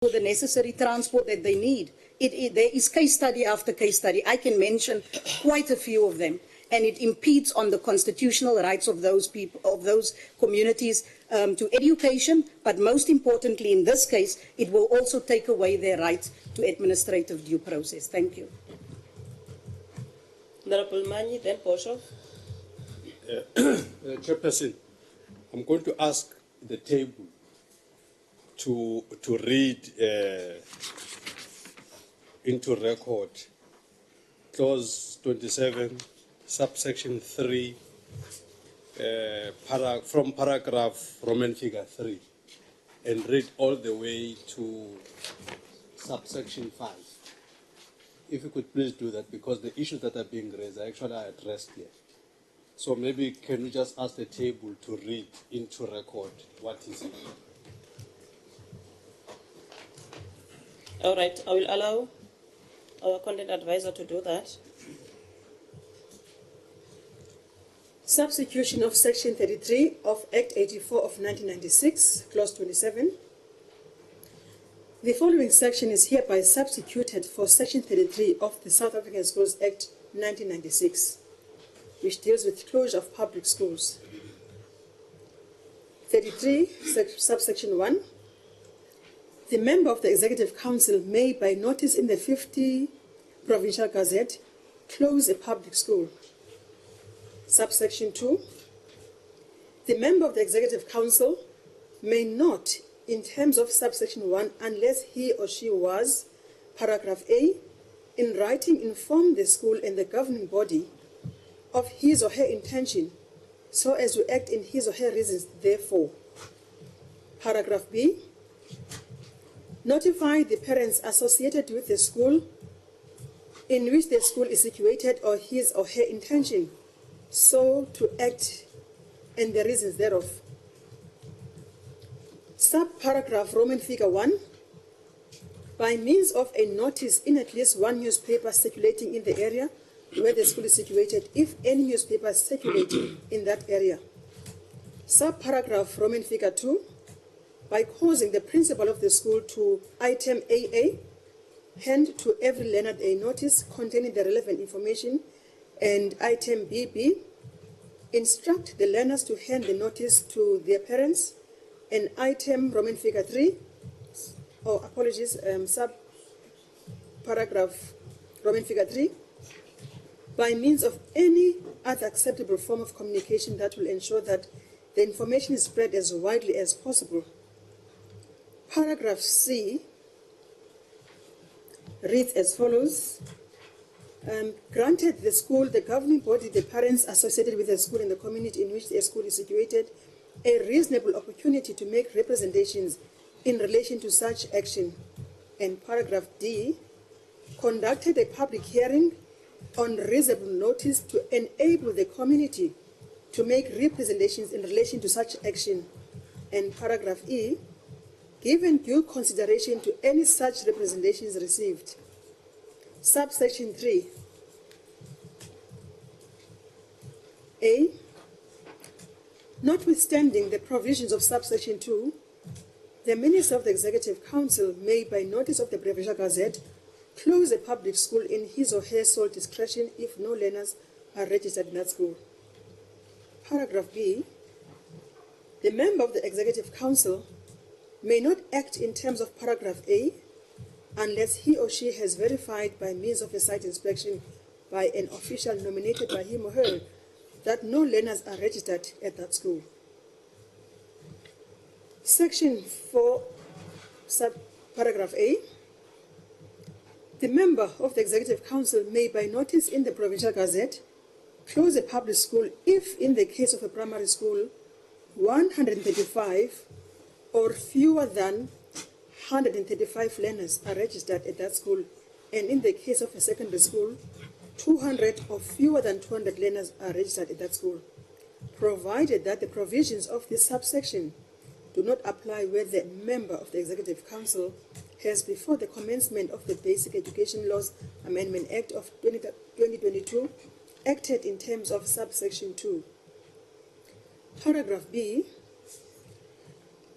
for the necessary transport that they need. There is case study after case study. I can mention quite a few of them. And it impedes on the constitutional rights of those people, of those communities to education, but most importantly in this case, it will also take away their rights to administrative due process. Thank you. Honorable Manyi, then Boshoff. Chairperson, I'm going to ask the table to read into record clause 27, subsection 3, from paragraph Roman figure 3, and read all the way to subsection 5. If you could please do that, because the issues that are being raised are actually addressed here. So maybe can we just ask the table to read into record what is it? All right, I will allow our content advisor to do that. Substitution of Section 33 of Act 84 of 1996, Clause 27. The following section is hereby substituted for Section 33 of the South African Schools Act 1996, which deals with closure of public schools. 33, subsection 1. The member of the Executive Council may, by notice in the 50 Provincial Gazette, close a public school. Subsection 2. The member of the Executive Council may not, in terms of subsection 1, unless he or she was, paragraph A, in writing inform the school and the governing body of his or her intention so as to act in his or her reasons therefore. Paragraph B, notify the parents associated with the school in which the school is situated or his or her intention so to act and the reasons thereof. Subparagraph Roman figure 1, by means of a notice in at least one newspaper circulating in the area where the school is situated, if any newspaper is circulating in that area. Subparagraph Roman figure 2, by causing the principal of the school to item AA, hand to every learner a notice containing the relevant information, and item BB, instruct the learners to hand the notice to their parents, and item Roman figure 3, subparagraph Roman figure 3, by means of any other acceptable form of communication that will ensure that the information is spread as widely as possible. Paragraph C reads as follows. Granted the school, the governing body, the parents associated with the school and the community in which the school is situated a reasonable opportunity to make representations in relation to such action. And paragraph D, conducted a public hearing on reasonable notice to enable the community to make representations in relation to such action. And paragraph E, given due consideration to any such representations received. Subsection 3. A. Notwithstanding the provisions of subsection 2, the Minister of the Executive Council may, by notice of the Provincial Gazette, close a public school in his or her sole discretion if no learners are registered in that school. Paragraph B. The member of the Executive Council may not act in terms of paragraph A unless he or she has verified by means of a site inspection by an official nominated by him or her that no learners are registered at that school. Section 4, subparagraph A. The member of the Executive Council may, by notice in the Provincial Gazette, close a public school if, in the case of a primary school, 135 or fewer than 135 learners are registered at that school, and in the case of a secondary school, 200 or fewer than 200 learners are registered at that school, provided that the provisions of this subsection do not apply where the member of the Executive Council has, before the commencement of the Basic Education Laws Amendment Act of 2022, acted in terms of subsection 2. Paragraph B.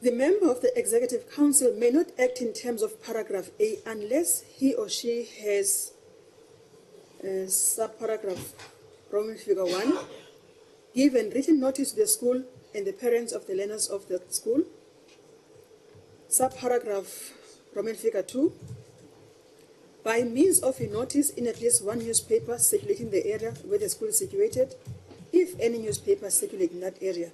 The member of the Executive Council may not act in terms of paragraph A unless he or she has subparagraph Roman figure 1, given written notice to the school and the parents of the learners of the school. Subparagraph Roman figure 2, by means of a notice in at least one newspaper circulating the area where the school is situated, if any newspaper circulate in that area,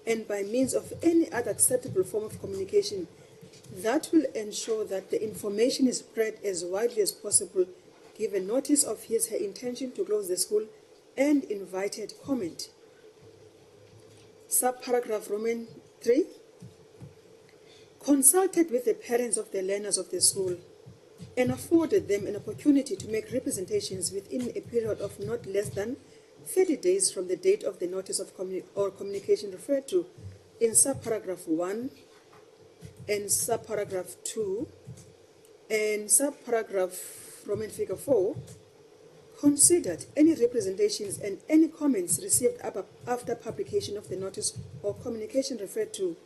and by means of any other acceptable form of communication that will ensure that the information is spread as widely as possible, given notice of his/her intention to close the school and invited comment. Subparagraph Roman 3, consulted with the parents of the learners of the school and afforded them an opportunity to make representations within a period of not less than 30 days from the date of the notice of communication referred to in subparagraph 1 and subparagraph 2 and subparagraph Roman figure 4, considered any representations and any comments received after publication of the notice or communication referred to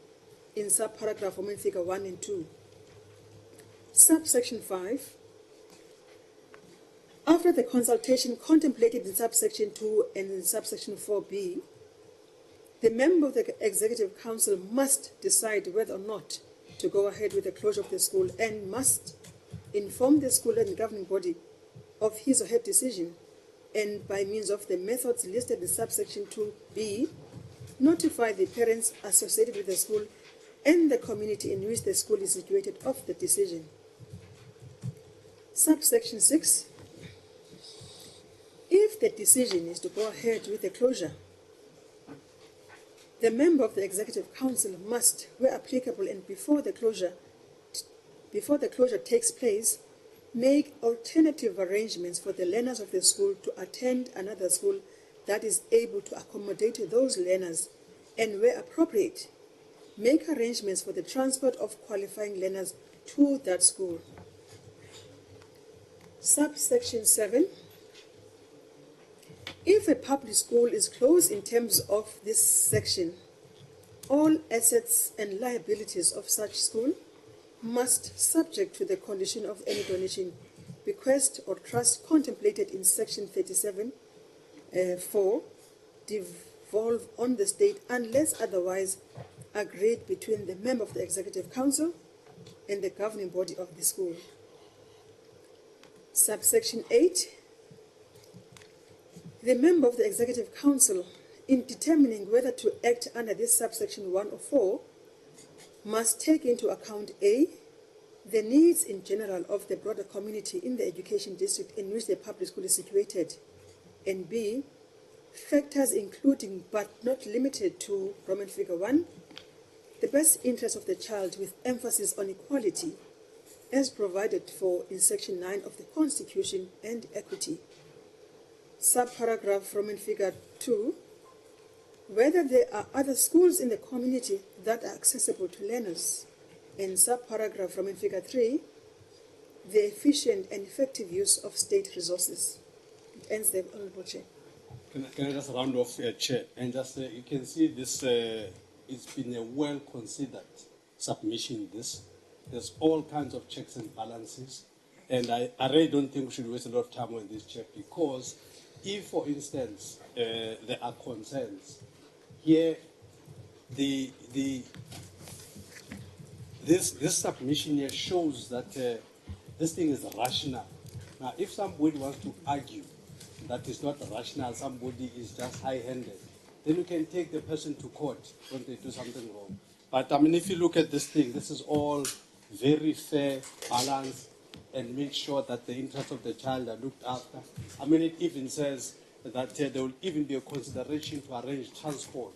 in subparagraph Roman figure 1 and 2. Subsection 5, after the consultation contemplated in subsection 2 and in subsection 4b, the member of the Executive Council must decide whether or not to go ahead with the closure of the school and must inform the school and the governing body of his or her decision, and by means of the methods listed in subsection 2b, notify the parents associated with the school and the community in which the school is situated of the decision. Subsection 6, if the decision is to go ahead with the closure, the member of the Executive Council must, where applicable and before the closure takes place, make alternative arrangements for the learners of the school to attend another school that is able to accommodate those learners, and where appropriate, make arrangements for the transport of qualifying learners to that school. Subsection 7, if a public school is closed in terms of this section, all assets and liabilities of such school must, subject to the condition of any donation, bequest or trust contemplated in section 37(4), devolve on the state unless otherwise agreed between the member of the Executive Council and the governing body of the school. Subsection 8, the member of the Executive Council, in determining whether to act under this subsection 1 or 4, must take into account A, the needs in general of the broader community in the education district in which the public school is situated, and B, factors including but not limited to Roman figure 1, the best interest of the child with emphasis on equality as provided for in section 9 of the Constitution, and equity. Subparagraph Roman figure 2, whether there are other schools in the community that are accessible to learners, and subparagraph Roman figure 3, the efficient and effective use of state resources. It ends there, Honorable Chair. Can I just round off, Chair? And just, you can see this, it's been a well-considered submission, this. There's all kinds of checks and balances. And I really don't think we should waste a lot of time on this, Chair, because if, for instance, there are concerns, here, this submission here shows that this thing is rational. Now, if somebody wants to argue that it's not rational, somebody is just high-handed, then you can take the person to court when they do something wrong. But I mean, if you look at this thing, this is all very fair, balanced, and make sure that the interests of the child are looked after. I mean, it even says that there will even be a consideration to arrange transport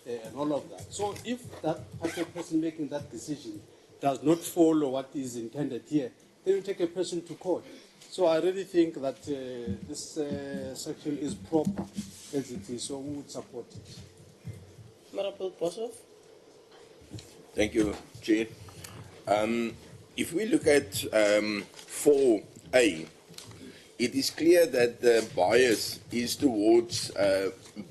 and all of that. So if that particular person making that decision does not follow what is intended here, then you take a person to court. So I really think that this section is proper as it is, so we would support it. Honorable Boshoff. Thank you, Chair. If we look at 4A, it is clear that the bias is towards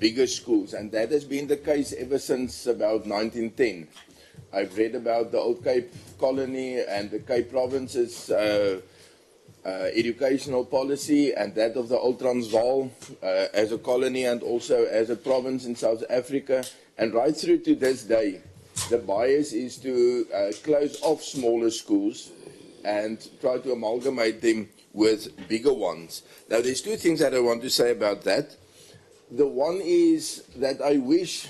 bigger schools, and that has been the case ever since about 1910. I've read about the Old Cape Colony and the Cape Province's educational policy, and that of the Old Transvaal as a colony and also as a province in South Africa. And right through to this day, the bias is to close off smaller schools and try to amalgamate them with bigger ones. Now, there's two things that I want to say about that. The one is that I wish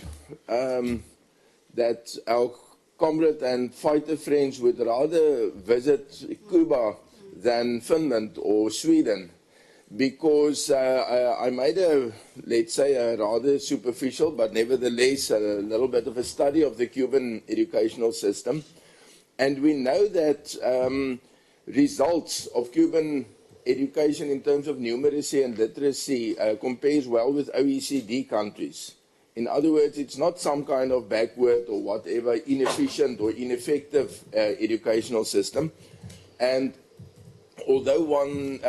that our comrade and fighter friends would rather visit Cuba than Finland or Sweden, because I made a, let's say, a rather superficial but nevertheless a little bit of a study of the Cuban educational system. And we know that results of Cuban education in terms of numeracy and literacy compares well with OECD countries. In other words, it's not some kind of backward or whatever inefficient or ineffective educational system. And although one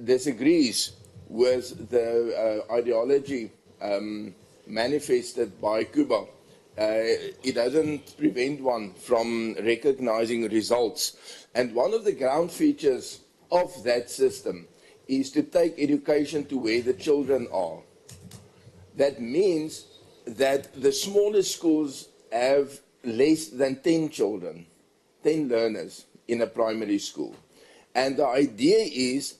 disagrees with the ideology manifested by Cuba, it doesn't prevent one from recognizing results. And one of the ground features of that system is to take education to where the children are. That means that the smallest schools have less than 10 children, 10 learners in a primary school. And the idea is,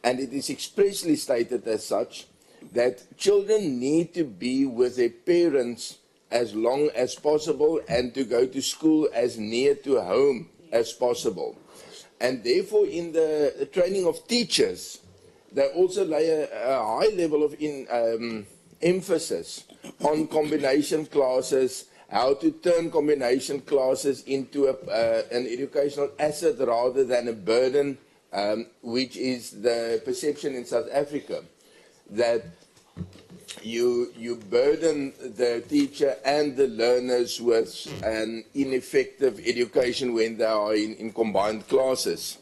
and it is expressly stated as such, that children need to be with their parents as long as possible and to go to school as near to home as possible. And therefore, in the training of teachers, they also lay a high level of emphasis on combination classes, how to turn combination classes into an educational asset rather than a burden, which is the perception in South Africa, that you burden the teacher and the learners with an ineffective education when they are in combined classes.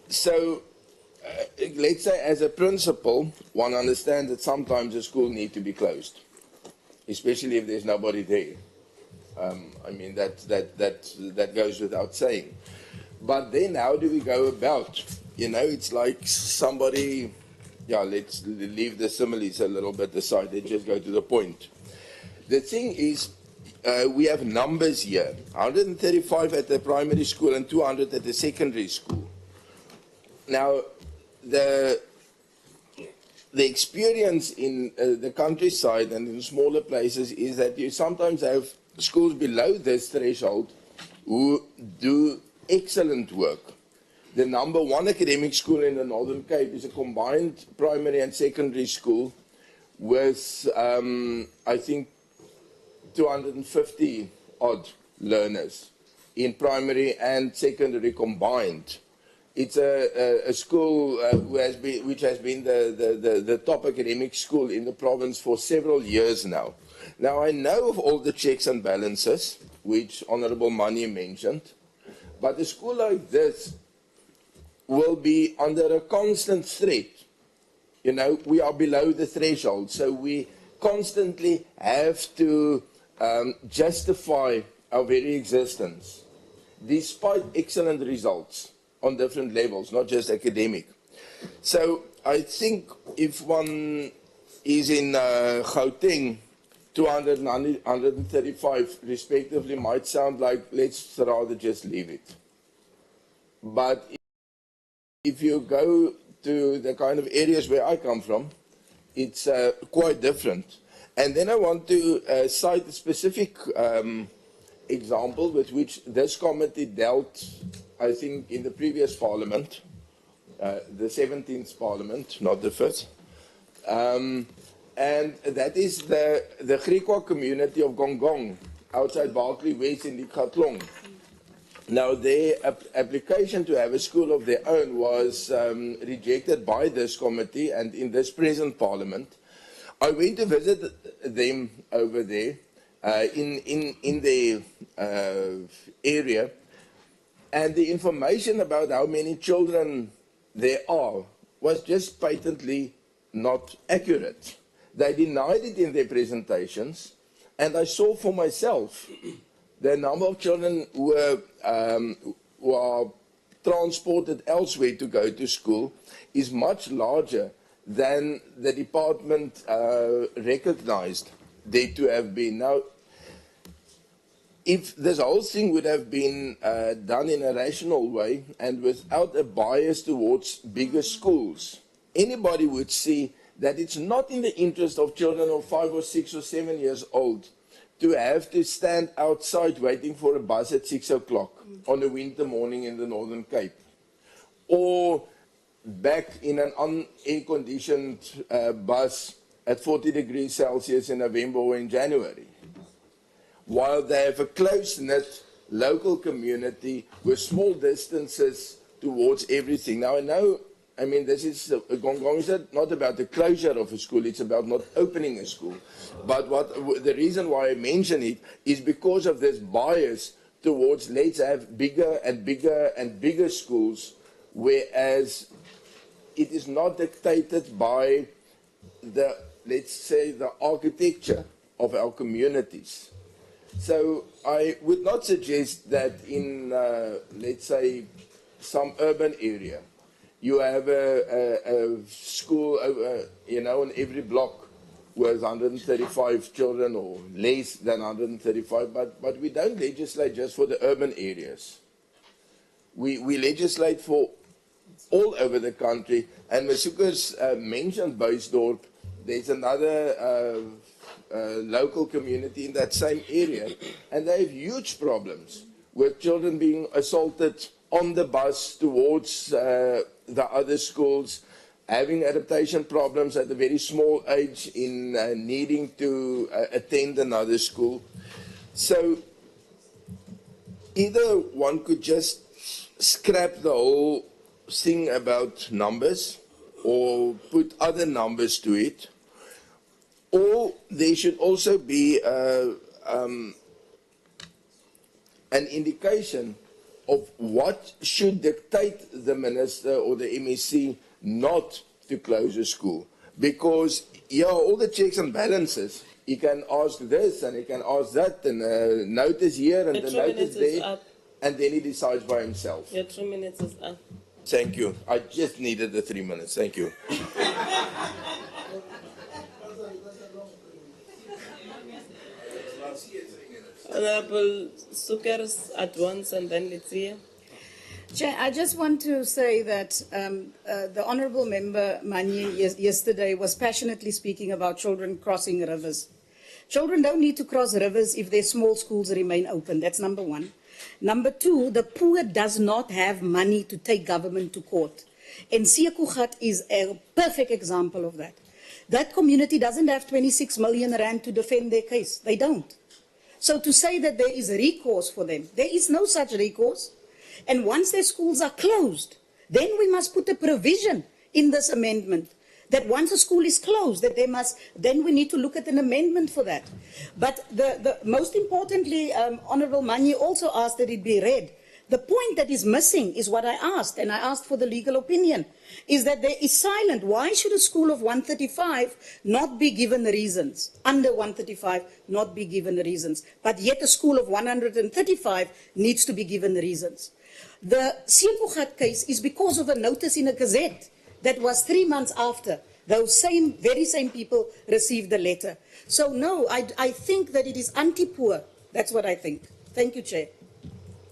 So let's say as a principle, one understands that sometimes a school needs to be closed, especially if there's nobody there. I mean, that goes without saying. But then how do we go about? You know, it's like somebody, yeah, let's leave the similes a little bit aside. Let's just go to the point. The thing is, we have numbers here, 135 at the primary school and 200 at the secondary school. Now, the experience in the countryside and in smaller places is that you sometimes have schools below this threshold who do excellent work. The #1 academic school in the Northern Cape is a combined primary and secondary school with, I think, 250 odd learners in primary and secondary combined. It's a school which has been the top academic school in the province for several years now. Now, I know of all the checks and balances, which Honourable Mani mentioned, but a school like this will be under a constant threat. You know, we are below the threshold, so we constantly have to justify our very existence, despite excellent results on different levels, not just academic. So I think if one is in Gauteng, 200 and 135 respectively might sound like, let's rather just leave it. But if you go to the kind of areas where I come from, it's quite different. And then I want to cite a specific example with which this committee dealt, I think, in the previous parliament, the 17th parliament, not the 5th. And that is the Griqua community of Gongong, outside Berkeley West in Dikatlong. Now, their application to have a school of their own was rejected by this committee and in this present parliament. I went to visit them over there in their area, and the information about how many children there are was just patently not accurate. They denied it in their presentations. And I saw for myself the number of children who are transported elsewhere to go to school is much larger than the department recognized there to have been. Now, if this whole thing would have been done in a rational way and without a bias towards bigger schools, anybody would see that it's not in the interest of children of 5 or 6 or 7 years old to have to stand outside waiting for a bus at 6 o'clock on a winter morning in the Northern Cape, or back in an unair-conditioned bus at 40 degrees Celsius in November or in January, while they have a close-knit local community with small distances towards everything. Now, I know, I mean, this is Gongong is not about the closure of a school, it's about not opening a school. But the reason why I mention it is because of this bias towards let's have bigger and bigger and bigger schools, whereas it is not dictated by the, let's say, the architecture of our communities. So I would not suggest that in, let's say, some urban area, you have a school, in every block with 135 children or less than 135, but we don't legislate just for the urban areas. We legislate for all over the country, and Masuka's mentioned Buysdorp. There's another local community in that same area, and they have huge problems with children being assaulted on the bus towards the other schools, having adaptation problems at a very small age in needing to attend another school. So either one could just scrap the whole thing about numbers or put other numbers to it, or there should also be an indication of what should dictate the minister or the MEC not to close a school. Because, yeah, all the checks and balances, he can ask this and he can ask that, and a notice here and the notice there, and then he decides by himself. Your 2 minutes is up. Thank you. I just needed the 3 minutes. Thank you. Honorable Sukers at once, and then let's see. Chair, I just want to say that the Honourable Member Manye yesterday was passionately speaking about children crossing rivers. Children don't need to cross rivers if their small schools remain open. That's number one. Number two, the poor does not have money to take government to court. And Siyakugat is a perfect example of that. That community doesn't have 26 million rand to defend their case. They don't. So to say that there is recourse for them, there is no such recourse. And once their schools are closed, then we must put a provision in this amendment that once a school is closed, that they must, then we need to look at an amendment for that. But the most importantly, Honourable Manye also asked that it be read. The point that is missing is what I asked, and I asked for the legal opinion, is that there is silent. Why should a school of 135 not be given the reasons? Under 135 not be given the reasons. But yet a school of 135 needs to be given the reasons. The Siyakugat case is because of a notice in a gazette that was 3 months after those very same people received the letter. So no, I think that it is anti-poor. That's what I think. Thank you, Chair.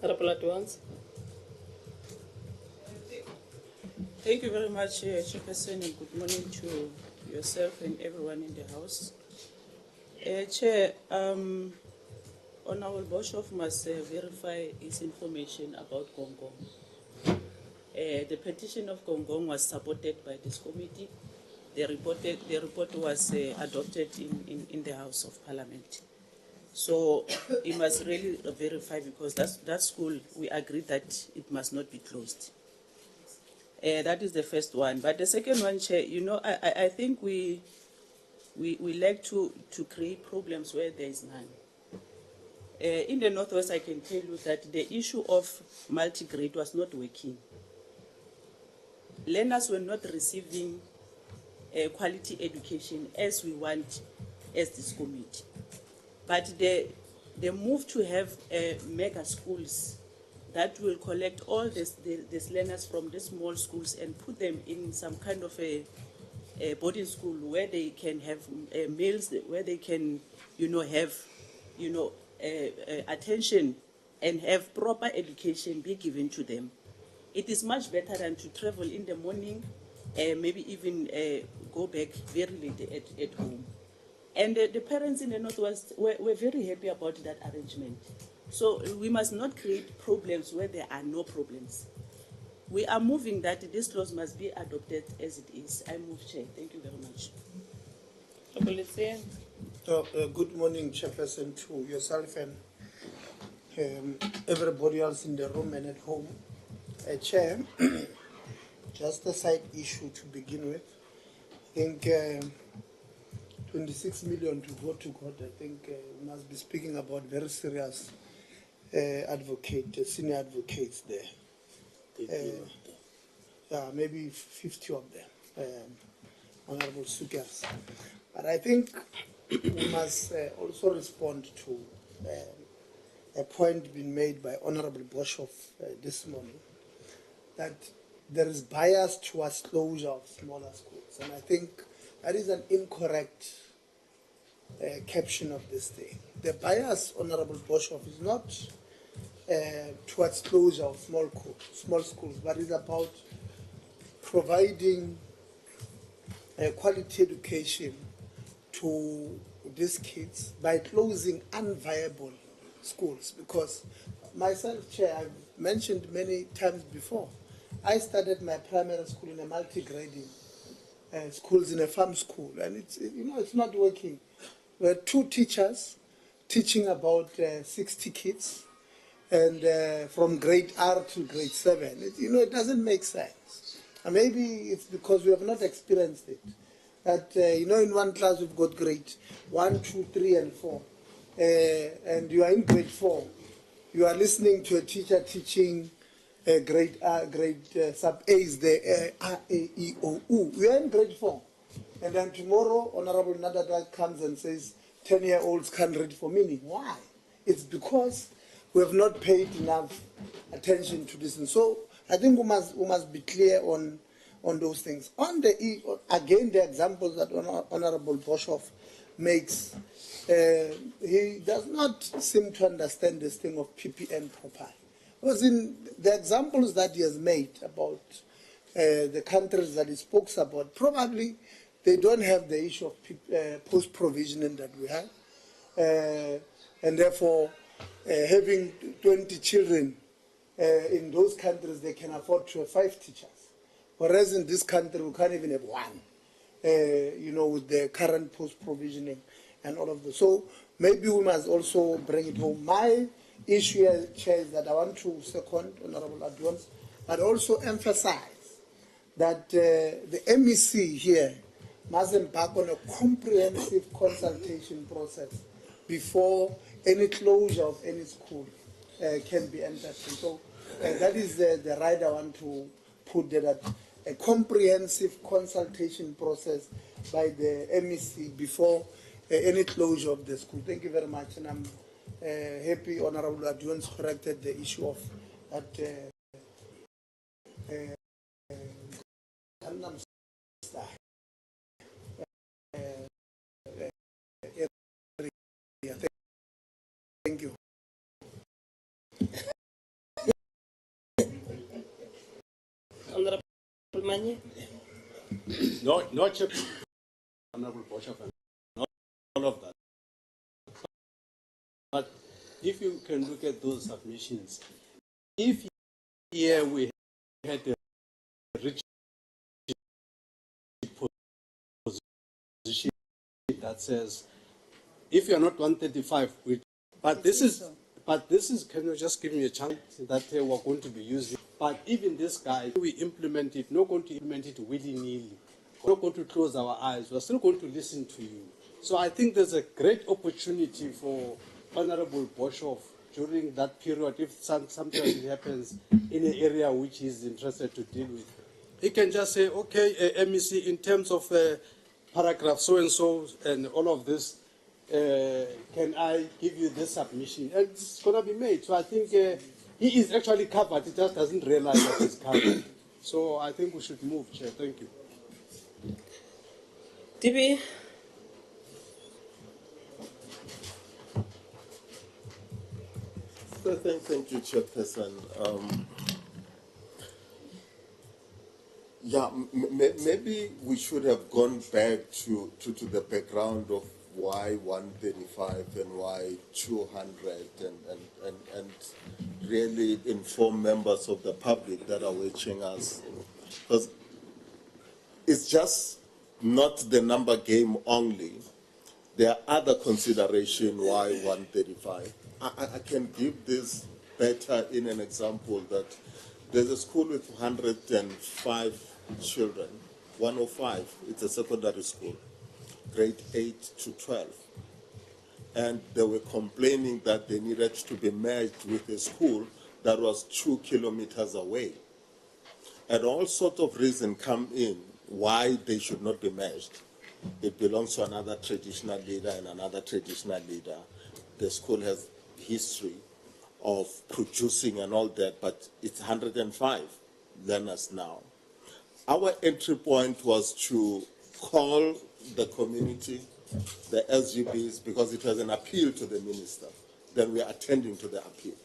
Honorable at once. Thank you very much, Chairperson, and good morning to yourself and everyone in the House. Chair, Honorable Boshoff must verify his information about Gongong. The petition of Gongong was supported by this committee. The report was adopted in the House of Parliament. So he must really verify, because that school, we agreed that it must not be closed. That is the first one. But the second one, Chair, I think we like to create problems where there is none. In the Northwest, I can tell you that the issue of multi-grade was not working. Learners were not receiving quality education as we want as this committee. But the move to have mega schools that will collect all these learners from the small schools and put them in some kind of a boarding school where they can have meals, where they can, have, attention and have proper education be given to them. It is much better than to travel in the morning, maybe even go back very late at home. And the parents in the Northwest were very happy about that arrangement. So we must not create problems where there are no problems. We are moving that this laws must be adopted as it is. I move, Chair. Thank you very much. Good morning, Chairperson, to yourself and everybody else in the room and at home. Chair, just a side issue to begin with. I think 26 million to go to court. I think we must be speaking about very serious senior advocates there. Maybe 50 of them, honorable speakers. But I think we must also respond to a point being made by Honorable Boshoff this morning, that there is bias towards closure of smaller schools. And I think that is an incorrect caption of this thing. The bias, Honorable Boshoff, is not towards closure of small schools, but it's about providing quality education to these kids by closing unviable schools. Because myself, Chair, I've mentioned many times before, I started my primary school in a multi-grading schools in a farm school, and it's not working. We had 2 teachers teaching about 60 kids, and from grade R to grade 7. It doesn't make sense. And maybe it's because we have not experienced it. That, in one class we've got grade 1, 2, 3, and 4. And you are in grade 4. You are listening to a teacher teaching grade sub A's there, A, E, O, U. We are in grade 4. And then tomorrow, Honorable Nadada comes and says, 10-year-olds can't read for meaning. Why? It's because we have not paid enough attention to this. And so I think we must be clear on those things. Again, the examples that Honorable Boshoff makes, he does not seem to understand this thing of PPN properly. Because in the examples that he has made about the countries that he spoke about, probably they don't have the issue of post-provisioning that we have. And therefore, having 20 children in those countries, they can afford to have 5 teachers. Whereas in this country, we can't even have 1, with the current post-provisioning and all of this. So maybe we must also bring it home. My issue here, Chair, is that I want to second Honorable Adwans, but also emphasize that the MEC here must embark on a comprehensive consultation process before any closure of any school can be entered. And so that is the right I want to put there, that a comprehensive consultation process by the MEC before any closure of the school. Thank you very much, and I'm happy Honorable Adwans corrected the issue of that Thank you. Honorable Manye. No, Honorable Boshoff, and all of that. But if you can look at those submissions, if here we had a rich position that says, if you are not 135, but this is, can you just give me a chance that we're going to be using? But even this guy, we implement it, not going to implement it willy-nilly. We're not going to close our eyes. We're still going to listen to you. So I think there's a great opportunity for Honorable Boshoff during that period, if something happens in an area which he's interested to deal with. He can just say, okay, MEC, in terms of paragraph so-and-so and all of this, can I give you this submission? And it's going to be made. So I think he is actually covered. He just doesn't realize that he's covered. So I think we should move, Chair. Thank you. DB. So thank you, Chairperson. Yeah, maybe we should have gone back to the background of why 135 and why 200 and really inform members of the public that are watching us. Because it's just not the number game only. There are other considerations why 135. I can give this better in an example that there's a school with 105 children, 105, it's a secondary school, grade 8 to 12. And they were complaining that they needed to be merged with a school that was 2 kilometers away. And all sorts of reasons come in why they should not be merged. It belongs to another traditional leader and another traditional leader. The school has history of producing and all that, but it's 105 learners now. Our entry point was to call the community, the SGBs, because it was an appeal to the minister. Then we are attending to the appeal.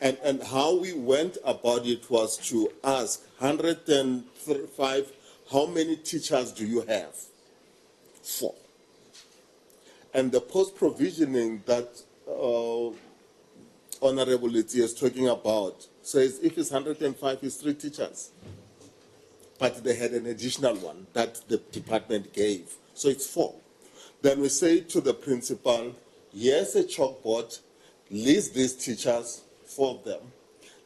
And how we went about it was to ask 105, how many teachers do you have? 4. And the post-provisioning that Honorable Letty is talking about says if it's 105, it's 3 teachers. But they had an additional one that the department gave. So it's 4. Then we say to the principal, here's a chalkboard, list these teachers, 4 of them,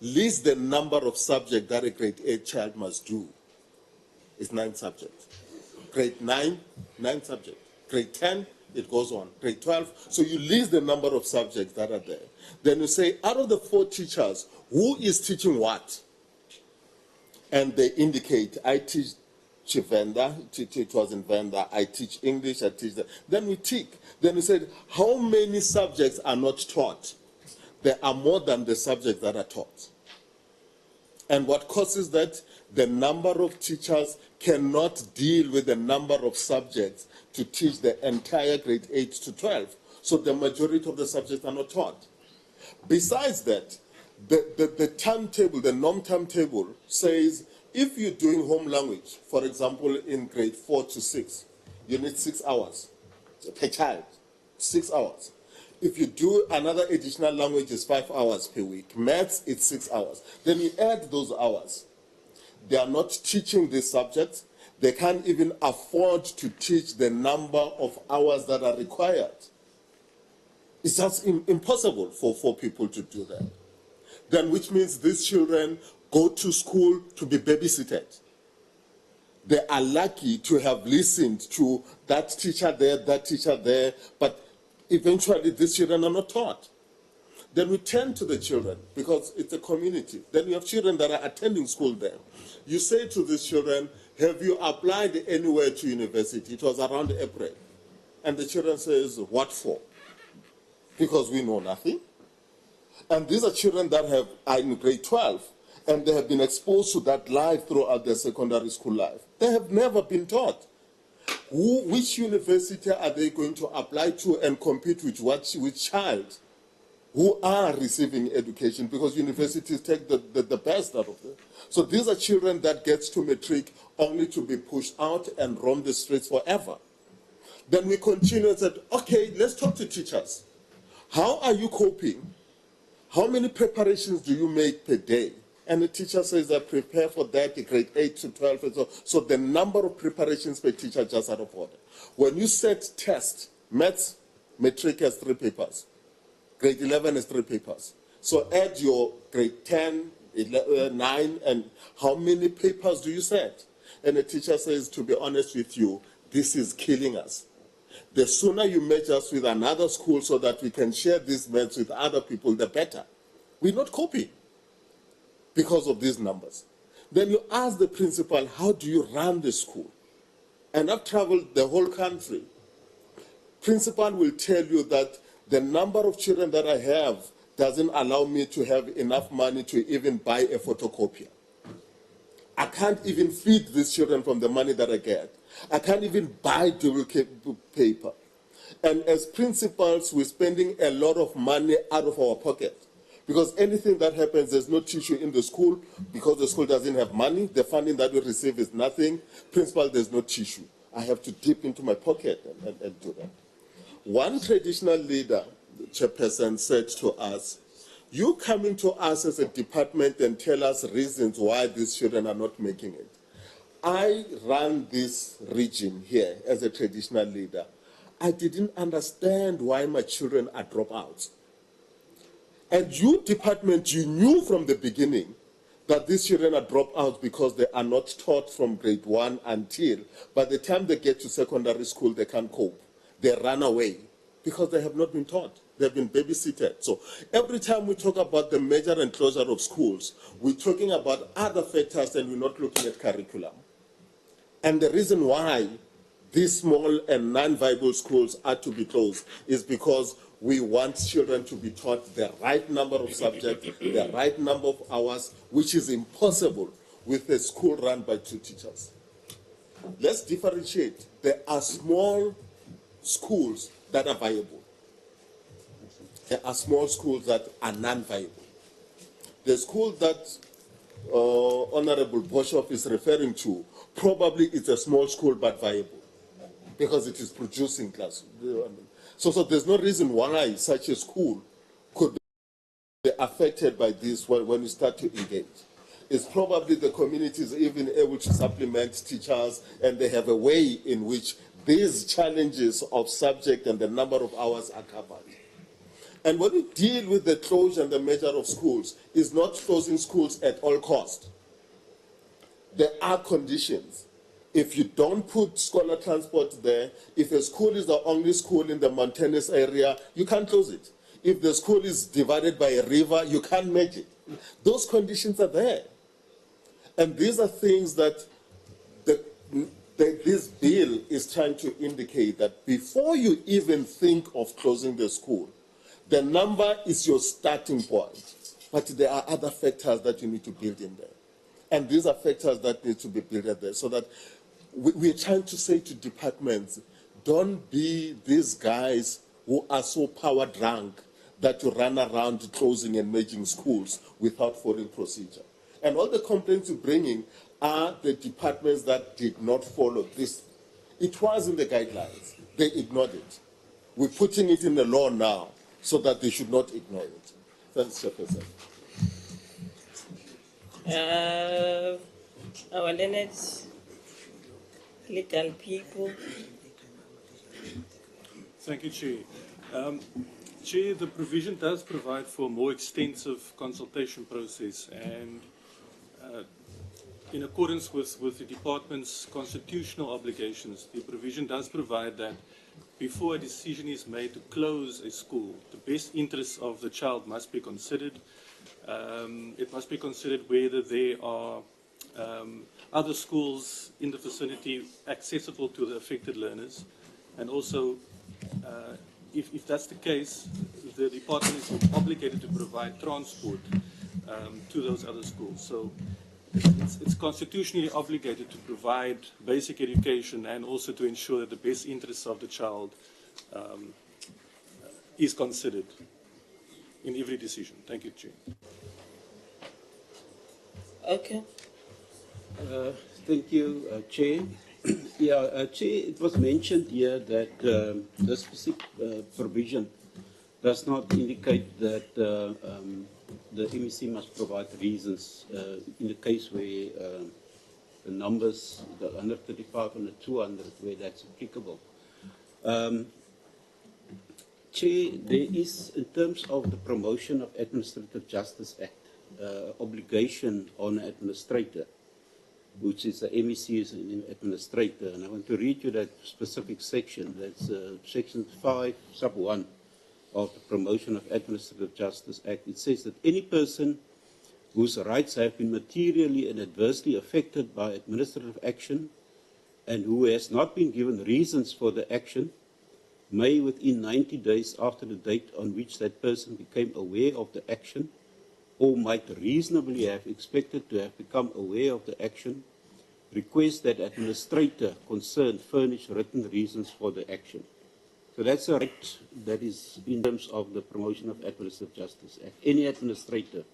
list the number of subjects that a grade 8 child must do. It's 9 subjects. Grade 9, 9 subjects. Grade 10, it goes on. Grade 12, so you list the number of subjects that are there. Then you say, out of the 4 teachers, who is teaching what? And they indicate, I teach Chivenda, it was in Venda, I teach English, I teach that. Then we tick. Then we said, how many subjects are not taught? There are more than the subjects that are taught. And what causes that? The number of teachers cannot deal with the number of subjects to teach the entire grade 8 to 12. So the majority of the subjects are not taught. Besides that, the timetable, the norm timetable says if you're doing home language, for example, in grade 4 to 6, you need 6 hours per child, 6 hours. If you do another additional language, it's 5 hours per week. Maths, it's 6 hours. Then you add those hours. They are not teaching these subjects. They can't even afford to teach the number of hours that are required. It's just impossible for people to do that. Then which means these children go to school to be babysitted. They are lucky to have listened to that teacher there, but eventually these children are not taught. Then we turn to the children, because it's a community. Then you have children that are attending school there. You say to these children, have you applied anywhere to university? It was around April. And the children says, what for? Because we know nothing. And these are children that are in grade 12, and they have been exposed to that life throughout their secondary school life. They have never been taught. Which university are they going to apply to and compete with which child who are receiving education? Because universities take the best out of them. So these are children that gets to matric only to be pushed out and roam the streets forever. Then we continue and said, okay, let's talk to teachers. How are you coping? How many preparations do you make per day? And the teacher says, I prepare for that, grade 8 to 12. And so the number of preparations per teacher just out of order. When you set tests, maths, matric has 3 papers. Grade 11 has 3 papers. So add your grade 10, 11, 9, and how many papers do you set? And the teacher says, to be honest with you, this is killing us. The sooner you match us with another school so that we can share these maths with other people, the better. We're not copying because of these numbers. Then you ask the principal, how do you run the school? And I've traveled the whole country. Principal will tell you that the number of children that I have doesn't allow me to have enough money to even buy a photocopier. I can't even feed these children from the money that I get. I can't even buy dual paper. And as principals, we're spending a lot of money out of our pocket. Because anything that happens, there's no tissue in the school because the school doesn't have money. The funding that we receive is nothing. Principal, there's no tissue. I have to dip into my pocket and do that. One traditional leader, the chairperson, said to us, you coming to us as a department and tell us reasons why these children are not making it. I ran this region here as a traditional leader. I didn't understand why my children are dropouts. And you, department, you knew from the beginning that these children are dropouts because they are not taught from grade 1 until by the time they get to secondary school, they can't cope. They run away because they have not been taught. They've been babysitted. So every time we talk about the merger and closure of schools, we're talking about other factors and we're not looking at curriculum. And the reason why these small and non-viable schools are to be closed is because we want children to be taught the right number of subjects, the right number of hours, which is impossible with a school run by 2 teachers. Let's differentiate. There are small schools that are viable. There are small schools that are non-viable. The school that Honorable Boshoff is referring to, probably it's a small school but viable because it is producing class. So there's no reason why such a school could be affected by this when you start to engage. It's probably the community is even able to supplement teachers and they have a way in which these challenges of subject and the number of hours are covered. And when we deal with the closure and the measure of schools, it's not closing schools at all cost. There are conditions. If you don't put scholar transport there, if a school is the only school in the mountainous area, you can't close it. If the school is divided by a river, you can't make it. Those conditions are there. And these are things that this bill is trying to indicate that before you even think of closing the school, the number is your starting point. But there are other factors that you need to build in there. And these are factors that need to be built in there so that we're trying to say to departments, don't be these guys who are so power drunk that you run around closing and merging schools without following procedure. And all the complaints you're bringing are the departments that did not follow this. It was in the guidelines. They ignored it. We're putting it in the law now so that they should not ignore it. Thanks, Chairperson. Our learned legal people. Thank you, Chair. Chair, the provision does provide for a more extensive consultation process, and in accordance with the department's constitutional obligations, the provision does provide that before a decision is made to close a school, the best interests of the child must be considered. It must be considered whether there are other schools in the vicinity accessible to the affected learners, and also if that's the case, the department is obligated to provide transport to those other schools. So it's constitutionally obligated to provide basic education and also to ensure that the best interests of the child is considered in every decision. Thank you, Chair. Okay. Thank you, Chair. Chair, it was mentioned here that this specific provision does not indicate that the MEC must provide reasons in the case where the numbers, the 135 and the 200, where that's applicable. Chair, there is, in terms of the Promotion of Administrative Justice Act, obligation on an administrator, which is the MEC is an administrator, and I want to read you that specific section. That's section 5, sub 1 of the Promotion of Administrative Justice Act. It says that any person whose rights have been materially and adversely affected by administrative action and who has not been given reasons for the action may within 90 days after the date on which that person became aware of the action or might reasonably have expected to have become aware of the action, request that administrator concerned furnish written reasons for the action. So that's a right that is in terms of the Promotion of Administrative Justice Act. Any administrator,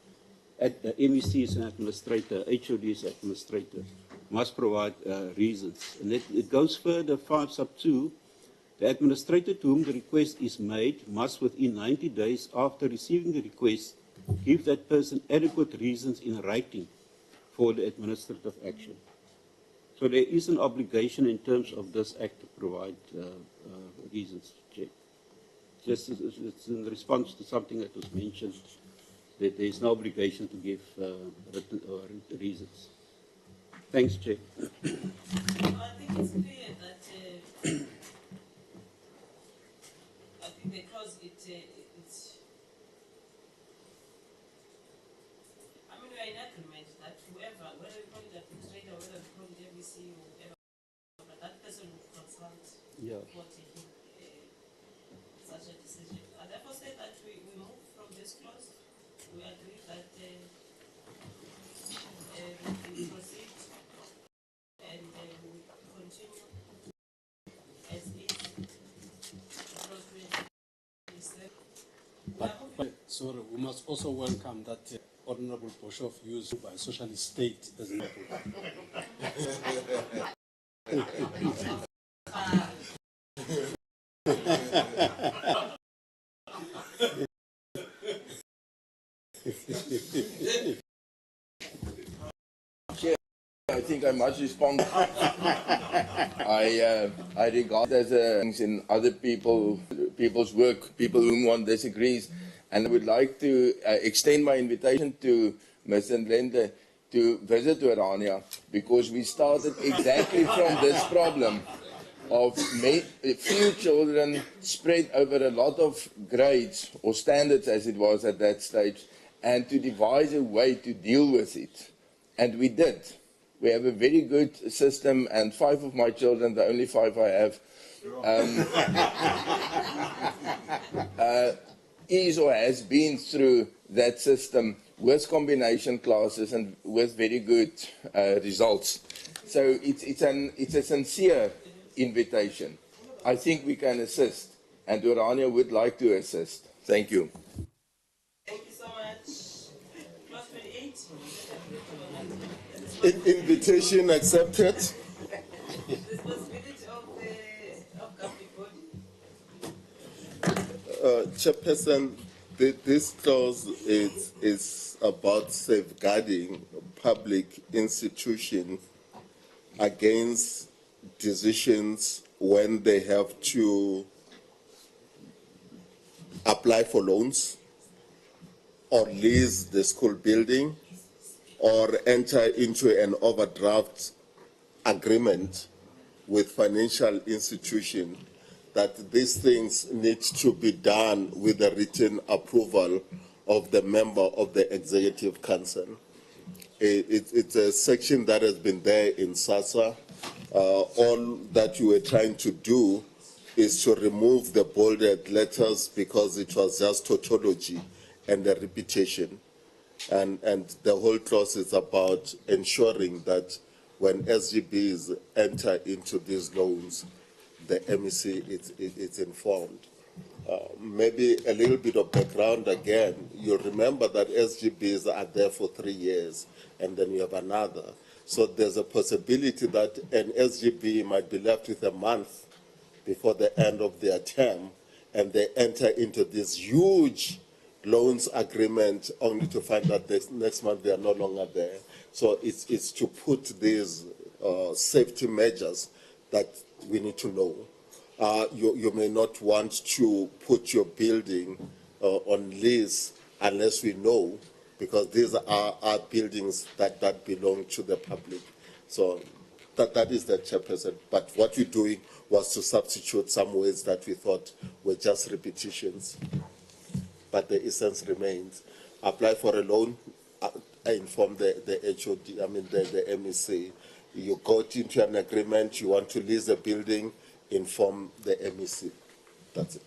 MEC is an administrator, HOD is an administrator, must provide reasons. And it goes further, 5 sub 2, the administrator to whom the request is made must within 90 days after receiving the request give that person adequate reasons in writing for the administrative action. So there is an obligation in terms of this act to provide reasons, Chair. Just it's in response to something that was mentioned, that there is no obligation to give written reasons. Thanks, Chair. I think it's clear that I think the clause it's. I mean, we are in agreement that whoever, whether we call it administrator, whether we call it MEC or whatever, but that person will consult before taking such a decision. I therefore say that we move from this clause. We agree that we proceed and we continue as is. Sorry, we must also welcome that Honorable Boshoff used by Socialist State as an I think I must respond. I regard as things in other people's work, people whom one disagrees, and I would like to extend my invitation to Mr. Ndlende to visit Orania, because we started exactly from this problem of few children spread over a lot of grades or standards as it was at that stage, and to devise a way to deal with it. And we did. We have a very good system, and 5 of my children, the only 5 I have, is or has been through that system with combination classes and with very good results. So it's a sincere invitation. I think we can assist, and Orania would like to assist. Thank you. Thank you so much. Clause 28. Invitation accepted. Responsibility of governing body. Chairperson, this clause is about safeguarding public institutions against decisions when they have to apply for loans or lease the school building or enter into an overdraft agreement with financial institution, that these things need to be done with the written approval of the member of the Executive Council. It's a section that has been there in SASSA. All that you were trying to do is to remove the bolded letters because it was just tautology and a repetition. And the whole clause is about ensuring that when SGBs enter into these loans, the MEC is informed. Maybe a little bit of background again. You remember that SGBs are there for 3 years, and then you have another. So there's a possibility that an SGB might be left with a month before the end of their term, and they enter into this huge loans agreement only to find that next month they are no longer there. So it's to put these safety measures that we need to know. You may not want to put your building on lease unless we know, because these are our buildings that belong to the public. So that is the chairperson. But what we're doing was to substitute some words that we thought were just repetitions. But the essence remains. Apply for a loan, inform the HOD, the MEC. You got into an agreement, you want to lease a building, inform the MEC. That's it.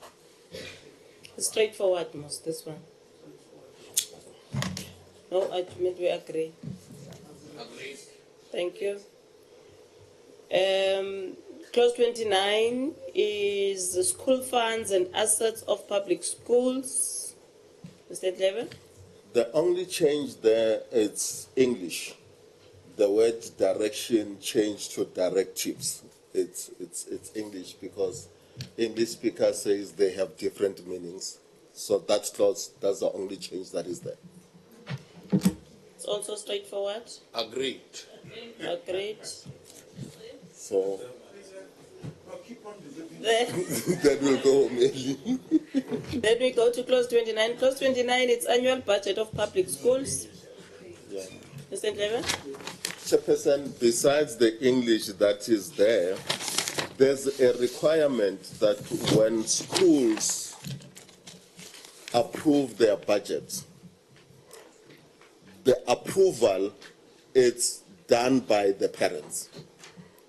Straightforward, most this one. No, ultimately we agree. Agreed. Thank you. Clause 29 is the school funds and assets of public schools. Mr. Clever? The only change there is English. The word direction changed to directives. It's English because English speaker says they have different meanings. So that clause, that's the only change that is there. It's also straightforward. Agreed. Agreed. So Then that will go mainly. then we go to clause 29. Clause 29, it's annual budget of public schools. Yeah. Mr. Clever? Chairperson, besides the English that is there, there's a requirement that when schools approve their budgets, the approval is done by the parents.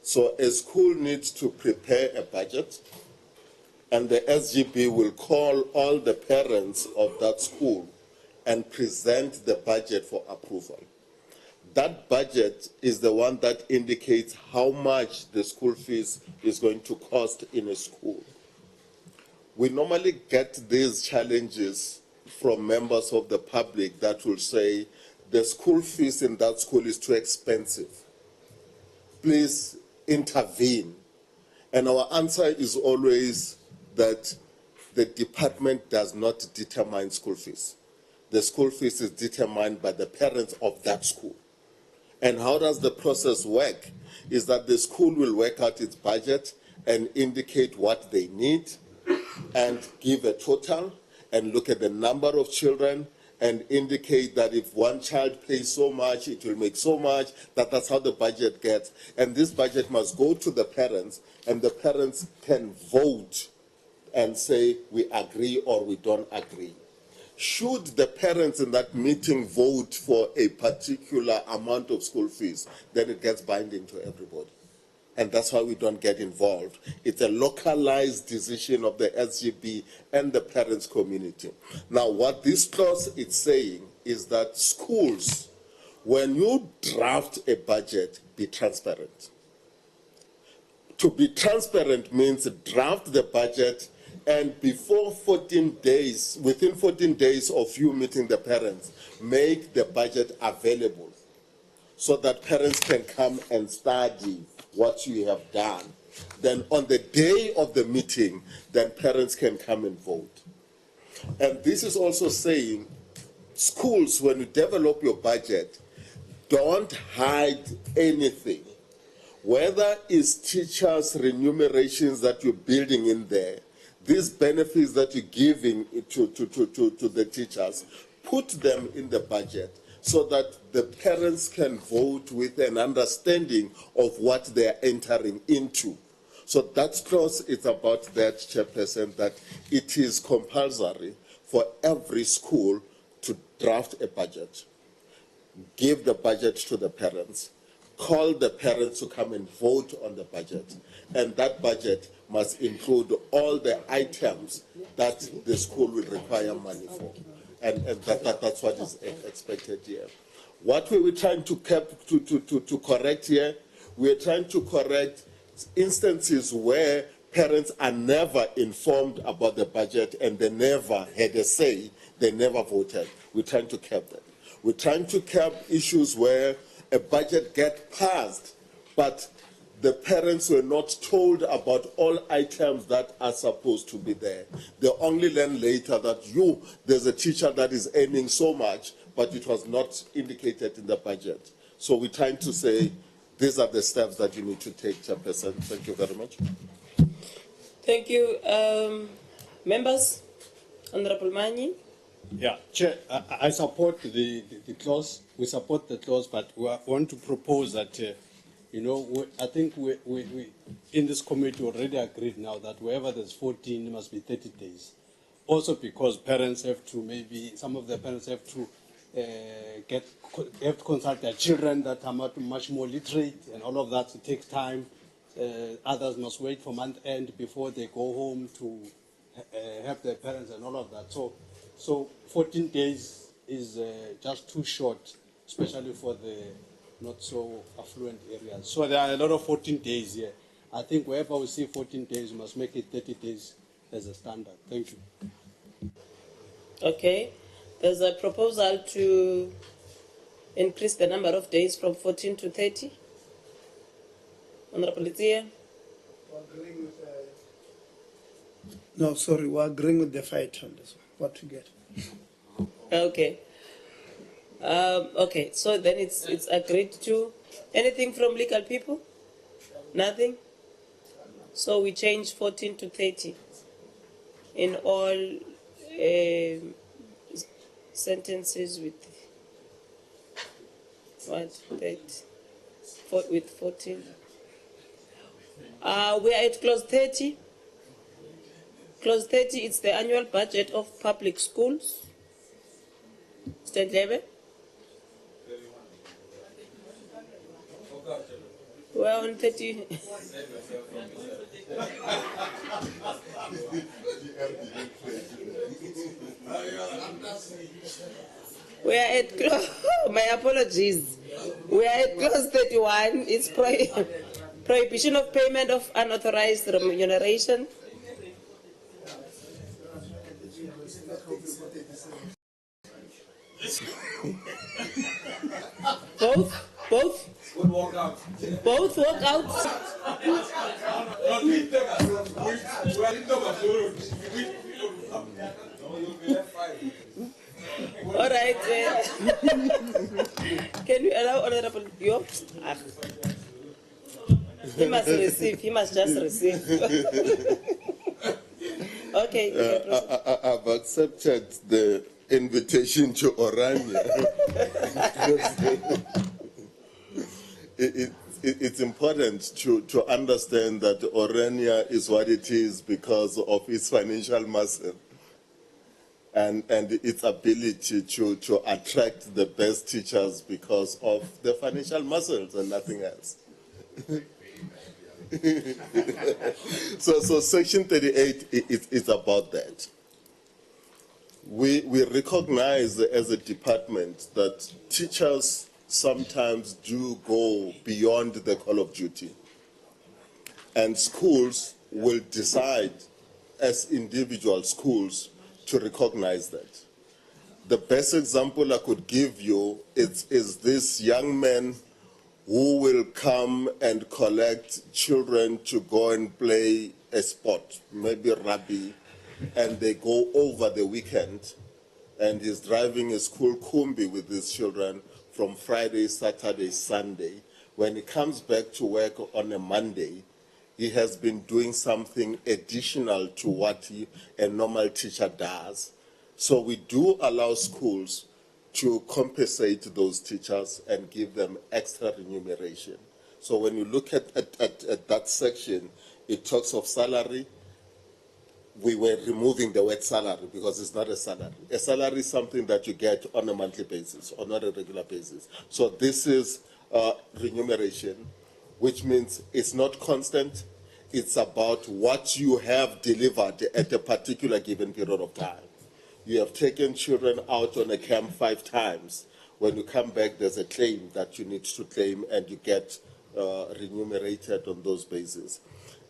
So a school needs to prepare a budget, and the SGB will call all the parents of that school and present the budget for approval. That budget is the one that indicates how much the school fees is going to cost in a school. We normally get these challenges from members of the public that will say, the school fees in that school is too expensive. Please intervene. And our answer is always that the department does not determine school fees. The school fees is determined by the parents of that school. And how does the process work? Is that the school will work out its budget and indicate what they need and give a total and look at the number of children and indicate that if one child pays so much, it will make so much, that's how the budget gets. And this budget must go to the parents, and the parents can vote and say, we agree or we don't agree. Should the parents in that meeting vote for a particular amount of school fees, then it gets binding to everybody. And that's why we don't get involved. It's a localized decision of the SGB and the parents' community. Now, what this clause is saying is that schools, when you draft a budget, be transparent. To be transparent means draft the budget, and before 14 days, within 14 days of you meeting the parents, make the budget available so that parents can come and study what you have done. Then on the day of the meeting, then parents can come and vote. And this is also saying, schools, when you develop your budget, don't hide anything. Whether it's teachers' remunerations that you're building in there, these benefits that you're giving to the teachers, put them in the budget so that the parents can vote with an understanding of what they're entering into. So that clause is about that, Chairperson, that it is compulsory for every school to draft a budget, give the budget to the parents, call the parents to come and vote on the budget, and that budget must include all the items that the school will require money for. And that's what is expected here. What we were trying to correct here, we are trying to correct instances where parents are never informed about the budget and they never had a say, they never voted. We're trying to curb that. We're trying to curb issues where a budget gets passed, but the parents were not told about all items that are supposed to be there. They only learn later that there's a teacher that is earning so much, but it was not indicated in the budget. So we're trying to say, these are the steps that you need to take, Chairperson. Thank you very much. Thank you. Members, Honorable Mani. Yeah, Chair, I support the clause. We support the clause, but we want to propose that, I think we in this committee already agreed now that wherever there's 14, it must be 30 days. Also because parents have to, some of the parents have to consult their children that are much more literate and all of that. It takes time. Others must wait for month end before they go home to have their parents and all of that. So 14 days is just too short, especially for the not so affluent areas. So there are a lot of 14 days here. I think wherever we see 14 days, we must make it 30 days as a standard. Thank you. Okay. There's a proposal to increase the number of days from 14 to 30. Honorable Itia. No, sorry, we're agreeing with the fight on this one, what we get. Okay. Okay, so then it's agreed to. Anything from legal people? Nothing? So we change 14 to 30 in all sentences with what? With 14. We are at clause 30. Clause 30, it's the annual budget of public schools. Stand level. We're on 30. We are at clause, my apologies. We are at clause 31. It's prohibition of payment of unauthorized remuneration. Both walk out. Both walk out. All right. Can you allow Honorable York? He must receive. He must just receive. Okay. I've accepted the invitation to Orania. It's important to understand that Orania is what it is because of its financial muscle and its ability to attract the best teachers because of the financial muscles and nothing else. So Section 38 is about that. We recognize as a department that teachers sometimes do go beyond the call of duty. And schools will decide as individual schools to recognize that. The best example I could give you is this young man who will come and collect children to go and play a sport, maybe rugby, and they go over the weekend, and he's driving a school kumbi with his children from Friday, Saturday, Sunday. When he comes back to work on a Monday, he has been doing something additional to what a normal teacher does. So we do allow schools to compensate those teachers and give them extra remuneration. So when you look at that section, it talks of salary. We were removing the word salary because it's not a salary. A salary is something that you get on a monthly basis or not a regular basis. So this is remuneration, which means it's not constant. It's about what you have delivered at a particular given period of time. You have taken children out on a camp 5 times. When you come back, there's a claim that you need to claim and you get remunerated on those bases.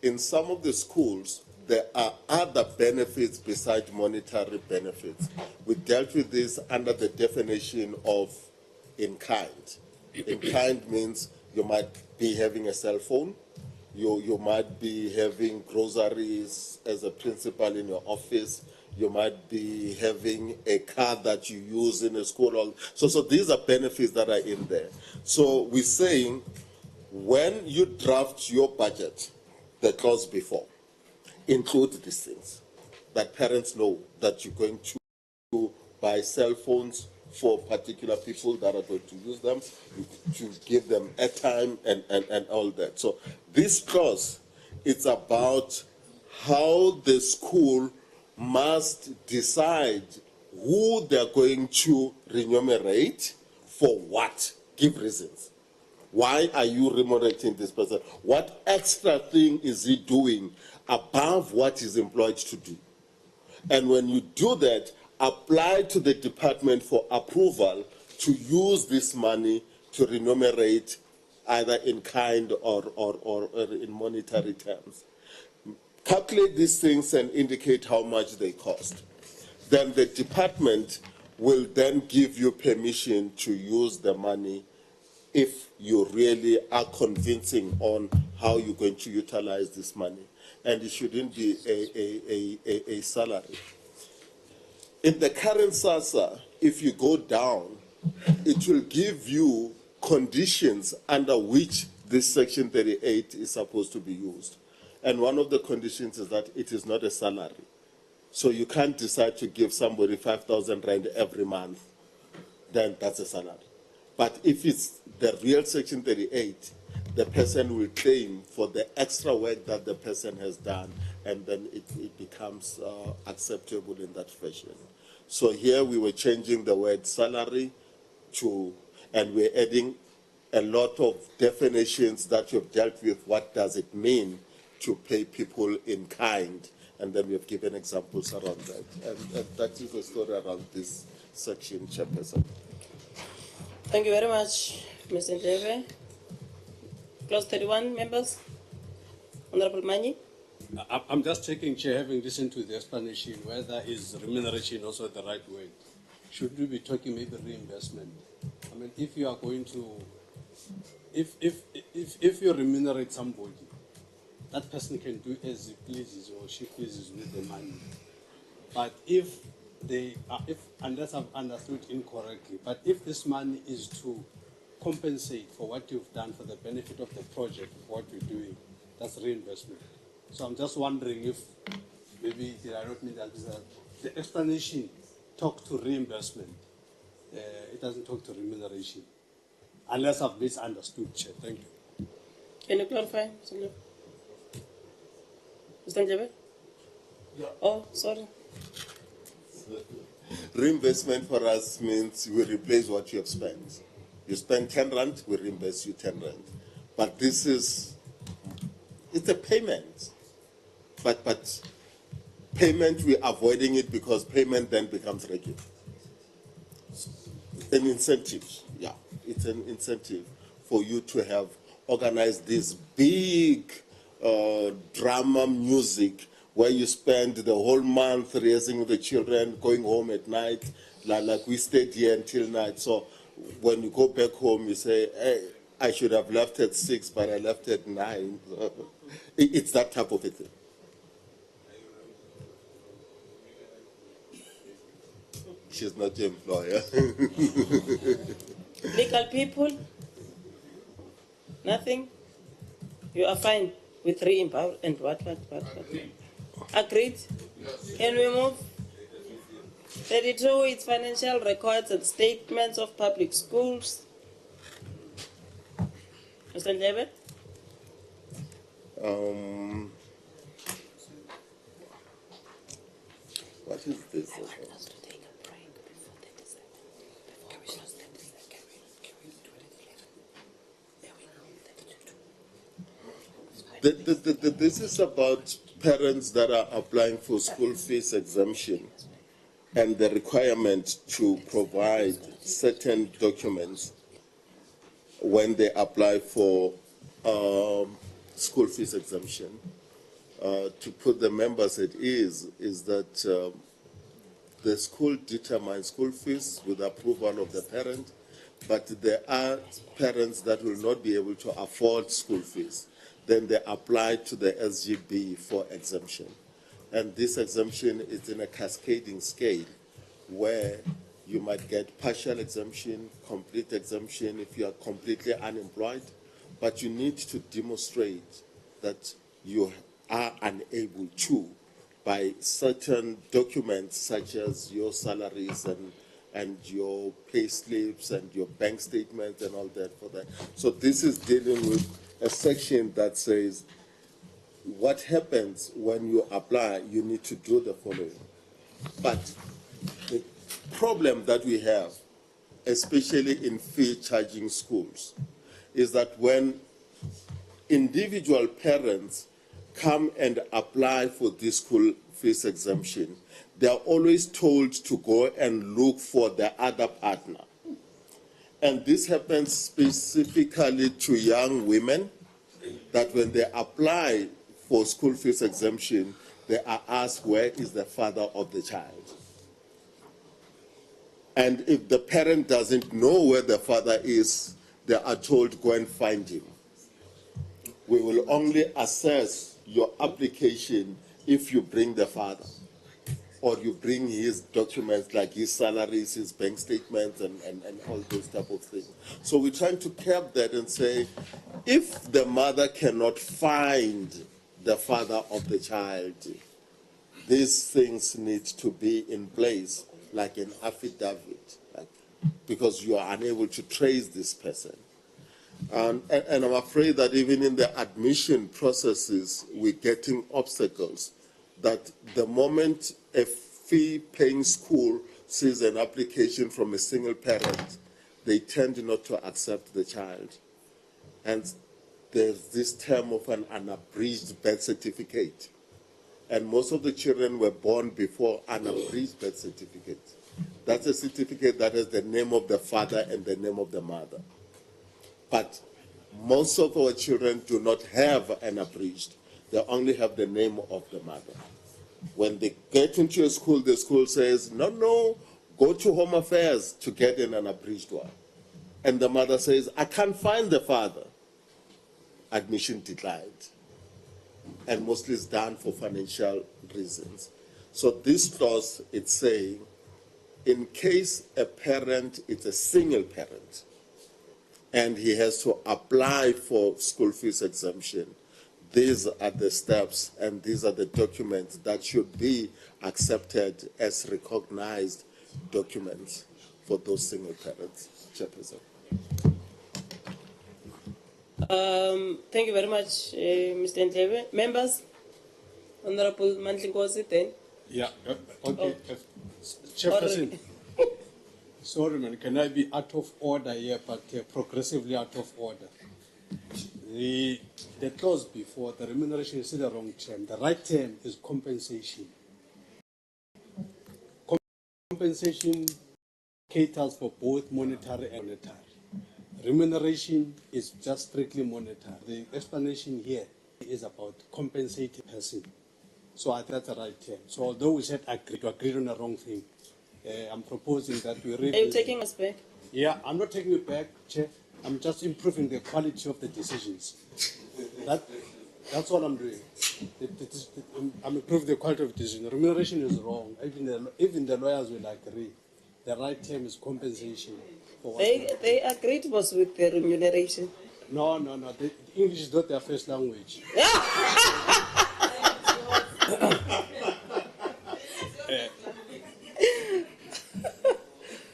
In some of the schools, there are other benefits besides monetary benefits. We dealt with this under the definition of in kind. In kind means you might be having a cell phone, you might be having groceries as a principal in your office, you might be having a car that you use in a school. So these are benefits that are in there. So we're saying when you draft your budget, the clause before, include these things, that parents know that you're going to buy cell phones for particular people that are going to use them, to give them airtime and all that. So this clause, it's about how the school must decide who they're going to remunerate for what. Give reasons. Why are you remunerating this person? What extra thing is he doing above what he's employed to do? And when you do that, apply to the department for approval to use this money to remunerate either in kind or in monetary terms. Calculate these things and indicate how much they cost. Then the department will then give you permission to use the money if you really are convincing on how you're going to utilize this money. And it shouldn't be a salary. In the current SASSA, if you go down, it will give you conditions under which this Section 38 is supposed to be used. And one of the conditions is that it is not a salary. So you can't decide to give somebody 5,000 rand every month, then that's a salary. But if it's the real Section 38, the person will claim for the extra work that the person has done, and then it becomes acceptable in that fashion. So here we were changing the word salary to, and we're adding a lot of definitions that you've dealt with. What does it mean to pay people in kind? And then we have given examples around that. And that is the story around this section, Chairperson. Thank you very much, Mr. Ndlebe. Clause 31, members. Honorable Manyi. I'm just checking, Chair, having listened to the explanation, whether is remuneration also the right word. Should we be talking maybe reimbursement? I mean, if you are going to, if you remunerate somebody, that person can do as he pleases or she pleases with the money. But if they are, unless I've understood incorrectly, but if this money is to compensate for what you've done for the benefit of the project, of what you're doing, that's reimbursement. So I'm just wondering if maybe did I not mean that the explanation talk to reimbursement. It doesn't talk to remuneration. Unless I've misunderstood, Chair. Thank you. Can you clarify, Mr. Ndlebe? Mr. Ndlebe? Yeah. Oh, sorry. Reimbursement for us means we replace what you have spent. You spend 10 rand, we reimburse you 10 rand. But this is, it's a payment. But payment, we're avoiding it because payment then becomes regular. An incentive, yeah. It's an incentive for you to have organized this big drama music where you spend the whole month raising the children, going home at night, like we stayed here until night. So when you go back home, you say, hey, I should have left at 6, but I left at 9. It's that type of a thing. She's not your employer. Legal people? Nothing? You are fine with reimbursement and what? Agreed? Yes. Can we move? 32, it's financial records and statements of public schools. Mr. Ndlebe? What is this? This is about parents that are applying for school fees exemption and the requirement to provide certain documents when they apply for school fees exemption. To put the members at ease is that the school determines school fees with approval of the parent, but there are parents that will not be able to afford school fees. Then they apply to the SGB for exemption. And this exemption is in a cascading scale where you might get partial exemption, complete exemption if you are completely unemployed, but you need to demonstrate that you are unable to by certain documents such as your salaries and your pay slips and your bank statements and all that for that. So this is dealing with a section that says what happens when you apply, you need to do the following. But the problem that we have, especially in fee charging schools, is that when individual parents come and apply for this school fees exemption, they are always told to go and look for the other partner. And this happens specifically to young women, that when they apply for school fees exemption, they are asked, where is the father of the child? And if the parent doesn't know where the father is, they are told, go and find him. We will only assess your application if you bring the father, or you bring his documents like his salaries, his bank statements, and all those type of things. So we're trying to cap that and say, if the mother cannot find the father of the child, these things need to be in place, like an affidavit, because you are unable to trace this person. And I'm afraid that even in the admission processes, we're getting obstacles, that the moment a fee-paying school sees an application from a single parent, they tend not to accept the child. And there's this term of an unabridged birth certificate. And most of the children were born before unabridged birth certificate. That's a certificate that has the name of the father and the name of the mother. But most of our children do not have an abridged. They only have the name of the mother. When they get into a school, the school says, no, go to Home Affairs to get an unabridged one. And the mother says, I can't find the father. Admission declined. And mostly it's done for financial reasons. So this clause, it's saying, in case a parent is a single parent, and he has to apply for school fees exemption, these are the steps and these are the documents that should be accepted as recognized documents for those single parents. Chairperson. Thank you very much, Mr. Ndlebe. Members, Honorable Mandlinkosi, then. Yeah, okay. Chairperson, sorry man, can I be out of order here, but progressively out of order? The clause before, the remuneration is the wrong term. The right term is compensation. Compensation caters for both monetary and monetary. Remuneration is just strictly monetary. The explanation here is about compensating person. So I think that's the right term. So although we said agreed on the wrong thing, I'm proposing that we read. Are you taking us back? Yeah, I'm not taking it back, Chair. I'm just improving the quality of the decisions. That's all I'm doing. I'm improving the quality of the decision. The remuneration is wrong. Even the lawyers will agree. The right term is compensation. For what They agreed was with the remuneration. No. The English is not their first language.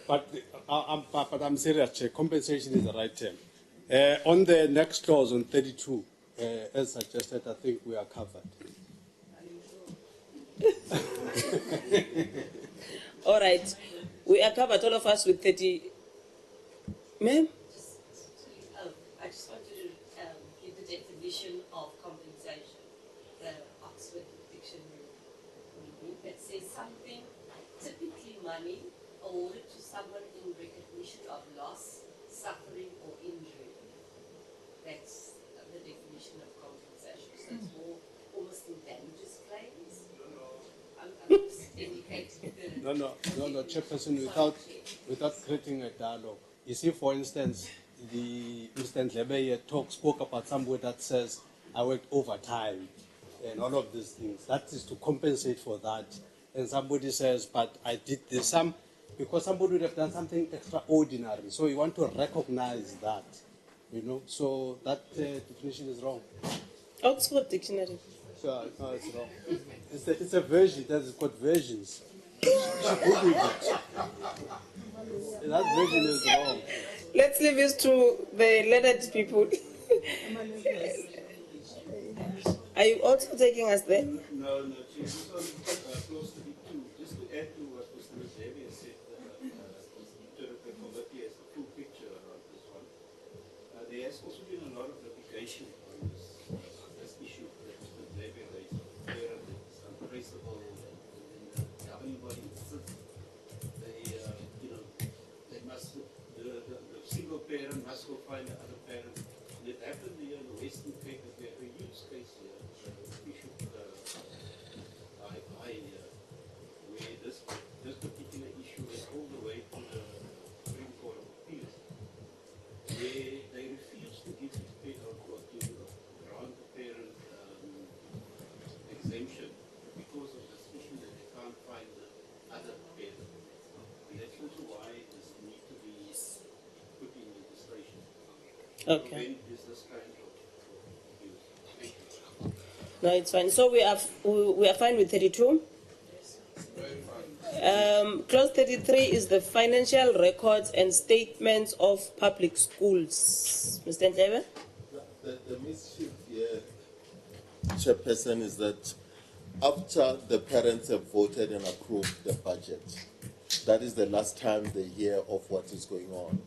But I'm serious, Chair. Compensation is the right term. On the next clause, on 32, as suggested, I think we are covered. All right. We are covered, all of us, with 30. Ma'am? I just wanted to give the definition of compensation, the Oxford Dictionary, that says something, typically money, awarded to someone in recognition of loss, suffering, or injury. That's the definition of compensation. So it's more almost in damages claims. I'm just indicating the... No, Chairperson, without creating a dialogue. You see, for instance, the Mr. Ndlebe spoke about somebody that says, I worked overtime and all of these things. That is to compensate for that. And somebody says, but I did this because somebody would have done something extraordinary. So you want to recognize that, So that definition is wrong. Oxford Dictionary. So, no, it's wrong. It's a version. That's got versions. She Googled it. That version is wrong. Let's leave this to the learned people. Are you also taking us there? No, this one close to be two. Just to add to what Mr. Xavier said, the committee has a full picture around this one. There has also been a lot of litigation on this issue that Mr. Xavier exemption because of this issue that they can't find the other bed. And that's also why this need to be put in registration. Okay. Prevent this kind of use. Thank you. No, it's fine. So we are fine with 32. Clause 33 is the financial records and statements of public schools. Mr. Ndlebe? The mischief here, Chairperson, is that after the parents have voted and approved the budget, that is the last time they hear of what is going on.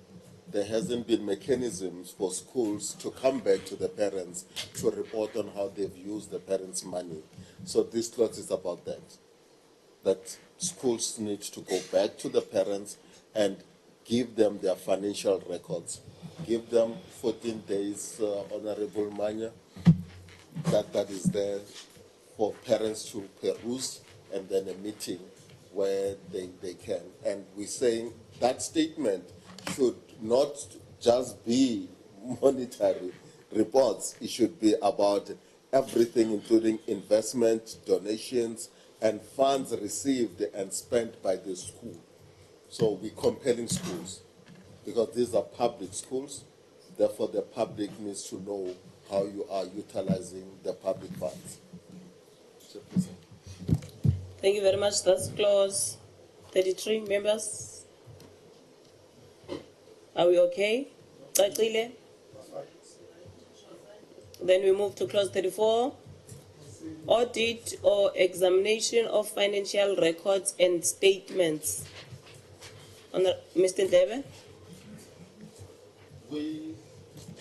There hasn't been mechanisms for schools to come back to the parents to report on how they've used the parents' money. So this clause is about that schools need to go back to the parents and give them their financial records. Give them 14 days, Honorable Manya, that is there for parents to peruse, and then a meeting where they can. And we're saying that statement should not just be monetary reports. It should be about everything, including investment, donations, and funds received and spent by the school. So we're compelling schools because these are public schools. Therefore, the public needs to know how you are utilizing the public funds. Thank you very much. That's clause 33. Members? Are we okay? Cacile? Then we move to clause 34. Audit or examination of financial records and statements. Mr. Ndlebe? We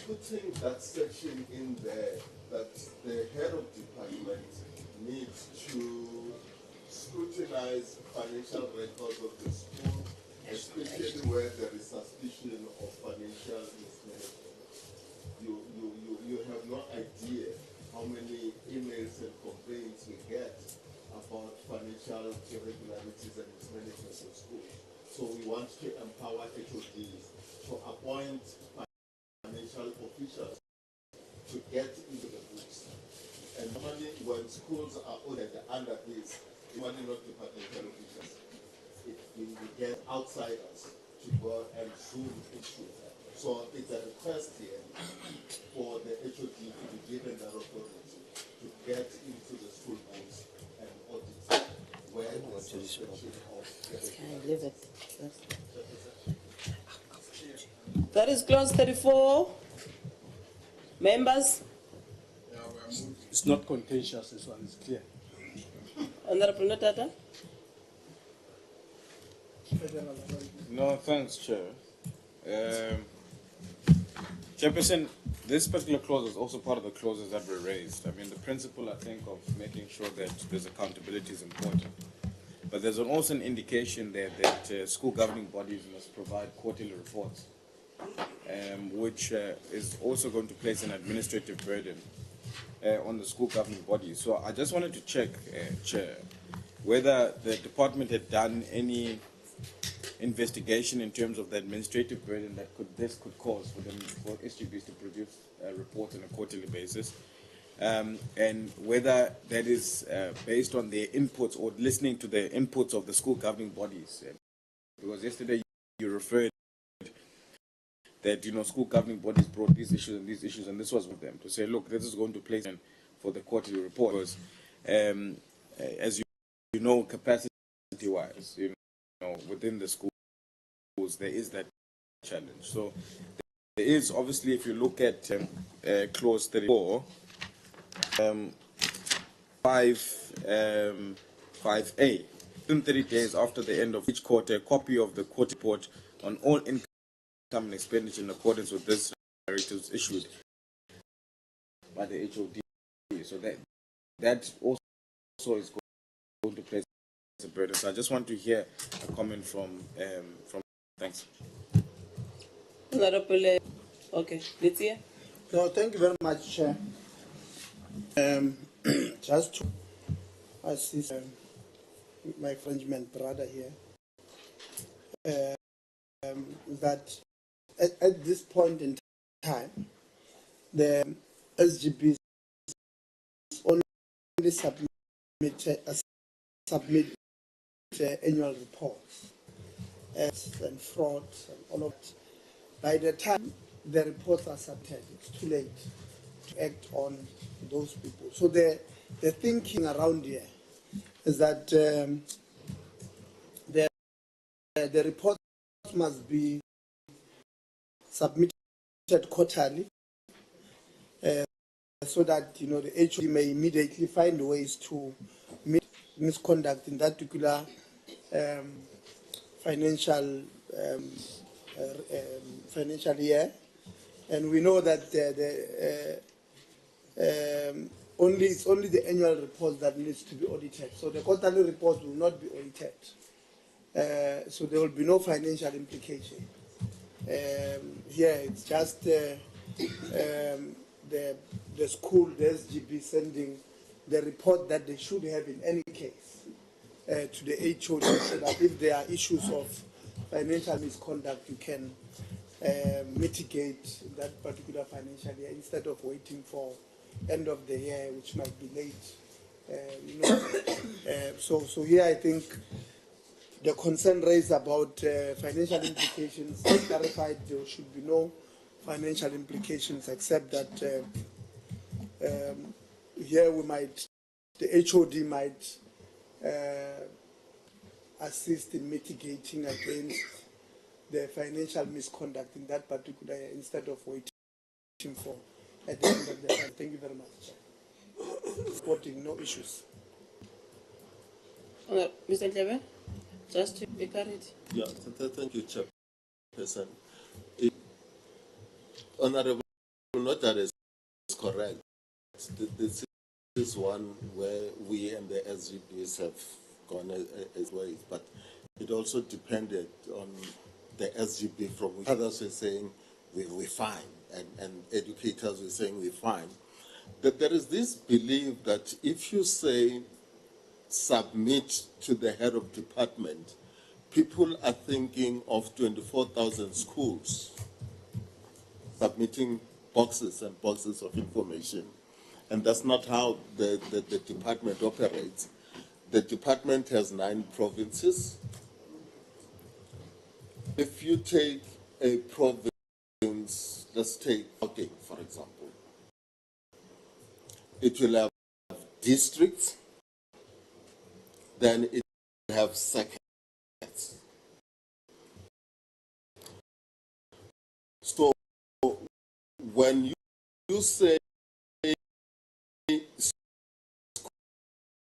putting that section in there that the head of department needs to scrutinize financial records of the school, especially where there is suspicion of financial mismanagement. You have no idea how many emails and complaints we get about financial irregularities and mismanagement of schools. So we want to empower HODs to appoint financial officials to get into the books. And normally when schools are audited under this, normally not departmental officials, we get outsiders to go and zoom into it. So it's a request here for the HOD to be given that authority to get into the school books and audit where the suspicion of That is clause 34. Members? It's not contentious, this one is clear. Honorable Notata? No, thanks, Chair. Chairperson, this particular clause is also part of the clauses that were raised. I mean, the principle, I think, of making sure that there's accountability is important. But there's also an indication there that school governing bodies must provide quarterly reports, which is also going to place an administrative burden on the school governing bodies. So I just wanted to check, Chair, whether the department had done any investigation in terms of the administrative burden that this could cause for them, for SGBs to produce reports on a quarterly basis, and whether that is based on their inputs or listening to the inputs of the school governing bodies. Because yesterday you referred that school governing bodies brought these issues, and this was with them to say, look, this is going to place in for the quarterly report. Because as you know, capacity-wise, within the schools, there is that challenge. So there is, obviously, if you look at clause 34, 5A, within 30 days after the end of each quarter, a copy of the quarter report on all income and expenditure in accordance with this directive is issued by the HOD. So that also is going to place a burden. So I just want to hear a comment from thanks. Okay, Litsia? No, thank you very much, Chair. Just to assist my Frenchman brother here, that at this point in time, the SGBs only submit submit annual reports and fraud and all of that. By the time the reports are submitted, it's too late to act on those people. So the thinking around here is that the reports must be submitted quarterly, so that the HOD may immediately find ways to meet misconduct in that particular financial financial year. And we know that it's only the annual report that needs to be audited. So the quarterly report will not be audited. So there will be no financial implication. Here it's just the school, the SGB, sending the report that they should have in any case to the HOD, so that if there are issues of financial misconduct, you can mitigate that particular financial year instead of waiting for end of the year, which might be late. So here I think the concern raised about financial implications is clarified. There should be no financial implications, except that here the HOD might assist in mitigating against the financial misconduct in that particular year, instead of waiting for at the end of the year. Thank you very much. Supporting, no issues. Mr. Clever, just to be carried. Yeah, thank you, Chairperson. Honorable Notary is correct. This is one where we and the SGBs have gone as ways, but it also depended on the SGB from which others were saying we're fine, and educators were saying we're fine. That there is this belief that if you say submit to the head of department, people are thinking of 24,000 schools submitting boxes and boxes of information. And that's not how the department operates. The department has 9 provinces. If you take a province, let's take Gauteng, for example, it will have districts, then it will have seconds. So when you say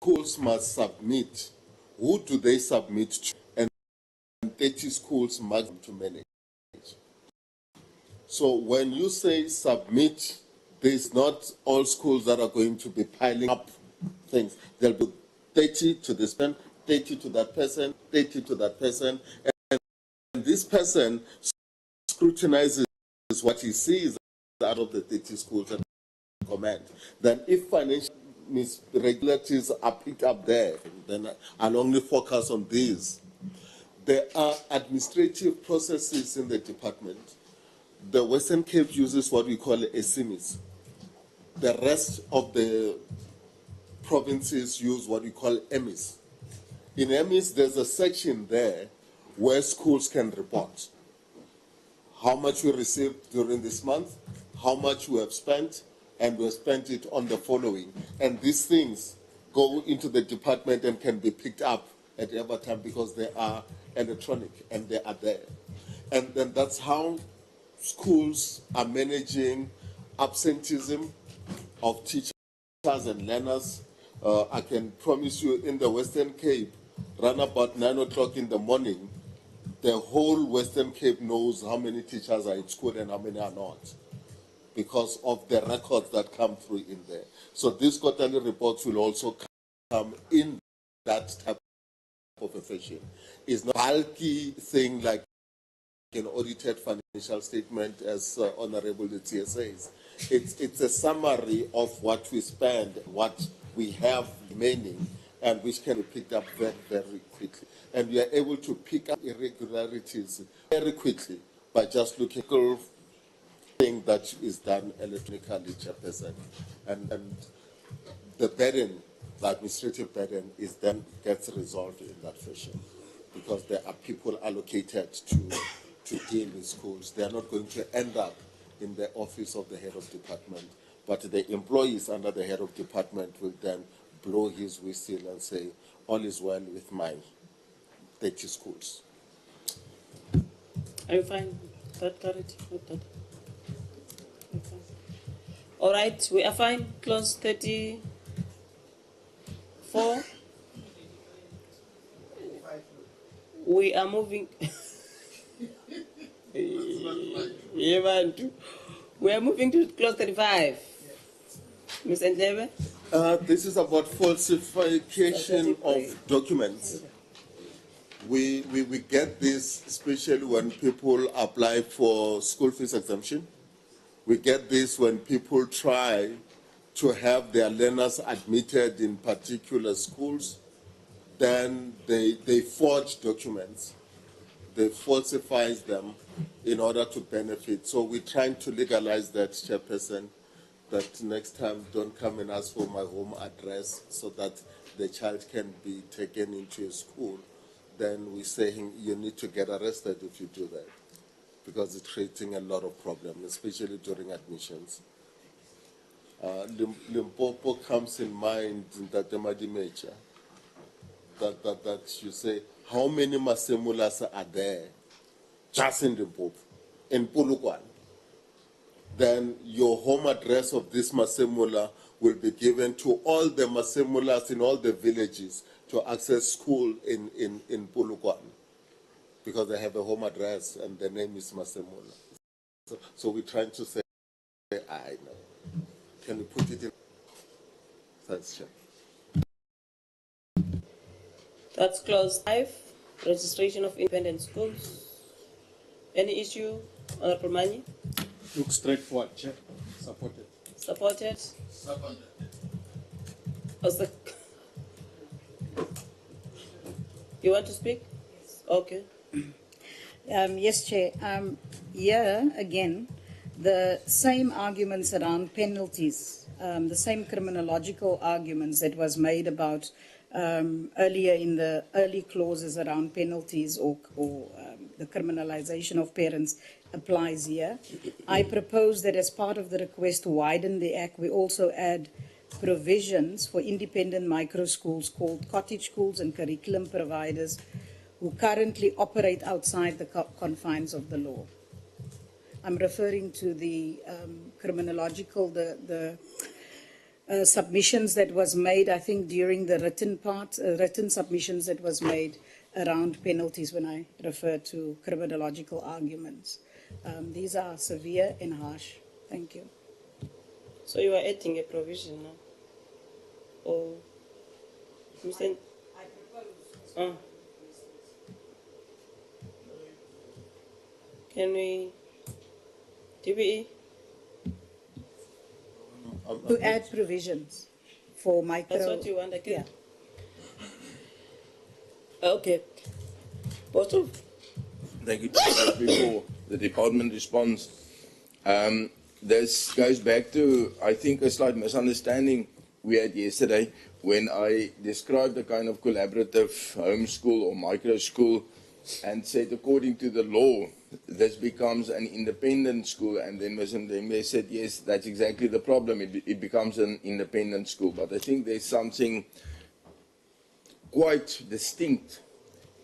schools must submit, who do they submit to? And 30 schools must to manage. So when you say submit, there's not all schools that are going to be piling up things. There'll be 30 to this person, 30 to that person, 30 to that person, and this person scrutinizes what he sees out of the 30 schools and comment. Then if financial irregularities are picked up there, then I'll only focus on these. There are administrative processes in the department. The Western Cape uses what we call a SIMIS. The rest of the provinces use what we call EMIS. In EMIS, there's a section there where schools can report how much we received during this month, how much we have spent, and we have spent it on the following. And these things go into the department and can be picked up at every time because they are electronic and they are there. And then that's how schools are managing absenteeism of teachers and learners. I can promise you in the Western Cape, around about 9 o'clock in the morning, the whole Western Cape knows how many teachers are in school and how many are not, because of the records that come through in there. So these quarterly reports will also come in that type of a fashion. It's not a bulky thing like an audited financial statement, as Honorable Lutia says. It's a summary of what we spend, what we have remaining, and which can be picked up very, very quickly. And we are able to pick up irregularities very quickly by just looking at the thing that is done electronically, Chairperson. And the burden the administrative burden is then gets resolved in that fashion, because there are people allocated to deal with schools. They are not going to end up in the office of the head of department, but the employees under the head of department will then blow his whistle and say, all is well with my 30 schools. Are you fine? That clarity? Not that. I'm fine. All right, we are fine. Clause 34. We are moving. Yeah, man. We are moving to clause 35. Ms. Ndebe? This is about falsification of documents. We get this especially when people apply for school fees exemption. We get this when people try to have their learners admitted in particular schools. Then they forge documents. They falsify them in order to benefit. So we're trying to legalize that, Chairperson, that next time don't come and ask for my home address so that the child can be taken into a school. Then we're saying you need to get arrested if you do that, because it's creating a lot of problems, especially during admissions. Limpopo comes in mind in that Madimecha, that you say, how many Masemulas are there just in Limpopo, in Polokwane? Then your home address of this Masemula will be given to all the Masemulas in all the villages to access school in Polokwane, because they have a home address and the name is Masemula. So we're trying to say, I know. Can you put it in? Thanks, Chair. That's clause 5, registration of independent schools. Any issue, Honorable Mani? Looks straightforward, Chair. Supported. Supported? Seconded. You want to speak? Yes. Okay. Yes, Chair. Here, again, the same arguments around penalties, the same criminological arguments that was made about earlier in the early clauses around penalties or the criminalization of parents applies here. I propose that as part of the request to widen the Act, we also add provisions for independent micro schools called cottage schools and curriculum providers who currently operate outside the confines of the law. I'm referring to the criminological, the submissions that was made, I think, during the written part, written submissions that was made around penalties when I refer to criminological arguments. These are severe and harsh. Thank you. So you are adding a provision now? Or, Mr. I propose. Can we, DBE? To add provisions for micro. That's what you want, again? Yeah. Okay. Bottle? Thank you. Before the department responds, this goes back to, I think, a slight misunderstanding we had yesterday when I described the kind of collaborative homeschool or micro school and said, according to the law, this becomes an independent school. And then Ms. Ndembe said, yes, that's exactly the problem. It becomes an independent school. But I think there's something quite distinct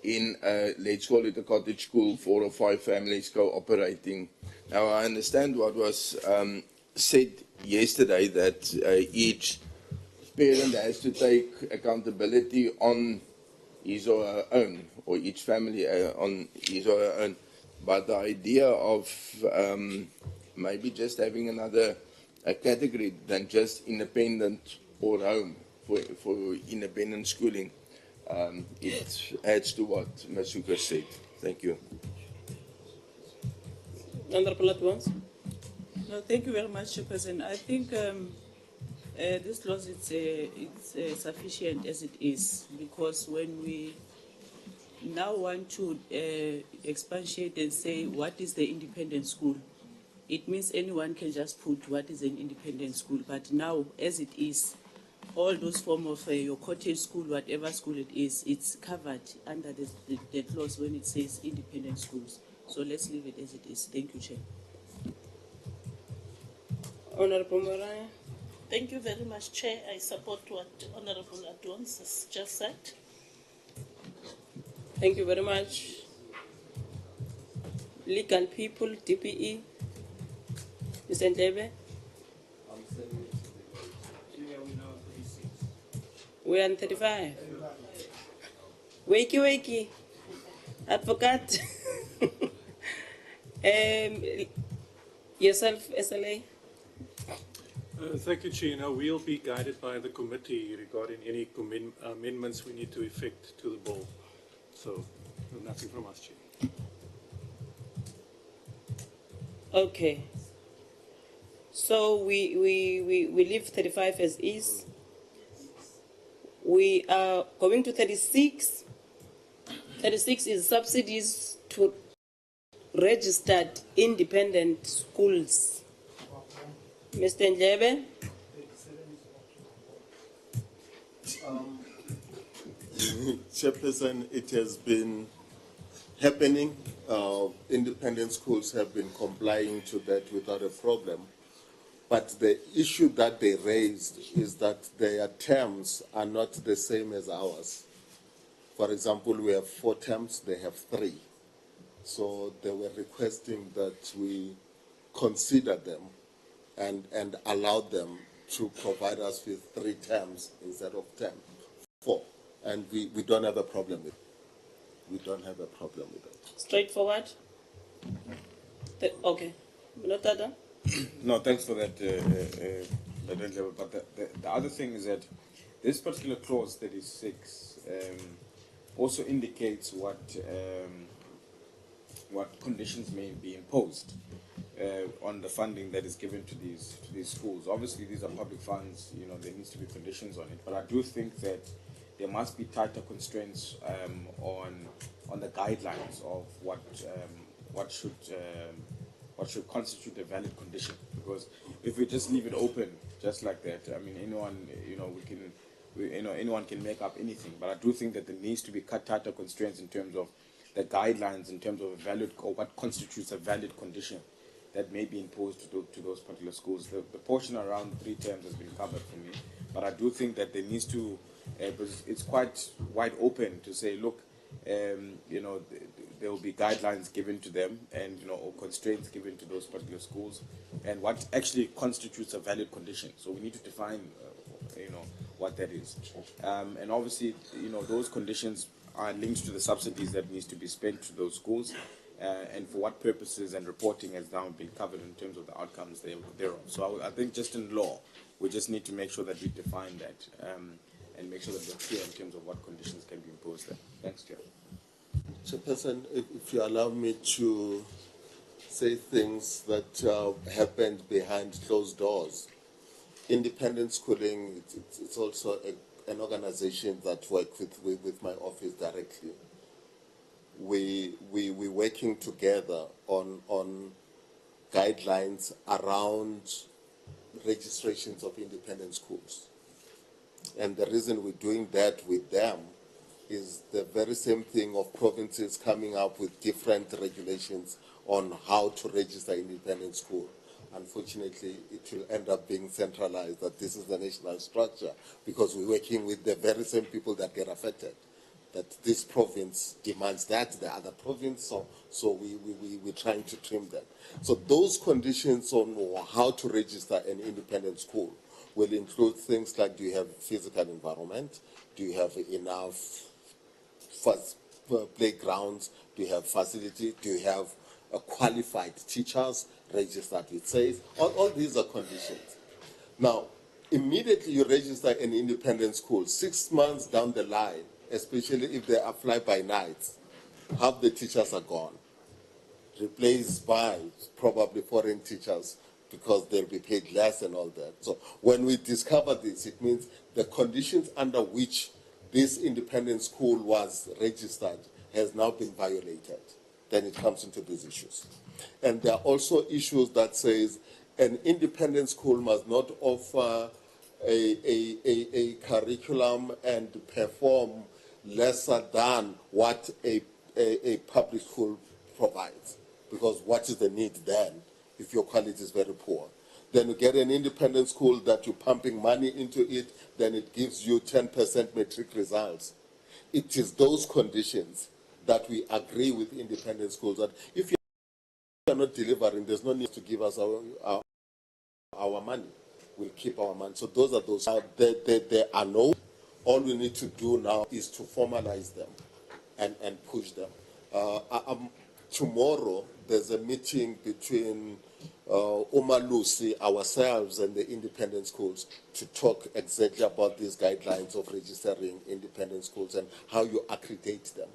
in, let's call it a cottage school, 4 or 5 families cooperating. Now, I understand what was said yesterday, that each parent has to take accountability on his or her own, or each family on his or her own. But the idea of maybe just having another category than just independent or home for independent schooling, it adds to what Masuka said. Thank you. Honorable at once. No, thank you very much, Chairperson. I think this clause it's sufficient as it is, because when we now want to expatiate and say what is the independent school, it means anyone can just put what is an independent school. But now, as it is, all those form of your cottage school, whatever school it is, it's covered under the clause when it says independent schools. So let's leave it as it is. Thank you, Chair. Honorable Moraya. Thank you very much, Chair. I support what Honorable Adons has just said. Thank you very much. Legal people, DPE. Mr. Ndebe. We are on 35. Wakey, wakey. Advocate. Yourself, SLA. Thank you, Chair. Now, we'll be guided by the committee regarding any amendments we need to effect to the bill. So, nothing from us, Chair. Okay. So we leave 35 as is. We are going to 36. 36 is subsidies to registered independent schools. Mr. Ndlebe? Chairperson, it has been happening. Independent schools have been complying to that without a problem. But the issue that they raised is that their terms are not the same as ours. For example, we have 4 terms, they have 3. So they were requesting that we consider them and allow them to provide us with 3 terms instead of 4. And we don't have a problem with it. We don't have a problem with it. Straightforward? Okay. Notada? No, thanks for that, but the other thing is that this particular clause 36 also indicates what conditions may be imposed on the funding that is given to these schools. Obviously, these are public funds. You know, there needs to be conditions on it. But I do think that there must be tighter constraints on the guidelines of what should constitute a valid condition. Because if we just leave it open just like that, I mean, anyone, anyone can make up anything. But I do think that there needs to be tighter constraints in terms of the guidelines, in terms of a valid or what constitutes a valid condition that may be imposed to those particular schools. The portion around 3 terms has been covered for me, but I do think that there needs to, it's quite wide open to say, look, there will be guidelines given to them and, or constraints given to those particular schools and what actually constitutes a valid condition. So we need to define, what that is. And obviously, those conditions are linked to the subsidies that needs to be spent to those schools and for what purposes, and reporting has now been covered in terms of the outcomes thereof. So I think just in law, we just need to make sure that we define that and make sure that we're clear in terms of what conditions can be imposed there. Thanks, Chair. Chairperson, if you allow me to say things that happened behind closed doors. Independent schooling, it's also an organization that works with my office directly. We're working together on guidelines around registrations of independent schools. And the reason we're doing that with them is the very same thing of provinces coming up with different regulations on how to register independent school. Unfortunately, it will end up being centralized, that this is the national structure, because we're working with the very same people that get affected. That this province demands that, the other province, so we're trying to trim that. So those conditions on how to register an independent school will include things like, do you have physical environment? Do you have enough playgrounds? Do you have facility? Do you have qualified teachers registered with SAIS? All these are conditions. Now, immediately you register an independent school, 6 months down the line, especially if they are fly-by-nights, half the teachers are gone, replaced by probably foreign teachers because they'll be paid less and all that. So when we discover this, it means the conditions under which this independent school was registered has now been violated. Then it comes into these issues. And there are also issues that says an independent school must not offer a curriculum and perform lesser than what a public school provides. Because what is the need then if your quality is very poor? Then you get an independent school that you're pumping money into it, then it gives you 10% metric results. It is those conditions that we agree with independent schools that if you are not delivering, there's no need to give us our money. We'll keep our money. So those are those. There are no. All we need to do now is to formalize them and push them. Tomorrow, there's a meeting between Umalusi, ourselves, and the independent schools to talk exactly about these guidelines of registering independent schools and how you accredit them.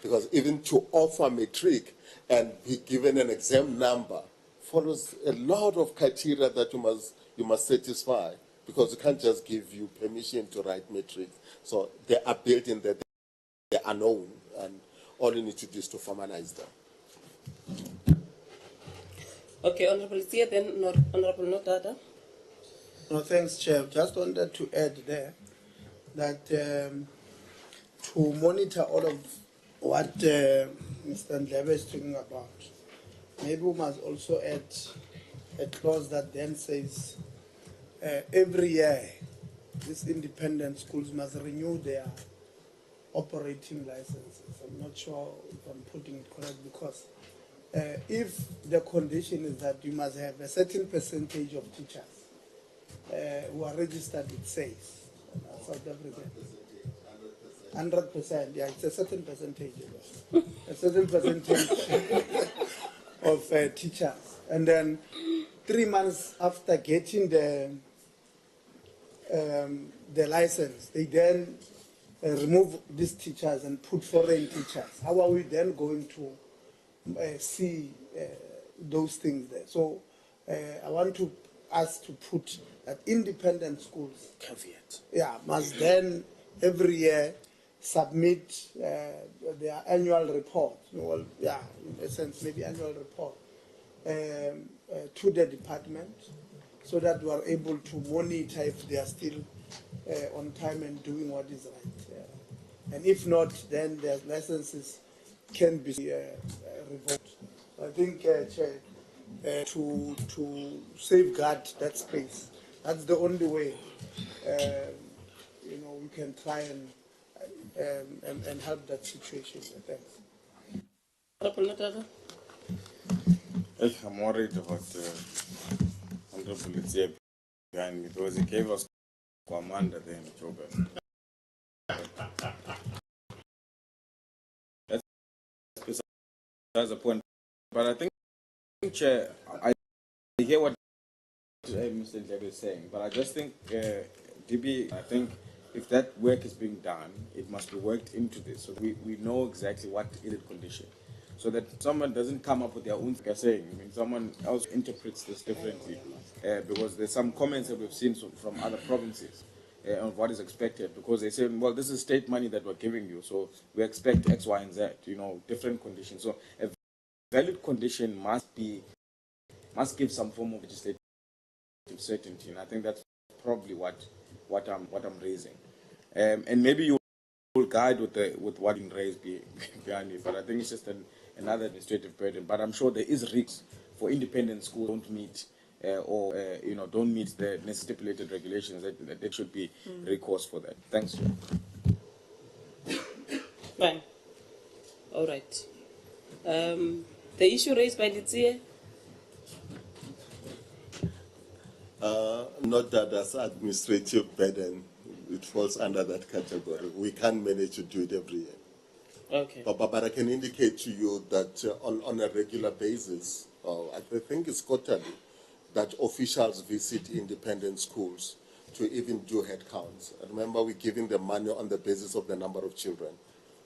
Because even to offer matric and be given an exam number follows a lot of criteria that you must satisfy, because you can't just give you permission to write matric. So they are built in there, they are known, and all you need to do is to formalize them. Okay, Honorable Sia, then Honorable Nodada. No, thanks, Chair. Just wanted to add there that to monitor all of what Mr. Ndlebe is talking about, maybe we must also add a clause that then says every year these independent schools must renew their operating licenses. I'm not sure if I'm putting it correct, because if the condition is that you must have a certain percentage of teachers who are registered, it says, South Africa, 100%, yeah, it's a certain percentage, a certain percentage of teachers. And then 3 months after getting the license, they then remove these teachers and put foreign teachers. How are we then going to see those things there? So I want us to put that independent schools, caveat, must then every year submit their annual report. Well, in a sense, maybe annual report to the department, so that we are able to monitor if they are still on time and doing what is right. And if not, then their licenses can be revoked. I think, Chair, to safeguard that space, that's the only way we can try and help that situation. Thanks. I'm worried about Honorable Itzia behind me, because he gave us Commander then, Joburg. That's besides the point. But I think, Chair, I hear what Mr. Ndlebe is saying, but I just think, DB, I think if that work is being done, it must be worked into this, so that we know exactly what is the condition, so that someone doesn't come up with their own, like I'm saying, I mean, someone else interprets this differently, because there's some comments that we've seen from other provinces on what is expected, because they say, well, this is state money that we're giving you, so we expect X, Y, and Z, different conditions. So a valid condition must give some form of legislative certainty, and I think that's probably what I'm raising, and maybe you will guide with what in raised behind it, but I think it's just another administrative burden. But I'm sure there is risks for independent schools don't meet don't meet the stipulated regulations, that there should be recourse for that. Thanks, Chair. Fine. All right. The issue raised by Litsie. Not that as administrative burden, it falls under that category. We can't manage to do it every year. Okay. But I can indicate to you that on a regular basis, I think it's quarterly, that officials visit independent schools to even do head counts. Remember, we're giving them money on the basis of the number of children.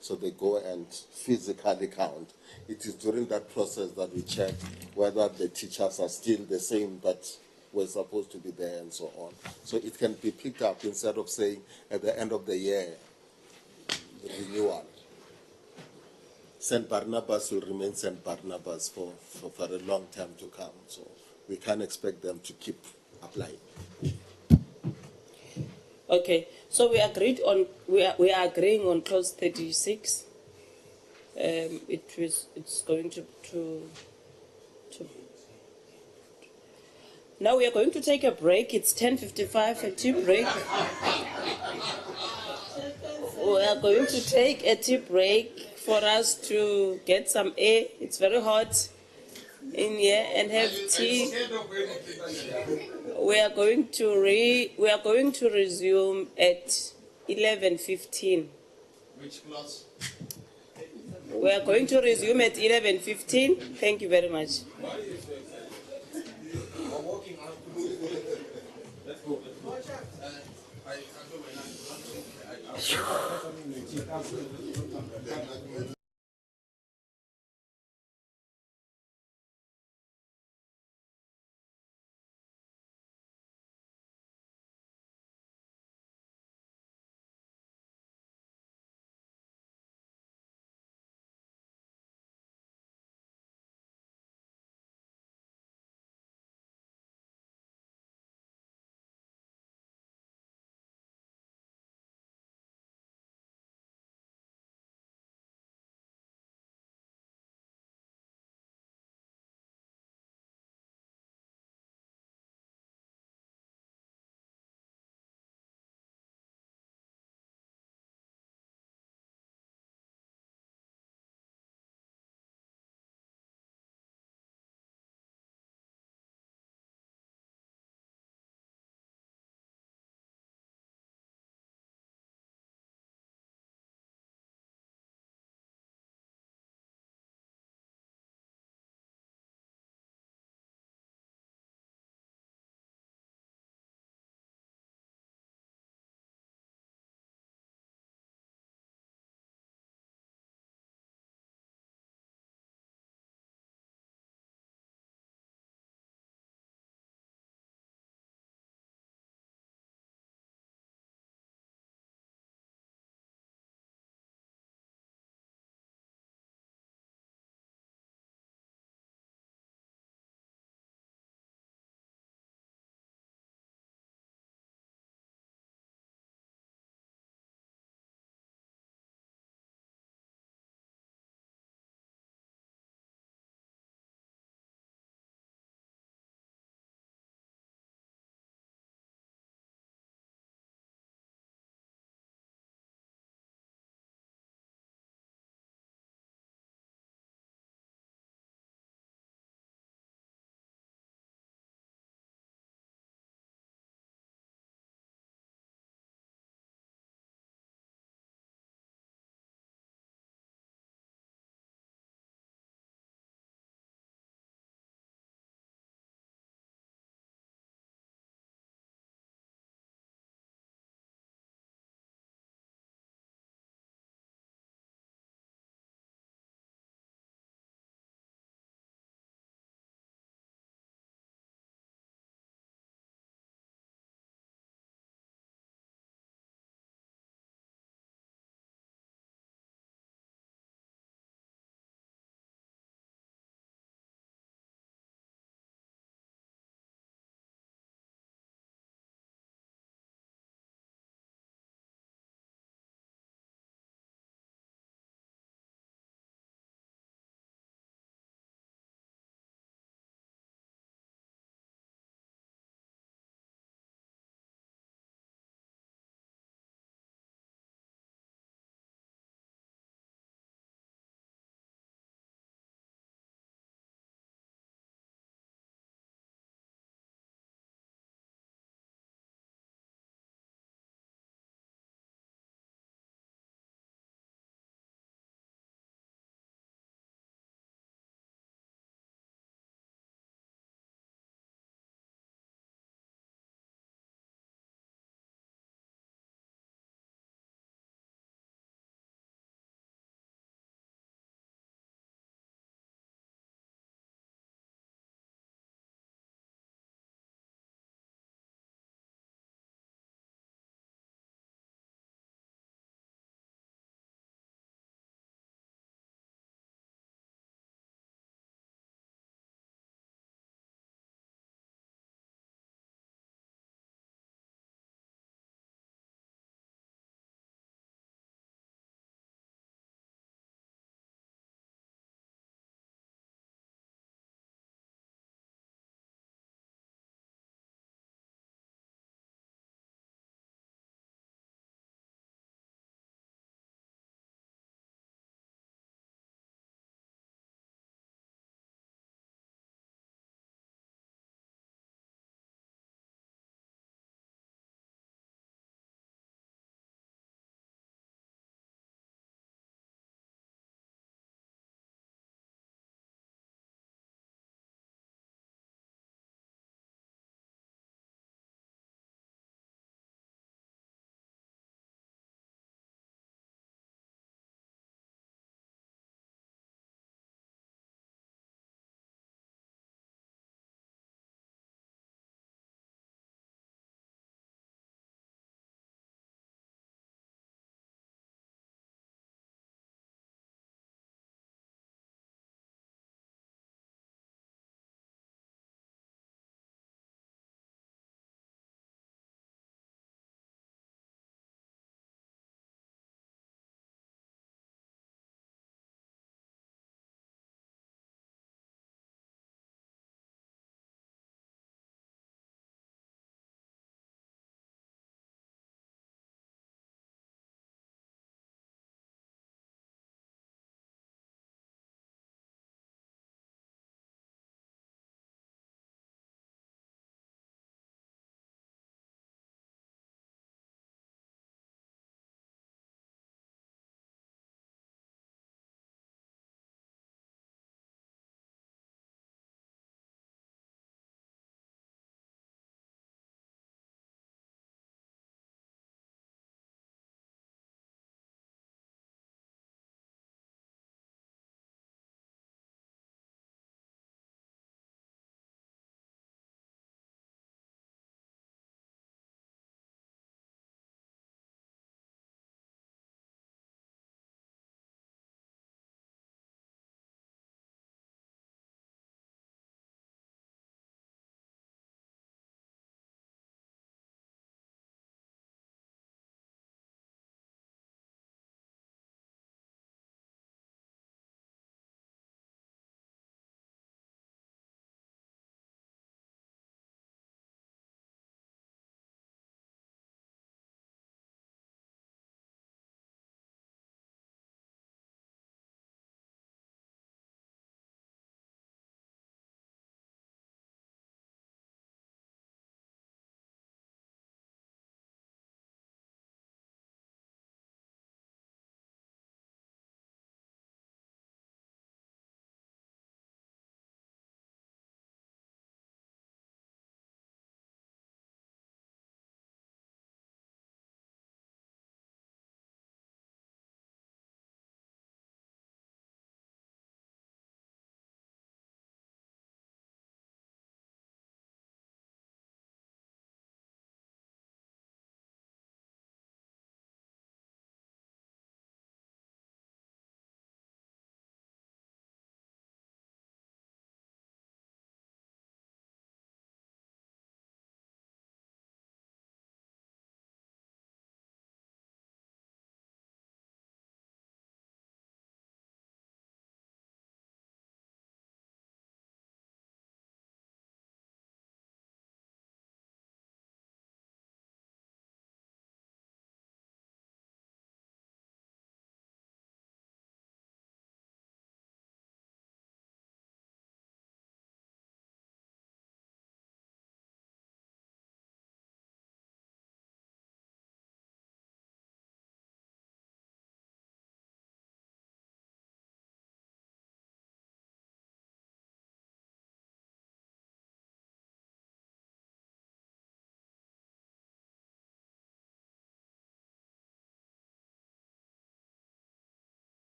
So they go and physically count. It is during that process that we check whether the teachers are still the same that were supposed to be there and so on. So it can be picked up instead of saying at the end of the year, the renewal. St. Barnabas will remain St. Barnabas for a long time to come. So we can't expect them to keep applying. Okay, so we agreed on, we are agreeing on clause 36. It's going to. Now we are going to take a break. It's 10:55, a tea break. We are going to take a tea break for us to get some air. It's very hot in here, and have tea. We are going to resume at 11:15. Which class? We are going to resume at 11:15. Thank you very much. Let's go.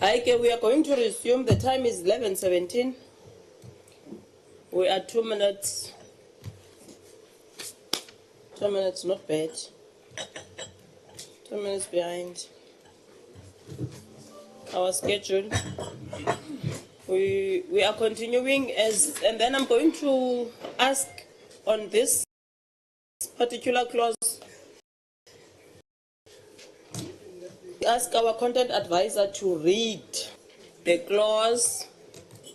Like we are going to resume, the time is 11:17. We are 2 minutes. 2 minutes, not bad. 2 minutes behind our schedule. We are continuing and then I'm going to ask on this particular clause, ask our content advisor to read the clause.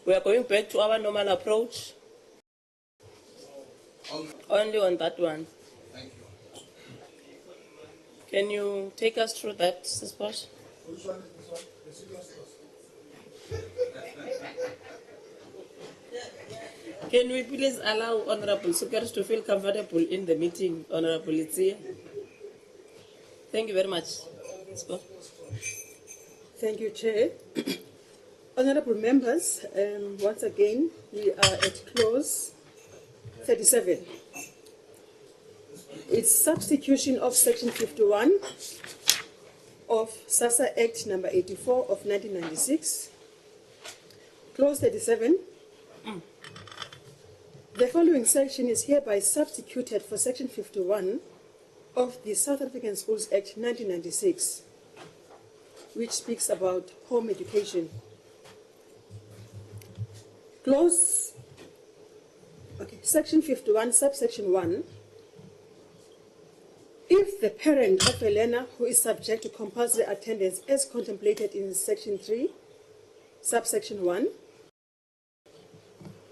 We are going back to our normal approach. Only on that one. Thank you. Can you take us through that, Sis Bosch? Which one is this one? The serious clause. Can we please allow Honorable Sukers to feel comfortable in the meeting, Honorable Itzia? Thank you very much. Sis Bosch. Thank you, Chair. Honorable members, once again, we are at clause 37. It's substitution of section 51 of SASSA Act number 84 of 1996. Clause 37. The following section is hereby substituted for section 51 of the South African Schools Act 1996, which speaks about home education. Section 51, subsection 1. If the parent of a learner who is subject to compulsory attendance as contemplated in section 3, subsection 1,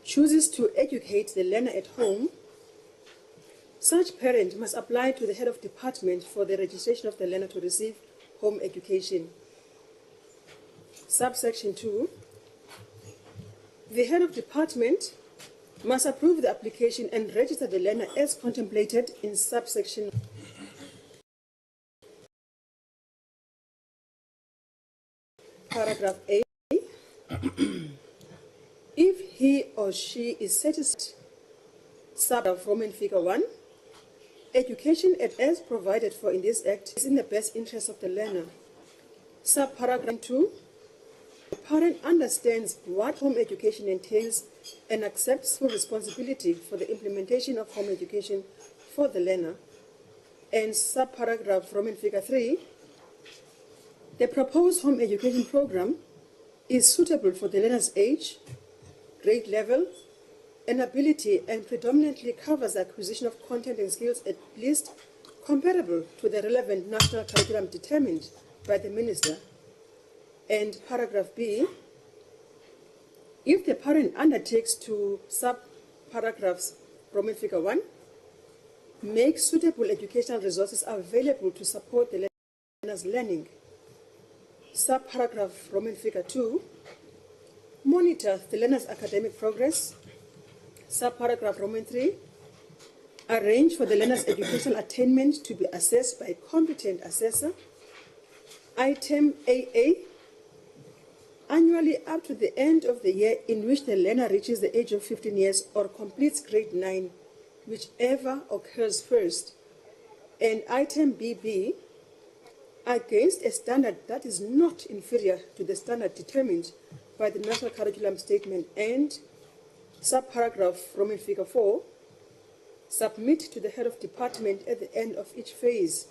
chooses to educate the learner at home, such parent must apply to the head of department for the registration of the learner to receive home education. Subsection 2, the head of department must approve the application and register the learner as contemplated in subsection. Paragraph A. If he or she is satisfied, subparagraph Roman figure 1, education as provided for in this act is in the best interest of the learner. Subparagraph 2, the parent understands what home education entails and accepts full responsibility for the implementation of home education for the learner. And subparagraph Roman figure 3, the proposed home education program is suitable for the learner's age, grade level, and ability, and predominantly covers the acquisition of content and skills at least comparable to the relevant national curriculum determined by the minister. And paragraph B, if the parent undertakes to subparagraphs Roman figure 1, make suitable educational resources available to support the learner's learning. Subparagraph Roman figure 2, monitor the learner's academic progress. Subparagraph Roman 3, arrange for the learner's educational attainment to be assessed by a competent assessor. Item AA, annually up to the end of the year in which the learner reaches the age of 15 years or completes grade 9, whichever occurs first. And item BB, against a standard that is not inferior to the standard determined by the National Curriculum Statement. And subparagraph Roman figure 4, submit to the head of department at the end of each phase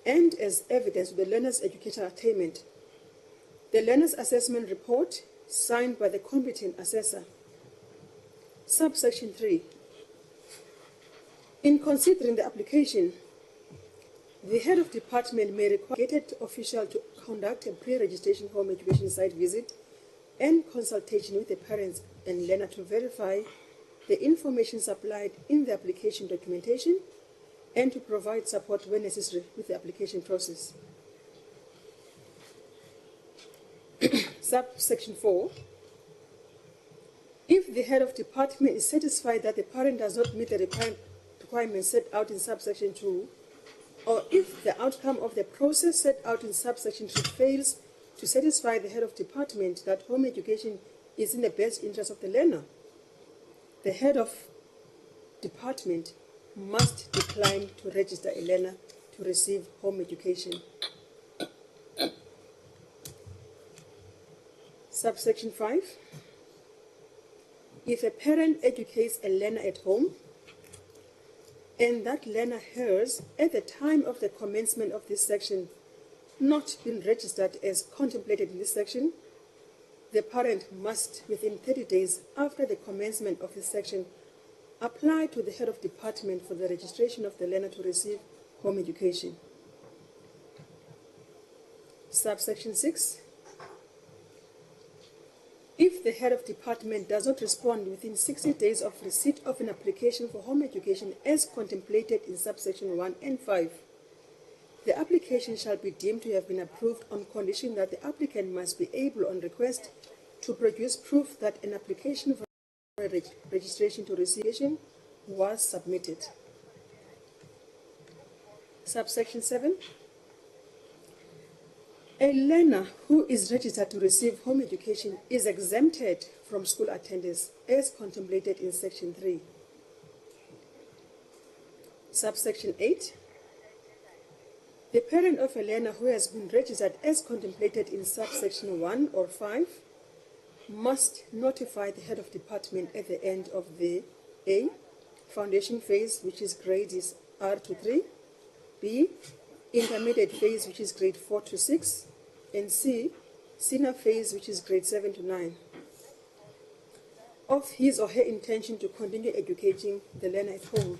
and as evidence of the learner's educational attainment the learner's assessment report signed by the competent assessor. Subsection 3, in considering the application, the head of department may require a gated official to conduct a pre-registration home education site visit and consultation with the parents and learner to verify the information supplied in the application documentation and to provide support when necessary with the application process. Subsection 4, if the head of department is satisfied that the parent does not meet the requirements set out in subsection 2, or if the outcome of the process set out in subsection 3 fails to satisfy the head of department that home education is in the best interest of the learner, the head of department must decline to register a learner to receive home education. Subsection 5. If a parent educates a learner at home, and that learner has, at the time of the commencement of this section, not been registered as contemplated in this section, the parent must, within 30 days after the commencement of this section, apply to the head of department for the registration of the learner to receive home education. Subsection 6. If the head of department does not respond within 60 days of receipt of an application for home education as contemplated in subsection 1 and 5, the application shall be deemed to have been approved on condition that the applicant must be able on request to produce proof that an application for registration to receive education was submitted. Subsection 7. A learner who is registered to receive home education is exempted from school attendance as contemplated in section 3. Subsection 8. The parent of a learner who has been registered as contemplated in subsection 1 or 5 must notify the head of department at the end of the A. Foundation phase, which is grades R to 3, B. Intermediate phase, which is grade 4 to 6, and C. Senior phase, which is grade 7 to 9, of his or her intention to continue educating the learner at home.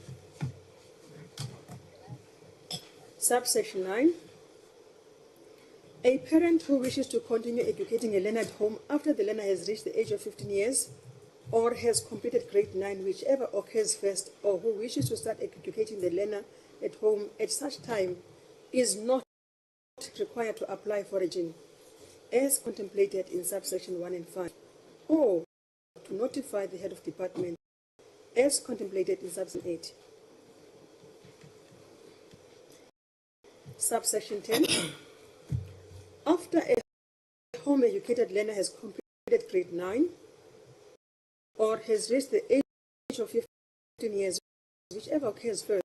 Subsection 9. A parent who wishes to continue educating a learner at home after the learner has reached the age of 15 years or has completed grade 9, whichever occurs first, or who wishes to start educating the learner at home at such time, is not required to apply for a GIN as contemplated in subsection 1 and 5, or to notify the head of department as contemplated in subsection 8. Subsection 10. After a home educated learner has completed grade 9 or has reached the age of 15 years, whichever occurs first,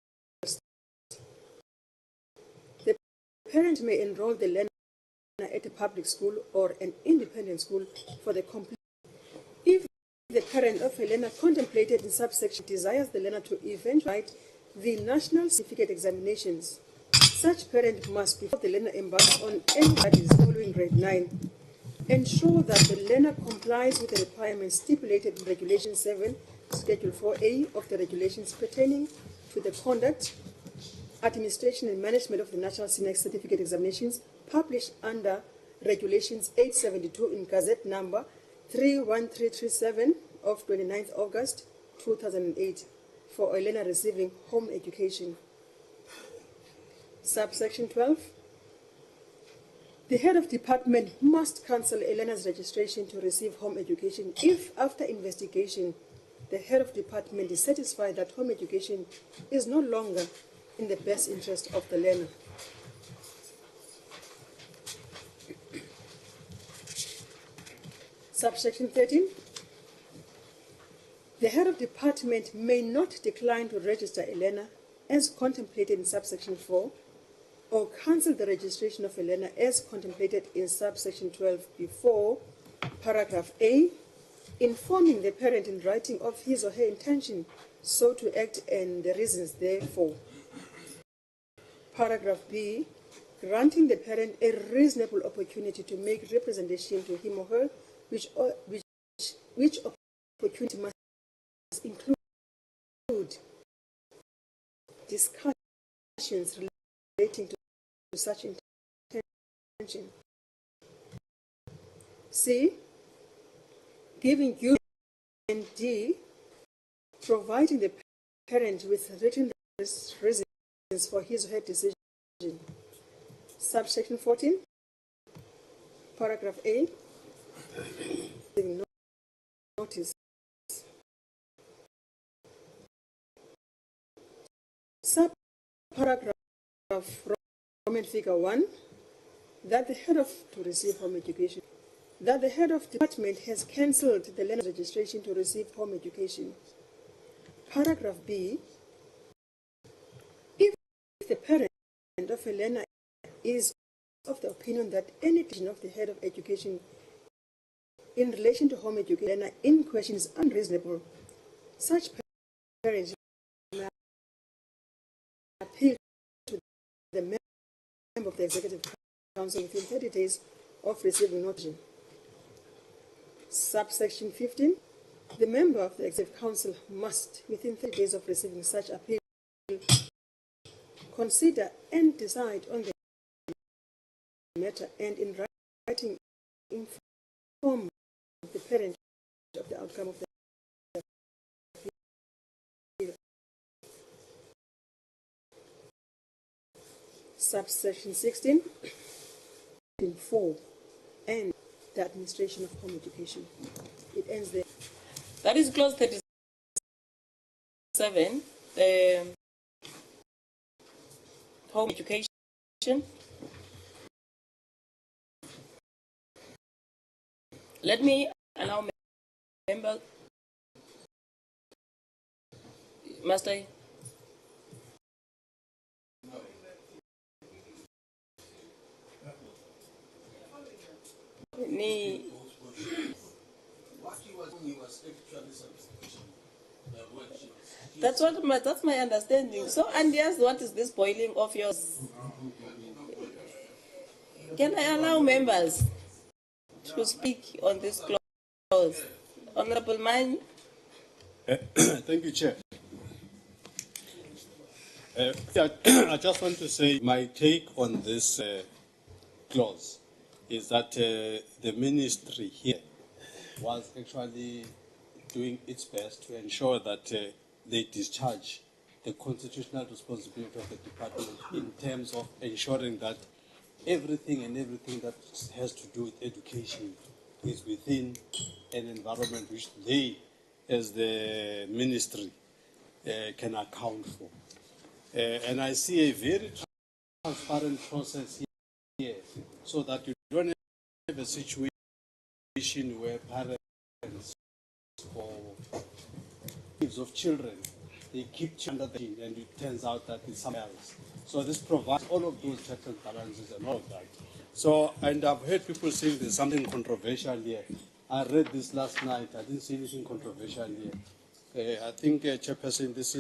the parent may enroll the learner at a public school or an independent school for the complete. If the parent of a learner contemplated in subsection desires the learner to eventually write the national certificate examinations, such parent must, before the learner embarks on any studies following grade 9, ensure that the learner complies with the requirements stipulated in Regulation 7, Schedule 4A of the regulations pertaining to the conduct, administration and management of the National Senior Certificate Examinations, published under Regulations 872 in Gazette number 31337 of 29th August 2008 for a learner receiving home education. Subsection 12. The head of department must cancel a learner's registration to receive home education if, after investigation, the head of department is satisfied that home education is no longer in the best interest of the learner. Subsection 13. The head of department may not decline to register a learner as contemplated in subsection 4 or cancel the registration of a learner as contemplated in subsection 12 before paragraph A, informing the parent in writing of his or her intention so to act and the reasons therefor. Paragraph B, granting the parent a reasonable opportunity to make representation to him or her, which opportunity must include discussions relating to such intention. C, giving due, and D, providing the parent with written reasons for his or her decision. Subsection 14, paragraph A, giving notice. Subparagraph Roman figure 1, that the head of to receive home education, that the head of department has cancelled the learner's registration to receive home education. Paragraph B, if the parent of a learner is of the opinion that any decision of the head of education in relation to home education in question is unreasonable, such parents may appeal to the member of the Executive Council within 30 days of receiving notice. Subsection 15. The member of the Executive Council must, within 30 days of receiving such appeal, consider and decide on the matter and in writing inform the parent of the outcome of the appeal. Subsection 16. In 4 and the administration of home education. It ends there. That is clause 37, the home education. Let me allow member, must I? That's my understanding. So, and yes, what is this boiling of yours? Can I allow members to speak on this clause? Honorable Man. Thank you, Chair. I just want to say my take on this clause is that the ministry here was actually doing its best to ensure that they discharge the constitutional responsibility of the department in terms of ensuring that everything that has to do with education is within an environment which they, as the ministry, can account for. And I see a very transparent process here, so that you don't have a situation where parents or kids of children, they keep under the chin and it turns out that it's something else. So this provides all of those checks and balances and all of that. So, and I've heard people saying there's something controversial here. I read this last night. I didn't see anything controversial here. I think, Chairperson, this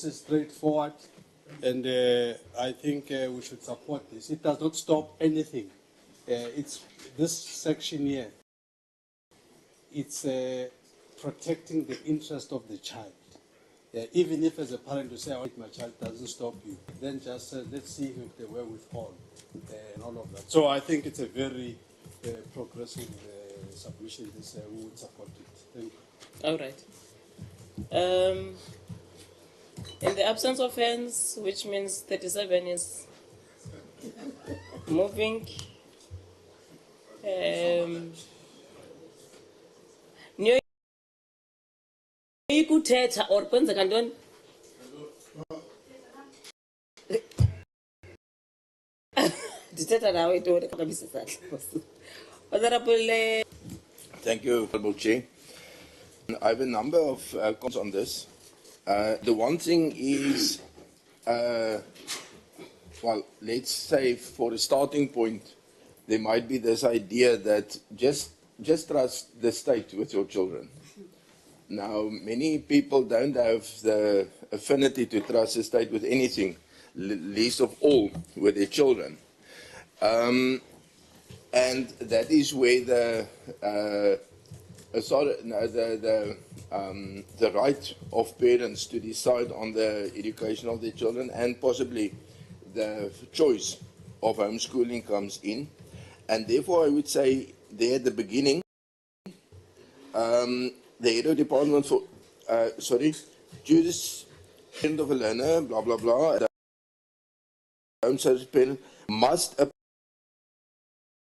is straightforward, and I think we should support this. It does not stop anything. It's this section here. It's protecting the interest of the child. Even if as a parent you say, "Oh, my child," doesn't stop you. Then just let's see if they were withhold and all of that. So I think it's a very progressive submission. This we would support it. Thank you. All right. In the absence of hands, which means 37 is moving. Ikuthetha or kwenzeka ntoni? Ndithetha nawe ntoni kabisa isandla. Honorable. Thank you, Honorable Chair. I have a number of comments on this. The one thing is, well, let's say for a starting point, there might be this idea that just trust the state with your children. Now, many people don't have the affinity to trust the state with anything, least of all with their children. And that is where the right of parents to decide on the education of their children and possibly the choice of homeschooling comes in. And therefore, I would say there at the beginning, the head of department for, Judas, parent of a learner, blah, blah, blah, home service parent must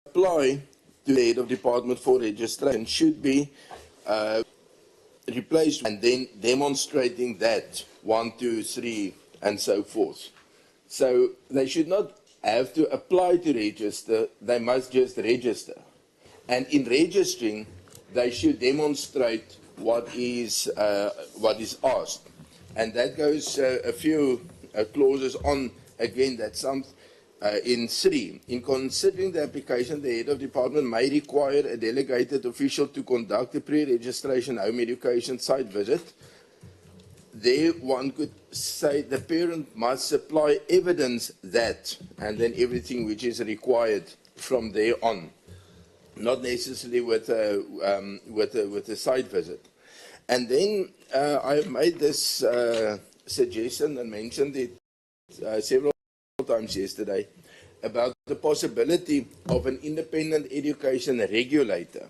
apply to the head of department for registration, should be replaced, and then demonstrating that 1, 2, 3, and so forth. So they should not have to apply to register, they must just register. And in registering, they should demonstrate what is asked. And that goes a few clauses on, again, that in 3, in considering the application, the head of department may require a delegated official to conduct a pre-registration home education site visit. There one could say the parent must supply evidence that, and then everything which is required from there on, not necessarily with a site visit. And then I made this suggestion and mentioned it several times yesterday about the possibility of an independent education regulator.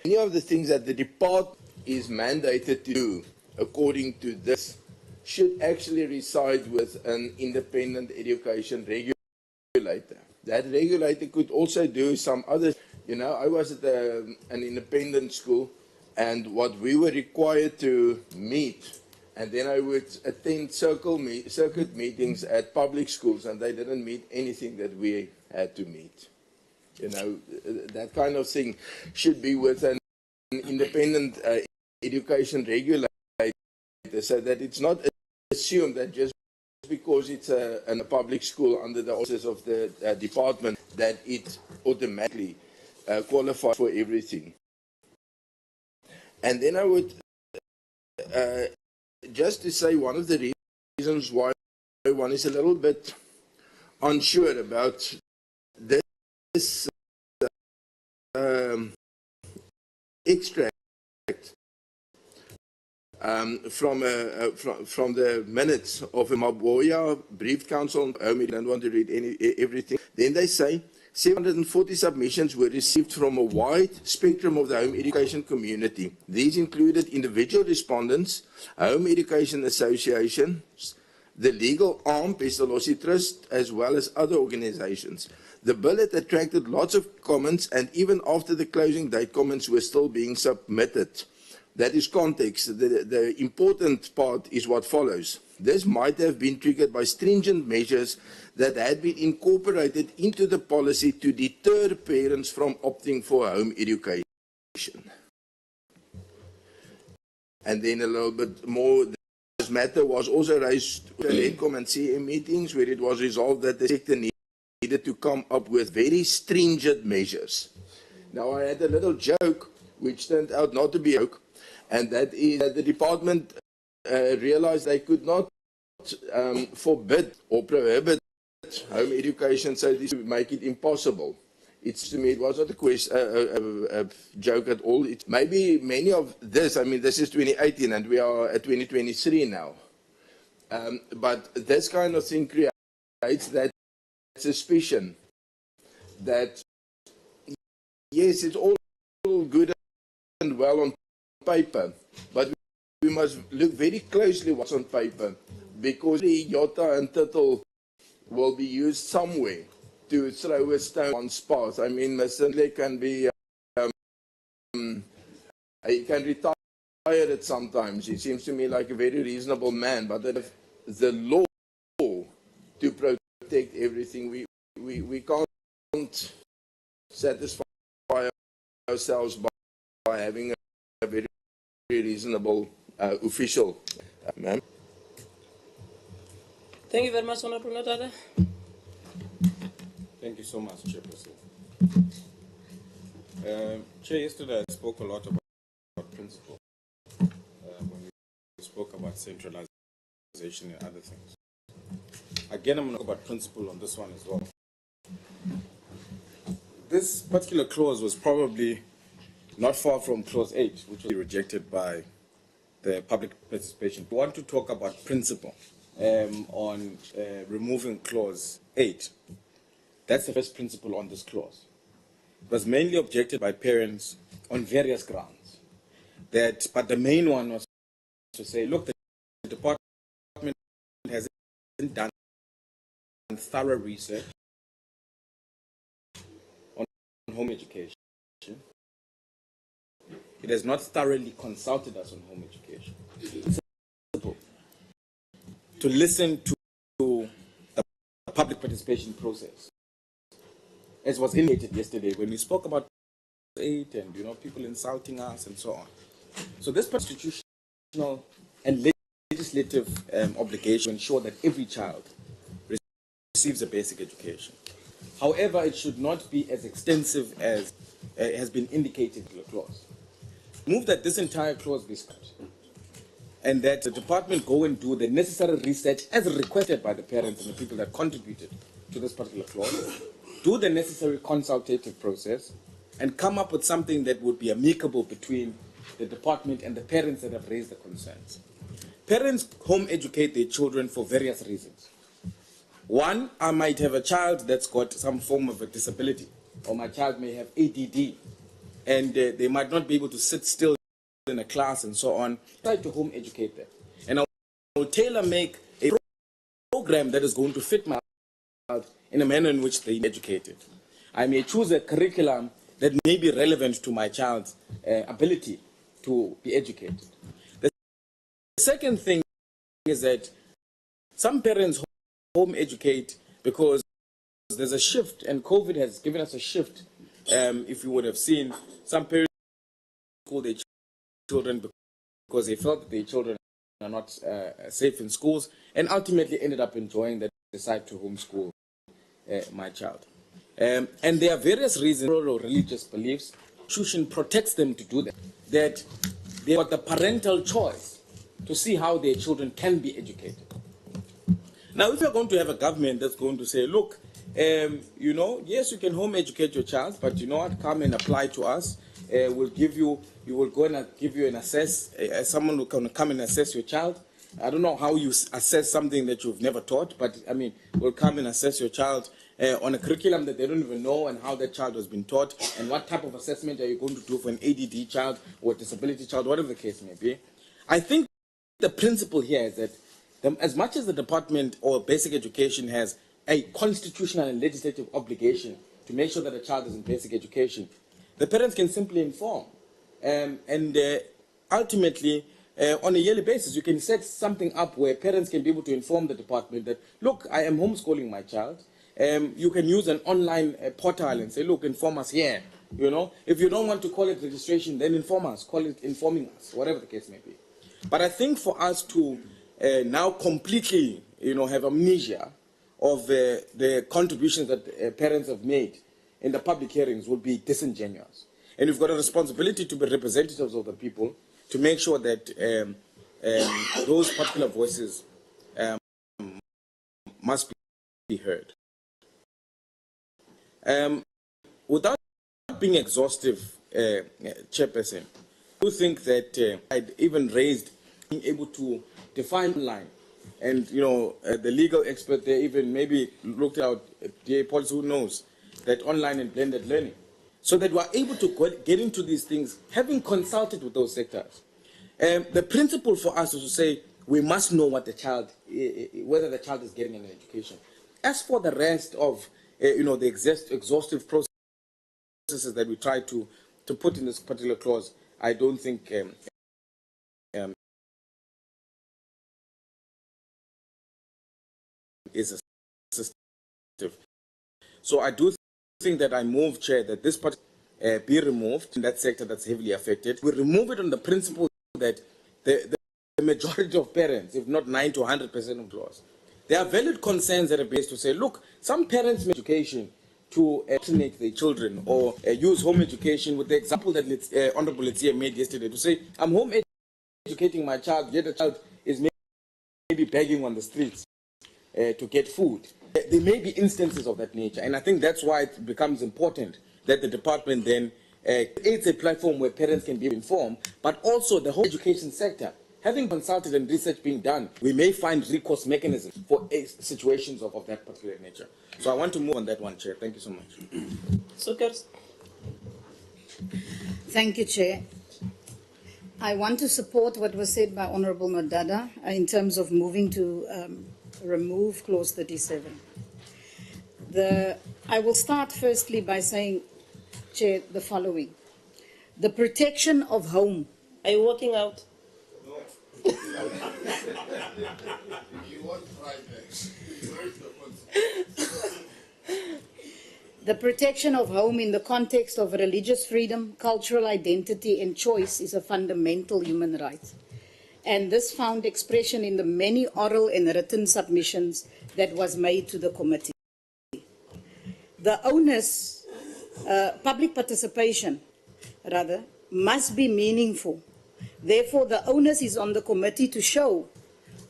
Many of the things that the department is mandated to do according to this should actually reside with an independent education regulator. That regulator could also do some other, you know, I was at an independent school, and what we were required to meet, and then I would attend circuit meetings at public schools, and they didn't meet anything that we had to meet. You know, that kind of thing should be with an independent education regulator, so that it's not assumed that just because it's a public school under the auspices of the department that it automatically qualifies for everything. And then I would just to say one of the reasons why one is a little bit unsure about this extract from the minutes of a Maboya Brief Council. I don't want to read everything. Then they say 740 submissions were received from a wide spectrum of the home education community. These included individual respondents, home education associations, the legal arm, Pestalozzi Trust, as well as other organizations. The bill had attracted lots of comments, and even after the closing date, comments were still being submitted. That is context. The important part is what follows. This might have been triggered by stringent measures that had been incorporated into the policy to deter parents from opting for home education. And then a little bit more, this matter was also raised at NCOP and CM meetings, where it was resolved that the sector needed to come up with very stringent measures. Now, I had a little joke, which turned out not to be a joke, and that is that the department realized they could not forbid or prohibit home education, so this would make it impossible. It's, to me, it was not a joke at all. It's maybe many of this, I mean, this is 2018 and we are at 2023 now. But this kind of thing creates that suspicion that, yes, it's all good and well on paper, but we must look very closely what's on paper, because the iota and tittle will be used somewhere to throw a stone on path. I mean, Mr. Ndle can be, he can retire at sometimes. He seems to me like a very reasonable man, but if the law to protect everything, we can't satisfy ourselves by having a very reasonable official. Ma'am. Thank you very much, Honorable Nodada. Thank you so much, Chairperson. Chair, yesterday I spoke a lot about principle when we spoke about centralization and other things. Again, I'm going to talk about principle on this one as well. This particular clause was probably not far from clause 8, which was rejected by the public participation. We want to talk about principle on removing clause 8. That's the first principle on this clause. It was mainly objected by parents on various grounds. But the main one was to say, look, the department hasn't done thorough research on home education. It has not thoroughly consulted us on home education. It's simple. To listen to the public participation process, as was indicated yesterday when we spoke about 8 and, you know, people insulting us and so on. So this constitutional and legislative obligation to ensure that every child receives a basic education. However, it should not be as extensive as has been indicated in the clause. Move that this entire clause be scrapped, and that the department go and do the necessary research as requested by the parents and the people that contributed to this particular clause, do the necessary consultative process, and come up with something that would be amicable between the department and the parents that have raised the concerns. Parents home educate their children for various reasons. One, I might have a child that's got some form of a disability, or my child may have ADD, and they might not be able to sit still in a class and so on. Try to home educate them. And I will tailor-make a program that is going to fit my child in a manner in which they are educated. I may choose a curriculum that may be relevant to my child's ability to be educated. The second thing is that some parents home educate because there's a shift, and COVID has given us a shift. If you would have seen, some parents call their children because they felt that their children are not safe in schools, and ultimately ended up enjoying that decide to homeschool my child. And there are various reasons or religious beliefs. Constitution protects them to do that. That they've got the parental choice to see how their children can be educated. Now, if you're going to have a government that's going to say, look, you know, yes, you can home educate your child, but you know what, come and apply to us. We'll give you, we will go and give you an assess, someone who can come and assess your child. I don't know how you assess something that you've never taught, but I mean, we'll come and assess your child on a curriculum that they don't even know, and how that child has been taught, and what type of assessment are you going to do for an ADD child or a disability child, whatever the case may be. I think the principle here is that as much as the department or basic education has a constitutional and legislative obligation to make sure that a child is in basic education, the parents can simply inform. Ultimately, on a yearly basis, you can set something up where parents can be able to inform the department that, look, I am homeschooling my child. You can use an online portal and say, look, inform us here. You know, if you don't want to call it registration, then inform us, call it informing us, whatever the case may be. But I think for us to now completely, you know, have amnesia of the contributions that parents have made in the public hearings would be disingenuous. And we've got a responsibility to be representatives of the people to make sure that those particular voices must be heard. Without being exhaustive, Chairperson, I do think that I'd even raised being able to define online. And, you know, the legal expert there even maybe looked out, DA policy, who knows, that online and blended learning. So that we're able to get into these things, having consulted with those sectors. The principle for us is to say, we must know what the child, whether the child is getting an education. As for the rest of, you know, the exhaustive processes that we try to put in this particular clause, I don't think is assistive. So I do think that I move, Chair, that this part be removed in that sector that's heavily affected. We remove it on the principle that the majority of parents, if not 90 to 100% of laws, there are valid concerns that are based to say, look, some parents make education to vaccinate their children or use home education with the example that Honorable Letsia made yesterday to say, I'm home educating my child, yet the child is maybe begging on the streets to get food. There may be instances of that nature, and I think that's why it becomes important that the department then creates a platform where parents can be informed, but also the whole education sector. Having consulted and research being done, we may find recourse mechanisms for situations of that particular nature. So I want to move on that one, Chair. Thank you so much. Sukers. Thank you, Chair. I want to support what was said by Honourable Madada in terms of moving to remove clause 37. I will start firstly by saying, Chair, the following. The protection of home. Are you walking out? No. You want The protection of home in the context of religious freedom, cultural identity and choice is a fundamental human right. And this found expression in the many oral and written submissions that was made to the committee. the onus, public participation, rather, must be meaningful. Therefore, the onus is on the committee to show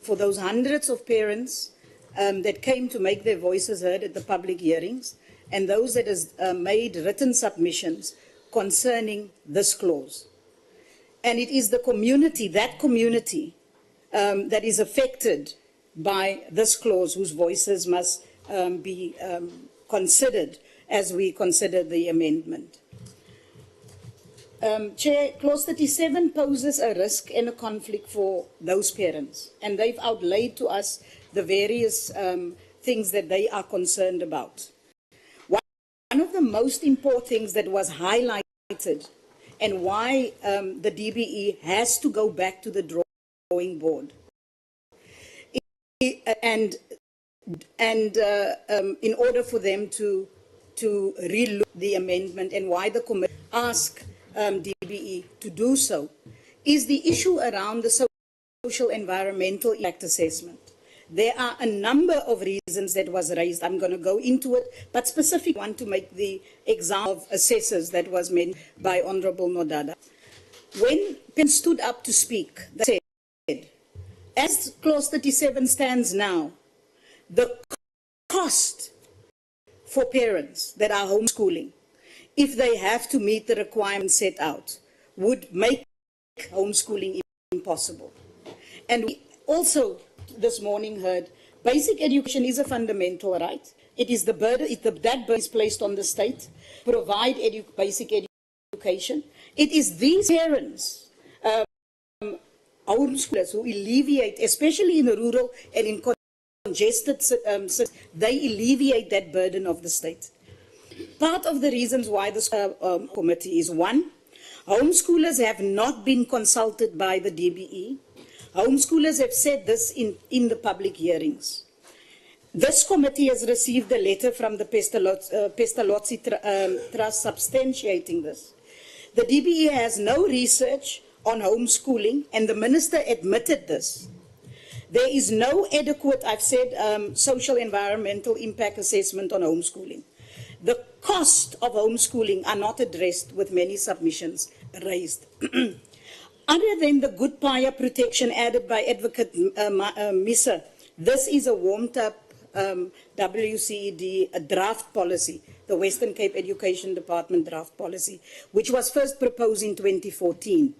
for those hundreds of parents that came to make their voices heard at the public hearings and those that has made written submissions concerning this clause. And it is the community, that is affected by this clause, whose voices must be considered as we consider the amendment. Chair, Clause 37 poses a risk and a conflict for those parents, and they've outlaid to us the various things that they are concerned about. One of the most important things that was highlighted and why the DBE has to go back to the drawing board and in order for them to relook the amendment, and why the committee asked DBE to do so, is the issue around the social environmental impact assessment. There are a number of reasons that was raised. I'm going to go into it, but specifically want to make the example of assessors that was made by Honorable Nodada. When Penn stood up to speak, they said, as Clause 37 stands now, the cost for parents that are homeschooling, if they have to meet the requirements set out, would make homeschooling impossible. And we also this morning heard basic education is a fundamental right. It is the burden, that burden is placed on the state, provide basic education. It is these parents, homeschoolers, who alleviate, especially in the rural and in congested cities, they alleviate that burden of the state. Part of the reasons why this committee is, one, homeschoolers have not been consulted by the DBE. Homeschoolers have said this in the public hearings. This committee has received a letter from the Pestalozzi Trust substantiating this. The DBE has no research on homeschooling, and the minister admitted this. There is no adequate, I've said, social environmental impact assessment on homeschooling. The cost of homeschooling are not addressed with many submissions raised. Other than the good prior protection added by Advocate Misa, this is a warmed-up WCED draft policy, the Western Cape Education Department draft policy, which was first proposed in 2014.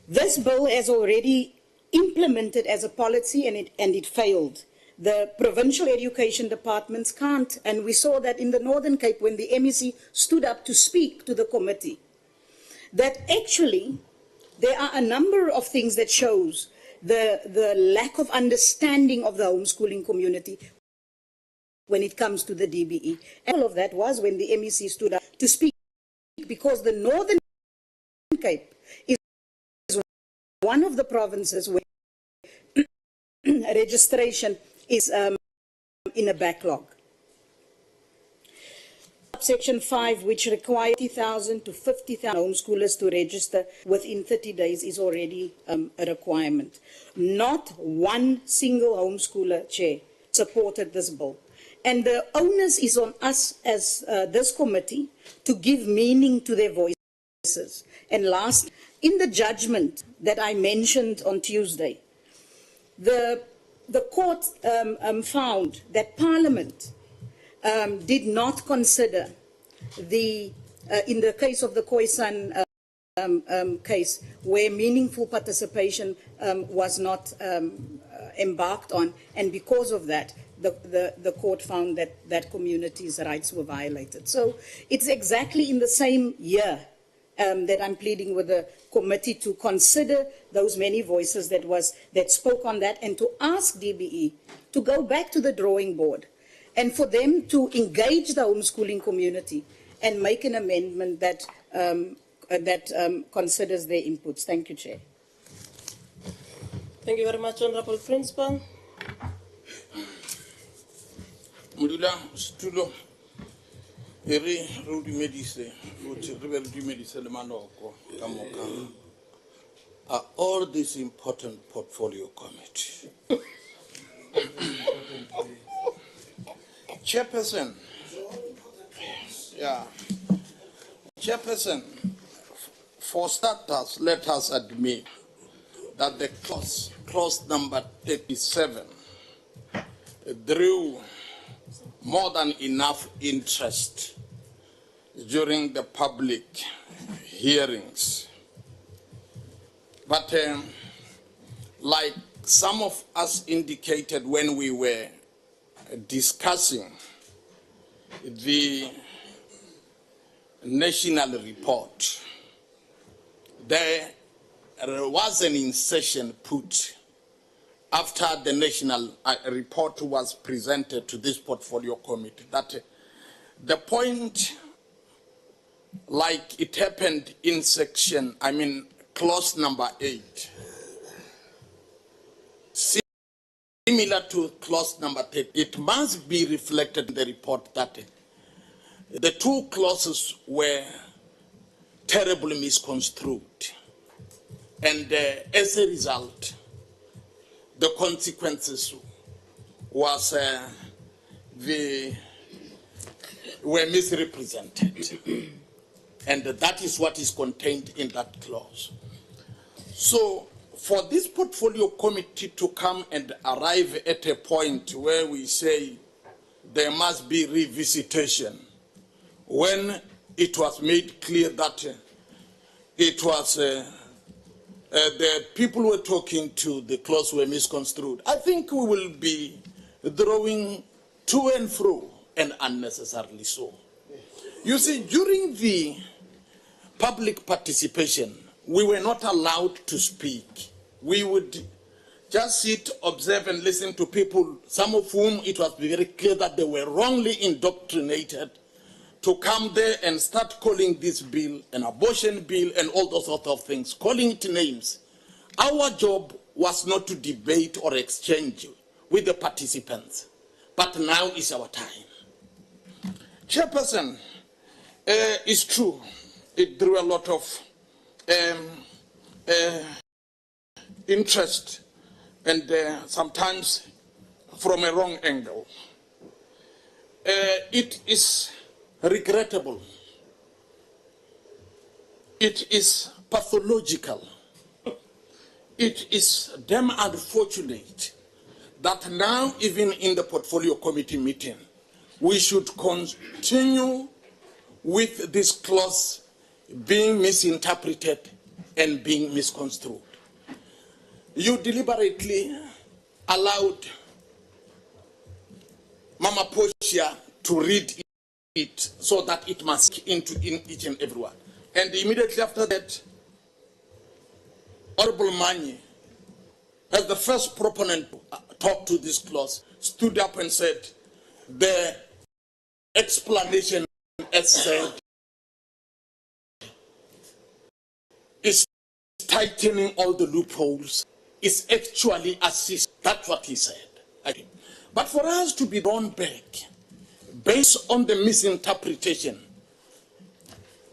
This bill has already implemented as a policy, and it failed. The provincial education departments can't, and we saw that in the Northern Cape when the MEC stood up to speak to the committee, that actually there are a number of things that shows the lack of understanding of the homeschooling community when it comes to the DBE. And all of that was when the MEC stood up to speak, because the Northern Cape is one of the provinces where registration is in a backlog. Section 5, which requires 30,000 to 50,000 homeschoolers to register within 30 days, is already a requirement. Not one single homeschooler, Chair, supported this bill. And the onus is on us as this committee to give meaning to their voices. And last, in the judgment that I mentioned on Tuesday, the court found that Parliament did not consider in the case of the Khoisan case, where meaningful participation was not embarked on, and because of that, the court found that communities' rights were violated. So it's exactly in the same year that I'm pleading with the committee to consider those many voices that spoke on that, and to ask DBE to go back to the drawing board and for them to engage the homeschooling community and make an amendment that considers their inputs. Thank you, Chair. Thank you very much, Honourable Principal. Mulila stulo eri rudi medise uti rudi medise le manoko kamoka. Are all these important portfolio committee. Chairperson, Yeah. Chairperson, for starters, let us admit that the clause number 37 drew more than enough interest during the public hearings. But like some of us indicated when we were discussing the national report, there was an insertion put after the national report was presented to this portfolio committee that the point, like it happened in clause number 8, similar to clause number 10, it must be reflected in the report that the two clauses were terribly misconstrued. And as a result, the consequences were misrepresented. And that is what is contained in that clause. So for this portfolio committee to come and arrive at a point where we say there must be revisitation, when it was made clear that it was the people who were talking to the clause were misconstrued, I think we will be drawing to and fro, and unnecessarily so. You see, during the public participation, we were not allowed to speak. We would just sit, observe, and listen to people, some of whom it was very clear that they were wrongly indoctrinated, to come there and start calling this bill an abortion bill and all those sorts of things, calling it names. Our job was not to debate or exchange with the participants, but now is our time. Chairperson, it's true, it drew a lot of interest, and sometimes from a wrong angle. It is regrettable. It is pathological. It is damn unfortunate that now, even in the portfolio committee meeting, we should continue with this clause being misinterpreted and being misconstrued. You deliberately allowed Mama Portia to read it so that it must into in each and every one. And immediately after that, Honorable Manye, as the first proponent to talk to this clause, stood up and said, the explanation as said is tightening all the loopholes, is actually assist. That's what he said. But for us to be drawn back based on the misinterpretation,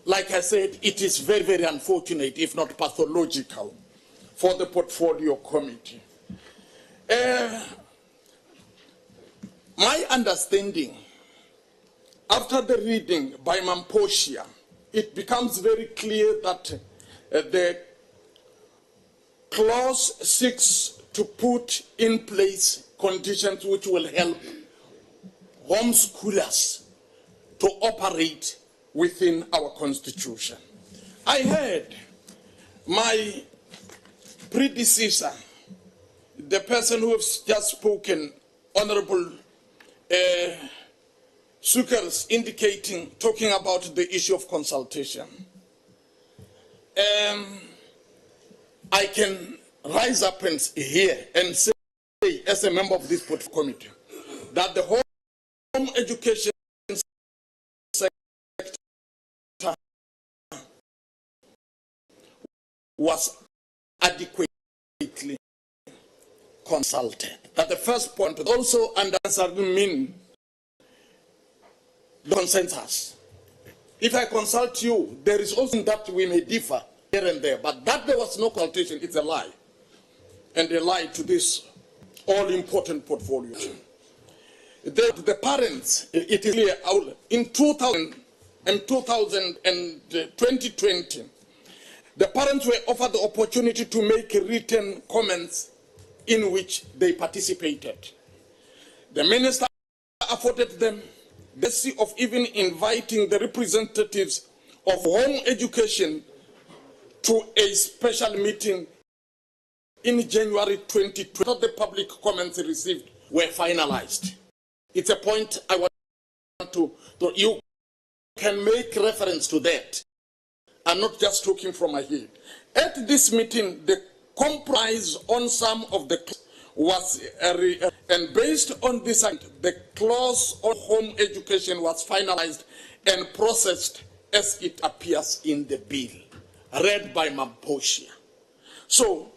like I said, it is very, very unfortunate, if not pathological, for the portfolio committee. My understanding, after the reading by Mamposia, it becomes very clear that the clause seeks to put in place conditions which will help homeschoolers to operate within our constitution. I heard my predecessor, the person who has just spoken, Honorable Sukers, talking about the issue of consultation. I can rise up and here and say, as a member of this portfolio committee, that the home education sector was adequately consulted. That the first point also doesn't mean the consensus. If I consult you, there is also that we may differ here and there, but that there was no consultation, it's a lie. And a lie to this all-important portfolio. The parents, it is clear, in 2000, and 2020, the parents were offered the opportunity to make written comments in which they participated. The minister afforded them the courtesy of even inviting the representatives of home education to a special meeting in January 2020. The public comments received were finalized. It's a point I want to you can make reference to that. I'm not just talking from my head. At this meeting, the compromise on some of the was and based on this, the clause on home education was finalized and processed as it appears in the bill, read by Mamposia. So,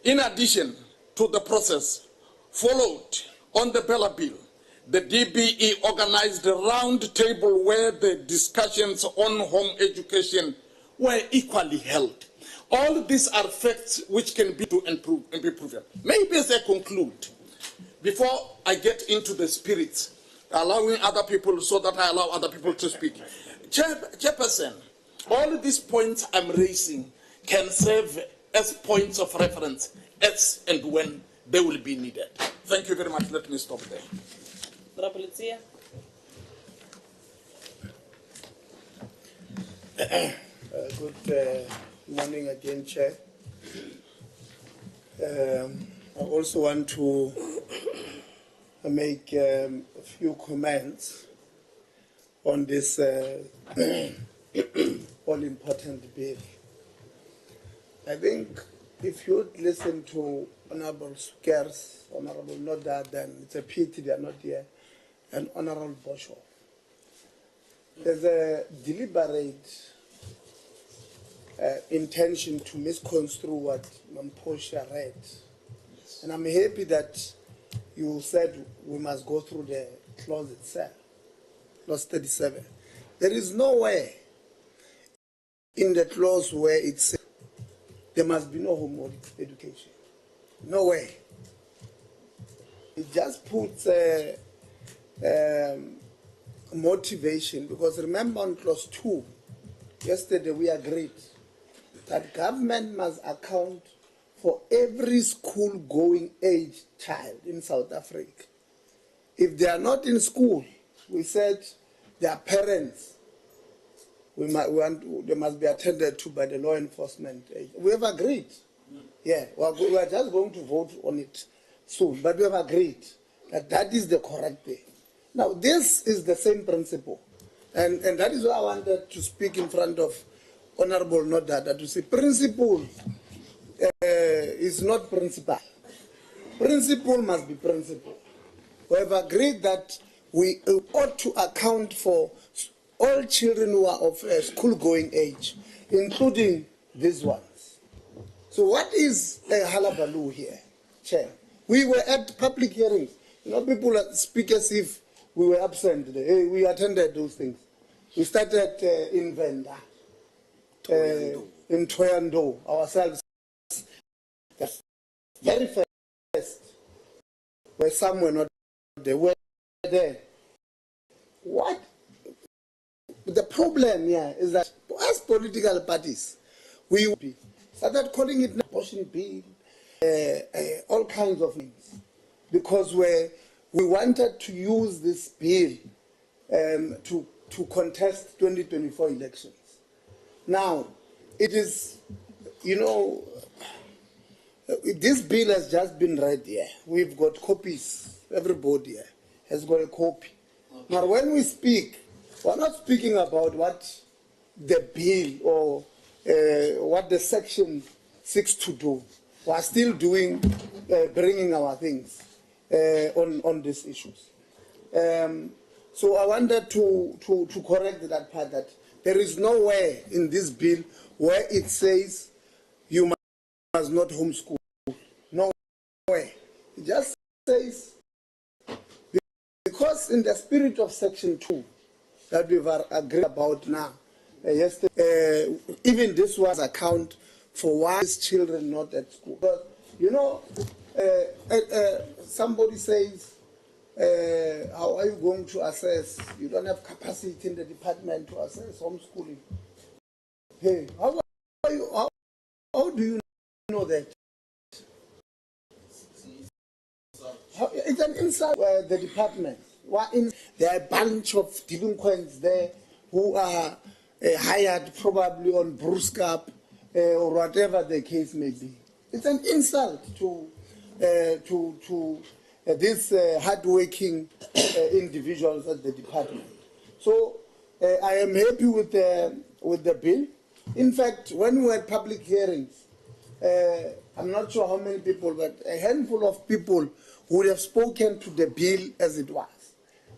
in addition to the process followed on the Bella bill, the DBE organized a round table where the discussions on home education were equally held. All these are facts which can be proven. Maybe as I conclude, before I get into the spirits, allowing other people so that I allow other people to speak. Chairperson, all these points I'm raising can serve as points of reference as and when they will be needed. Thank you very much. Let me stop there. Good morning again, Chair. I also want to make a few comments on this all-important bill. I think if you listen to Honorable Sukers, Honorable Noda, then it's a pity they are not here, and Honorable Bosho. There's a deliberate intention to misconstrue what Mamposia read. And I'm happy that you said we must go through the clause itself, clause 37. There is nowhere in the clause where it says there must be no home education. No way. It just puts motivation, because remember on clause 2, yesterday we agreed that government must account for every school-going age child in South Africa. If they are not in school, we said their parents, they must be attended to by the law enforcement age. We have agreed. Yeah, we are just going to vote on it soon, but we have agreed that that is the correct thing. Now, this is the same principle, and that is why I wanted to speak in front of Honorable Nodada to say principle is not principle. Principle must be principle. We have agreed that we ought to account for all children who are of school-going age, including these ones. So what is a halabaloo here, Chair? We were at public hearings. You know, people speak as if we were absent. We attended those things. We started in Venda, in Toyando, ourselves. The very first, where some were not, they were there. What? The problem here is that as political parties, we started calling it abortion bill, all kinds of things, because we wanted to use this bill to contest 2024 elections. Now, it is, you know, this bill has just been read here. We've got copies. Everybody here has got a copy. Okay. Now, when we speak, we're not speaking about what the bill or what the section seeks to do. We're still doing, bringing our things on these issues. So I wanted to correct that part, that there is nowhere in this bill where it says you must not homeschool. No way. It just says, because in the spirit of section 2 that we've agreed about now, yesterday, even this was account for why these children not at school. But, you know, somebody says how are you going to assess? You don't have capacity in the department to assess homeschooling. Hey, how do you know that? It's an insult the department. There are a bunch of delinquents there who are hired probably on Bruscap or whatever the case may be. It's an insult to these hardworking individuals at the department. So I am happy with the bill. In fact, when we had public hearings, I'm not sure how many people, but a handful of people would have spoken to the bill as it was.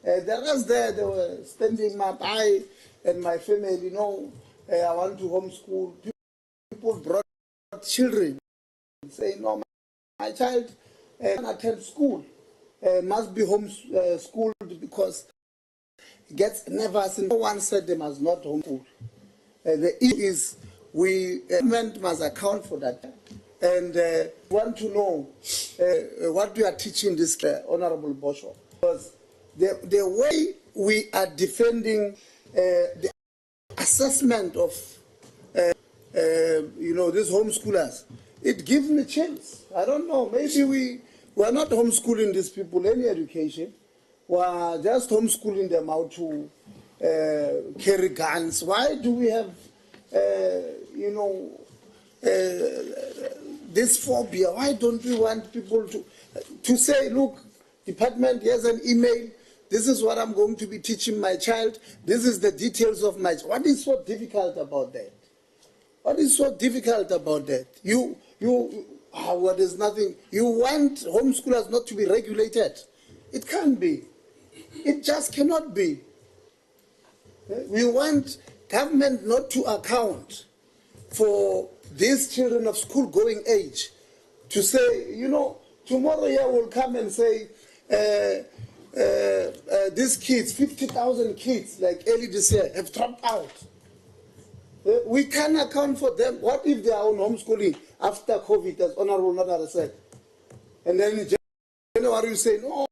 The rest there, they were standing up. I and my family, I want to homeschool. People brought children, saying, no, my child can attend school, must be homeschooled because he gets nervous. No one said they must not homeschool. The issue is government must account for that. And want to know what we are teaching this Honorable Bosho. Because the way we are defending the assessment of these homeschoolers, it gives me chills. I don't know. Maybe we are not homeschooling these people any education. We are just homeschooling them how to carry guns. Why do we have, this phobia? Why don't we want people to say, look, department, here's an email. This is what I'm going to be teaching my child. This is the details of my child. What is so difficult about that? What is so difficult about that? There's nothing. You want homeschoolers not to be regulated. It can't be. It just cannot be. We want government not to account for these children of school-going age to say, tomorrow here will come and say, these kids, 50,000 kids, like early this year, have dropped out. We can account for them. What if they are on homeschooling after COVID, as Honorable Nadara said? And then in January you say, no,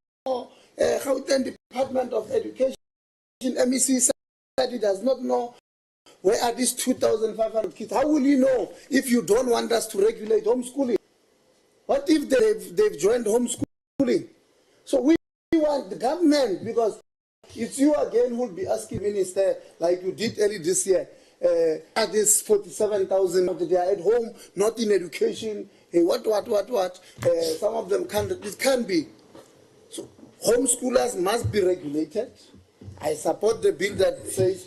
Gauteng Department of Education, MEC said it does not know where are these 2,500 kids. How will you know if you don't want us to regulate homeschooling? What if they've joined homeschooling? So we want the government, because it's you again who will be asking minister, like you did early this year, are these 47,000 they are at home, not in education? Hey, what? Some of them can't. It can't be. So homeschoolers must be regulated. I support the bill that says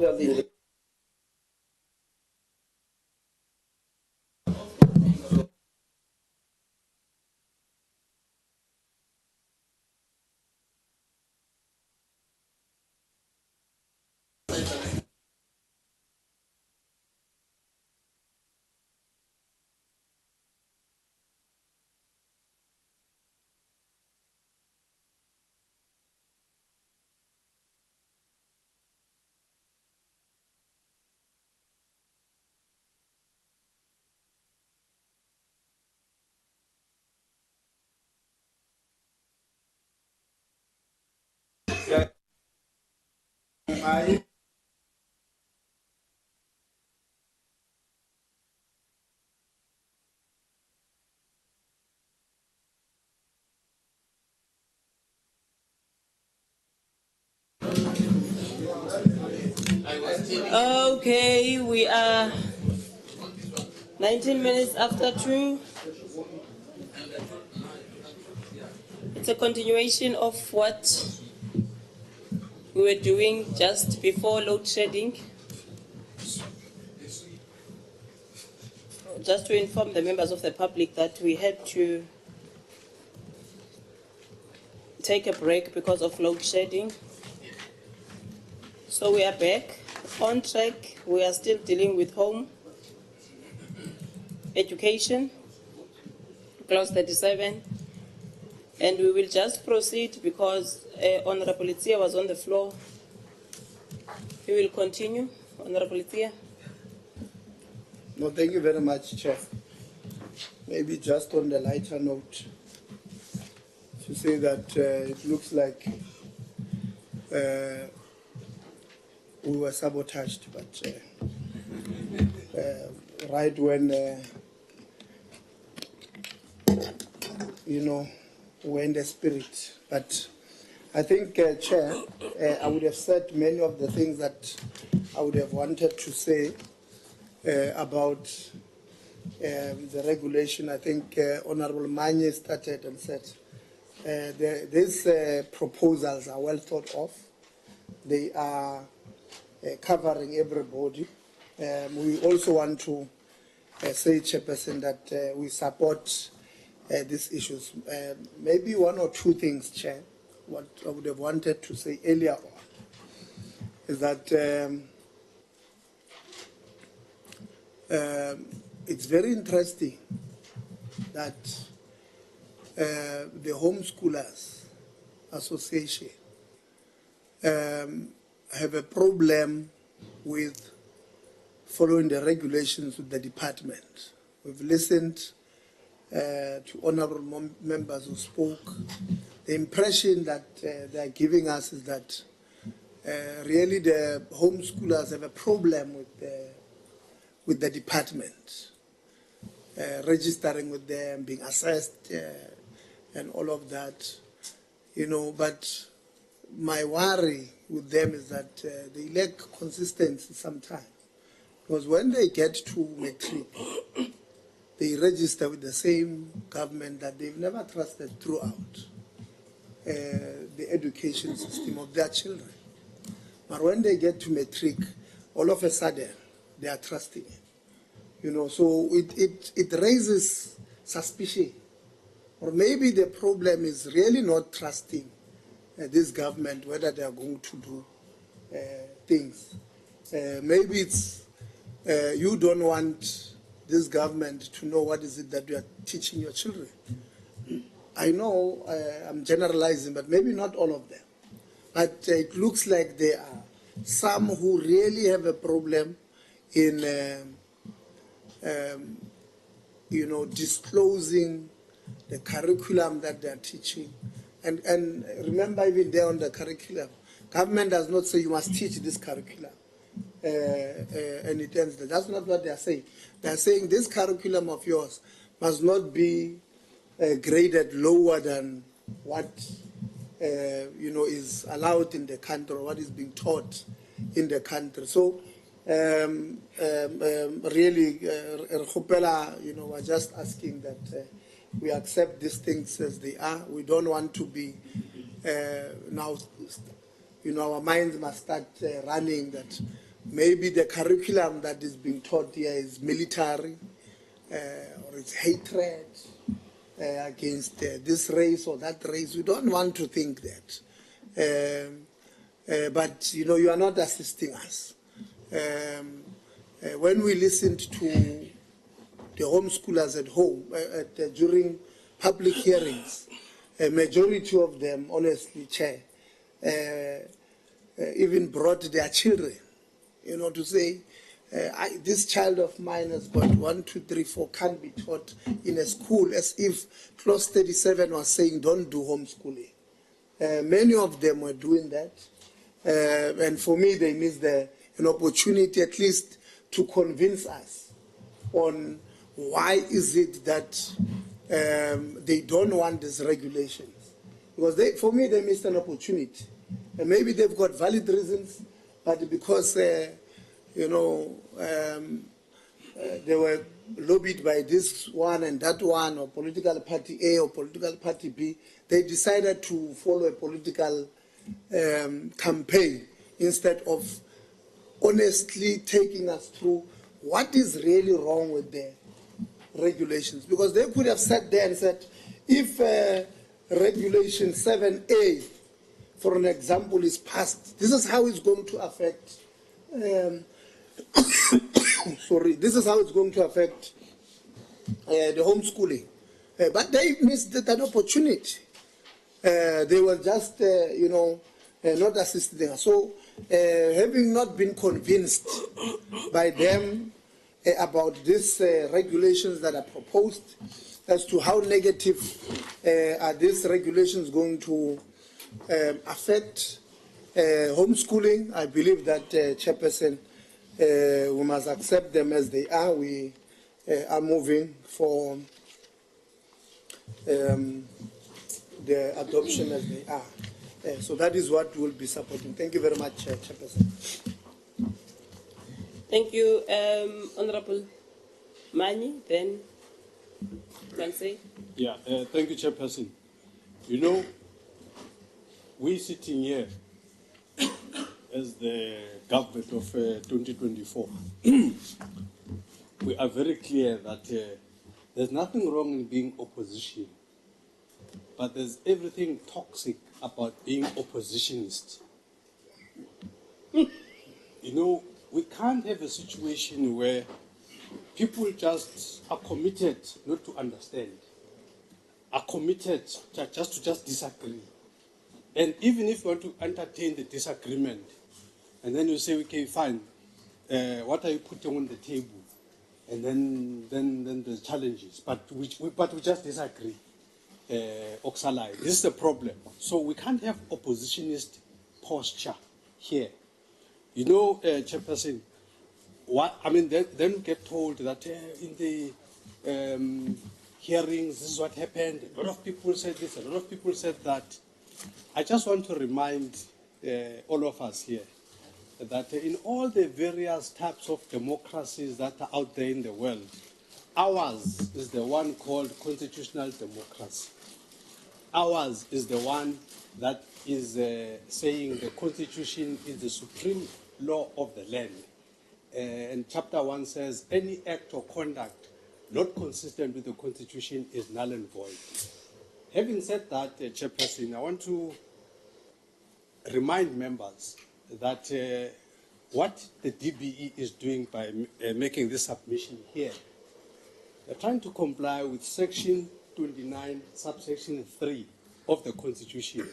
of the Okay, we are 19 minutes after 2. It's a continuation of what we were doing just before load shedding. Just to inform the members of the public that we had to take a break because of load shedding. So we are back on track. We are still dealing with home education, clause 37. And we will just proceed because Honorable Itzia was on the floor. We will continue. Honorable Itzia. No, thank you very much, Chair. Maybe just on the lighter note, to say that it looks like we were sabotaged, but right when, we're in the spirit. But I think, Chair, I would have said many of the things that I would have wanted to say about the regulation. I think Honorable Manye started and said these proposals are well thought of. They are covering everybody. We also want to say, Chairperson, that we support these issues. Maybe one or two things, Chair, what I would have wanted to say earlier on is that it's very interesting that the Homeschoolers Association have a problem with following the regulations of the department. We've listened to honorable members who spoke. The impression that they are giving us is that really the homeschoolers have a problem with the department, registering with them, being assessed, and all of that, but my worry with them is that they lack consistency sometimes. Because when they get to matric, they register with the same government that they've never trusted throughout the education system of their children. But when they get to matric, all of a sudden, they are trusting it. So it raises suspicion. Or maybe the problem is really not trusting this government, whether they are going to do things. Maybe it's you don't want this government to know what is it that you are teaching your children. I know I'm generalizing, but maybe not all of them. But it looks like there are some who really have a problem in, disclosing the curriculum that they are teaching. And remember, even there on the curriculum, government does not say you must teach this curriculum. And it ends there. That's not what they are saying. They are saying this curriculum of yours must not be graded lower than what is allowed in the country, or what is being taught in the country. So really, we're just asking that we accept these things as they are. We don't want to be now, our minds must start running that maybe the curriculum that is being taught here is military, or it's hatred against this race or that race. We don't want to think that. But, you know, you are not assisting us. When we listened to the homeschoolers at home during public hearings, a majority of them, honestly, Chair, even brought their children, you know, to say, this child of mine has got 1, 2, 3, 4, can't be taught in a school, as if Clause 37 was saying don't do homeschooling. Many of them were doing that. And for me, they missed an opportunity at least to convince us on why is it that they don't want these regulations. Because for me, they missed an opportunity. And maybe they've got valid reasons, but because, you know, they were lobbied by this one and that one, or political party A or political party B, they decided to follow a political campaign instead of honestly taking us through what is really wrong with the regulations. Because they could have sat there and said, if Regulation 7A, for an example, is passed, this is how it's going to affect, sorry, this is how it's going to affect the homeschooling. But they missed that opportunity. They were just, you know, not assisting us. So, having not been convinced by them about these regulations that are proposed, as to how negative are these regulations going to affect homeschooling, I believe that, Chairperson, we must accept them as they are. We are moving for the adoption as they are. So that is what we'll be supporting. Thank you very much, Chairperson. Thank you, Honorable Mani. Then you can say. Yeah, thank you, Chairperson. You know, we sitting here as the government of 2024, we are very clear that there's nothing wrong in being opposition, but there's everything toxic about being oppositionist. You know, we can't have a situation where people just are committed not to understand, are committed to just disagree. And even if you want to entertain the disagreement, and then you say, okay, fine, what are you putting on the table? And then the challenges, but we just disagree. Oxalai, this is the problem. So we can't have oppositionist posture here. You know, Chairperson, what I mean, then we get told that in the hearings, this is what happened. A lot of people said this, a lot of people said that. I just want to remind all of us here that in all the various types of democracies that are out there in the world, ours is the one called constitutional democracy. Ours is the one that is saying the Constitution is the supreme law of the land. And Chapter 1 says, any act or conduct not consistent with the Constitution is null and void. Having said that, Chairperson, I want to remind members that what the DBE is doing by making this submission here, they're trying to comply with Section 29, subsection 3 of the Constitution.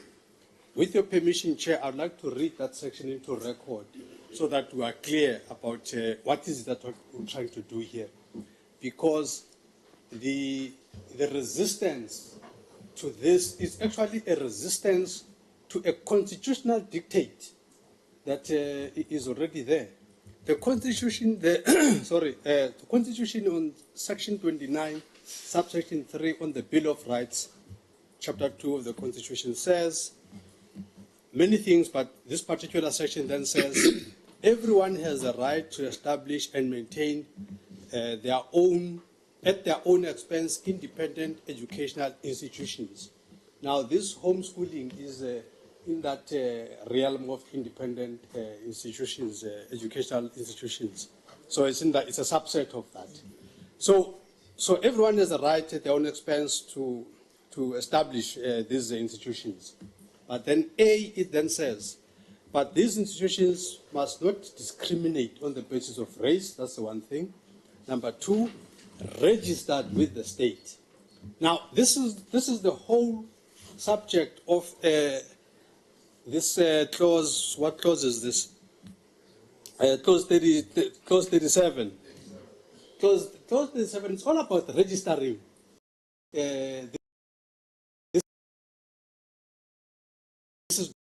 With your permission, Chair, I'd like to read that section into record so that we are clear about what is that we're trying to do here. Because the resistance to this is actually a resistance to a constitutional dictate that is already there. The Constitution, the Constitution on Section 29, subsection 3 on the Bill of Rights, Chapter 2 of the Constitution says many things, but this particular section then says everyone has the right to establish and maintain their own, at their own expense, independent educational institutions. Now, this homeschooling is in that realm of independent institutions, educational institutions. So it's in that, it's a subset of that. So everyone has a right at their own expense to establish these institutions. But then it then says, but these institutions must not discriminate on the basis of race. That's the one thing. Number two, registered with the state. Now, this is the whole subject of this clause. What clause is this? Clause 37. Clause 37 is all about registering. This is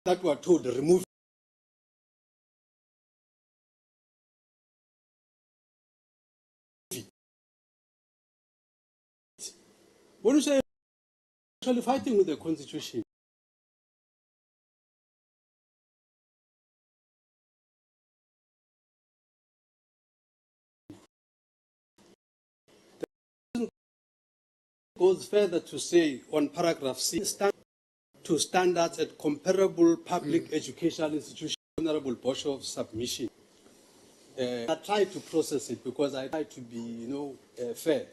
that we are told remove. When you say actually fighting with the constitution, goes further to say on paragraph C, to standards at comparable public educational institutions. Honorable Boshov's submission. I tried to process it because I tried to be, fair.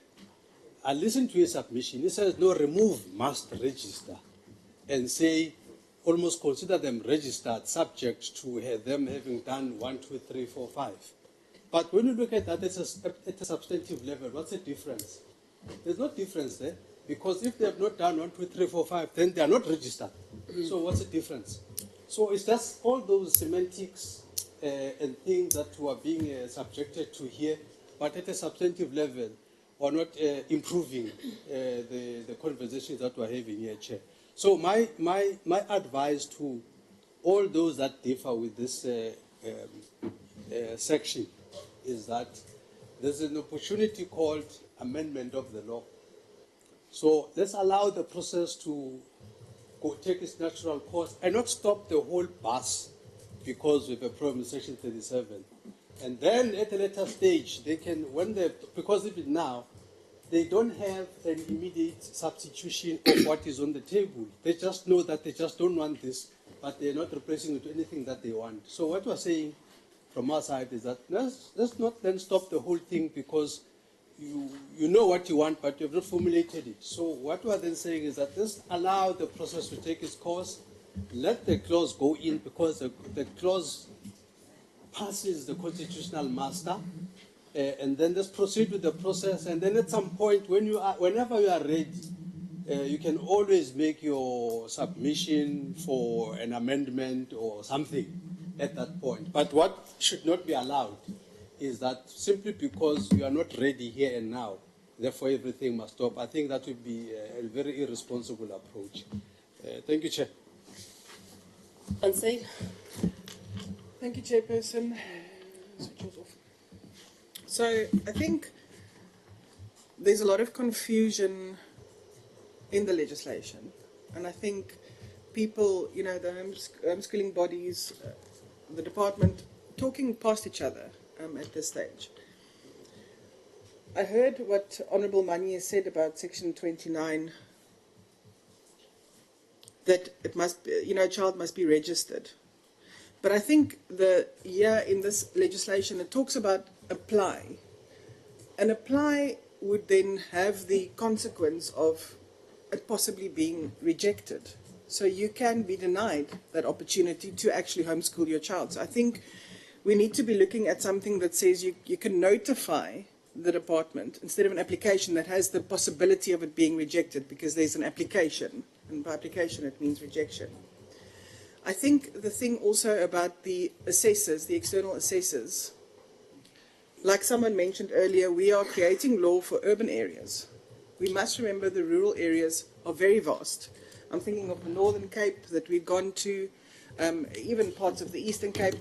I listened to his submission. He says, no, remove must register and say, almost consider them registered subject to them having done 1, 2, 3, 4, 5. But when you look at that at a substantive level, what's the difference? There's no difference there, because if they have not done 1, 2, 3, 4, 5, then they are not registered. So what's the difference? So it's just all those semantics and things that were being subjected to here, but at a substantive level, are not improving the conversations that we're having here, Chair. So my advice to all those that differ with this section is that there's an opportunity called amendment of the law. So let's allow the process to take its natural course and not stop the whole bus because we have a problem with Section 37. And then at a later stage, they can, because even now, they don't have an immediate substitution of what is on the table. They just know that they just don't want this, but they're not replacing it with anything that they want. So what we're saying from our side is that let's not then stop the whole thing because you know what you want, but you have not formulated it. So what we're then saying is that let's allow the process to take its course, let the clause go in because the clause passes the constitutional muster, and then let's proceed with the process. And then at some point, whenever you are ready, you can always make your submission for an amendment or something at that point. But what should not be allowed is that simply because you are not ready here and now, therefore everything must stop. I think that would be a very irresponsible approach. Thank you, Chair. Ansel. Thank you, Chairperson. Switch yours off. So I think there's a lot of confusion in the legislation, and I think people, the homeschooling bodies, the department, talking past each other at this stage. I heard what Honourable Mani has said about Section 29, that it must be, a child must be registered. But I think here in this legislation, it talks about apply. And apply would then have the consequence of it possibly being rejected. So you can be denied that opportunity to actually homeschool your child. So I think we need to be looking at something that says you can notify the department instead of an application that has the possibility of it being rejected, because there's an application, and by application it means rejection. I think the thing also about the assessors, the external assessors, like someone mentioned earlier, we are creating law for urban areas. We must remember the rural areas are very vast. I'm thinking of the Northern Cape that we've gone to, even parts of the Eastern Cape.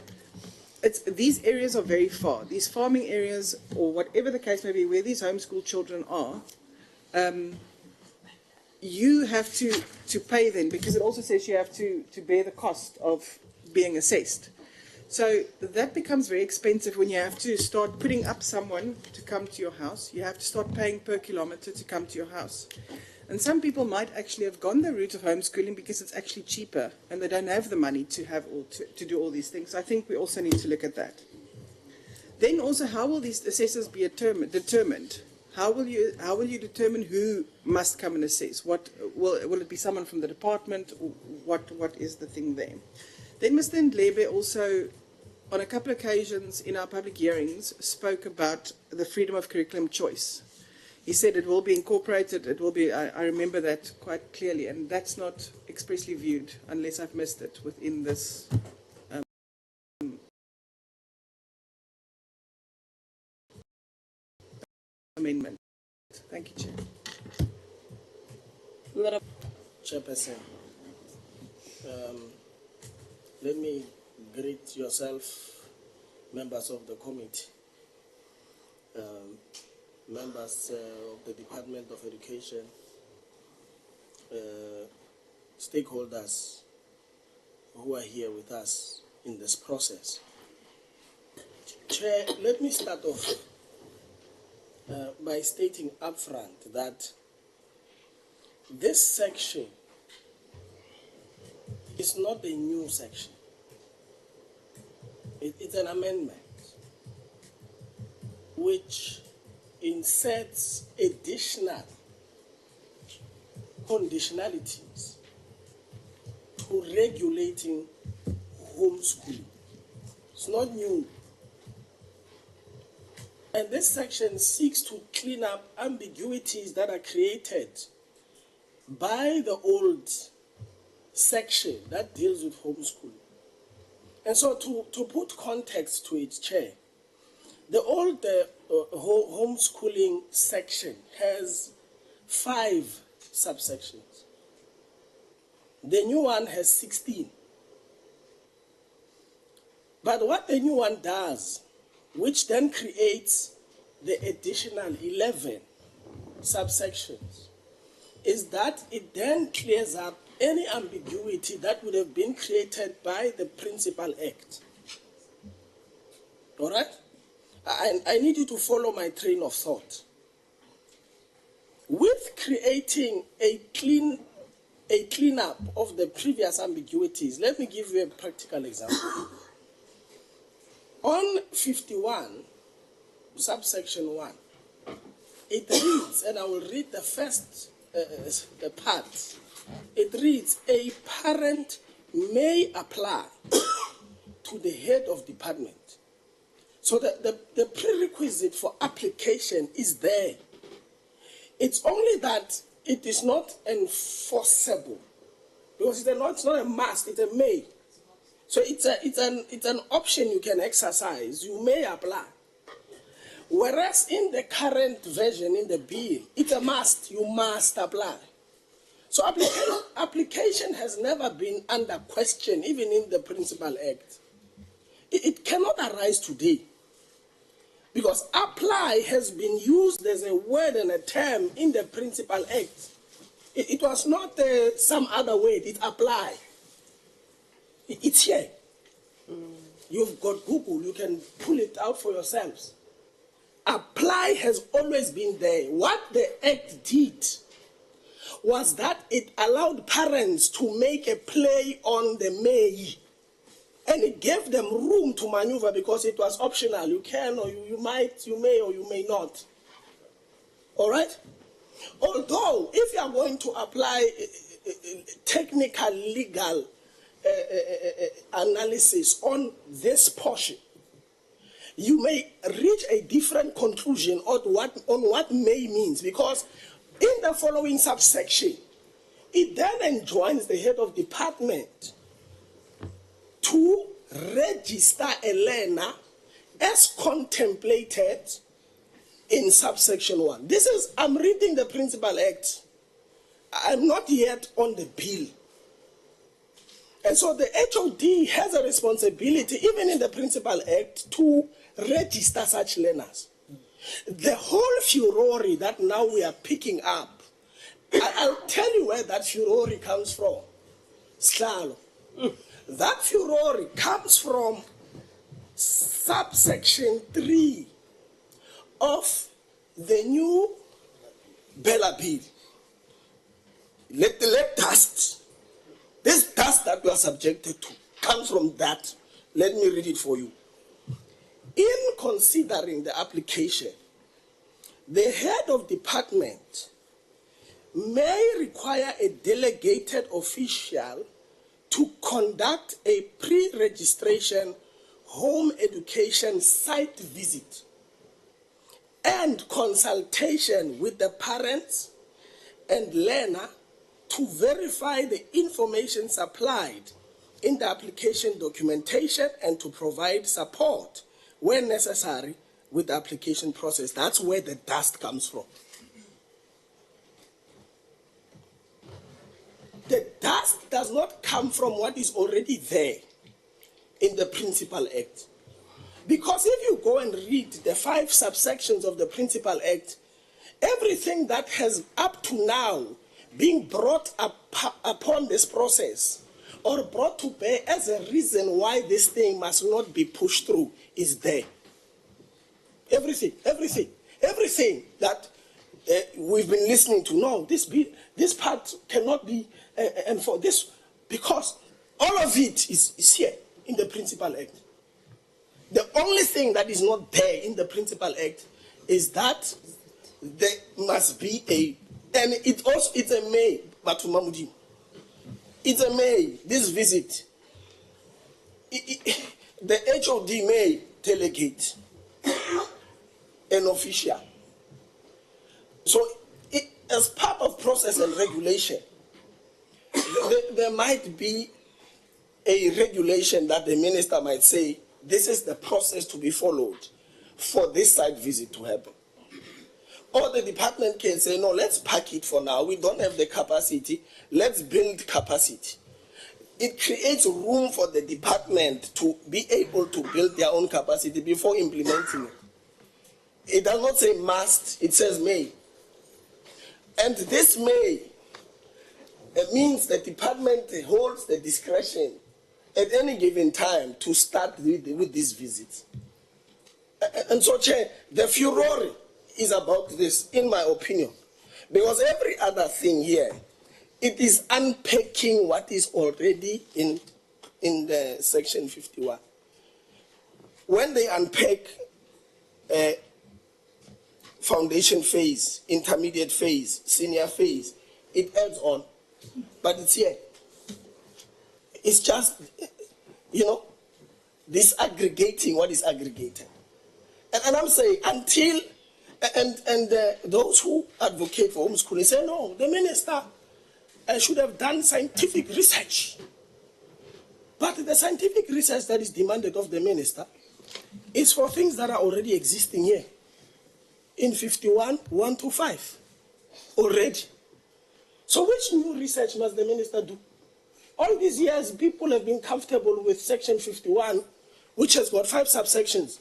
these areas are very far. These farming areas, or whatever the case may be, where these homeschool children are, you have to pay them, because it also says you have to bear the cost of being assessed. So that becomes very expensive when you have to start putting up someone to come to your house. You have to start paying per kilometer to come to your house. And some people might actually have gone the route of homeschooling because it's actually cheaper and they don't have the money to do all these things. I think we also need to look at that. Then also, how will these assessors be determined? How will you determine who must come and assess? What will it be someone from the department? What is the thing there? Then Mr. Ndlebe also, on a couple of occasions in our public hearings, spoke about the freedom of curriculum choice. He said it will be incorporated, it will be, I remember that quite clearly, and that's not expressly viewed, unless I've missed it, within this amendment. Thank you, Chair. Chairperson, let me greet yourself, members of the committee, members of the Department of Education, stakeholders who are here with us in this process. Chair, let me start off by stating upfront that this section is not a new section. It's an amendment which inserts additional conditionalities to regulating homeschooling. It's not new. And this section seeks to clean up ambiguities that are created by the old section that deals with homeschooling. And so to put context to it, Chair, the old homeschooling section has 5 subsections. The new one has 16. But what the new one does, which then creates the additional 11 subsections, is that it then clears up any ambiguity that would have been created by the Principal Act. All right? I need you to follow my train of thought. With creating a cleanup of the previous ambiguities, let me give you a practical example. On 51, subsection 1, it reads, and I will read the first part. It reads, a parent may apply to the head of department. So the prerequisite for application is there. It's only that it is not enforceable, because it's not a must, it's a may. So it's an option you can exercise. You may apply. Whereas in the current version in the bill, it's a must. You must apply. So application has never been under question, even in the Principal Act. It cannot arise today, because apply has been used as a word and a term in the Principal Act. It was not some other word. It apply. It's here. You've got Google. You can pull it out for yourselves. Apply has always been there. What the Act did was that it allowed parents to make a play on the may. And it gave them room to maneuver because it was optional. You can, or you might, you may, or you may not. All right? Although, if you are going to apply technical, legal analysis on this portion, you may reach a different conclusion on what may means, because in the following subsection, it then enjoins the head of department to register a learner as contemplated in subsection 1. I'm reading the Principal Act. I'm not yet on the bill. And so the HOD has a responsibility, even in the Principal Act, to register such learners. The whole furore that now we are picking up, I'll tell you where that furore comes from. Slalo. That furore comes from subsection 3 of the new Bella Bill. Let dust, this dust that we are subjected to, comes from that. Let me read it for you. In considering the application, the head of department may require a delegated official to conduct a pre-registration home education site visit and consultation with the parents and learner to verify the information supplied in the application documentation and to provide support when necessary with the application process. That's where the dust comes from. The dust does not come from what is already there in the Principal Act. Because if you go and read the 5 subsections of the Principal Act, everything that has up to now been brought upon this process or brought to bear as a reason why this thing must not be pushed through is there. Everything that we've been listening to, no, this part cannot be, and for this, because all of it is here in the Principal Act. The only thing that is not there in the Principal Act is that there must be and it's a may, Batumamudi. It's a may, this visit. The HOD may delegate an official. So as part of process and regulation, there might be a regulation that the minister might say, this is the process to be followed for this site visit to happen. Or the department can say, no, let's pack it for now. We don't have the capacity. Let's build capacity. It creates room for the department to be able to build their own capacity before implementing it. It does not say must, it says may. And this may, it means the department holds the discretion at any given time to start with these visits. And so, Chair, the furore is about this, in my opinion, because every other thing here, it is unpacking what is already in the section 51. When they unpack foundation phase, intermediate phase, senior phase, it adds on, but it's here. It's just, disaggregating what is aggregated. And I'm saying until, those who advocate for homeschooling say, no, the minister should have done scientific research. But the scientific research that is demanded of the minister is for things that are already existing here. In 51, 1 to 5, already. So which new research must the minister do? All these years, people have been comfortable with section 51, which has got 5 subsections.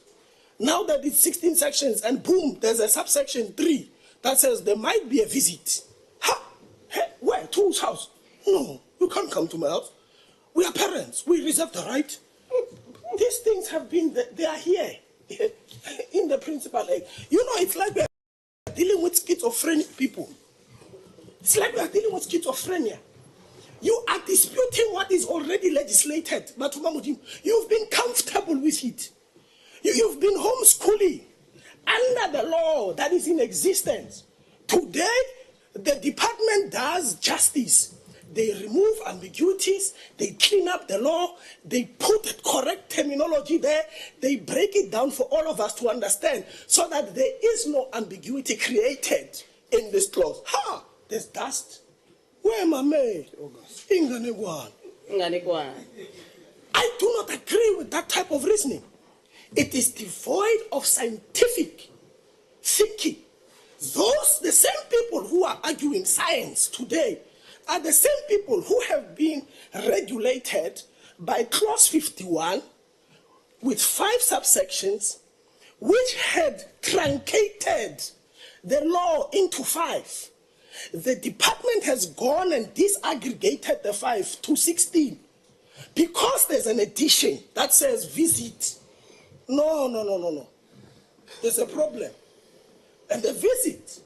Now that it's 16 sections, and boom, there's a subsection 3 that says there might be a visit. Ha! Hey, where? To whose house? No, you can't come to my house. We are parents. We reserve the right. These things have been, they are here in the Principal Act. It's like we are dealing with schizophrenic people. It's like we are dealing with schizophrenia. You are disputing what is already legislated. But you've been comfortable with it. You've been homeschooling under the law that is in existence. Today, the department does justice. They remove ambiguities, they clean up the law, they put correct terminology there, they break it down for all of us to understand so that there is no ambiguity created in this clause. Ha! There's dust. Where am I made? I do not agree with that type of reasoning. It is devoid of scientific thinking. The same people who are arguing science today are the same people who have been regulated by Clause 51 with 5 subsections, which had truncated the law into 5. The department has gone and disaggregated the 5 to 16 because there's an addition that says visit. No. There's a problem. And the visit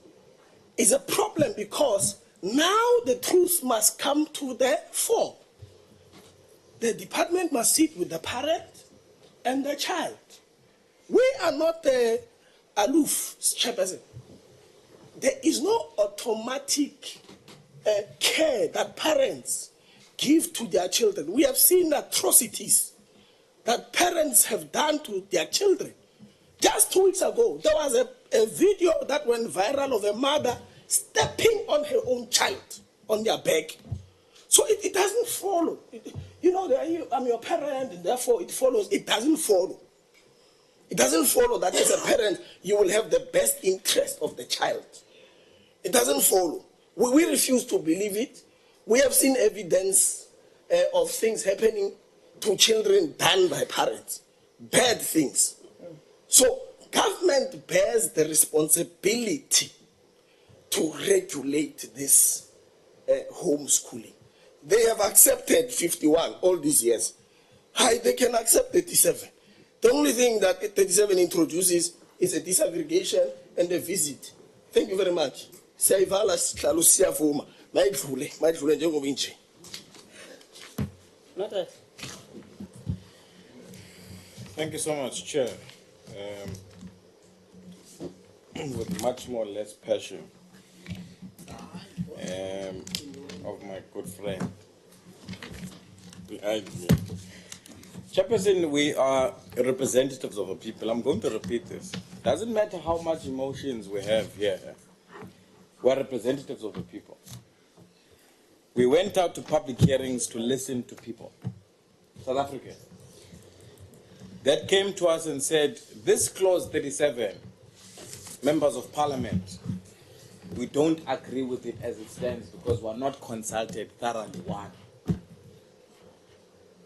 is a problem because now the truth must come to the fore. The department must sit with the parent and the child. We are not aloof, Chairperson. There is no automatic care that parents give to their children. We have seen atrocities that parents have done to their children. Just 2 weeks ago, there was a video that went viral of a mother stepping on her own child on their back. So it doesn't follow. I'm your parent, and therefore it follows. It doesn't follow. It doesn't follow that as a parent, you will have the best interest of the child. It doesn't follow. We refuse to believe it. We have seen evidence of things happening to children done by parents. Bad things. So government bears the responsibility to regulate this homeschooling. They have accepted 51 all these years. They can accept 37. The only thing that 37 introduces is a disaggregation and a visit. Thank you very much. Thank you so much, Chair. With much more less passion of my good friend behind me. Chairperson, we are representatives of the people. I'm going to repeat this. Doesn't matter how much emotions we have here. We are representatives of the people. We went out to public hearings to listen to people. South Africa. That came to us and said, this clause 37, members of parliament, we don't agree with it as it stands because we're not consulted thoroughly, 1.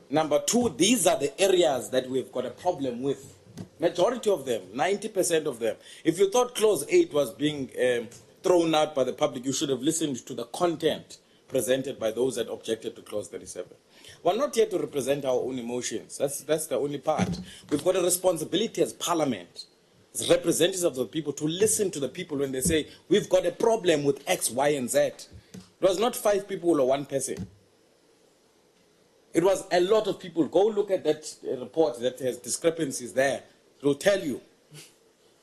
Number 2, these are the areas that we've got a problem with. Majority of them, 90% of them. If you thought clause 8 was being thrown out by the public, you should have listened to the content presented by those that objected to clause 37. We're not here to represent our own emotions. That's the only part. We've got a responsibility as parliament, as representatives of the people, to listen to the people when they say, we've got a problem with X, Y, and Z. It was not 5 people or 1 person. It was a lot of people. Go look at that report that has discrepancies there. It will tell you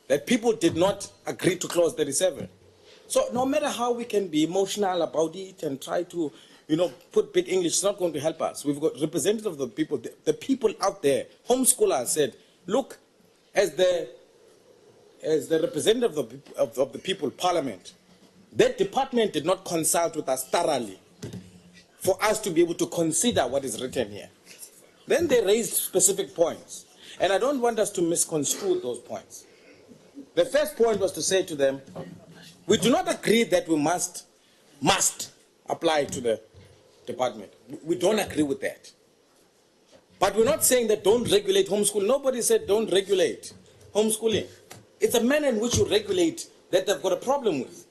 that people did not agree to clause 37. So no matter how we can be emotional about it and try to, put big English, it's not going to help us. We've got representatives of the people. The people out there, homeschoolers said, look, as the representative of the people, parliament, that department did not consult with us thoroughly for us to be able to consider what is written here. Then they raised specific points. And I don't want us to misconstrue those points. The first point was to say to them, we do not agree that we must apply to the department. We don't agree with that. But we're not saying that don't regulate homeschooling. Nobody said don't regulate homeschooling. It's a manner in which you regulate that they've got a problem with.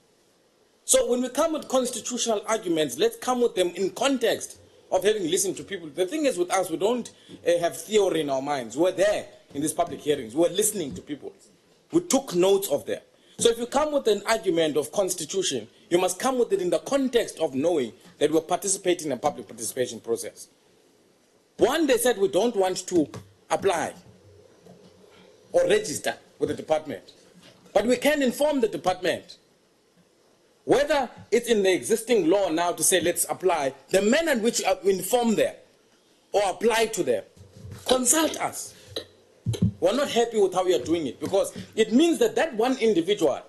So when we come with constitutional arguments, let's come with them in context of having listened to people. The thing is with us, we don't have theory in our minds. We're there in these public hearings. We're listening to people. We took notes of them. So if you come with an argument of constitution, you must come with it in the context of knowing that we're participating in a public participation process. 1, they said we don't want to apply or register with the department. But we can inform the department. Whether it's in the existing law now to say let's apply, the manner in which we inform them or apply to them, consult us. We're not happy with how we are doing it because it means that that one individual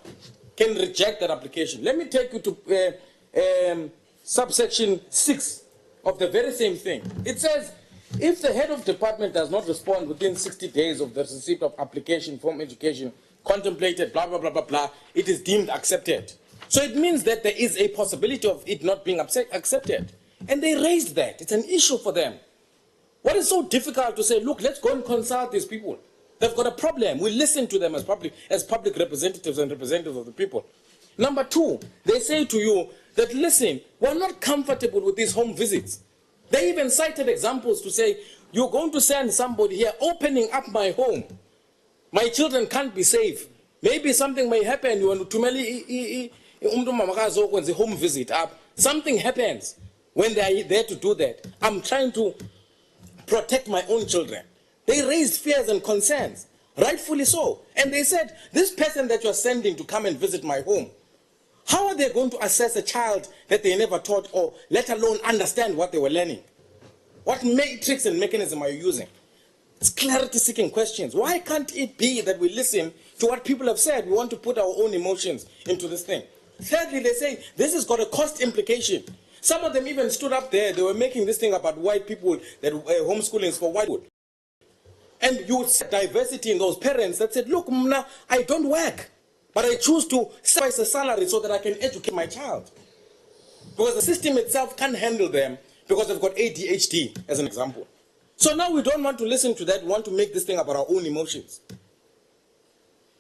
can reject that application. Let me take you to subsection 6 of the very same thing. It says, if the head of department does not respond within 60 days of the receipt of application from education contemplated, blah, blah, blah, blah, blah, it is deemed accepted. So it means that there is a possibility of it not being accepted. And they raised that. It's an issue for them. What is so difficult to say, look, let's go and consult these people. They've got a problem. We listen to them as public representatives and representatives of the people. Number two, they say to you that, listen, we're not comfortable with these home visits. They even cited examples to say, you're going to send somebody here opening up my home. My children can't be safe. Maybe something may happen. You want to a home visit up. Something happens when they are there to do that. I'm trying to protect my own children. They raised fears and concerns, rightfully so. And they said, this person that you're sending to come and visit my home, how are they going to assess a child that they never taught or let alone understand what they were learning? What matrix and mechanism are you using? It's clarity-seeking questions. Why can't it be that we listen to what people have said? We want to put our own emotions into this thing. Thirdly, they say, this has got a cost implication. Some of them even stood up there. They were making this thing about white people, that homeschooling is for white people. And you would see diversity in those parents that said, look, Mna, I don't work, but I choose to sacrifice a salary so that I can educate my child. Because the system itself can't handle them because they've got ADHD, as an example. So now we don't want to listen to that. We want to make this thing about our own emotions.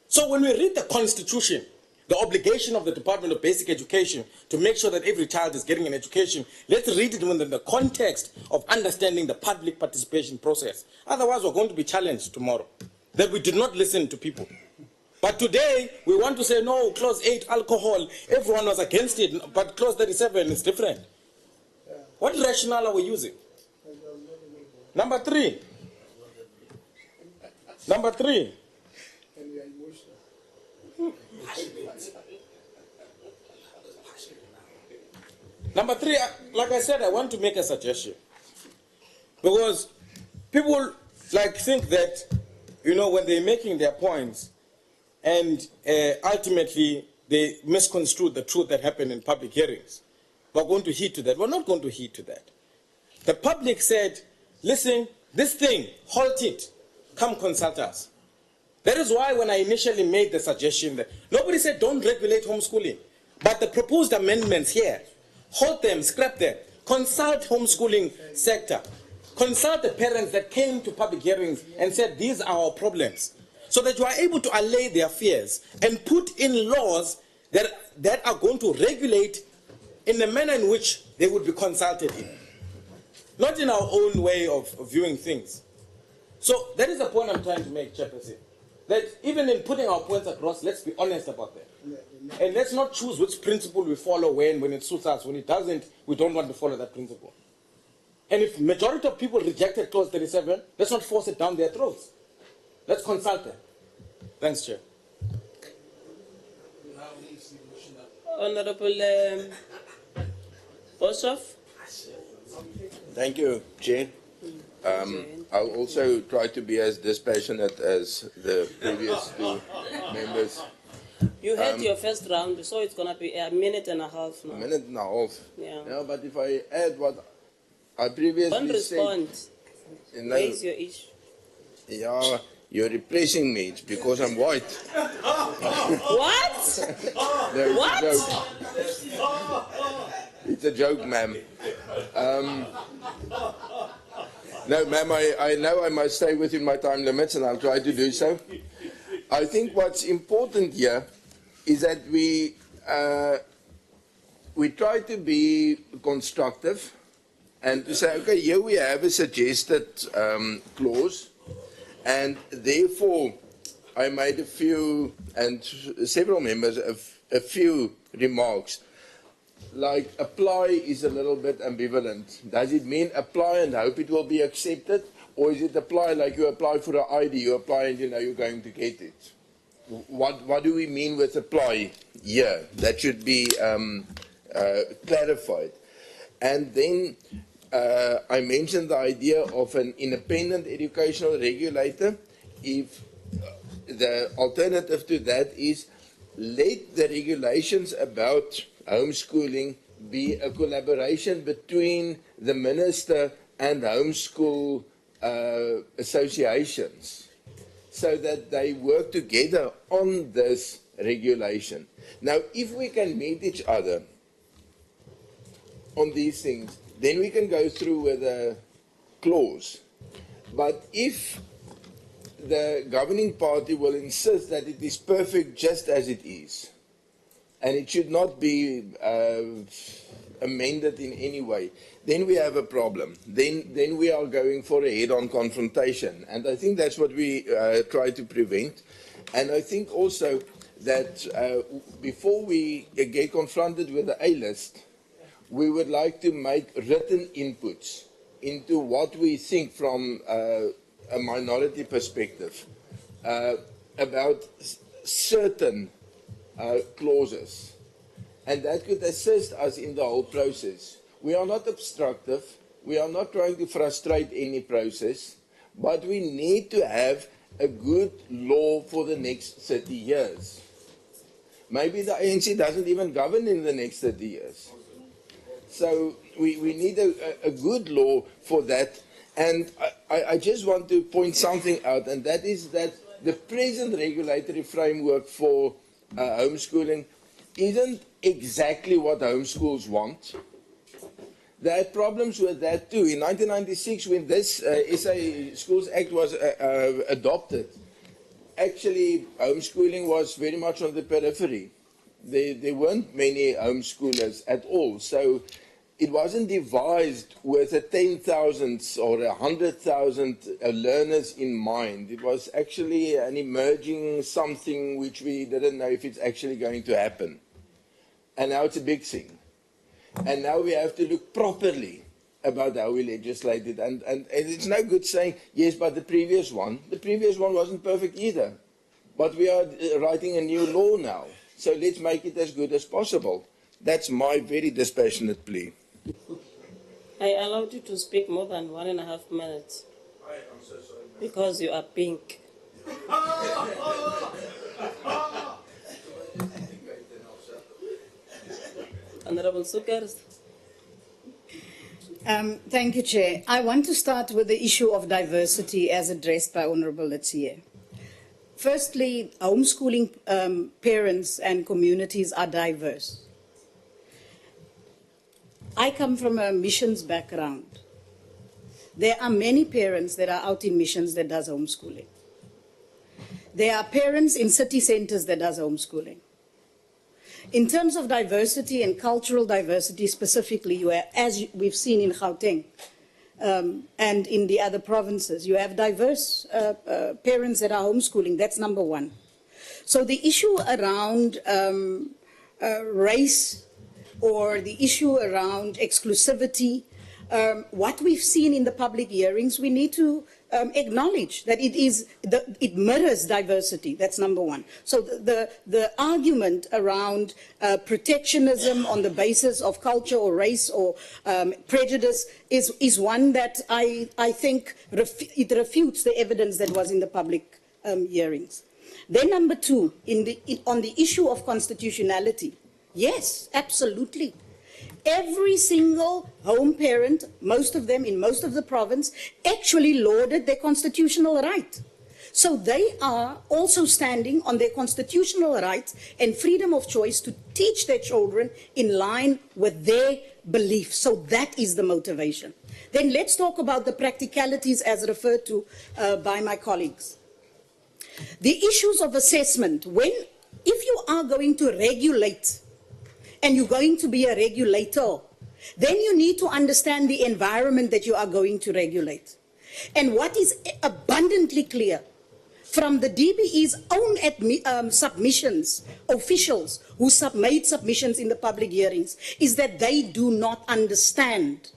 So when we read the Constitution, the obligation of the Department of Basic Education to make sure that every child is getting an education, let's read it within the context of understanding the public participation process. Otherwise, we're going to be challenged tomorrow that we did not listen to people. But today, we want to say, no, Clause 8, alcohol, everyone was against it, but Clause 37 is different. What rationale are we using? Number three. Number three. Number three, like I said, I want to make a suggestion. Because people think that, when they're making their points and ultimately they misconstrue the truth that happened in public hearings, we're going to heed to that. We're not going to heed to that. The public said, listen, this thing, halt it, come consult us. That is why when I initially made the suggestion that nobody said don't regulate homeschooling, but the proposed amendments here, halt them, scrap them, consult homeschooling sector, consult the parents that came to public hearings and said these are our problems, so that you are able to allay their fears and put in laws that are going to regulate in the manner in which they would be consulted in. Not in our own way of viewing things. So that is the point I'm trying to make, Chairperson. That even in putting our points across, let's be honest about that. And let's not choose which principle we follow when it suits us. When it doesn't, we don't want to follow that principle. And if majority of people rejected Clause 37, let's not force it down their throats. Let's consult them. Thanks, Chair. Honorable Boshoff. Thank you, Chair. I'll also try to be as dispassionate as the previous two members. You had your first round, so it's going to be a minute and a half now. A minute and a half. Yeah. But if I add what I previously Don't respond. said... Raise your issue. Yeah, you're repressing me. It's because I'm white. What? No, What? It's a joke, ma'am. No, ma'am, I know I must stay within my time limits, and I'll try to do so. I think what's important here is that we try to be constructive and to say, okay, here we have a suggested clause, and therefore I made a few, and several members, a few remarks. Like, apply is a little bit ambivalent. Does it mean apply and hope it will be accepted? Or is it apply like you apply for an ID, you apply and you know you're going to get it? What do we mean with apply here? That should be clarified. And then I mentioned the idea of an independent educational regulator. If the alternative to that is let the regulations about homeschooling be a collaboration between the minister and homeschool associations, so that they work together on this regulation. Now, if we can meet each other on these things, then we can go through with a clause. But if the governing party will insist that it is perfect just as it is, and it should not be amended in any way, then we have a problem. Then we are going for a head-on confrontation. And I think that's what we try to prevent. And I think also that before we get confronted with the A-list, we would like to make written inputs into what we think from a minority perspective about certain clauses. And that could assist us in the whole process. We are not obstructive. We are not trying to frustrate any process. But we need to have a good law for the next 30 years. Maybe the ANC doesn't even govern in the next 30 years. So we need a good law for that. And I just want to point something out, and that is that the present regulatory framework for homeschooling isn't exactly what homeschools want. There are problems with that too. In 1996, when this SA Schools Act was adopted, actually homeschooling was very much on the periphery. There weren't many homeschoolers at all. So it wasn't devised with a 10,000 or 100,000 learners in mind. It was actually an emerging something which we didn't know if it's actually going to happen. And now it's a big thing. And now we have to look properly about how we legislate it. And it's no good saying, yes, but the previous one wasn't perfect either. But we are writing a new law now. So let's make it as good as possible. That's my very dispassionate plea. I allowed you to speak more than 1.5 minutes. I'm so sorry. Because you are pink. Honorable Sukers. Thank you, Chair. I want to start with the issue of diversity as addressed by Honorable Letsie. Firstly, homeschooling parents and communities are diverse. I come from a missions background. There are many parents that are out in missions that does homeschooling. There are parents in city centers that does homeschooling. In terms of diversity and cultural diversity specifically, you have, as we've seen in Gauteng and in the other provinces, you have diverse parents that are homeschooling. That's number one. So the issue around race or the issue around exclusivity, what we've seen in the public hearings, we need to acknowledge that it mirrors diversity. That's number one. So the argument around protectionism on the basis of culture or race or prejudice is one that I think it refutes the evidence that was in the public hearings. Then number two, on the issue of constitutionality, yes, absolutely. Every single home parent, most of them in most of the province, actually lauded their constitutional right. So they are also standing on their constitutional rights and freedom of choice to teach their children in line with their beliefs. So that is the motivation. Then let's talk about the practicalities as referred to by my colleagues. The issues of assessment, if you are going to regulate and you're going to be a regulator, then you need to understand the environment that you are going to regulate. And what is abundantly clear from the DBE's own submissions, officials who made submissions in the public hearings, is that they do not understand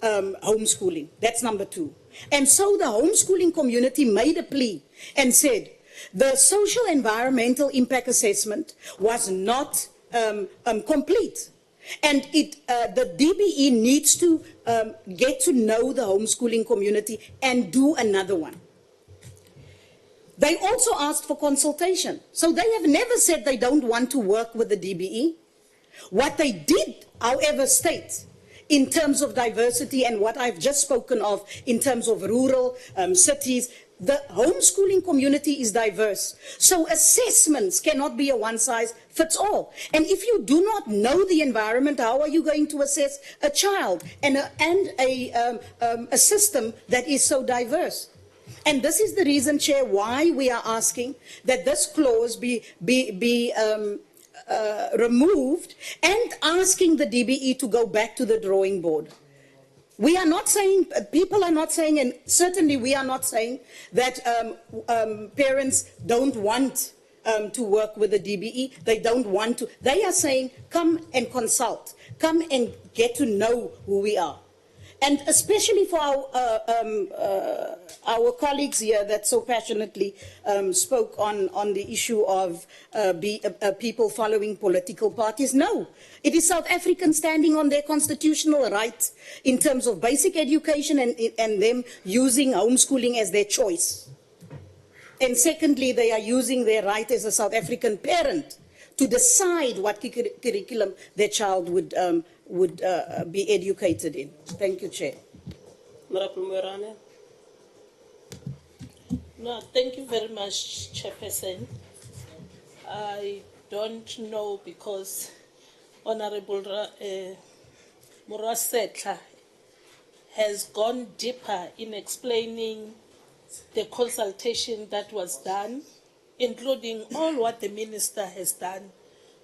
homeschooling. That's number two. And so the homeschooling community made a plea and said the social environmental impact assessment was not complete. And the DBE needs to get to know the homeschooling community and do another one. They also asked for consultation. So they have never said they don't want to work with the DBE. What they did, however, state in terms of diversity and what I've just spoken of in terms of rural cities, The homeschooling community is diverse, so assessments cannot be a one-size-fits-all. And if you do not know the environment, how are you going to assess a child and a system that is so diverse? And this is the reason, Chair, why we are asking that this clause be removed and asking the DBE to go back to the drawing board. We are not saying, people are not saying, and certainly we are not saying that parents don't want to work with the DBE. They don't want to. They are saying, come and consult. Come and get to know who we are. And especially for our colleagues here that so passionately spoke on the issue of people following political parties. No, it is South Africans standing on their constitutional rights in terms of basic education and them using homeschooling as their choice. And secondly, they are using their right as a South African parent to decide what curriculum their child would be educated in. Thank you, Chair. No, thank you very much, Chairperson. I don't know because Honorable Murasetla has gone deeper in explaining the consultation that was done, including all what the Minister has done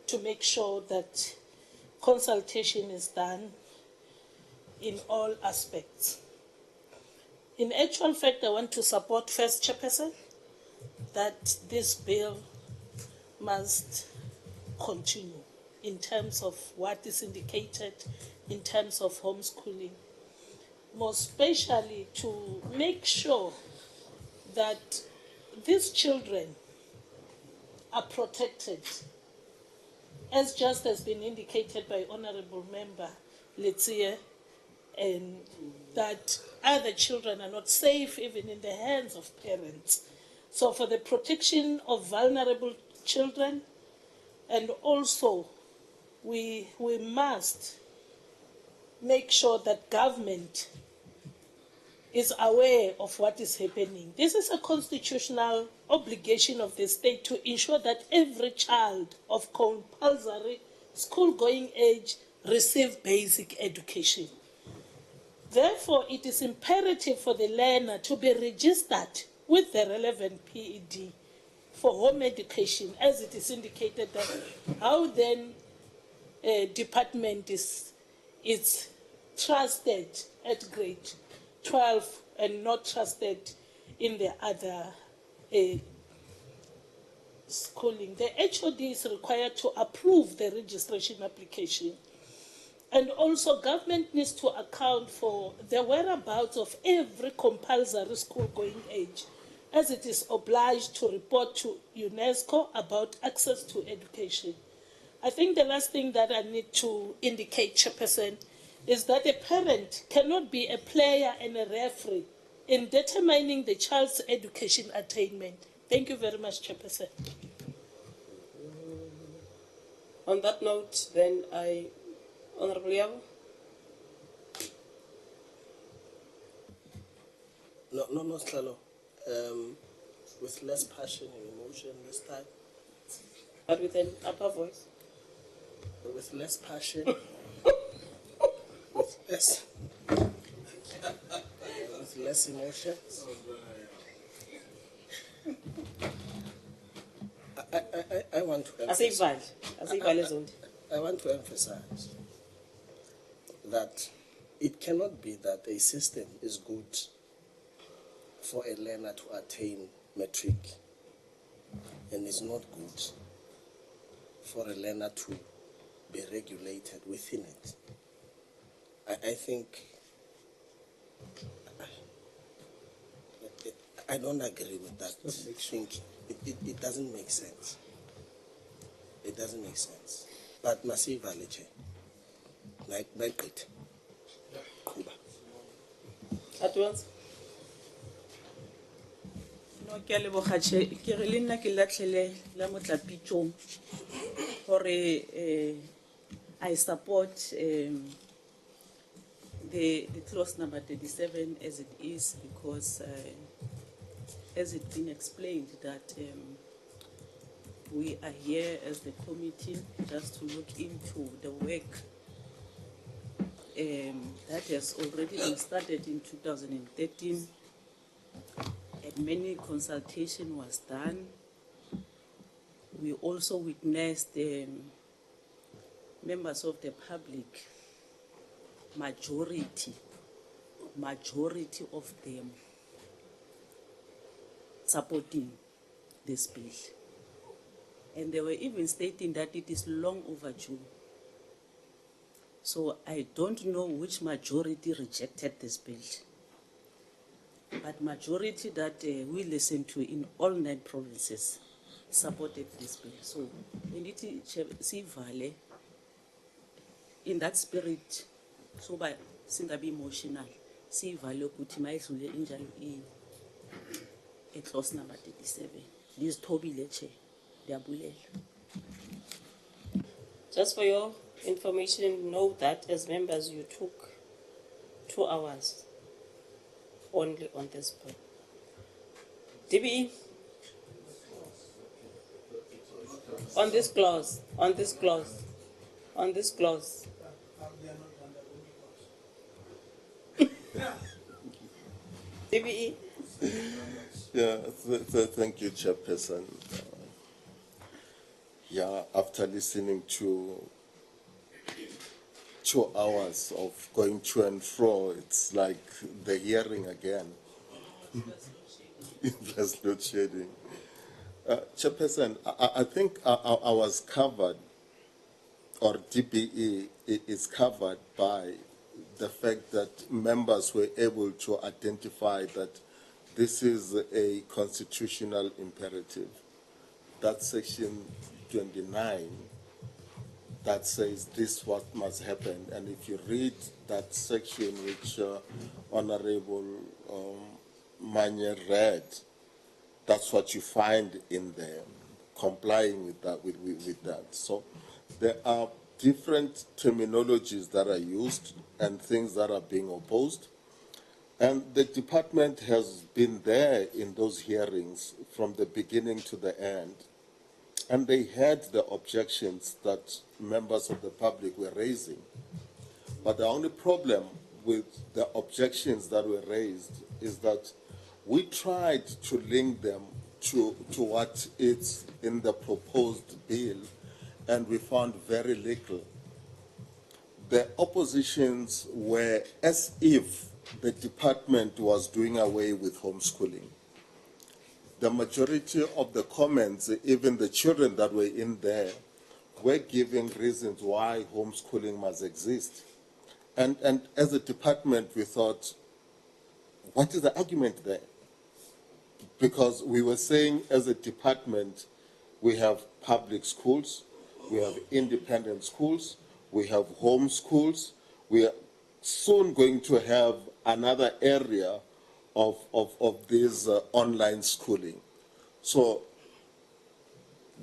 to make sure that consultation is done in all aspects. In actual fact, I want to support first, Chairperson, that this bill must continue in terms of what is indicated in terms of homeschooling, more especially to make sure that these children are protected, as just has been indicated by Honorable Member Letsie, and that other children are not safe even in the hands of parents. So for the protection of vulnerable children, and also we must make sure that government is aware of what is happening. This is a constitutional obligation of the state to ensure that every child of compulsory school-going age receive basic education. Therefore, it is imperative for the learner to be registered with the relevant PED for home education, as it is indicated that how then a department is trusted at grade 12 and not trusted in the other schooling. The HOD is required to approve the registration application. And also government needs to account for the whereabouts of every compulsory school-going age, as it is obliged to report to UNESCO about access to education. I think the last thing that I need to indicate, Chairperson, is that a parent cannot be a player and a referee in determining the child's education attainment. Thank you very much, Chairperson. On that note, then Honorable Yabo. No, Slalo. With less passion and emotion this time. But with an upper voice. With less passion. with less emotion. I want to emphasize. I want to emphasize that it cannot be that a system is good for a learner to attain matric and is not good for a learner to be regulated within it. I think I don't agree with that thinking. It doesn't make sense. It doesn't make sense. But Masiva Leche, like it. At once. No, ke a leboga ke re le nna ke latlhele la motlapitšong gore I support the clause number 37 as it is, because as it's been explained, that we are here as the committee just to look into the work that has already been started in 2013, and many consultation was done. We also witnessed members of the public, majority of them supporting this bill. And they were even stating that it is long overdue. So I don't know which majority rejected this bill. But majority that we listened to in all 9 provinces supported this bill. So we need to see Vale in that spirit. So by singabi emotional, see Vale ukuthi mayidlule injalo clause number 37. This Toby Leche, Diabulela. Just for your information, know that as members you took 2 hours only on this point. DBE, on this clause. DBE. Yeah, thank you, Chairperson. Yeah, after listening to 2 hours of going to and fro, it's like the hearing again. There's load shedding. Chairperson, I think I was covered, or DPE is covered by the fact that members were able to identify that this is a constitutional imperative. That's section 29 that says this what must happen. And if you read that section which Honorable Manye read, that's what you find in there, complying with that. With that. So there are different terminologies that are used and things that are being opposed. And the department has been there in those hearings from the beginning to the end. And they had the objections that members of the public were raising. But the only problem with the objections that were raised is that we tried to link them to what is in the proposed bill, and we found very little. The oppositions were as if the department was doing away with homeschooling. The majority of the comments, even the children that were in there, were giving reasons why homeschooling must exist. And as a department, we thought, what is the argument there? Because we were saying as a department, we have public schools, we have independent schools, we have home schools, we are soon going to have another area of this online schooling. So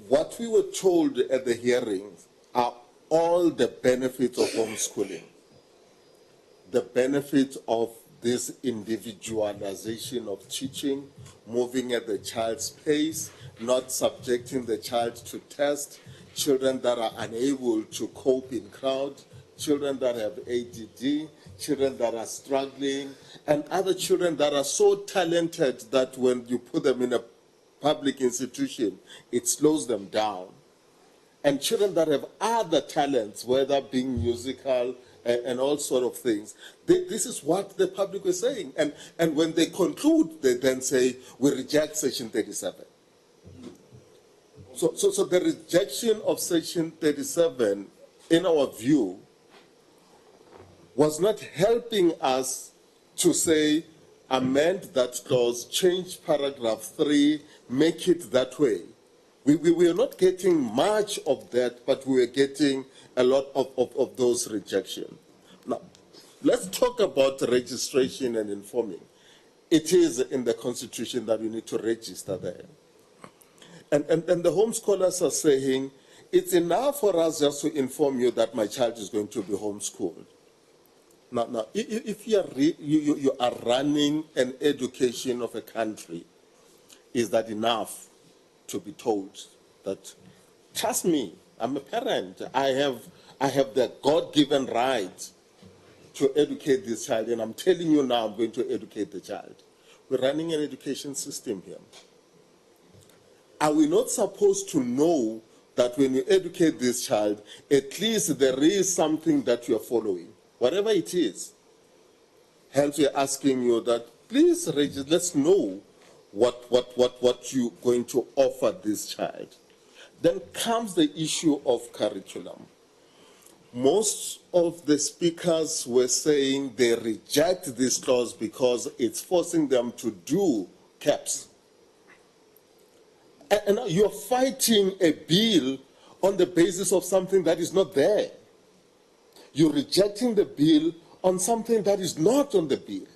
what we were told at the hearings are all the benefits of homeschooling. The benefit of this individualization of teaching, moving at the child's pace, not subjecting the child to tests, children that are unable to cope in crowd, children that have ADD, children that are struggling, and other children that are so talented that when you put them in a public institution, it slows them down. And children that have other talents, whether being musical and all sort of things. This is what the public was saying. And when they conclude, they then say, we reject Section 37. So the rejection of Section 37, in our view, was not helping us to say, amend that clause, change paragraph 3, make it that way. We were not getting much of that, but we were getting a lot of those rejections. Now, let's talk about registration and informing. It is in the Constitution that we need to register there. And the home scholars are saying, it's enough for us just to inform you that my child is going to be homeschooled. Now, if you are running an education of a country, is that enough to be told that, trust me, I'm a parent. I have the God-given right to educate this child, and I'm telling you now I'm going to educate the child. We're running an education system here. Are we not supposed to know that when you educate this child, at least there is something that you are following, whatever it is? Hence, we're asking you that, please, let's know what you're going to offer this child. Then comes the issue of curriculum. Most of the speakers were saying they reject this clause because it's forcing them to do CAPS. And you're fighting a bill on the basis of something that is not there. You're rejecting the bill on something that is not on the bill.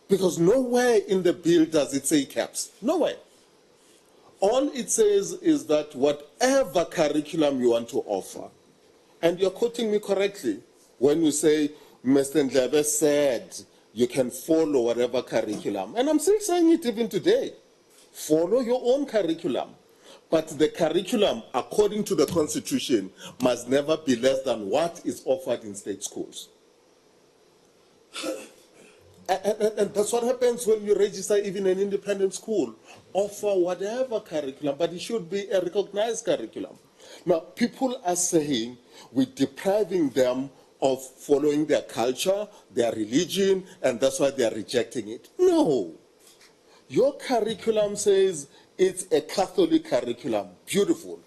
Because nowhere in the bill does it say CAPS. Nowhere. All it says is that whatever curriculum you want to offer, and you're quoting me correctly when you say, Mr. Ndlebe said you can follow whatever curriculum. And I'm still saying it even today. Follow your own curriculum. But the curriculum, according to the Constitution, must never be less than what is offered in state schools. And that's what happens when you register even an independent school. Offer whatever curriculum, but it should be a recognized curriculum. Now, people are saying we're depriving them of following their culture, their religion, and that's why they're rejecting it. No. Your curriculum says it's a Catholic curriculum. Beautiful.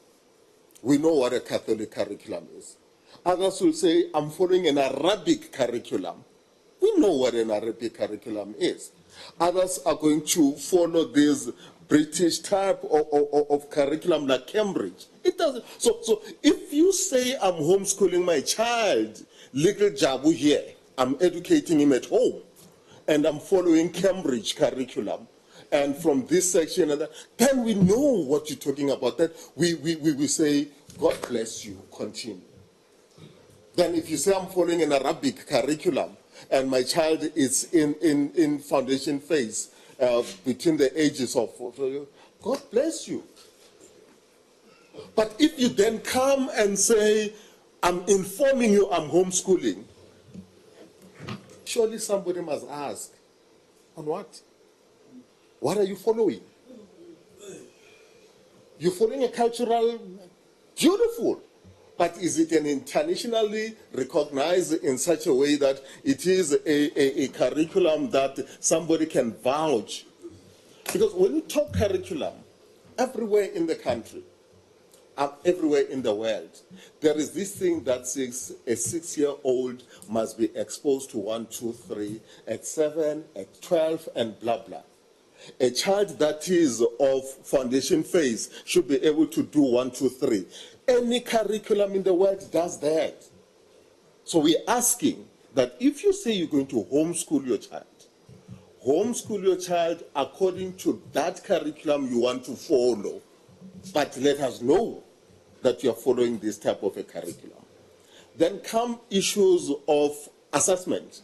We know what a Catholic curriculum is. Others will say, I'm following an Arabic curriculum. We know what an Arabic curriculum is. Others are going to follow this British type of curriculum like Cambridge. It doesn't. So if you say I'm homeschooling my child, little Jabu here, I'm educating him at home, and I'm following Cambridge curriculum, and from this section and that, then we know what you're talking about. That we say, God bless you, continue. Then if you say I'm following an Arabic curriculum, and my child is in foundation phase between the ages of, God bless you. But if you then come and say, I'm informing you I'm homeschooling, surely somebody must ask, on what? What are you following? You're following a cultural, beautiful. But is it an internationally recognized in such a way that it is a curriculum that somebody can vouch? Because when you talk curriculum, everywhere in the country, everywhere in the world, there is this thing that says a 6-year-old must be exposed to 1, 2, 3, at 7, at 12, and blah, blah. A child that is of foundation phase should be able to do 1, 2, 3. Any curriculum in the world does that. So we're asking that if you say you're going to homeschool your child according to that curriculum you want to follow, but let us know that you're following this type of a curriculum. Then come issues of assessment.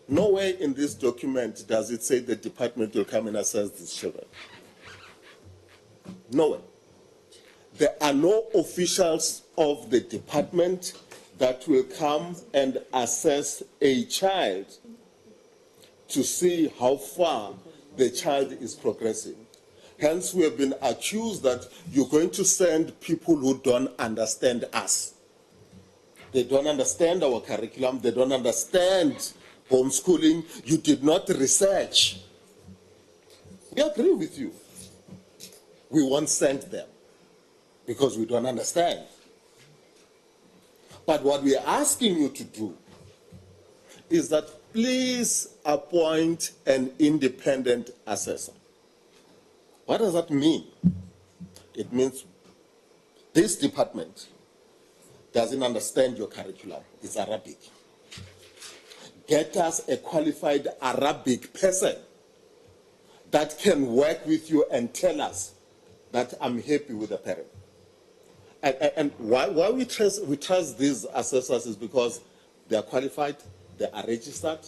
Nowhere in this document does it say the department will come and assess these children. Nowhere. There are no officials of the department that will come and assess a child to see how far the child is progressing. Hence, we have been accused that you're going to send people who don't understand us. They don't understand our curriculum. They don't understand homeschooling. You did not research. We agree with you. We won't send them because we don't understand. But what we are asking you to do is that please appoint an independent assessor. What does that mean? It means this department doesn't understand your curriculum. It's Arabic. Get us a qualified Arabic person that can work with you and tell us that I'm happy with the parent. And why we trust these assessors is because they are qualified, they are registered,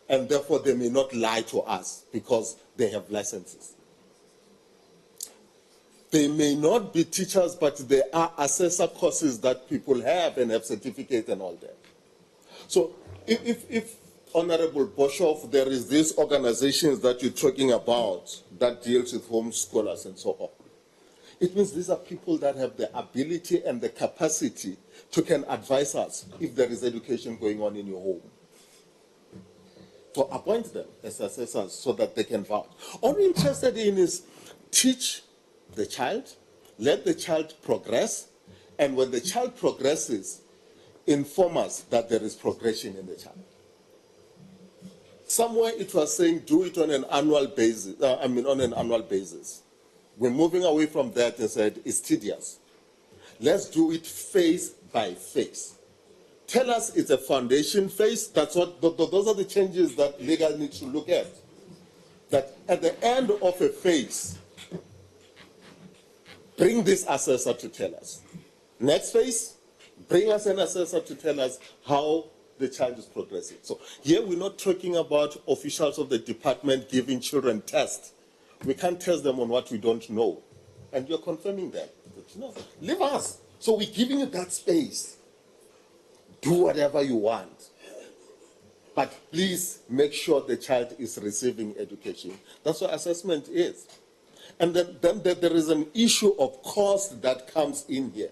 and therefore they may not lie to us because they have licenses. They may not be teachers, but there are assessor courses that people have and have certificates and all that. So if Honorable Boshoff, there is these organizations that you're talking about that deals with homeschoolers and so on. It means these are people that have the ability and the capacity to can advise us if there is education going on in your home. To appoint them as assessors so that they can vouch. All we're interested in is teach the child, let the child progress, and when the child progresses, inform us that there is progression in the child. Somewhere it was saying do it on an annual basis. On an annual basis. We're moving away from that and said it's tedious. Let's do it phase by phase. Tell us it's a foundation phase. That's what those are the changes that legal needs to look at. That at the end of a phase, bring this assessor to tell us. Next phase, bring us an assessor to tell us how the child is progressing. So here we're not talking about officials of the department giving children tests. We can't test them on what we don't know. And you're confirming that. But, no, leave us. So we're giving you that space. Do whatever you want. But please make sure the child is receiving education. That's what assessment is. And then there is an issue of cost that comes in here,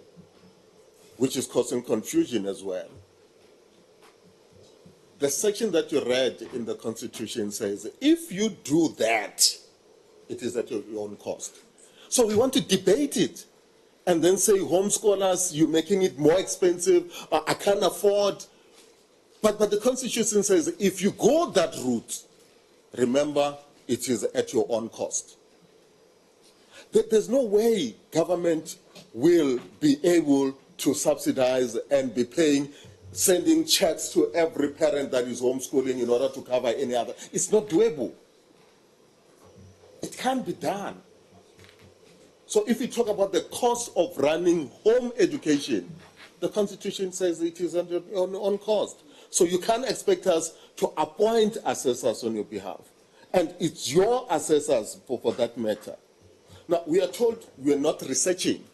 which is causing confusion as well. The section that you read in the Constitution says, if you do that, it is at your own cost. So we want to debate it and then say, homeschoolers, you're making it more expensive, I can't afford. But the Constitution says, if you go that route, remember, it is at your own cost. There's no way government will be able to subsidize and be paying, sending checks to every parent that is homeschooling in order to cover any other. It's not doable. It can't be done. So if we talk about the cost of running home education, the Constitution says it is on cost. So you can't expect us to appoint assessors on your behalf. And it's your assessors for that matter. Now, we are told we are not researching.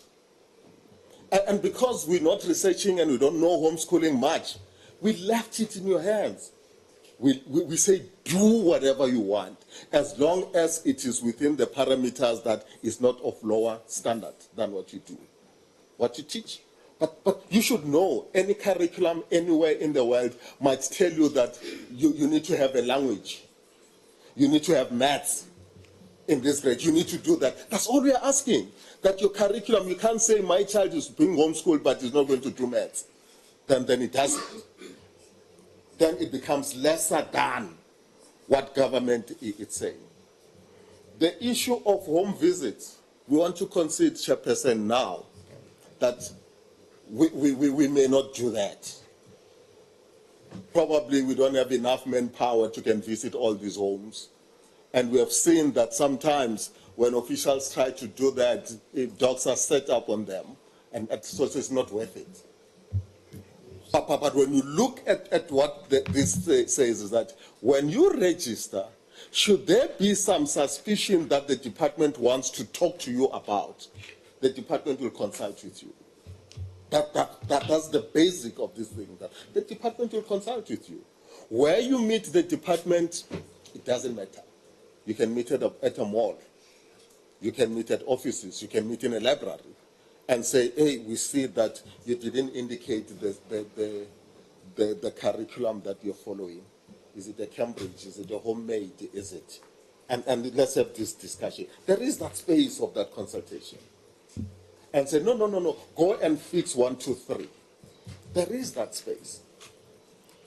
And because we're not researching and we don't know homeschooling much, we left it in your hands. We say, do whatever you want, as long as it is within the parameters that is not of lower standard than what you do, what you teach. But you should know, any curriculum anywhere in the world might tell you that you need to have a language. You need to have maths in this grade. You need to do that. That's all we are asking. That your curriculum, you can't say my child is being homeschooled but is not going to do maths. Then it doesn't. Then it becomes lesser than what government is saying. The issue of home visits, we want to concede, Chairperson, now that we may not do that. Probably we don't have enough manpower to can visit all these homes. And we have seen that sometimes when officials try to do that, dogs are set up on them, and so it's not worth it. But when you look at what this says is that when you register, should there be some suspicion that the department wants to talk to you about, the department will consult with you. That's the basic of this thing. That the department will consult with you. Where you meet the department, it doesn't matter. You can meet at a mall. You can meet at offices. You can meet in a library and say, hey, we see that you didn't indicate the curriculum that you're following. Is it a Cambridge? Is it a homemade? Is it? And let's have this discussion. There is that space of that consultation. And say, no, go and fix 1, 2, 3. There is that space.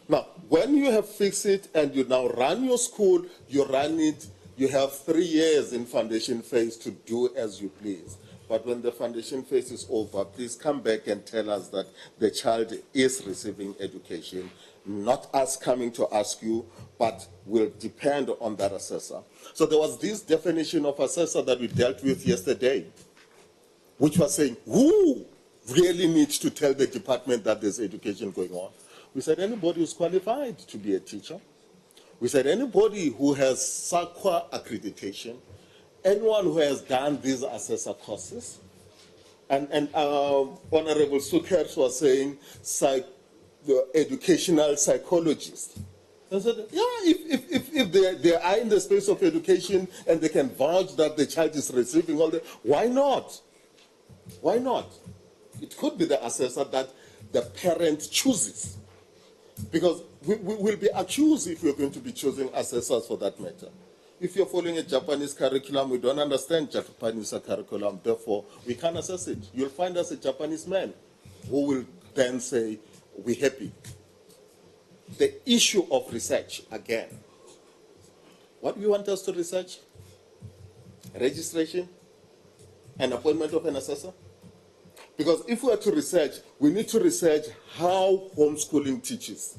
Now, when you have fixed it and you now run your school, you run it, you have 3 years in foundation phase to do as you please. But when the foundation phase is over, please come back and tell us that the child is receiving education, not us coming to ask you, but will depend on that assessor. So there was this definition of assessor that we dealt with yesterday, which was saying, who really needs to tell the department that there's education going on? We said anybody who's qualified to be a teacher, We said anybody who has SAQA accreditation, anyone who has done these assessor courses, and Honorable Sukers was saying the educational psychologist. I said, yeah, if they are in the space of education and they can vouch that the child is receiving all the, why not? Why not? It could be the assessor that the parent chooses. Because we will be accused if we're going to be choosing assessors for that matter. If you're following a Japanese curriculum, we don't understand Japanese curriculum, therefore we can't assess it. You'll find us a Japanese man who will then say, we're happy. The issue of research, again. What do you want us to research? Registration? An appointment of an assessor? Because if we are to research, we need to research how homeschooling teaches,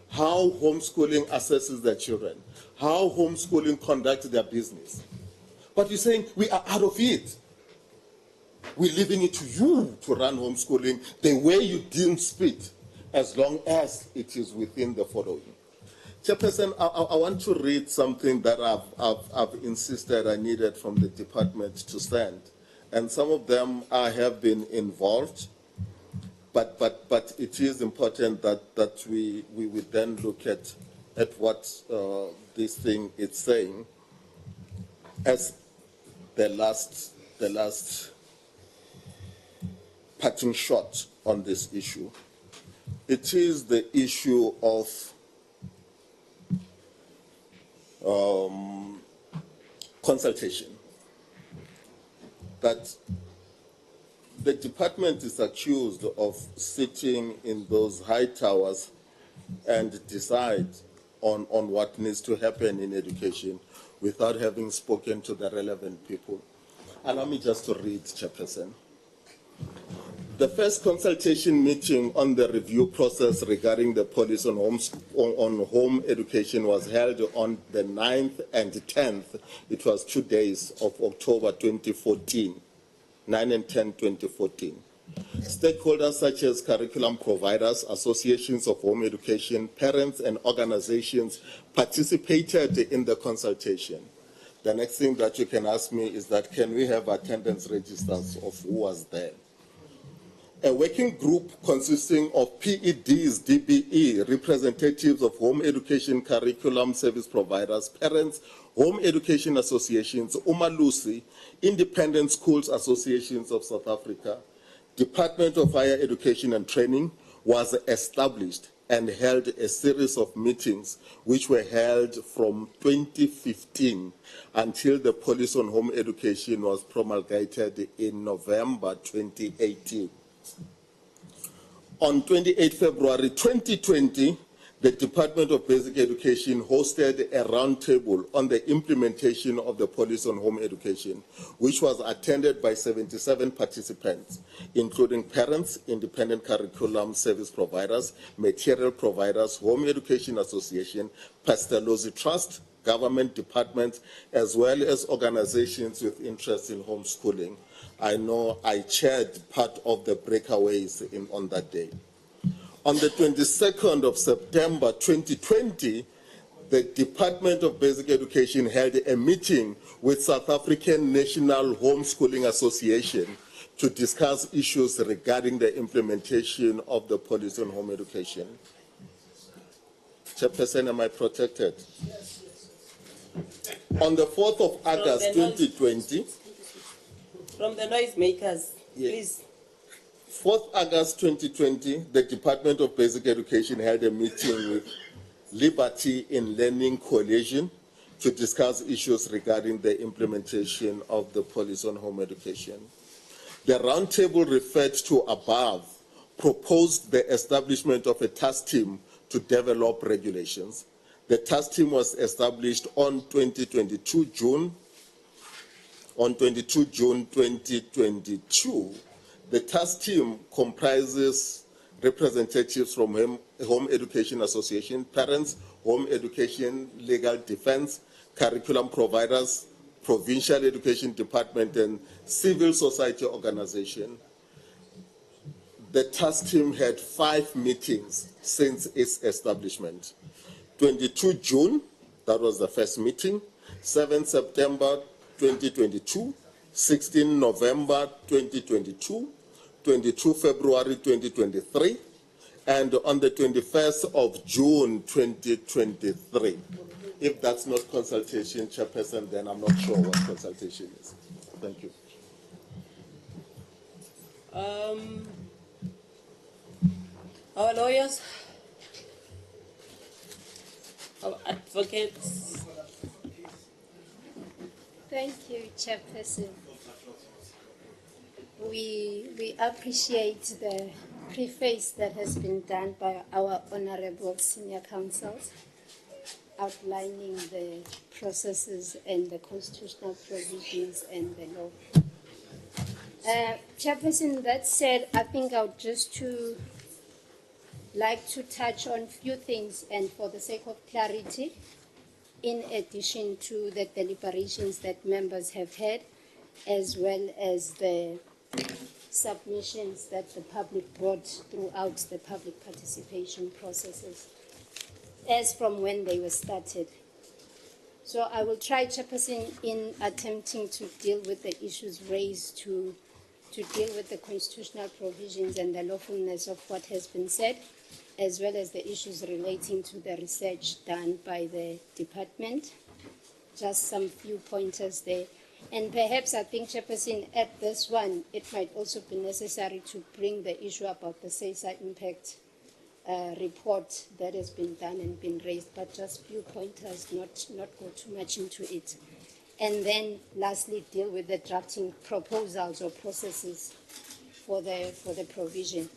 how homeschooling assesses their children, how homeschooling conducts their business. But you're saying we are out of it. We're leaving it to you to run homeschooling the way you deem fit, as long as it is within the following. Chairperson, I want to read something that I've insisted I needed from the department to send. And some of them I have been involved, but it is important that we would then look at what this thing is saying as the last parting shot on this issue. It is the issue of consultation. That the department is accused of sitting in those high towers and decide on what needs to happen in education without having spoken to the relevant people. Allow me just to read, Chairperson. The first consultation meeting on the review process regarding the policy on home education was held on the 9th and 10th. It was 2 days of October 2014, 9 and 10, 2014. Stakeholders such as curriculum providers, associations of home education, parents, and organizations participated in the consultation. The next thing that you can ask me is that, can we have attendance registers of who was there? A working group consisting of PEDs, DBE, representatives of home education curriculum service providers, parents, home education associations, Umalusi, Independent Schools Associations of South Africa, Department of Higher Education and Training, was established and held a series of meetings which were held from 2015 until the policy on home education was promulgated in November 2018. On 28 February 2020, the Department of Basic Education hosted a roundtable on the implementation of the policy on home education, which was attended by 77 participants, including parents, independent curriculum service providers, material providers, home education association, Pestalozzi Trust, government departments, as well as organizations with interest in homeschooling. I know I chaired part of the breakaways on that day. On the 22nd of September 2020, the Department of Basic Education held a meeting with South African National Homeschooling Association to discuss issues regarding the implementation of the policy on home education. Chairperson, am I protected? Yes. On the 4th of August 2020, from the noisemakers, please. 4th August 2020, the Department of Basic Education held a meeting with Liberty in Learning Coalition to discuss issues regarding the implementation of the policy on home education. The roundtable referred to above proposed the establishment of a task team to develop regulations. The task team was established on 22 June 2022. The task team comprises representatives from Home Education Association, parents, home education, legal defense, curriculum providers, provincial education department, and civil society organization. The task team had 5 meetings since its establishment. 22 June, That was the first meeting. 7 September 2022, 16 November 2022, 22 February 2023, and on the 21st of June 2023. If that's not consultation, Chairperson, then I'm not sure what consultation is. Thank you. Our lawyers, our advocates. Thank you, Chairperson. We appreciate the preface that has been done by our honorable senior counsels, outlining the processes and the constitutional provisions and the law. Chairperson, that said, I think I would just like to touch on a few things, and for the sake of clarity, in addition to the deliberations that members have had, as well as the submissions that the public brought throughout the public participation processes, as from when they were started. So I will try, Chairperson, in attempting to deal with the issues raised, to deal with the constitutional provisions and the lawfulness of what has been said, as well as the issues relating to the research done by the department. Just some few pointers there. And perhaps I think, Chairperson, at this one, it might also be necessary to bring the issue about the SESA impact report that has been done and been raised, but just few pointers, not go too much into it. And then lastly, deal with the drafting proposals or processes for the provision.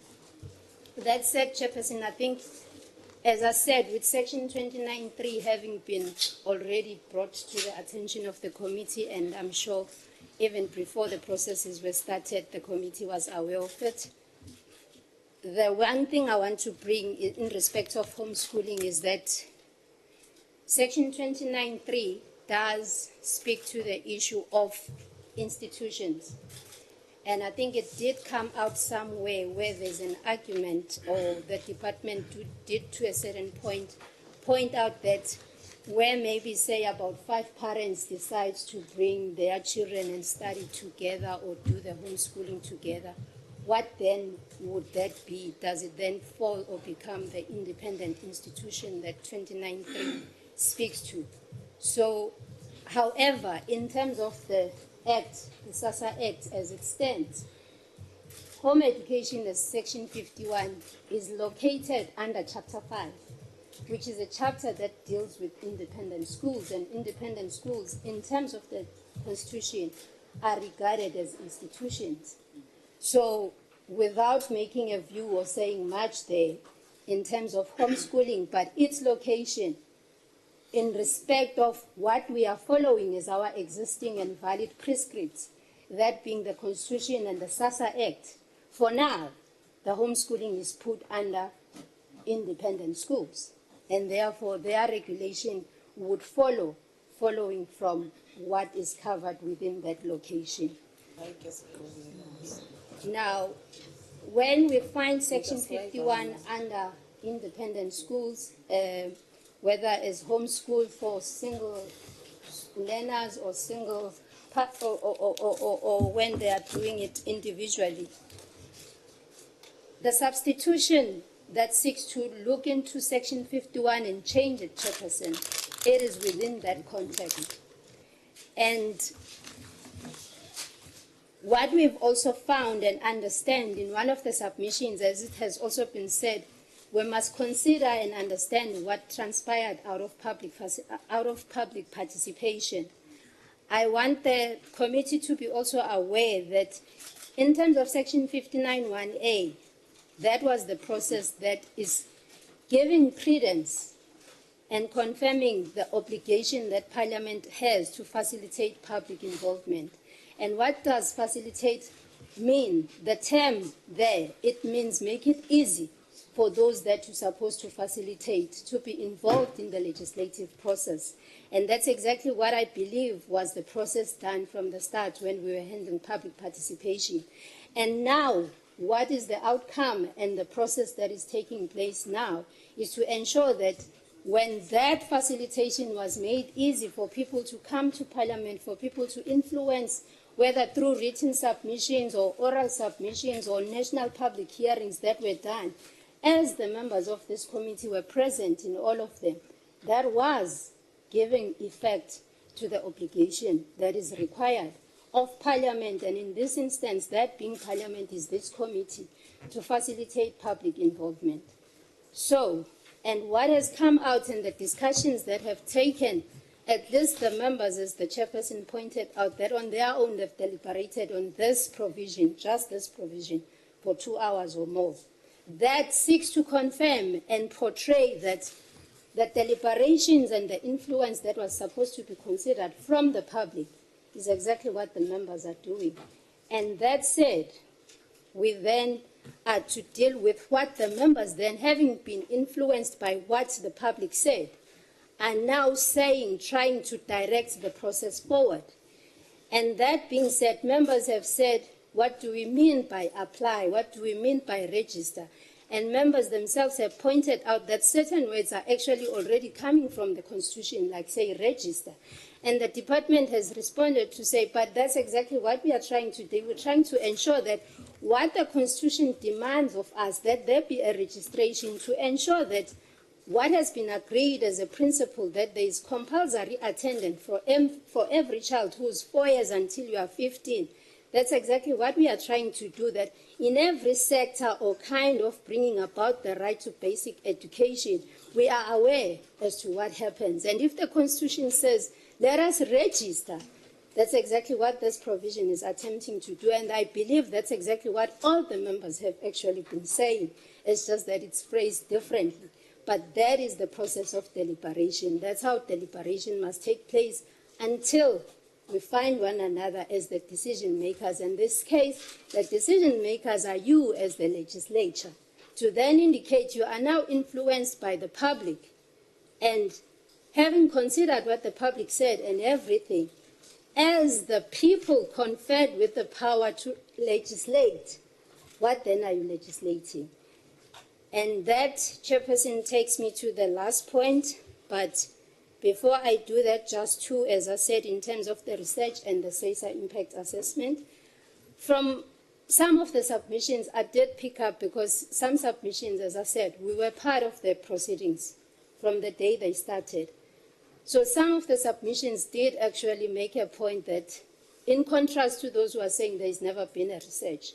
That said, Chairperson, I think, as I said, with Section 29.3 having been already brought to the attention of the committee, and I'm sure even before the processes were started, the committee was aware of it. The one thing I want to bring in respect of homeschooling is that Section 29.3 does speak to the issue of institutions. And I think it did come out somewhere where there's an argument, or the department did to a certain point out that where maybe say about 5 parents decide to bring their children and study together or do the homeschooling together, what then would that be? Does it then fall or become the independent institution that 29.3 speaks to? So, however, in terms of the Act, the SASA Act as it stands, home education as Section 51 is located under Chapter 5, which is a chapter that deals with independent schools, and independent schools, in terms of the Constitution, are regarded as institutions. So, without making a view or saying much there in terms of homeschooling, but its location in respect of what we are following as our existing and valid prescripts, that being the Constitution and the SASA Act, for now, the homeschooling is put under independent schools, and therefore their regulation would following from what is covered within that location. Now, when we find Section 51 under independent schools, whether as homeschool for single learners or single, or when they are doing it individually, the substitution that seeks to look into Section 51 and change it, Chairperson, it is within that context. And what we've also found and understand in one of the submissions, as it has also been said, we must consider and understand what transpired out of public participation. I want the committee to be also aware that in terms of Section 59(1)(a), that was the process that is giving credence and confirming the obligation that Parliament has to facilitate public involvement. And what does facilitate mean? The term there, it means make it easy for those that you're supposed to facilitate to be involved in the legislative process. And that's exactly what I believe was the process done from the start when we were handling public participation. And now, what is the outcome and the process that is taking place now is to ensure that when that facilitation was made easy for people to come to Parliament, for people to influence, whether through written submissions or oral submissions or national public hearings that were done, as the members of this committee were present in all of them, that was giving effect to the obligation that is required of Parliament, and in this instance, that being Parliament is this committee, to facilitate public involvement. So, and what has come out in the discussions that have taken, at least the members, as the chairperson pointed out, that on their own they've deliberated on this provision, just this provision, for 2 hours or more, that seeks to confirm and portray that the deliberations and the influence that was supposed to be considered from the public is exactly what the members are doing. And that said, we then are to deal with what the members then, having been influenced by what the public said, are now saying, trying to direct the process forward. And that being said, members have said, what do we mean by apply? What do we mean by register? And members themselves have pointed out that certain words are actually already coming from the Constitution, like, say, register. And the department has responded to say, but that's exactly what we are trying to do. We're trying to ensure that what the Constitution demands of us, that there be a registration to ensure that what has been agreed as a principle, that there is compulsory attendance for every child who's 4 years until you are 15. That's exactly what we are trying to do, that in every sector or kind of bringing about the right to basic education, we are aware as to what happens. And if the Constitution says, let us register, that's exactly what this provision is attempting to do. And I believe that's exactly what all the members have actually been saying. It's just that it's phrased differently. But that is the process of deliberation. That's how deliberation must take place until we find one another as the decision makers. In this case, the decision makers are you as the legislature, to then indicate you are now influenced by the public. And having considered what the public said and everything, as the people conferred with the power to legislate, what then are you legislating? And that, Chairperson, takes me to the last point. But before I do that, just two, as I said, in terms of the research and the SESA impact assessment. From some of the submissions, I did pick up, because some submissions, as I said, we were part of the proceedings from the day they started. So some of the submissions did actually make a point that, in contrast to those who are saying there's never been a research.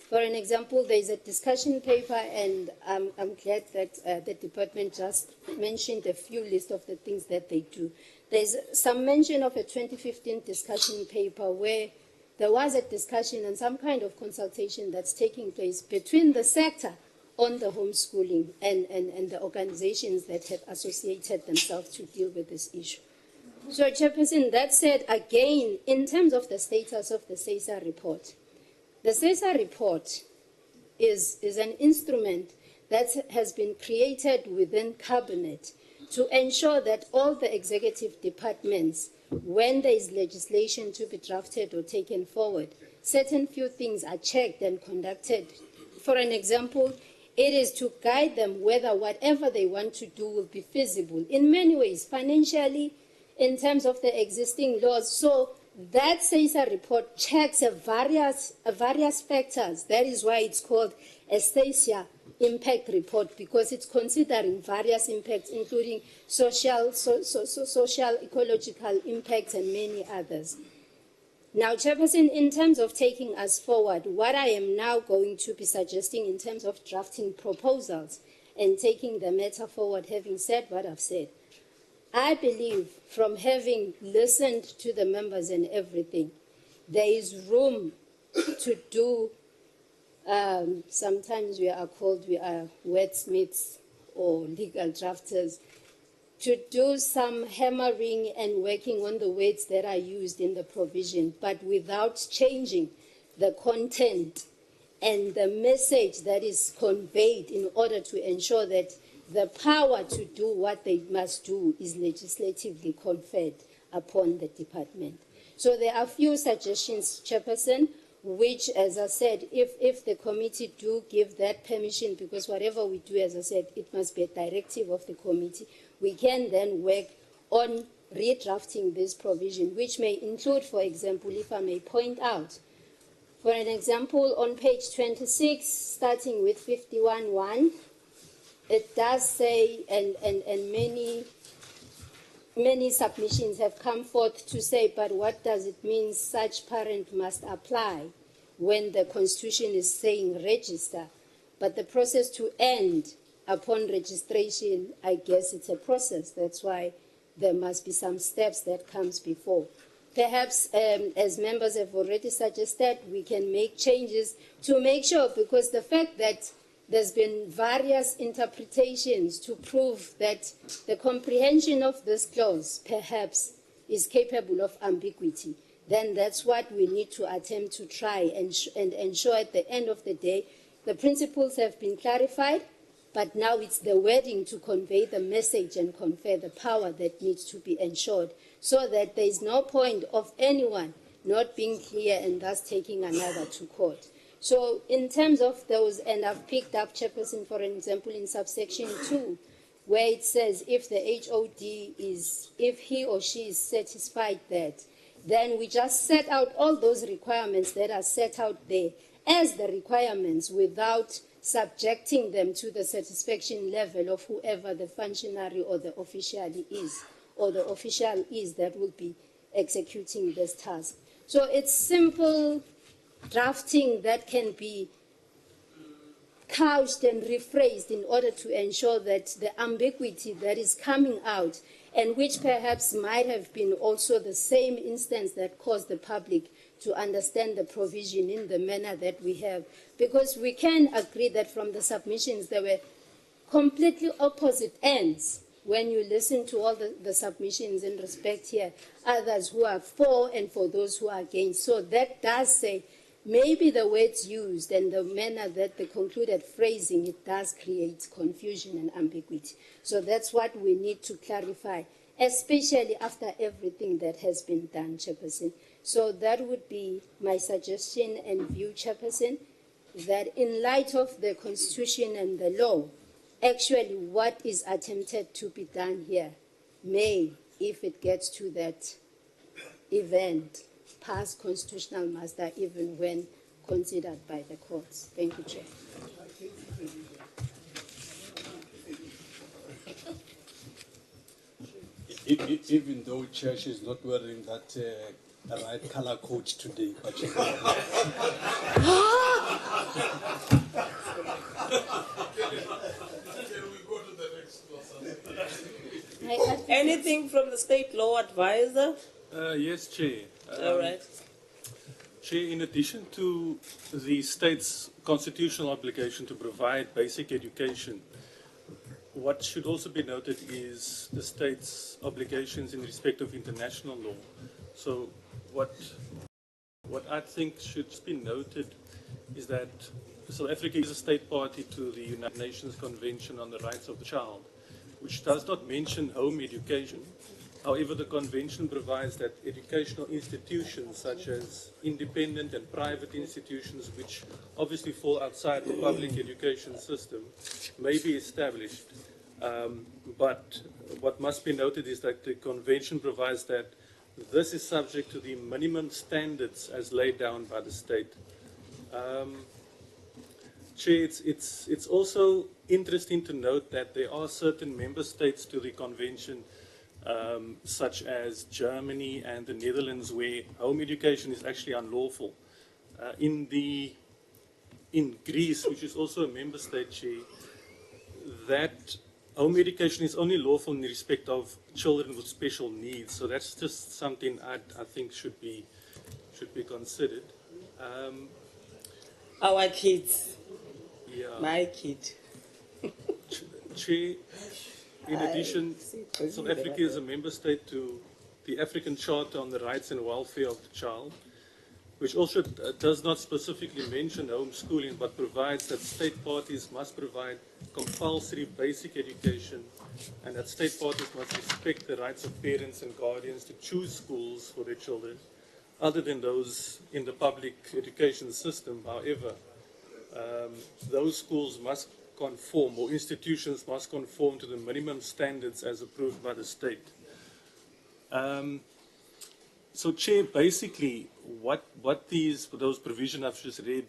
For an example, there's a discussion paper, and I'm glad that the department just mentioned a few lists of the things that they do. There's some mention of a 2015 discussion paper where there was a discussion and some kind of consultation that's taking place between the sector on the homeschooling and the organizations that have associated themselves to deal with this issue. So, Chairperson, that said, again, in terms of the status of the SESA report, the SESA report is an instrument that has been created within Cabinet to ensure that all the executive departments, when there is legislation to be drafted or taken forward, certain few things are checked and conducted. For an example, it is to guide them whether whatever they want to do will be feasible in many ways, financially, in terms of the existing laws. So that SESA report checks various factors. That is why it's called a SESA impact report, because it's considering various impacts, including social, ecological impacts, and many others. Now, Chairperson, in terms of taking us forward, what I am now going to be suggesting in terms of drafting proposals and taking the matter forward, having said what I've said, I believe, from having listened to the members and everything, there is room to do, sometimes we are wordsmiths or legal drafters, to do some hammering and working on the words that are used in the provision, but without changing the content and the message that is conveyed, in order to ensure that the power to do what they must do is legislatively conferred upon the department. So there are a few suggestions, Chairperson, which, as I said, if the committee do give that permission, because whatever we do, as I said, it must be a directive of the committee, we can then work on redrafting this provision, which may include, for example, if I may point out, for an example, on page 26, starting with 51.1, it does say, and many submissions have come forth to say, but what does it mean such parent must apply when the Constitution is saying register? But the process to end upon registration, I guess it's a process. That's why there must be some steps that comes before. Perhaps, as members have already suggested, we can make changes to make sure, because the fact that there's been various interpretations to prove that the comprehension of this clause perhaps is capable of ambiguity, then that's what we need to attempt to try and ensure at the end of the day the principles have been clarified, but now it's the wording to convey the message and confer the power that needs to be ensured, so that there is no point of anyone not being clear and thus taking another to court. So in terms of those, and I've picked up, Chairperson, for an example, in subsection 2, where it says if the HOD is, if he or she is satisfied that, then we just set out all those requirements that are set out there as the requirements without subjecting them to the satisfaction level of whoever the functionary or the official is, that will be executing this task. So it's simple drafting that can be couched and rephrased in order to ensure that the ambiguity that is coming out, and which perhaps might have been also the same instance that caused the public to understand the provision in the manner that we have. Because we can agree that from the submissions there were completely opposite ends when you listen to all the submissions in respect here, others who are for and for those who are against. So that does say maybe the words used and the manner that the concluded phrasing, it does create confusion and ambiguity. So that's what we need to clarify, especially after everything that has been done, Chairperson. So that would be my suggestion and view, Chairperson, that in light of the Constitution and the law, actually what is attempted to be done here may, if it gets to that event, pass constitutional muster even when considered by the courts. Thank you, Chair. Even though Church is not wearing that right color code today, but she Anything from the state law advisor? Yes, Chair. All right. Chair, in addition to the state's constitutional obligation to provide basic education, what should also be noted is the state's obligations in respect of international law. So what I think should be noted is that South Africa is a state party to the United Nations Convention on the Rights of the Child, which does not mention home education. However, the convention provides that educational institutions such as independent and private institutions, which obviously fall outside the public education system, may be established. But what must be noted is that the convention provides that this is subject to the minimum standards as laid down by the state. Chair, it's also interesting to note that there are certain member states to the convention, such as Germany and the Netherlands, where home education is actually unlawful. In Greece, which is also a member state, Chair, that home education is only lawful in respect of children with special needs. So that's just something I think should be considered. Our kids. Yeah. My kid. Chair, in addition, South Africa is a member state to the African Charter on the Rights and Welfare of the Child, which also does not specifically mention homeschooling, but provides that state parties must provide compulsory basic education, and that state parties must respect the rights of parents and guardians to choose schools for their children, other than those in the public education system. However, those schools must conform, or institutions must conform to the minimum standards as approved by the state. So, Chair, basically, what those provisions I've just read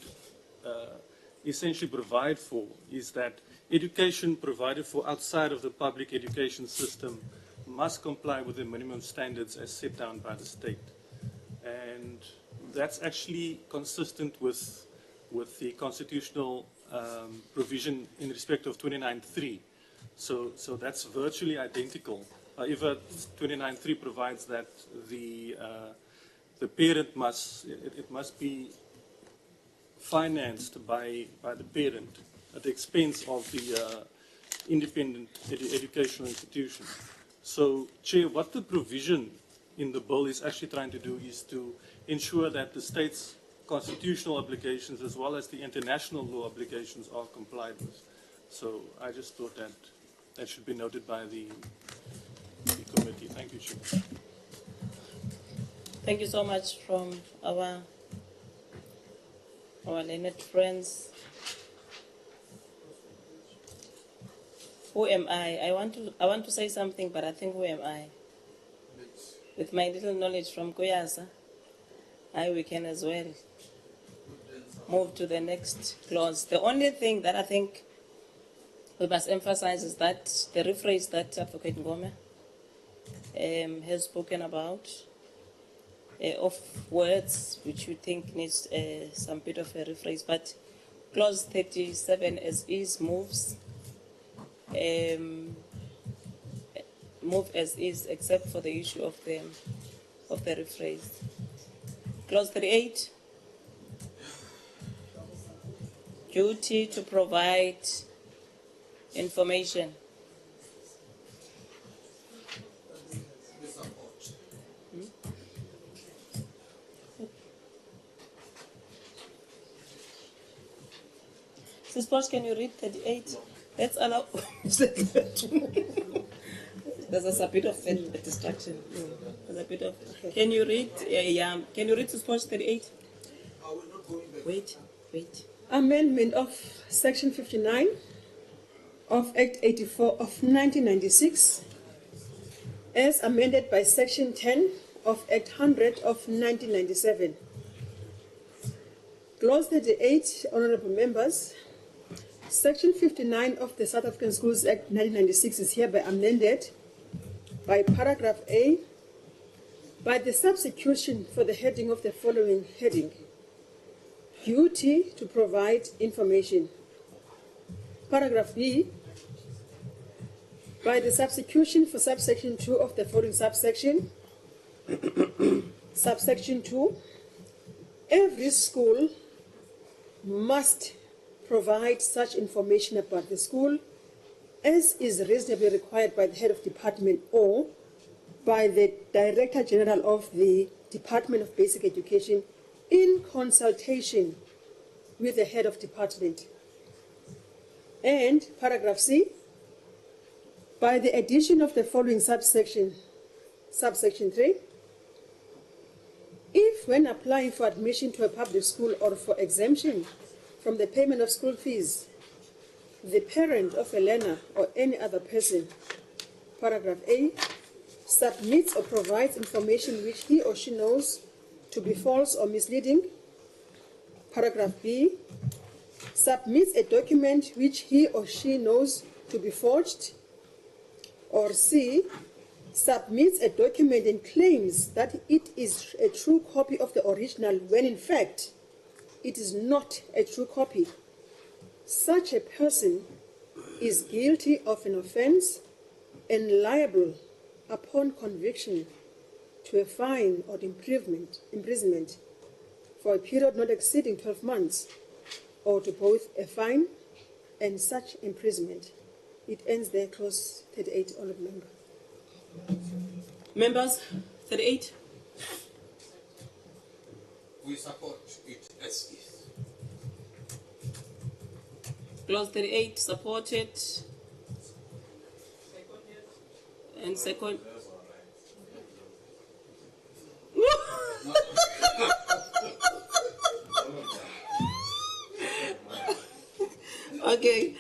essentially provide for is that education provided for outside of the public education system must comply with the minimum standards as set down by the state. And that's actually consistent with the constitutional provision in respect of 29.3. So that's virtually identical. However, 29.3 provides that the parent must be financed by the parent at the expense of the independent educational institution. So, Chair, what the provision in the bill is actually trying to do is to ensure that the state's constitutional obligations as well as the international law obligations are complied with. So I just thought that that should be noted by the committee. Thank you, Chair. Thank you so much from our learned friends. Who am I? I want to say something, but I think who am I? With my little knowledge from Koyasa, we can as well move to the next clause. The only thing that I think we must emphasize is that the rephrase that Advocate Ngome has spoken about, of words which we think needs some bit of a rephrase, but clause 37 as is moves, move as is except for the issue of the rephrase. Clause 38, duty to provide information. Sis Posh, can you read 38? Let's allow. There's a bit of a distraction. There's a bit of. Can you read? Can you read Sis Posh 38? Wait. Amendment of Section 59 of Act 84 of 1996, as amended by Section 10 of Act 100 of 1997. Clause 38, honorable members. Section 59 of the South African Schools Act 1996 is hereby amended by paragraph A by the substitution for the heading of the following heading: duty to provide information. Paragraph B by the substitution for subsection 2 of the following subsection. Subsection 2, every school must provide such information about the school as is reasonably required by the head of department or by the Director General of the Department of Basic Education in consultation with the head of department. And paragraph C, by the addition of the following subsection 3, if when applying for admission to a public school or for exemption from the payment of school fees, the parent of a learner or any other person, paragraph A, submits or provides information which he or she knows to be false or misleading, paragraph B, submits a document which he or she knows to be forged, or C, submits a document and claims that it is a true copy of the original when in fact it is not a true copy, such a person is guilty of an offense and liable upon conviction to a fine or imprisonment for a period not exceeding 12 months, or to both a fine and such imprisonment. It ends there, clause 38, honorable member. Members, 38. We support it as is. Clause 38 supported. And second. Okay.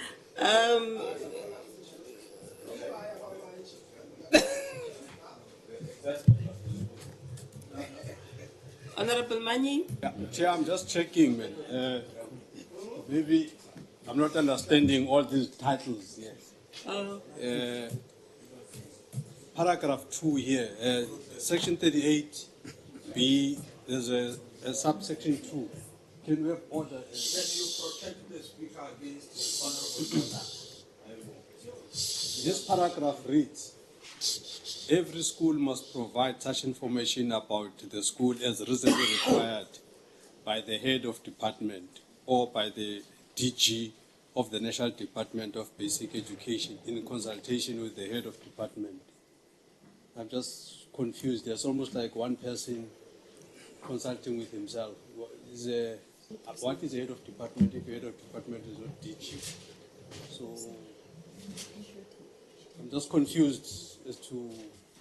Honorable Mani. Yeah, Chair, I'm just checking, man. Maybe I'm not understanding all these titles here. Paragraph 2 here, section 38B, there's a subsection 2. Can we have order? Can you protect the speaker against honorable This paragraph reads, every school must provide such information about the school as reasonably required by the head of department or by the DG of the National Department of Basic Education in consultation with the head of department. I'm just confused. There's almost like one person consulting with himself. What is the head of department if the head of department is not DG? So I'm just confused as to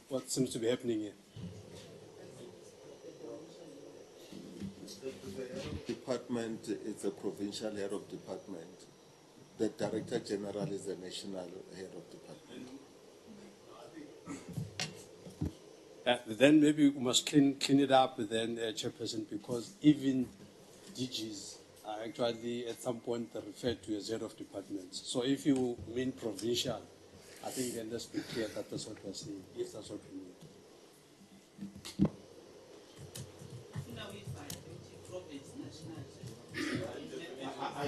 what seems to be happening here. The head of department is a provincial head of department. The director general is a national head of department. Then maybe we must clean it up then, Chairperson, because even DGs are actually at some point referred to as head of departments. So if you mean provincial, I think then let's be clear that that's what we're saying. Yes, that's what we mean.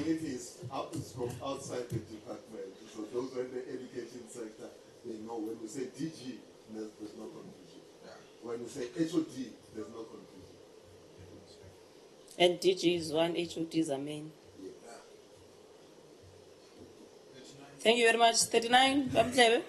It is from outside the department. So those are in the education sector. They know when we say DG, there's no confusion. When we say HOD, there's no confusion. And DG is one, HODs are main. Thank you very much. 39, Bamtlebe.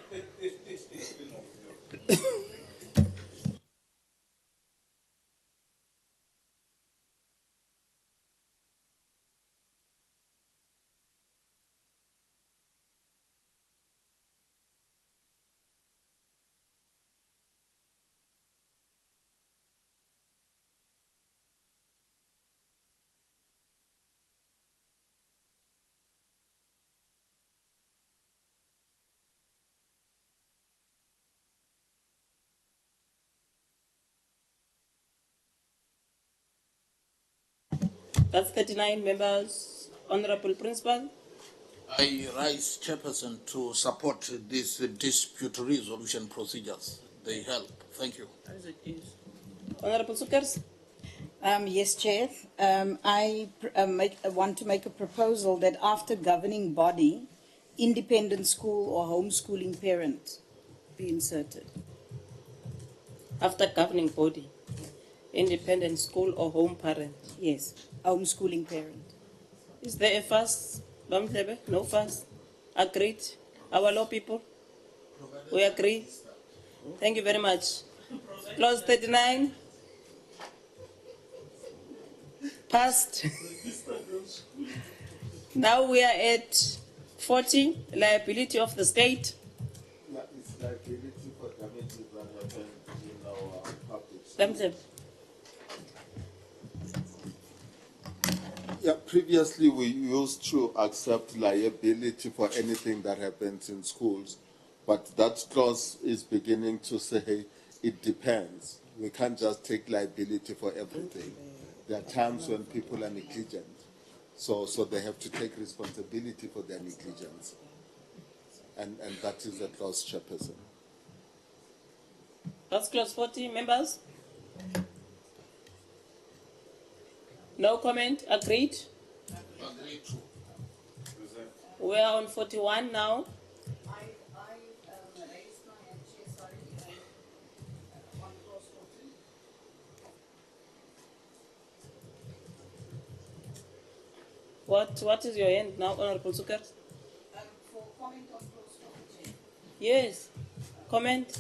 That's 39 members. Honorable Principal. I rise, Chairperson, to support these dispute resolution procedures. They help. Thank you. As it is. Honorable Sukers. Yes, Chair. I want to make a proposal that after governing body, independent school or homeschooling parent be inserted. After governing body, independent school or home parent. Yes, homeschooling parent. Is there a fuss? Bamtlebe? No fuss. Agreed? Our law people? We agree? Thank you very much. Clause 39. Passed. Now we are at 40, liability of the state. Yeah, it's liability for damages that happen in our public schools. Bamtlebe. Yeah, previously we used to accept liability for anything that happens in schools, but that clause is beginning to say it depends. We can't just take liability for everything. There are times when people are negligent, so they have to take responsibility for their negligence. And that is the clause, Chairperson. That's clause 40, members? No comment? Agreed? Agreed. We are on 41 now. What is your end now, Honorable Zucker? For comment on clause 40. Yes. Comment?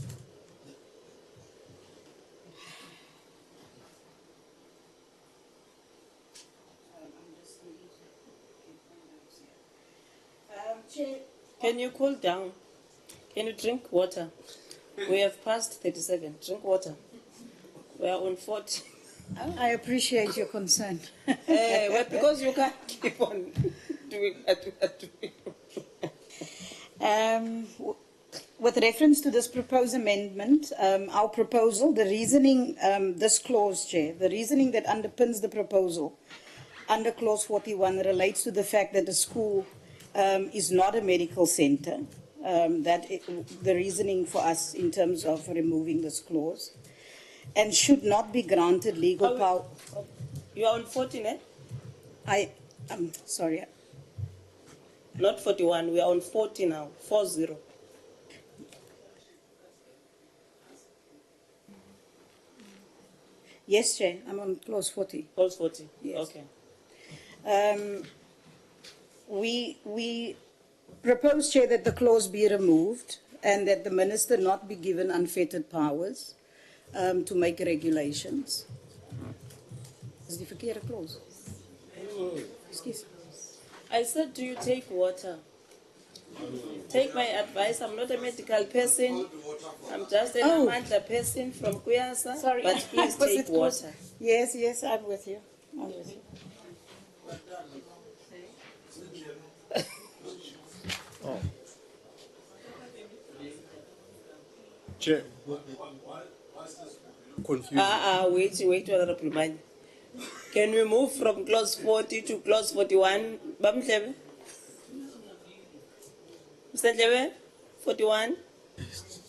Chair. Can you cool down? Can you drink water? We have passed 37. Drink water. We are on 40. I appreciate your concern. Well, because you can't keep on doing. With reference to this proposed amendment, our proposal, the reasoning, this clause, Chair, the reasoning that underpins the proposal under clause 41 relates to the fact that the school is not a medical center. The reasoning for us in terms of removing this clause, and should not be granted legal power. You are on 14, eh? I'm sorry. Not 41, we are on 40 now, 40. Yes, Chair, I'm on clause 40. Clause 40, yes. Okay. We propose, Chair, that the clause be removed and that the minister not be given unfettered powers to make regulations. Is the verkeerde clause? Excuse. I said, do you take water? Take my advice. I'm not a medical person. I'm just an Amandla person from Kuyasa. Sorry, but please take water. Yes, yes, I'm with you. I'm with you. Chair, confused. Wait, Honorable Man. Can we move from clause 40 to clause 41? Mr. Ndlebe, 41.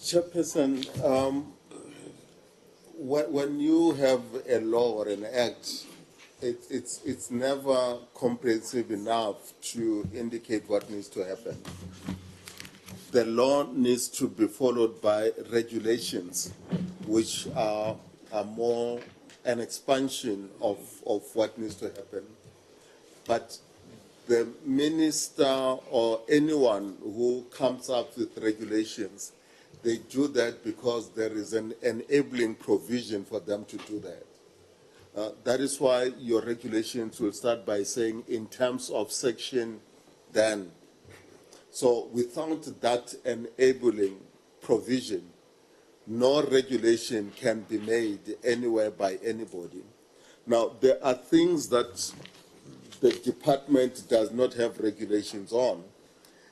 Chairperson, when you have a law or an act, it's never comprehensive enough to indicate what needs to happen. The law needs to be followed by regulations, which are more an expansion of what needs to happen. But the minister or anyone who comes up with regulations, they do that because there is an enabling provision for them to do that. That is why your regulations will start by saying in terms of section then. So without that enabling provision, no regulation can be made anywhere by anybody. Now, there are things that the department does not have regulations on,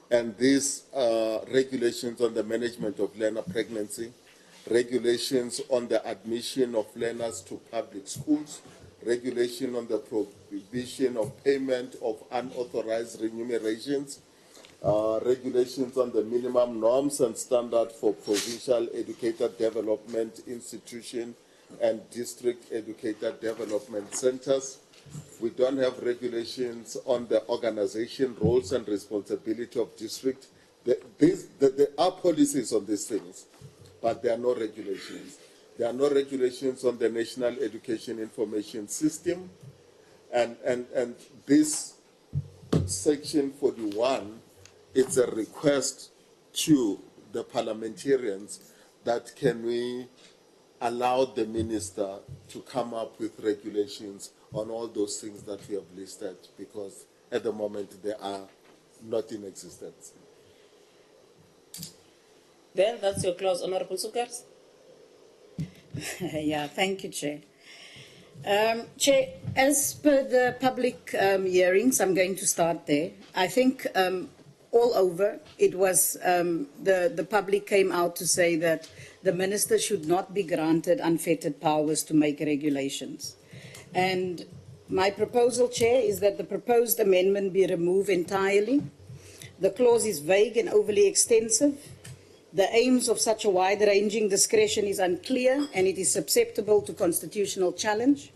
and these are regulations on the management of learner pregnancy, regulations on the admission of learners to public schools, regulation on the prohibition of payment of unauthorized remunerations, regulations on the minimum norms and standards for provincial educator development institution and district educator development centers. We don't have regulations on the organization, roles and responsibility of district. There are policies on these things, but there are no regulations. There are no regulations on the National Education Information System, and this section 41, it's a request to the parliamentarians that can we allow the minister to come up with regulations on all those things that we have listed, because at the moment they are not in existence. Then that's your clause, Honorable Sukers. Yeah, thank you, Chair. Chair, as per the public hearings, I'm going to start there. I think all over, it was the public came out to say that the minister should not be granted unfettered powers to make regulations. And my proposal, Chair, is that the proposed amendment be removed entirely. The clause is vague and overly extensive. The aims of such a wide-ranging discretion is unclear, and it is susceptible to constitutional challenge.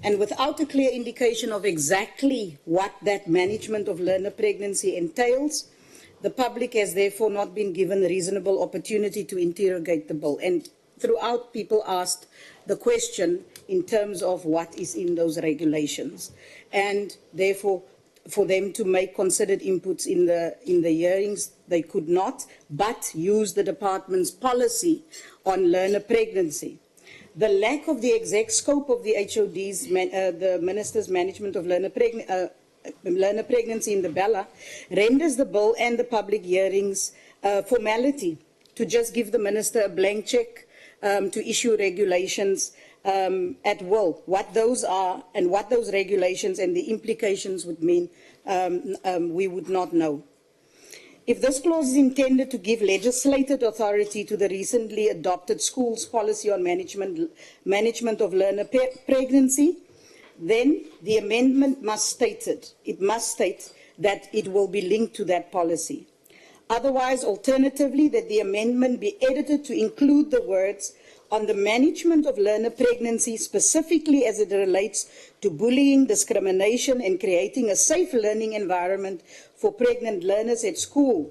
And without a clear indication of exactly what that management of learner pregnancy entails, the public has therefore not been given a reasonable opportunity to interrogate the bill. And throughout, people asked the question in terms of what is in those regulations. And therefore, for them to make considered inputs in the hearings, they could not, but use the department's policy on learner pregnancy. The lack of the exact scope of the HOD's, the Minister's management of learner pregnancy in the Bella, renders the bill and the public hearings formality to just give the Minister a blank check to issue regulations at will. What those are and what those regulations and the implications would mean, we would not know. If this clause is intended to give legislated authority to the recently adopted schools policy on management of learner pregnancy, then the amendment must state it. It must state that it will be linked to that policy. Otherwise, alternatively, that the amendment be edited to include the words on the management of learner pregnancy, specifically as it relates to bullying, discrimination, and creating a safe learning environment for pregnant learners at school.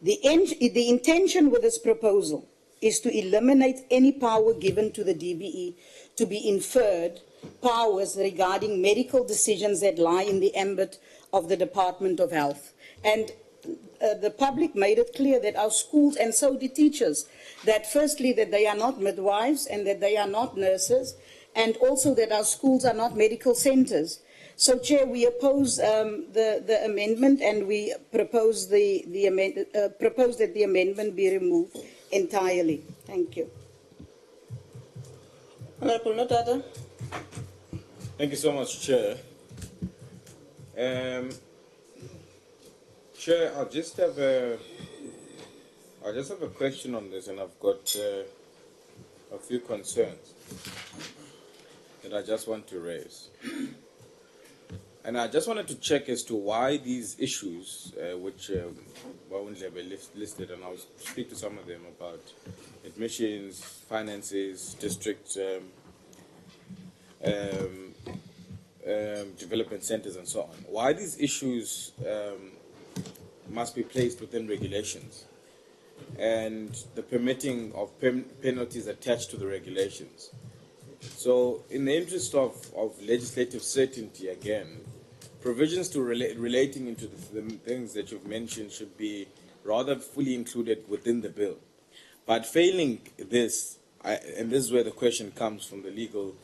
The intention with this proposal is to eliminate any power given to the DBE to be inferred powers regarding medical decisions that lie in the ambit of the Department of Health. And the public made it clear that our schools, and so did teachers, that firstly that they are not midwives and that they are not nurses, and also that our schools are not medical centres. So, Chair, we oppose the amendment, and we propose propose that the amendment be removed entirely. Thank you. Honourable Nodada. Thank you so much, Chair. Chair, I just have a question on this, and I've got a few concerns that I just want to raise. And I just wanted to check as to why these issues, which won't be listed, and I'll speak to some of them about admissions, finances, district development centers, and so on. Why these issues must be placed within regulations, and the permitting of penalties attached to the regulations. So, in the interest of legislative certainty, again, provisions to relating into the things that you've mentioned should be rather fully included within the bill. But failing this, and this is where the question comes from the legal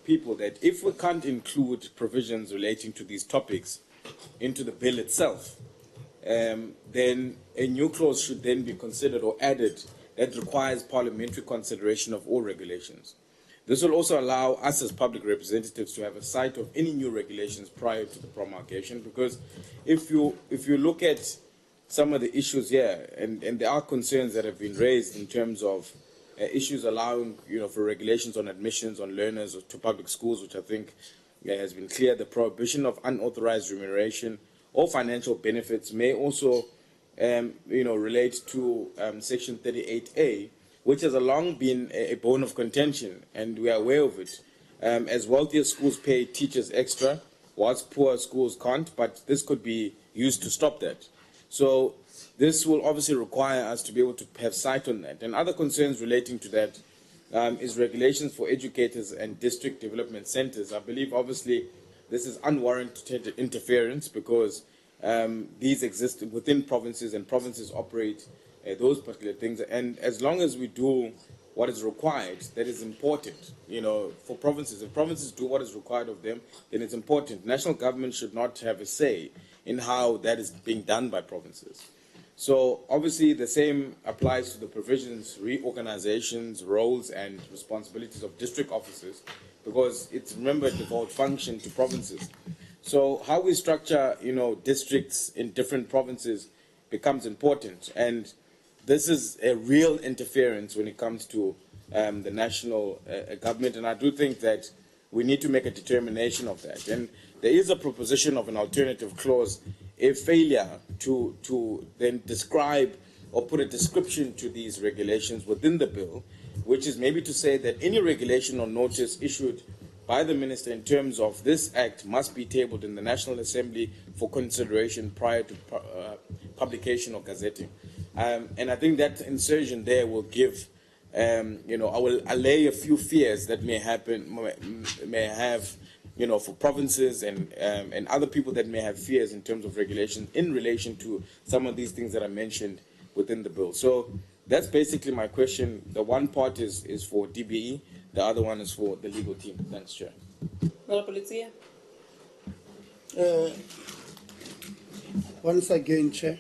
people, that if we can't include provisions relating to these topics into the bill itself, then a new clause should then be considered or added that requires parliamentary consideration of all regulations. This will also allow us as public representatives to have a sight of any new regulations prior to the promulgation, because if you look at some of the issues here, and there are concerns that have been raised in terms of issues allowing, for regulations on admissions on learners to public schools, which I think has been clear. The prohibition of unauthorized remuneration or financial benefits may also, relate to Section 38A, which has long been a bone of contention, and we are aware of it. As wealthier schools pay teachers extra, whilst poor schools can't, but this could be used to stop that. So this will obviously require us to be able to have sight on that. And other concerns relating to that is regulations for educators and district development centres. I believe, obviously, this is unwarranted interference because these exist within provinces, and provinces operate those particular things. And as long as we do what is required, that is important, for provinces. If provinces do what is required of them, then it's important. National government should not have a say in how that is being done by provinces. So obviously the same applies to the provisions, reorganizations, roles and responsibilities of district officers, because it's, remember, a devolved function to provinces. So how we structure, districts in different provinces becomes important, and this is a real interference when it comes to the national government, and I do think that we need to make a determination of that. And there is a proposition of an alternative clause, a failure to then describe or put a description to these regulations within the bill, which is maybe to say that any regulation or notice issued by the minister in terms of this act must be tabled in the National Assembly for consideration prior to publication or gazetting. And I think that insertion there will give, I will allay a few fears that may have, for provinces and other people that may have fears in terms of regulation in relation to some of these things that are mentioned within the bill. So that's basically my question. The one part is for DBE, the other one is for the legal team. Thanks, Chair. Once again, Chair,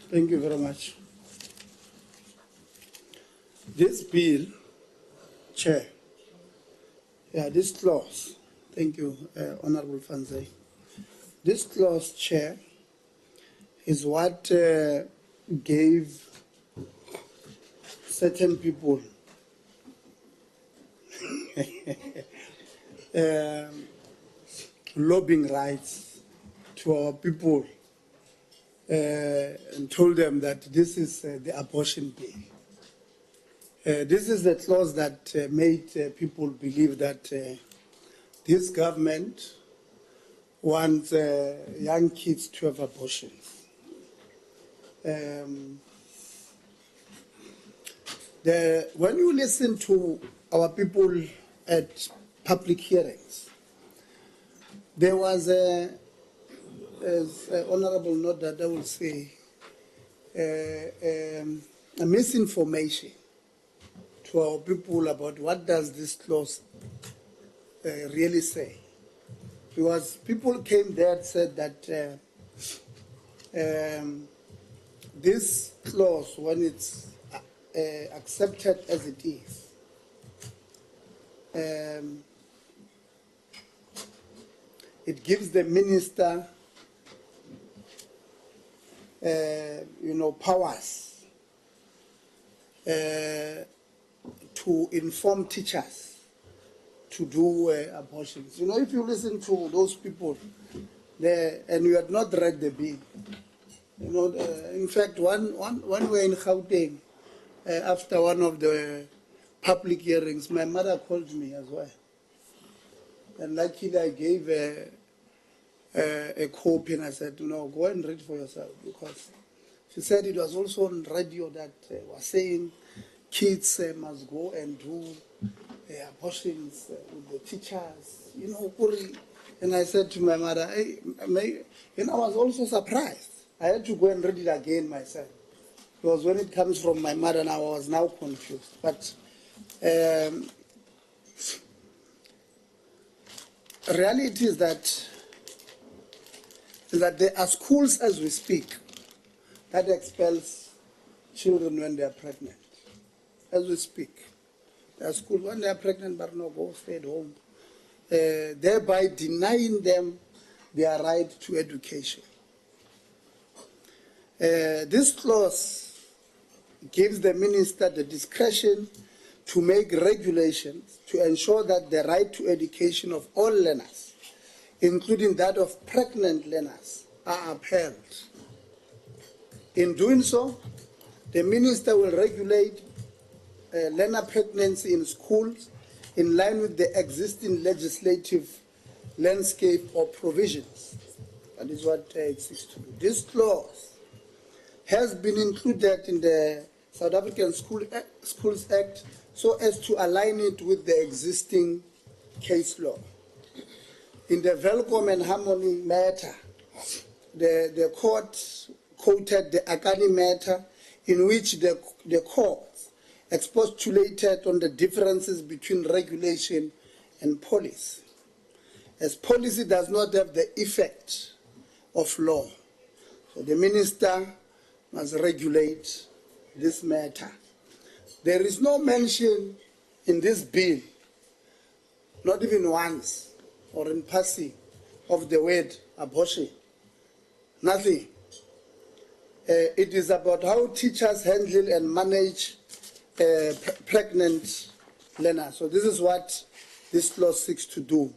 thank you very much. This bill, Chair, this clause, thank you, Honorable Fanzai. This clause, Chair, is what gave certain people lobbying rights to our people and told them that this is the abortion bill. This is the clause that made people believe that this government wants young kids to have abortions. When you listen to our people at public hearings, there was as Honorable Noda I will say, a misinformation to our people about what does this clause really say. Because people came there and said that this clause, when it's accepted as it is, it gives the minister, powers to inform teachers to do abortions. If you listen to those people there and you had not read the bill, in fact, one way in Gauteng, after one of the public hearings, my mother called me as well. And luckily I gave a copy and I said, go and read for yourself, because she said it was also on radio that was saying kids must go and do abortions with the teachers, and I said to my mother, I was also surprised. I had to go and read it again myself, because when it comes from my mother now, I was now confused. But reality is that there are schools as we speak that expels children when they are pregnant. As we speak, there are schools when they are pregnant but no, go stay at home, thereby denying them their right to education. This clause gives the minister the discretion to make regulations to ensure that the right to education of all learners, including that of pregnant learners, are upheld. In doing so, the minister will regulate learner pregnancy in schools in line with the existing legislative landscape or provisions. That is what it seeks to do. This clause has been included in the South African Schools Act so as to align it with the existing case law. In the Welcome and Harmony matter, the court quoted the Akani matter, in which the court expostulated on the differences between regulation and policy, as policy does not have the effect of law. So the minister must regulate this matter. There is no mention in this bill, not even once or in passing, of the word abortion. Nothing. It is about how teachers handle and manage pregnant learners. So this is what this clause seeks to do.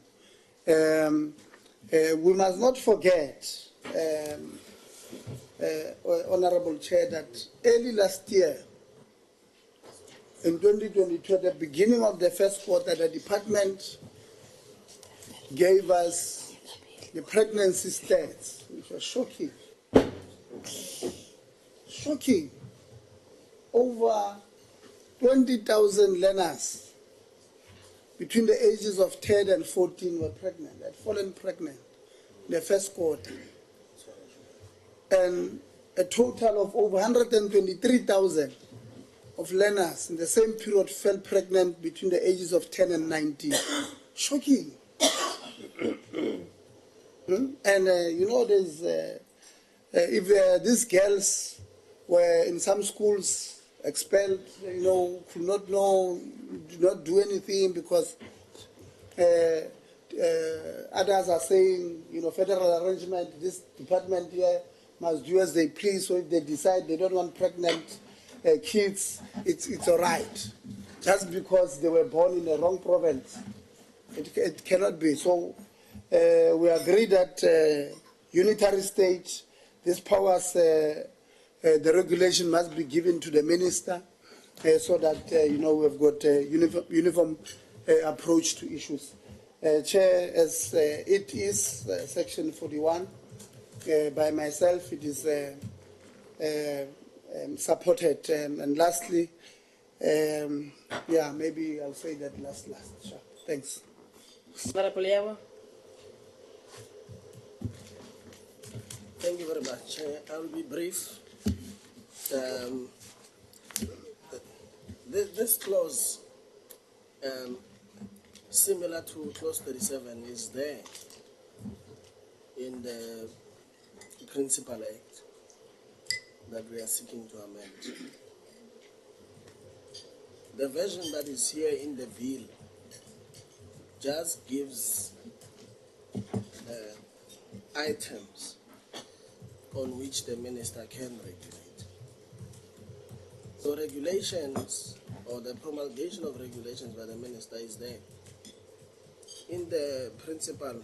We must not forget, Honorable Chair, that early last year, in 2022, at the beginning of the first quarter, the department gave us the pregnancy stats, which was shocking. Shocking. Over 20,000 learners between the ages of 10 and 14 were pregnant, had fallen pregnant in the first quarter. And a total of over 123,000 of learners in the same period fell pregnant between the ages of 10 and 19. Shocking. And there's if these girls were in some schools expelled, could not know, did not do anything because others are saying, federal arrangement, this department here must do as they please. So if they decide they don't want pregnant kids, it's all right. Just because they were born in the wrong province, it cannot be. So we agree that unitary state, these powers, the regulation must be given to the minister so that, we've got a uniform approach to issues. Chair, as it is Section 41, by myself, it is supported. And lastly, maybe I'll say that last. Sure. Thanks. Honorable Yawa. Thank you very much. I will be brief. This clause, similar to clause 37, is there in the Principal Act that we are seeking to amend. The version that is here in the bill just gives items on which the minister can regulate. So regulations, or the promulgation of regulations by the minister, is there. In the Principal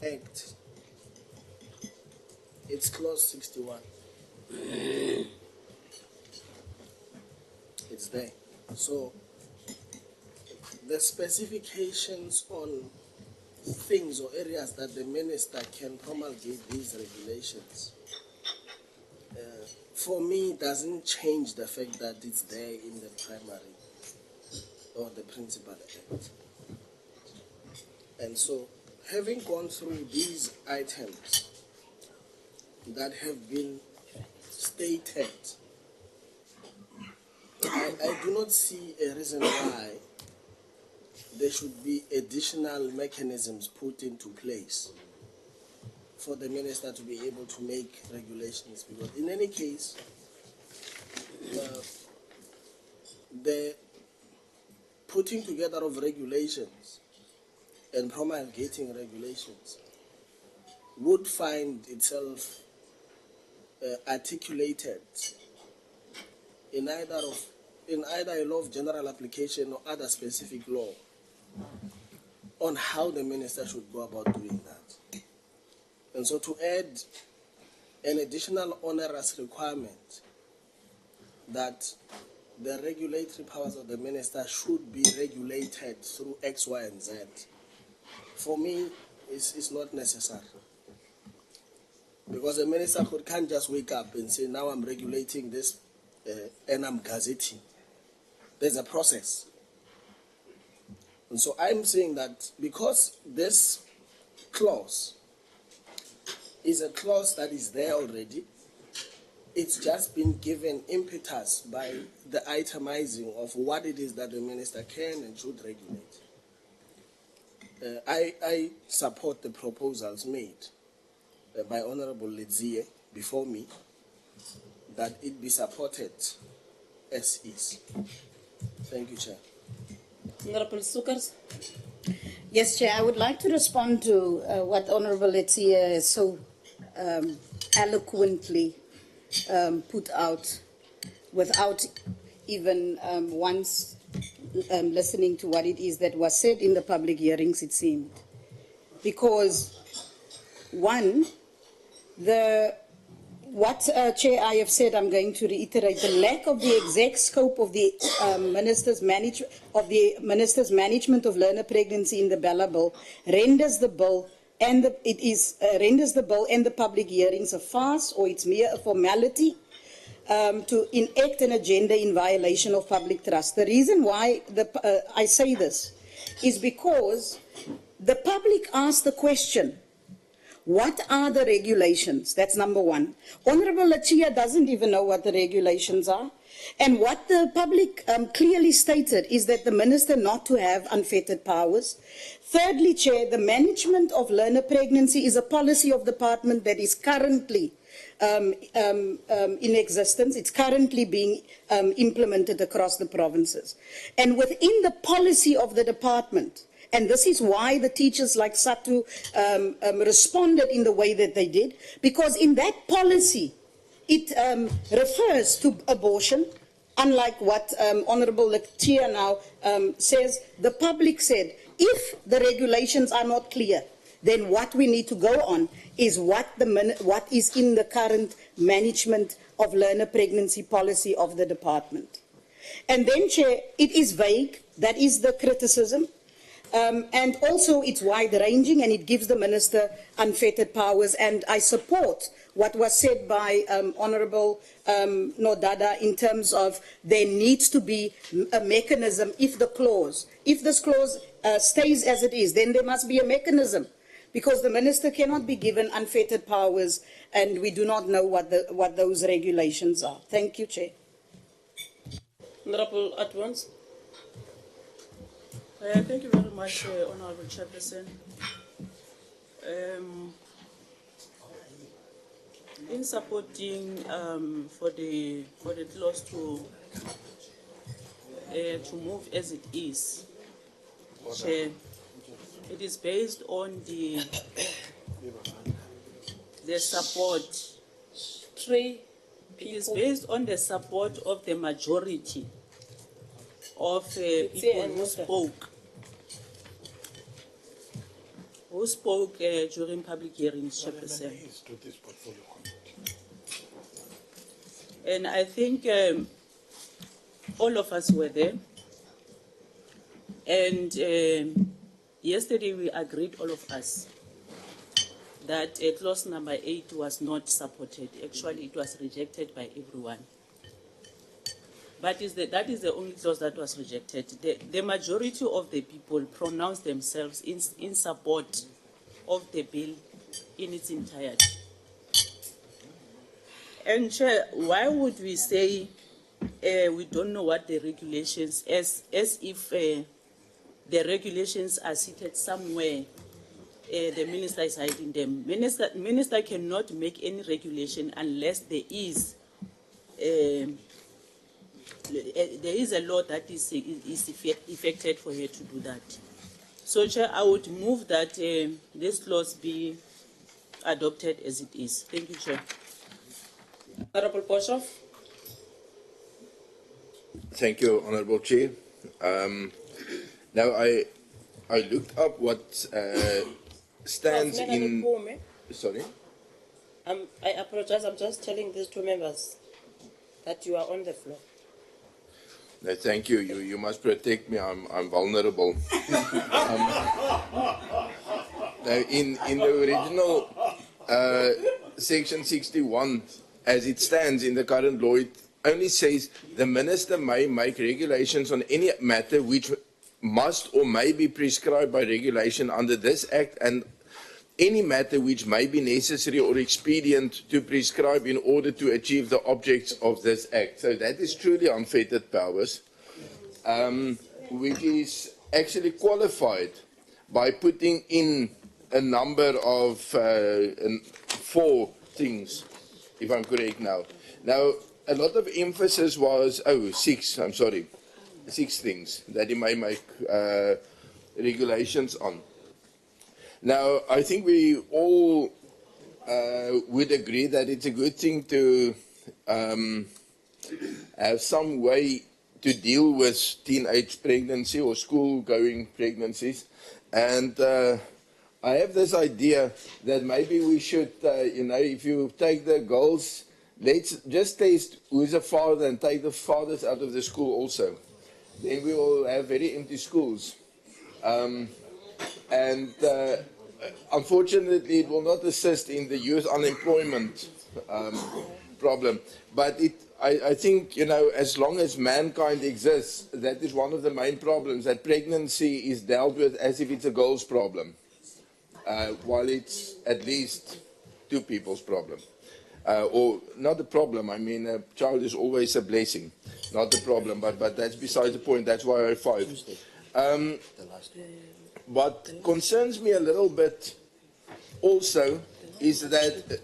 Act, it's clause 61. It's there. So the specifications on things or areas that the minister can promulgate these regulations, for me, doesn't change the fact that it's there in the primary or the Principal Act. And so, having gone through these items that have been stated, I do not see a reason why there should be additional mechanisms put into place for the minister to be able to make regulations. Because in any case, the putting together of regulations and promulgating regulations would find itself articulated in either a law of general application or other specific law on how the minister should go about doing that. And so to add an additional onerous requirement that the regulatory powers of the minister should be regulated through X, Y, and Z, for me, is not necessary. Because the minister can't just wake up and say, now I'm regulating this and I'm gazetting. There's a process. And so I'm saying that because this clause is a clause that is there already, it's just been given impetus by the itemizing of what it is that the minister can and should regulate. I support the proposals made by Honorable Ledzie before me, that it be supported as is. Thank you, Chair. Honorable Sukers. Yes, Chair. I would like to respond to what Honorable Ledzie has so eloquently put out without even once listening to what it is that was said in the public hearings, it seemed. Because, one, what Chair I have said, I'm going to reiterate, the lack of the exact scope of the minister's management of learner pregnancy in the Bella Bill renders the bill and renders the bill and the public hearings a farce, or it's mere a formality to enact an agenda in violation of public trust. The reason why I say this is because the public asked the question, what are the regulations? That's number one. Honorable Ledzie doesn't even know what the regulations are. And what the public clearly stated is that the minister not to have unfettered powers. Thirdly, Chair, the management of learner pregnancy is a policy of the department that is currently in existence. It's currently being implemented across the provinces. And within the policy of the department, And this is why the teachers like Satu responded in the way that they did, because in that policy, it refers to abortion, unlike what Honourable Latia now says. The public said, if the regulations are not clear, then what we need to go on is what is in the current management of learner pregnancy policy of the department. And then, Chair, it is vague. That is the criticism. And also it's wide-ranging, and it gives the Minister unfettered powers. And I support what was said by Honourable Nodada in terms of there needs to be a mechanism if this clause stays as it is, then there must be a mechanism, because the Minister cannot be given unfettered powers and we do not know what those regulations are. Thank you, Chair. Honourable Advance. Thank you very much, Honourable Chairperson. In supporting for the clause to move as it is, Chair, it is based on the support. It is based on the support of the majority of people who spoke during public hearings, Chairperson. And I think all of us were there. And yesterday we agreed, all of us, that clause number 8 was not supported. Actually, it was rejected by everyone. But that is the only clause that was rejected. The majority of the people pronounced themselves in support of the bill in its entirety. And Chair, why would we say we don't know what the regulations, as if the regulations are seated somewhere, the Minister is hiding them. Minister cannot make any regulation unless there is a law that is effected for her to do that. So, Chair, I would move that this clause be adopted as it is. Thank you, Chair. Honourable Boshoff. Thank you, Honourable Chair. Now, I looked up what stands in... Sorry? I apologize. I'm just telling these two members that you are on the floor. No, thank you. You must protect me. I'm vulnerable. In the original section 61, as it stands in the current law, it only says the Minister may make regulations on any matter which must or may be prescribed by regulation under this Act, and any matter which may be necessary or expedient to prescribe in order to achieve the objects of this Act. So that is truly unfettered powers, which is actually qualified by putting in a number of 4 things, if I'm correct now. Now, a lot of emphasis was, 6, I'm sorry, 6 things that he may make regulations on. Now, I think we all would agree that it's a good thing to have some way to deal with teenage pregnancy or school-going pregnancies. And I have this idea that maybe we should, if you take the girls, let's just test who's a father and take the fathers out of the school also. Then we will have very empty schools. Unfortunately, it will not assist in the youth unemployment problem. But I think, as long as mankind exists, that is one of the main problems, that pregnancy is dealt with as if it's a girl's problem, while it's at least 2 people's problem. Or not a problem, I mean, a child is always a blessing, not a problem, but that's besides the point, that's why I fight. What concerns me a little bit also is that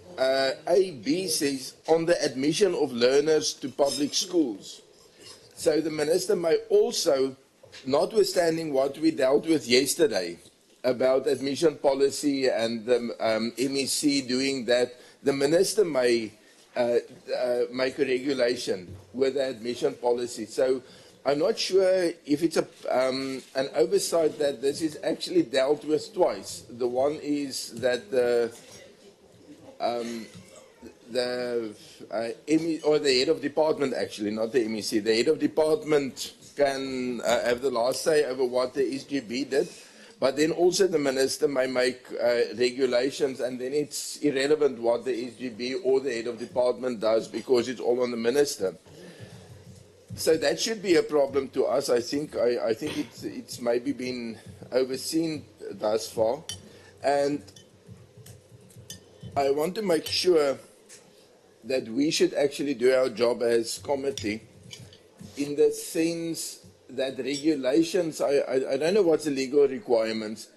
AB says on the admission of learners to public schools. So the Minister may also notwithstanding what we dealt with yesterday about admission policy and the MEC doing that, the minister may make a regulation with the admission policy. So I'm not sure if it's an oversight that this is actually dealt with twice. The one is that the or the head of department, actually, not the MEC, the head of department can have the last say over what the SGB did, but then also the minister may make regulations, and then it's irrelevant what the SGB or the head of department does because it's all on the minister. So that should be a problem to us. I think it's maybe been overseen thus far, and I want to make sure that we should actually do our job as committee in the sense that regulations, I don't know what's the legal requirements,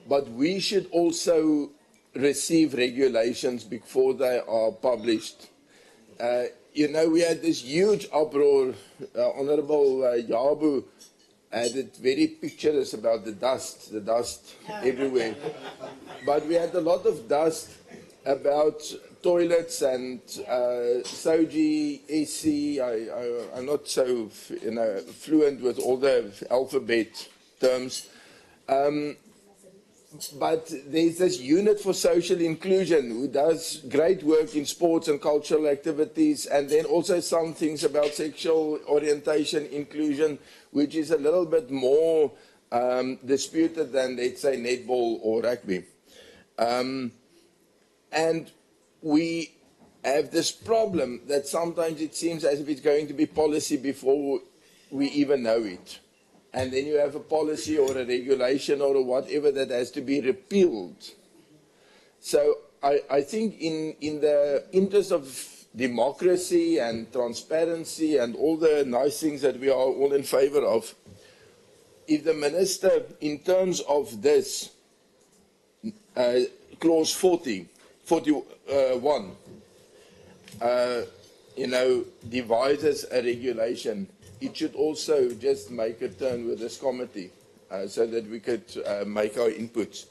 but we should also receive regulations before they are published. You know, we had this huge uproar. Honorable Yabu had it very picturesque about the dust everywhere. But we had a lot of dust about toilets and SOGI, SC. I'm not so fluent with all the alphabet terms. But there's this unit for social inclusion who does great work in sports and cultural activities, and then also some things about sexual orientation inclusion, which is a little bit more disputed than, let's say, netball or rugby. And we have this problem that sometimes it seems as if it's going to be policy before we even know it. And then you have a policy or a regulation or whatever that has to be repealed. So I think in the interest of democracy and transparency and all the nice things that we are all in favor of, if the minister, in terms of this, clause 41, devises a regulation, it should also just make a turn with this committee so that we could make our inputs.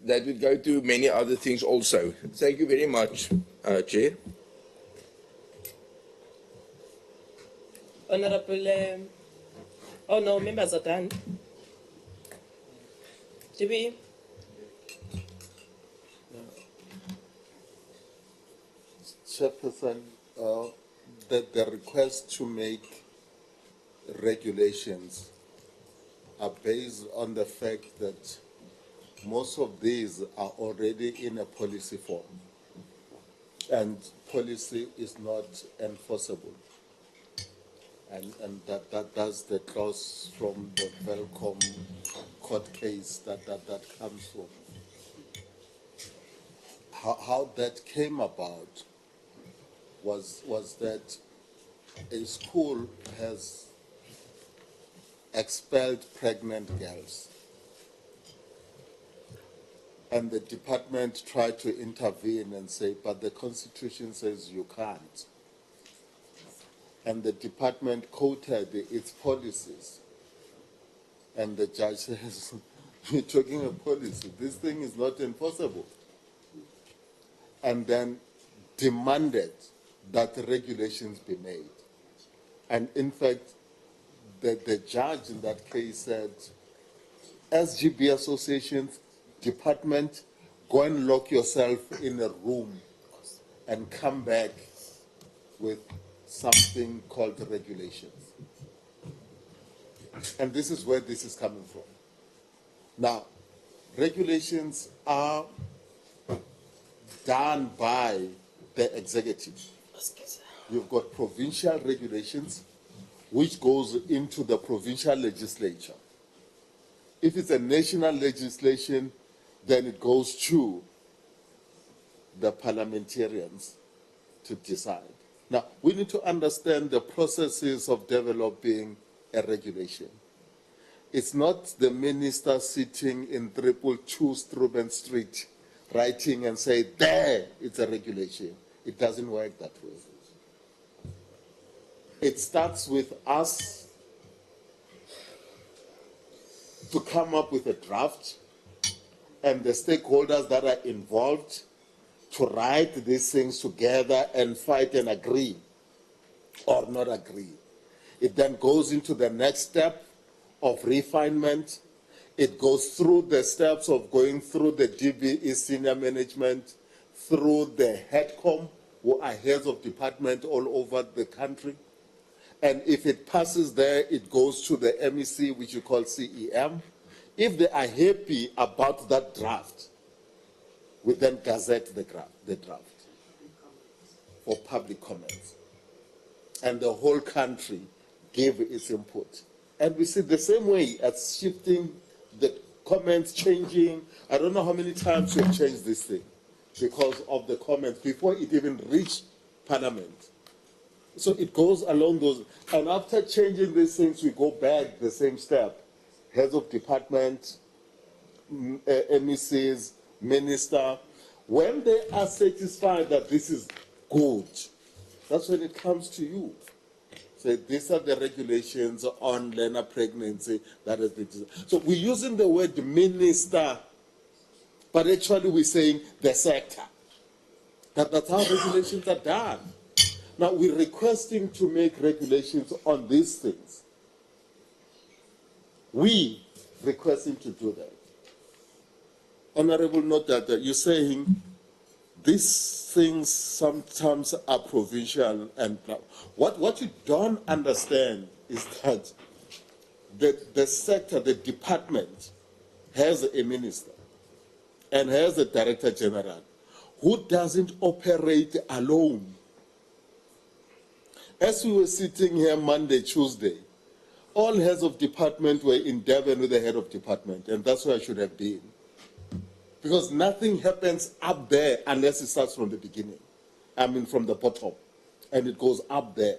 That would go to many other things also. Thank you very much, Chair. Honorable, oh no, members are done. GB. Chairperson, the request to make regulations are based on the fact that most of these are already in a policy form, and policy is not enforceable. And that's the clause from the Welcome court case that comes from. How that came about was that a school has expelled pregnant girls, and the department tried to intervene and say, but the Constitution says you can't. And the department quoted its policies, and the judge says, you're talking a policy, this thing is not enforceable. And then demanded that the regulations be made. And in fact, the judge in that case said, SGB associations, department, go and lock yourself in a room and come back with something called regulations. And this is where this is coming from. Now, regulations are done by the executive. You've got provincial regulations, which goes into the provincial legislature. If it's a national legislation, then it goes to the parliamentarians to decide. Now, we need to understand the processes of developing a regulation. It's not the minister sitting in 222 Struben Street writing and say, there, it's a regulation. It doesn't work that way. It starts with us to come up with a draft, and the stakeholders that are involved to write these things together and fight and agree or not agree. It then goes into the next step of refinement. It goes through the steps of going through the DBE senior management, through the HEDCOM, who are heads of department all over the country. And if it passes there, it goes to the MEC, which you call CEM. If they are happy about that draft, we then gazette the draft for public comments. And the whole country gave its input. And we see the same way as shifting the comments, changing. I don't know how many times we've changed this thing because of the comments before it even reached Parliament. So it goes along those. And after changing these things, we go back the same step. Heads of department, MECs, minister. When they are satisfied that this is good, that's when it comes to you. So these are the regulations on learner pregnancy that has been. So we're using the word minister, but actually we're saying the sector. That's how regulations are done. Now we're requesting to make regulations on these things. We requesting to do that. Honorable, note that you're saying these things sometimes are provincial, and what you don't understand is that the sector, the department, has a minister and has a director general who doesn't operate alone. As we were sitting here Monday, Tuesday, all heads of department were in Durban with the head of department, and that's where I should have been. Because nothing happens up there unless it starts from the beginning. I mean, from the bottom. And it goes up there.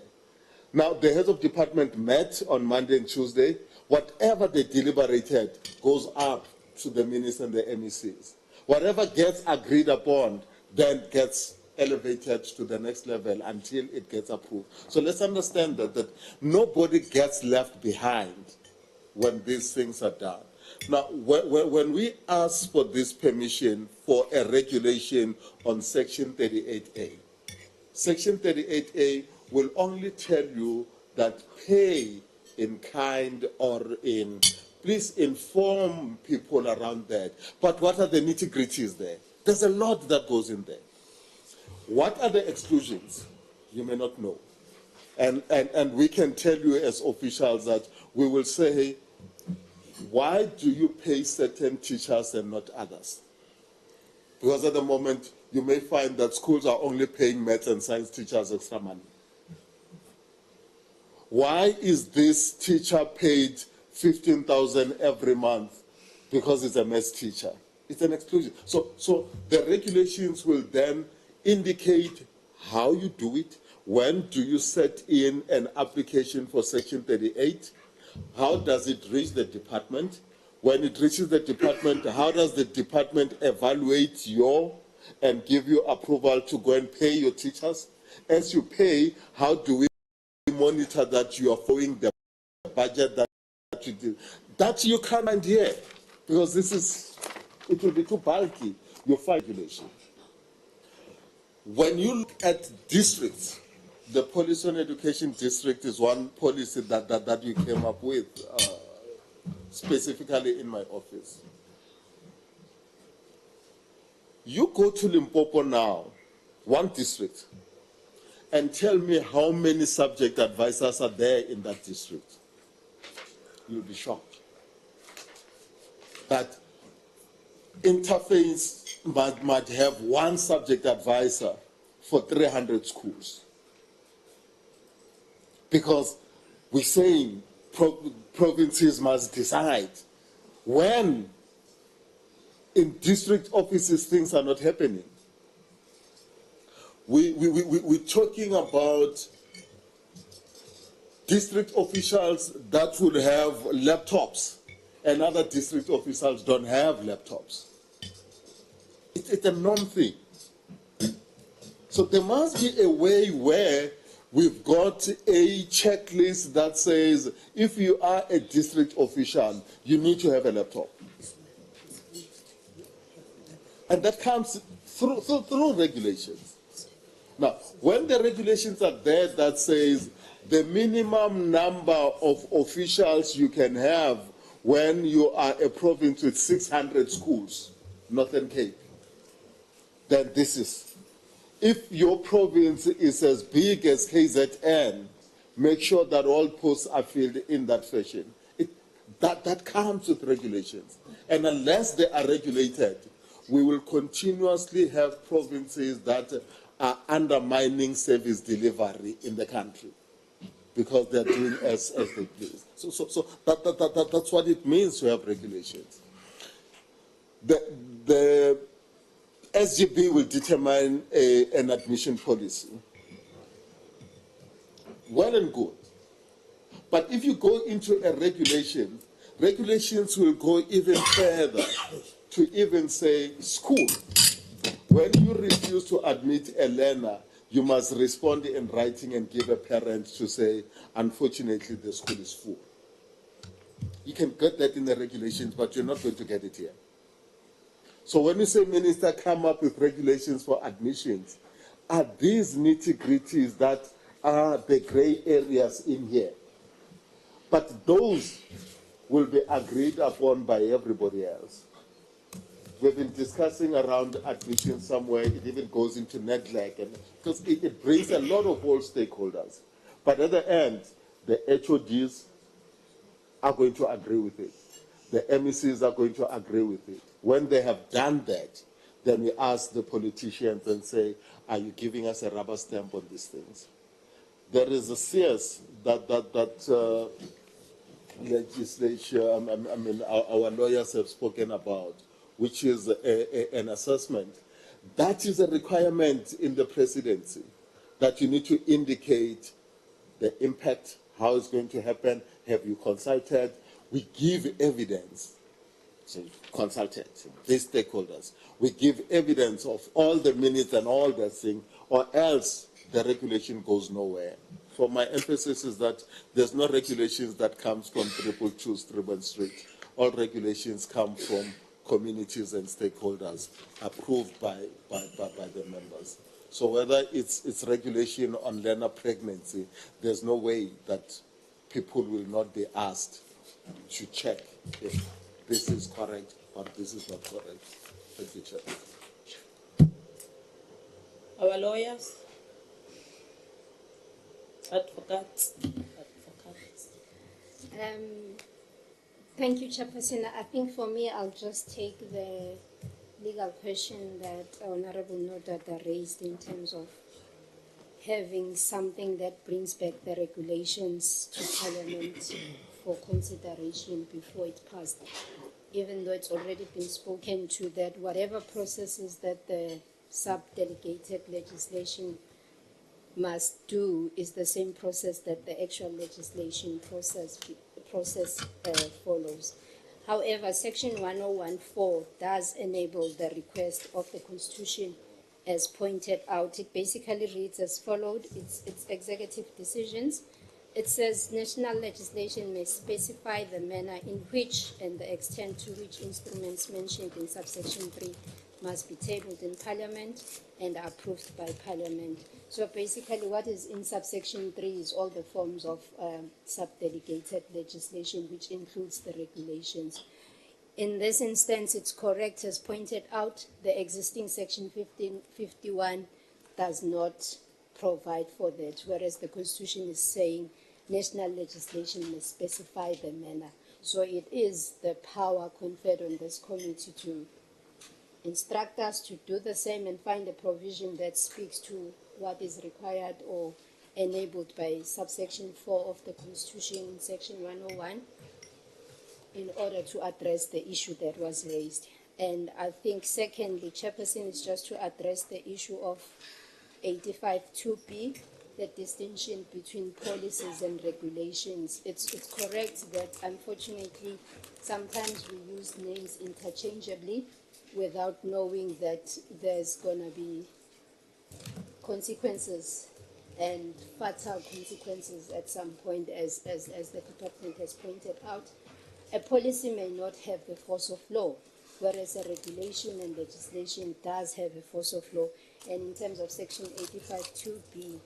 Now, the heads of department met on Monday and Tuesday. Whatever they deliberated goes up to the ministers and the MECs. Whatever gets agreed upon then gets elevated to the next level until it gets approved. So let's understand that nobody gets left behind when these things are done. Now, when we ask for this permission for a regulation on Section 38A, Section 38A will only tell you that pay in kind or in, please inform people around that. But what are the nitty-gritties there? There's a lot that goes in there. What are the exclusions? You may not know. And we can tell you as officials that we will say, why do you pay certain teachers and not others? Because at the moment, you may find that schools are only paying maths and science teachers extra money. Why is this teacher paid 15,000 every month? Because it's a maths teacher. It's an exclusion. So the regulations will then indicate how you do it. When do you set in an application for Section 38? How does it reach the department? When it reaches the department, how does the department evaluate and give you approval to go and pay your teachers? As you pay, how do we monitor that you are following the budget that you do? That you can't find here, because it will be too bulky, your regulation. When you look at districts, the policy on education district is one policy that you came up with, specifically in my office. You go to Limpopo now, one district, and tell me how many subject advisors are there in that district. You'll be shocked. That interface might have one subject advisor for 300 schools. Because we're saying provinces must decide when in district offices things are not happening. We're talking about district officials that will have laptops and other district officials don't have laptops. It's a non-thing. So there must be a way where We've got a checklist that says if you are a district official, you need to have a laptop. And that comes through regulations. Now, when the regulations are there that says the minimum number of officials you can have when you are a province with 600 schools, Northern Cape, then this is. If your province is as big as KZN, make sure that all posts are filled in that fashion. That comes with regulations. And unless they are regulated, we will continuously have provinces that are undermining service delivery in the country because they're doing as they please. So that's what it means to have regulations. The SGB will determine an admission policy. Well and good. But if you go into a regulation, regulations will go even further to even say, school, when you refuse to admit a learner, you must respond in writing and give a parent to say, unfortunately, the school is full. You can get that in the regulations, but you're not going to get it here. So when you say, Minister, come up with regulations for admissions, are these nitty-gritties that are the gray areas in here? But those will be agreed upon by everybody else. We've been discussing around admission somewhere, it even goes into NEDLAC, and because it brings a lot of all stakeholders. But at the end, the HODs are going to agree with it. The MECs are going to agree with it. When they have done that, then we ask the politicians and say, are you giving us a rubber stamp on these things? There is a CS that legislature, I mean, our lawyers have spoken about, which is an assessment. That is a requirement in the presidency, that you need to indicate the impact, how it's going to happen, have you consulted? We give evidence, so consulted, these stakeholders. We give evidence of all the minutes and all that thing, or else the regulation goes nowhere. So my emphasis is that there's no regulations that comes from 222 Stribon Street. All regulations come from communities and stakeholders approved by the members. So whether it's regulation on learner pregnancy, there's no way that people will not be asked to check if this is correct or this is not correct. Thank you, Chair. Our lawyers, advocates. Thank you, Chairperson. I think for me, I'll just take the legal question that Honorable Nodada raised in terms of having something that brings back the regulations to Parliament for consideration before it passed. Even though it's already been spoken to that whatever processes that the sub-delegated legislation must do is the same process that the actual legislation process follows. However, Section 1014 does enable the request of the Constitution as pointed out. It basically reads as followed. It's executive decisions. It says national legislation may specify the manner in which and the extent to which instruments mentioned in subsection 3 must be tabled in Parliament and approved by Parliament. So basically what is in subsection 3 is all the forms of sub-delegated legislation, which includes the regulations. In this instance, it's correct as pointed out, the existing section 1551 does not provide for that, whereas the Constitution is saying national legislation must specify the manner. So it is the power conferred on this committee to instruct us to do the same and find a provision that speaks to what is required or enabled by subsection 4 of the Constitution in section 101 in order to address the issue that was raised. And I think secondly, Chairperson, is just to address the issue of 85.2b, the distinction between policies and regulations. It's correct that unfortunately sometimes we use names interchangeably without knowing that there's going to be consequences and fatal consequences at some point, as the department has pointed out. A policy may not have the force of law, whereas a regulation and legislation does have a force of law. And in terms of Section 85(2)(b),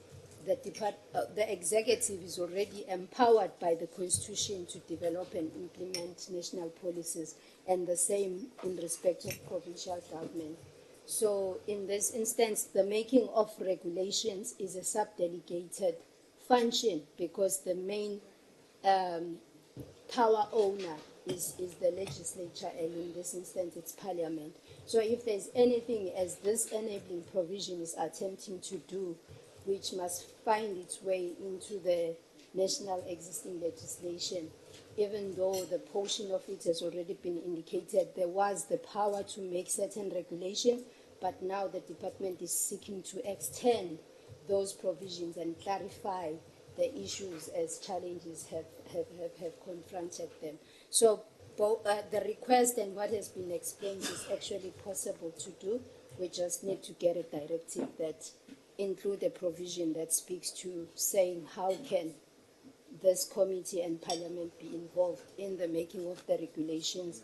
the executive is already empowered by the Constitution to develop and implement national policies, and the same in respect of provincial government. So in this instance, the making of regulations is a sub-delegated function, because the main power owner is the legislature, and in this instance it's Parliament. So if there's anything, as this enabling provision is attempting to do, which must find its way into the national existing legislation, even though the portion of it has already been indicated, there was the power to make certain regulations, but now the department is seeking to extend those provisions and clarify the issues as challenges have confronted them. So the request and what has been explained is actually possible to do. We just need to get a directive that include a provision that speaks to saying how can this committee and Parliament be involved in the making of the regulations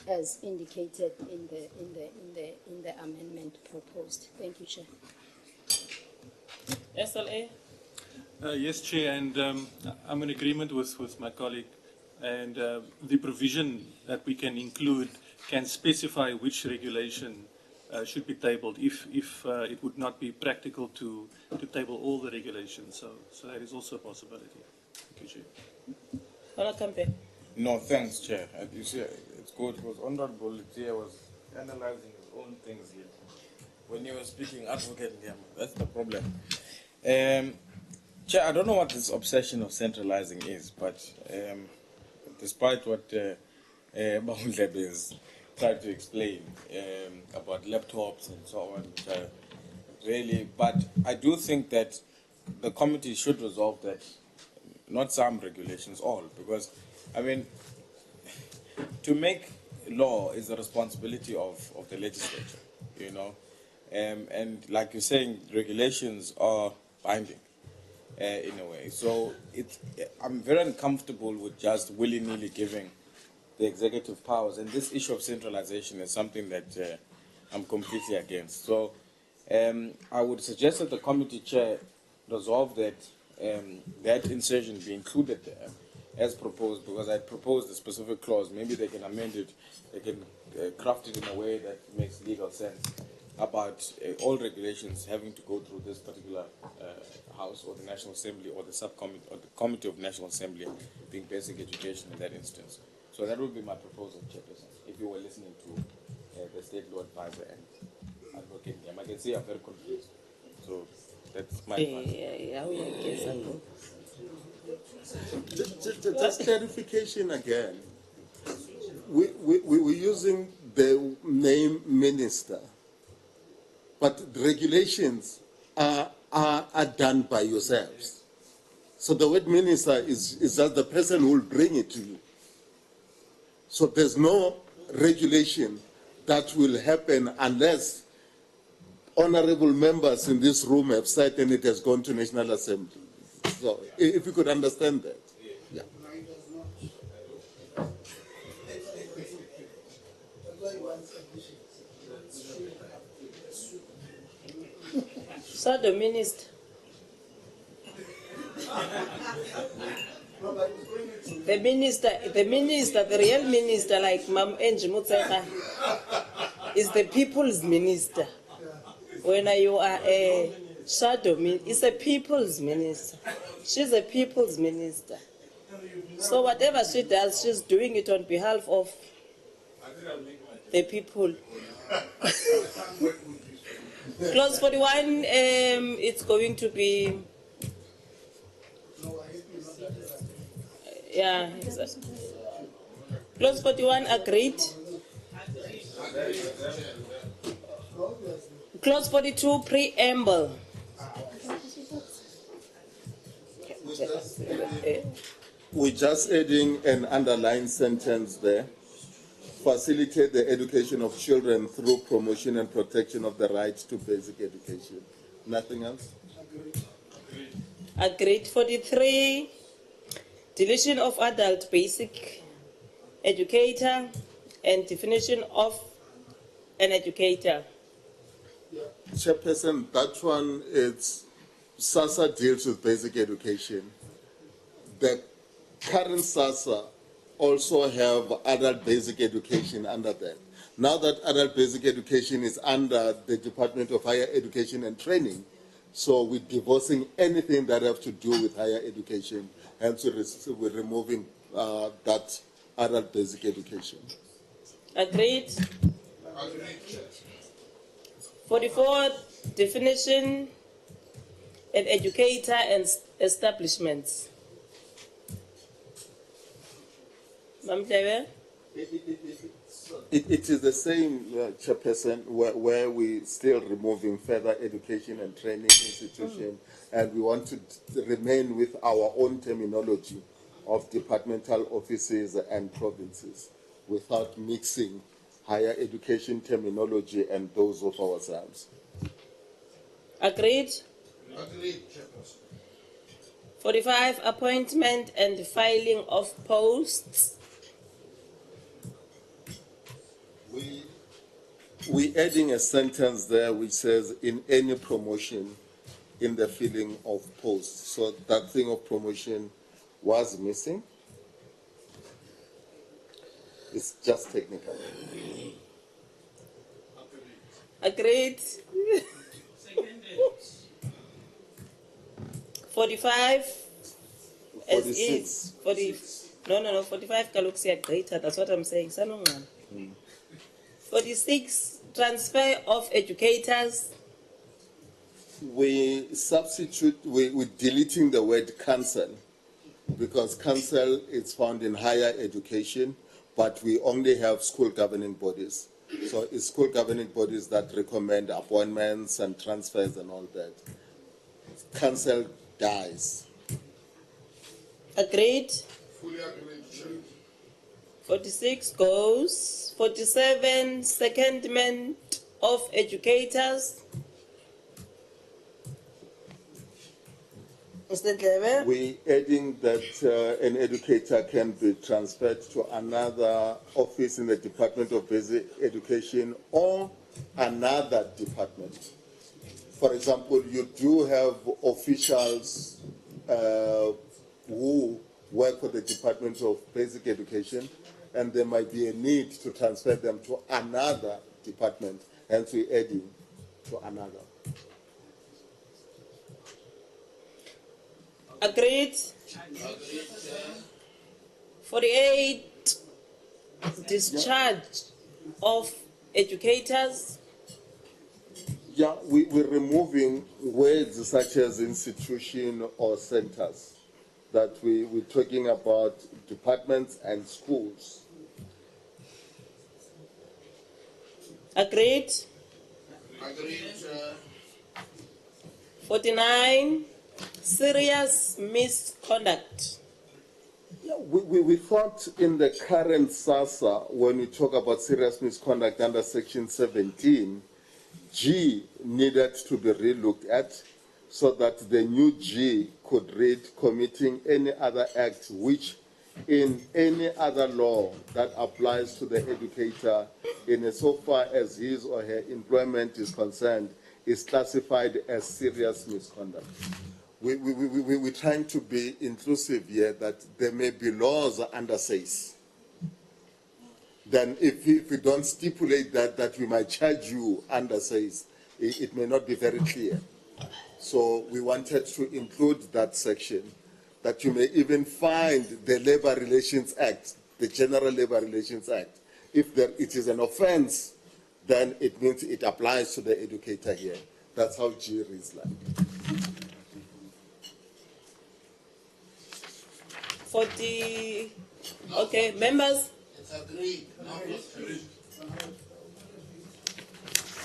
as indicated in the amendment proposed. Thank you, Chair. SLA? Yes, Chair, and I'm in agreement with my colleague, and the provision that we can include can specify which regulation should be tabled if it would not be practical to table all the regulations. So that is also a possibility. Thank you, Chair. No, thanks, Chair. You see, it's good because Honorable Chair was analyzing his own things here. When you were speaking, Advocate Liam, that's the problem. Chair, I don't know what this obsession of centralizing is, but despite what Bahundleb is trying to explain about laptops and so on, really, but I do think that the committee should resolve that, not some regulations, all, because, I mean, to make law is the responsibility of the legislature, you know, and like you're saying, regulations are binding in a way. So I'm very uncomfortable with just willy-nilly giving the executive powers, and this issue of centralization is something that I'm completely against. So I would suggest that the committee chair resolve that that insertion be included there as proposed, because I proposed a specific clause. Maybe they can amend it, they can craft it in a way that makes legal sense about all regulations having to go through this particular House or the National Assembly or the subcommittee or the Committee of National Assembly, being basic education in that instance. So that would be my proposal, Chairperson, if you were listening to the State Law Advisor and Advocate. I can see I'm very confused. So that's my part. Just clarification again. We're using the name minister, but the regulations are done by yourselves. So the word minister is just the person who will bring it to you. So there's no regulation that will happen unless honorable members in this room have said and it has gone to National Assembly. So if you could understand that. Yeah. So the minister. The real minister, like Mam Angie Mutseka, is the people's minister. When you are a shadow minister, it's a people's minister. She's a people's minister. So whatever she does, she's doing it on behalf of the people. Clause 41, it's going to be... Yeah. Clause 41 agreed. Clause 42 preamble. We're just adding an underlined sentence there. Facilitate the education of children through promotion and protection of the right to basic education. Nothing else? Agreed. Agreed. 43, deletion of adult basic educator and definition of an educator. Chairperson, that one, it's SASA deals with basic education. The current SASA also have adult basic education under that. Now that adult basic education is under the Department of Higher Education and Training, so we're divorcing anything that have to do with higher education, hence we're removing that adult basic education. Agreed. 44, definition an educator and establishments. Mamdebe? It is the same, Chairperson, where we still removing further education and training institution, and we want to remain with our own terminology of departmental offices and provinces without mixing higher education terminology and those of ourselves. Agreed. Agreed, Chairperson. 45, appointment and filing of posts. We're adding a sentence there which says, in any promotion in the filling of posts. So that thing of promotion was missing. It's just technical. Agreed. 45. 46. 45 Kaluxia greater. That's what I'm saying. 46, transfer of educators. We substitute, we're deleting the word council because council is found in higher education, but we only have school governing bodies. So it's school governing bodies that recommend appointments and transfers and all that. Council dies. Agreed. Fully agreed, Chair. 46 goes. 47, secondment of educators. Mr. Dlebe? We're adding that an educator can be transferred to another office in the Department of Basic Education or another department. For example, you do have officials who work for the Department of Basic Education, and there might be a need to transfer them to another department, hence we're adding to another. Agreed. 48, discharge of educators. Yeah, we're removing words such as institution or centers, that we're talking about departments and schools. Agreed. Agreed, Chair. 49, serious misconduct. Yeah, we thought in the current SASA, when we talk about serious misconduct under Section 17, G needed to be relooked at so that the new G could read committing any other act which in any other law that applies to the educator in so far as his or her employment is concerned is classified as serious misconduct. We're trying to be inclusive here, that there may be laws under SACE. Then if we don't stipulate that we might charge you under SACE, it may not be very clear. So we wanted to include that section, that you may even find the Labor Relations Act, the General Labor Relations Act. If it is an offense, then it means it applies to the educator here. That's how G reads like. 40, okay, members? It's agreed.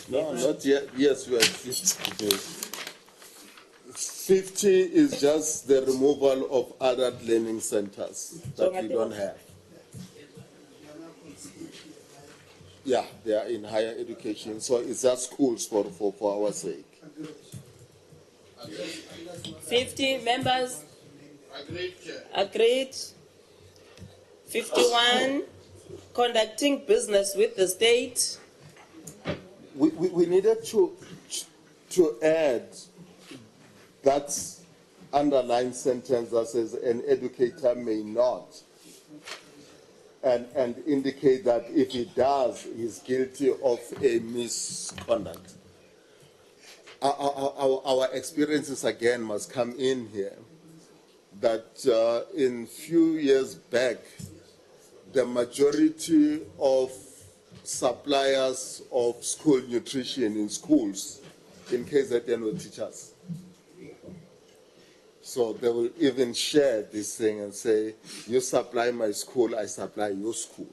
No, not yet. Yes, we are 50. 50 is just the removal of adult learning centers that we don't have. Yeah, they are in higher education, so it's just schools for our sake. 50 members. Agreed, Chair. Agreed. 51, conducting business with the state. We needed to add that underlined sentence that says an educator may not, and indicate that if he does, he's guilty of a misconduct. Our experiences again must come in here, that in few years back, the majority of suppliers of school nutrition in schools in KZN were teachers. So they will even share this thing and say, you supply my school, I supply your school.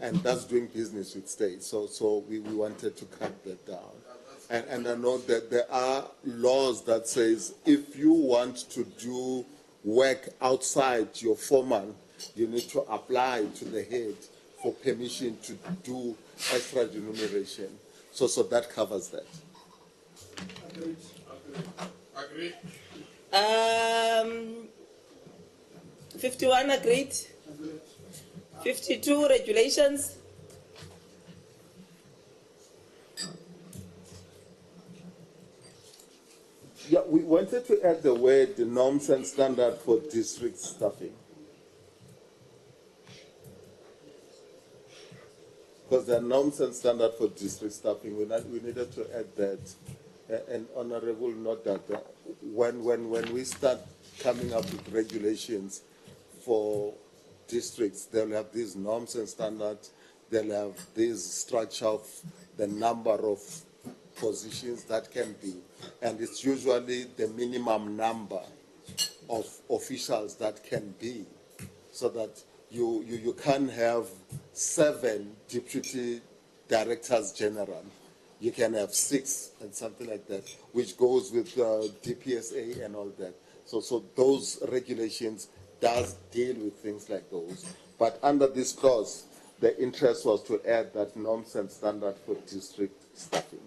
And that's doing business with state. So we wanted to cut that down. And I know that there are laws that says if you want to do work outside your foreman, you need to apply to the head for permission to do extra remuneration. So that covers that. Agreed. 51 agreed. 52 regulations. Yeah, we wanted to add the word the norms and standard for district staffing. Because there are norms and standard for district staffing, we needed to add that. And honorable note that when we start coming up with regulations for districts, they'll have these norms and standards, they'll have this structure of the number of positions that can be, and it's usually the minimum number of officials that can be, so that you can't have 7 deputy directors general. You can have 6 and something like that, which goes with DPSA and all that. So those regulations does deal with things like those. But under this clause, the interest was to add that norms and standard for district staffing.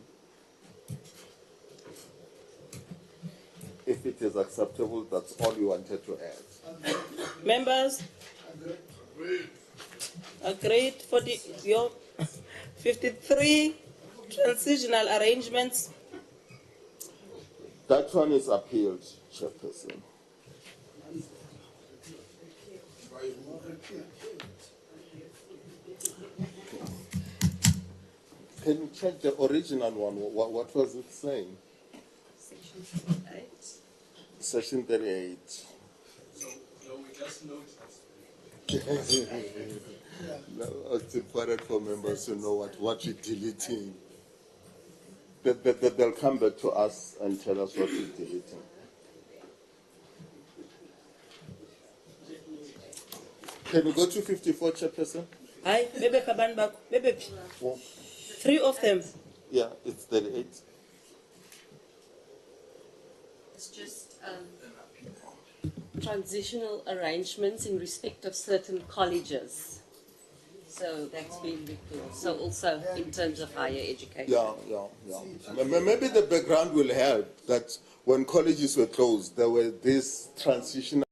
If it is acceptable, that's all you wanted to add. Members? Agreed. For your 53 transitional arrangements. That one is appealed, Chairperson. Can you check the original one? What was it saying? Section 38. Section 38. So we just noticed. No, it's important for members to know what we're deleting. They'll come back to us and tell us what we're deleting. Can we go to 54, Chairperson? Aye, maybe Kaban back. Maybe 3 of them. Yeah, it's 38. It's just transitional arrangements in respect of certain colleges. So that's been recalled. So also in terms of higher education. Yeah. Maybe the background will help that when colleges were closed, there were this transitional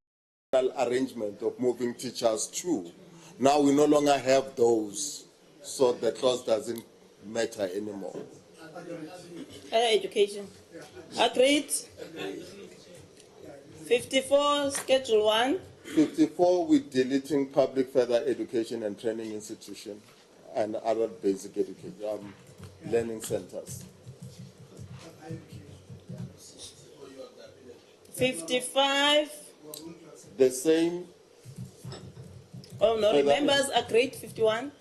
arrangement of moving teachers too. Now we no longer have those, so the clause doesn't matter anymore. Higher education. Agreed. 54, Schedule 1. 54, we're deleting public further education and training institution and adult basic education, learning centers. 55. The same. Oh no, members agreed. 51.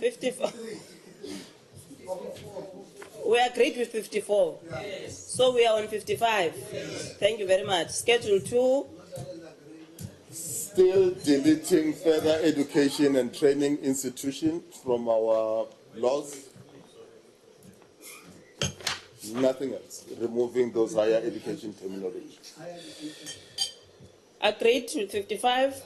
54. We agreed with 54. Yes. So we are on 55. Thank you very much. Schedule 2. Still deleting further education and training institutions from our laws. Nothing else. Removing those higher education terminology. Agreed to 55.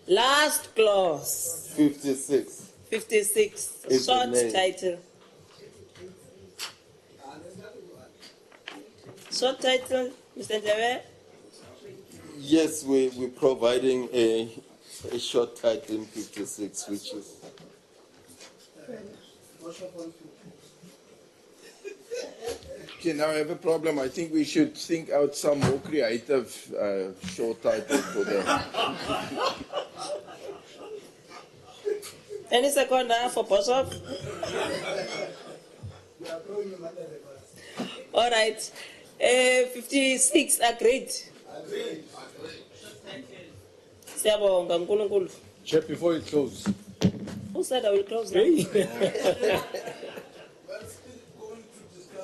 Last clause. 56. 56. Short title. Short title, Mr. Njebe. Yes, we're providing a short title in 56, which is. Okay, now I have a problem. I think we should think out some more creative short title for the. Any second for Bishop? All right. 56, agreed. Siyabonga uNkulunkulu. Chair, before you close. Who said I will close now?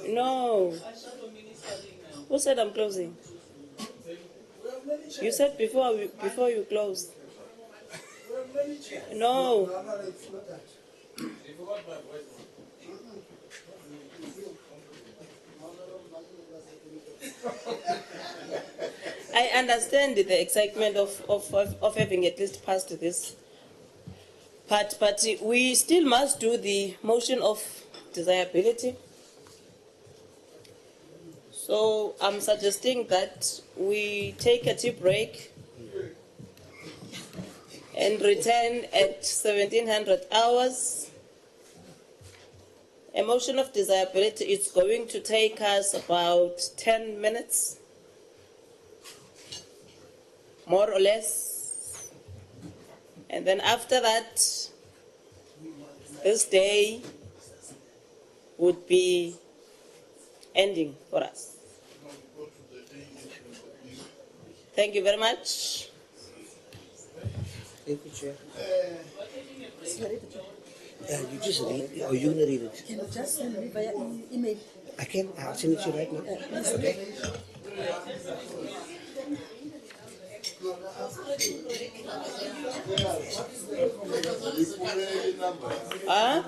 No. Who said I'm closing? You said before you close. No. I understand the excitement of having at least passed this part, but we still must do the motion of desirability. So I'm suggesting that we take a tea break and return at 1700 hours. A motion of desirability is going to take us about 10 minutes, more or less. And then after that, this day would be ending for us. Thank you very much. Thank you, Chair. You just read, or you gonna read it? Can you just send me via email? I can. I'll send it to you right now. Huh?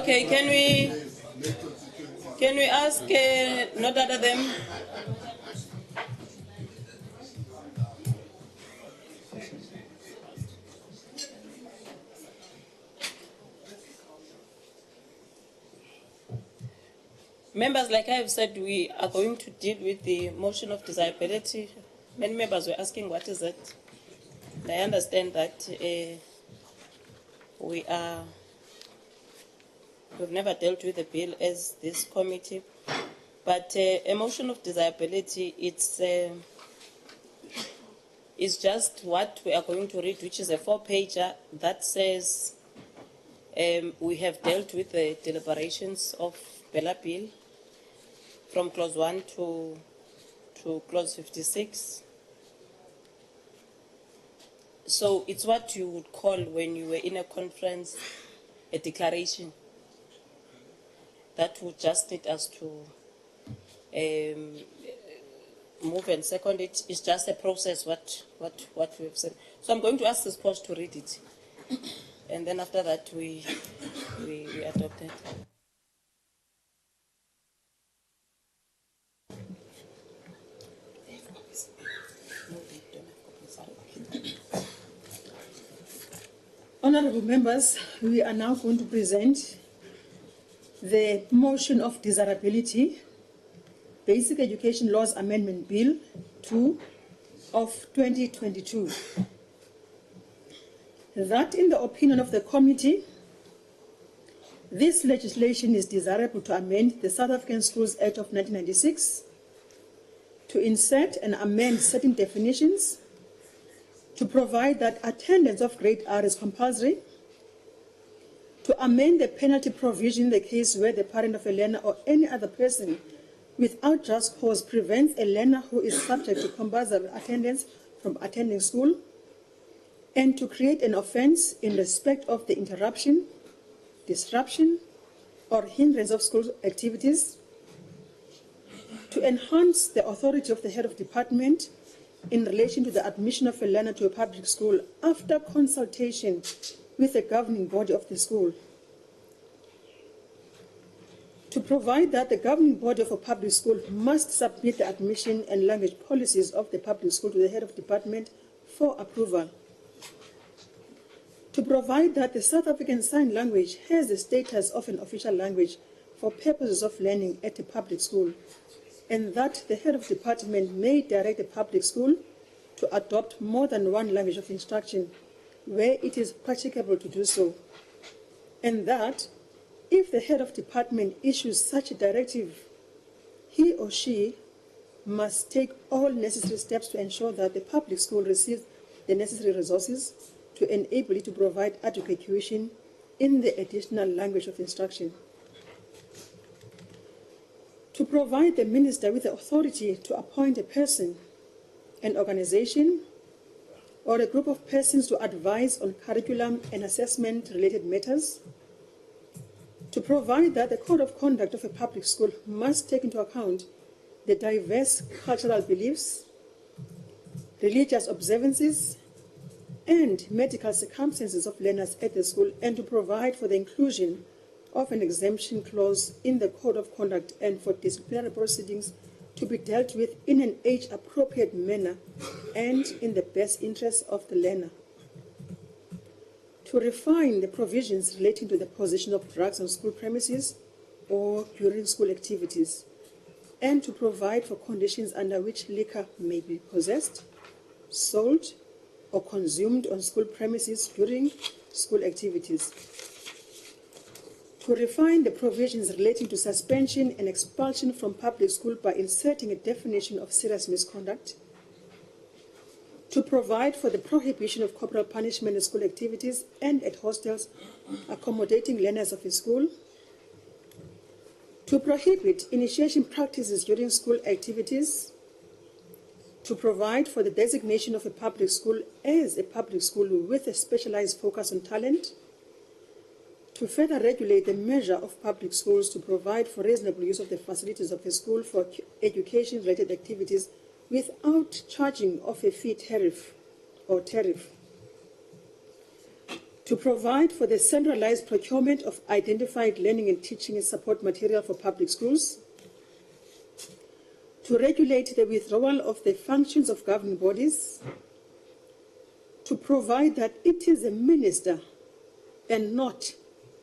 Okay, can we ask not other them? Members, like I have said, we are going to deal with the motion of desirability. Many members were asking what is it. And I understand that we've never dealt with the bill as this committee, but a motion of desirability, it's just what we are going to read, which is a 4-pager that says we have dealt with the deliberations of Bella Bill from clause 1 to clause 56. So it's what you would call, when you were in a conference, a declaration. That would just need us to move and second it. It's just a process, what we've said. So I'm going to ask the spouse to read it. And then after that, we adopt it. Honourable members, we are now going to present the motion of desirability, Basic Education Laws Amendment Bill 2 of 2022. That, in the opinion of the committee, this legislation is desirable to amend the South African Schools Act of 1996, to insert and amend certain definitions, to provide that attendance of grade R is compulsory, to amend the penalty provision in the case where the parent of a learner or any other person without just cause prevents a learner who is subject to compulsory attendance from attending school, and to create an offence in respect of the interruption, disruption, or hindrance of school activities, to enhance the authority of the head of department in relation to the admission of a learner to a public school after consultation with the governing body of the school, to provide that the governing body of a public school must submit the admission and language policies of the public school to the head of department for approval, to provide that the South African Sign Language has the status of an official language for purposes of learning at a public school, and that the head of department may direct the public school to adopt more than one language of instruction where it is practicable to do so, and that if the head of department issues such a directive, he or she must take all necessary steps to ensure that the public school receives the necessary resources to enable it to provide adequate tuition in the additional language of instruction, to provide the minister with the authority to appoint a person, an organization, or a group of persons to advise on curriculum and assessment-related matters, to provide that the code of conduct of a public school must take into account the diverse cultural beliefs, religious observances, and medical circumstances of learners at the school, and to provide for the inclusion of an exemption clause in the code of conduct and for disciplinary proceedings to be dealt with in an age-appropriate manner and in the best interest of the learner, to refine the provisions relating to the possession of drugs on school premises or during school activities, and to provide for conditions under which liquor may be possessed, sold, or consumed on school premises during school activities, to refine the provisions relating to suspension and expulsion from public school by inserting a definition of serious misconduct, to provide for the prohibition of corporal punishment in school activities and at hostels accommodating learners of a school, to prohibit initiation practices during school activities, to provide for the designation of a public school as a public school with a specialized focus on talent, to further regulate the measure of public schools, to provide for reasonable use of the facilities of a school for education-related activities without charging of a fee tariff or tariff, to provide for the centralized procurement of identified learning and teaching and support material for public schools, to regulate the withdrawal of the functions of governing bodies, to provide that it is a minister and not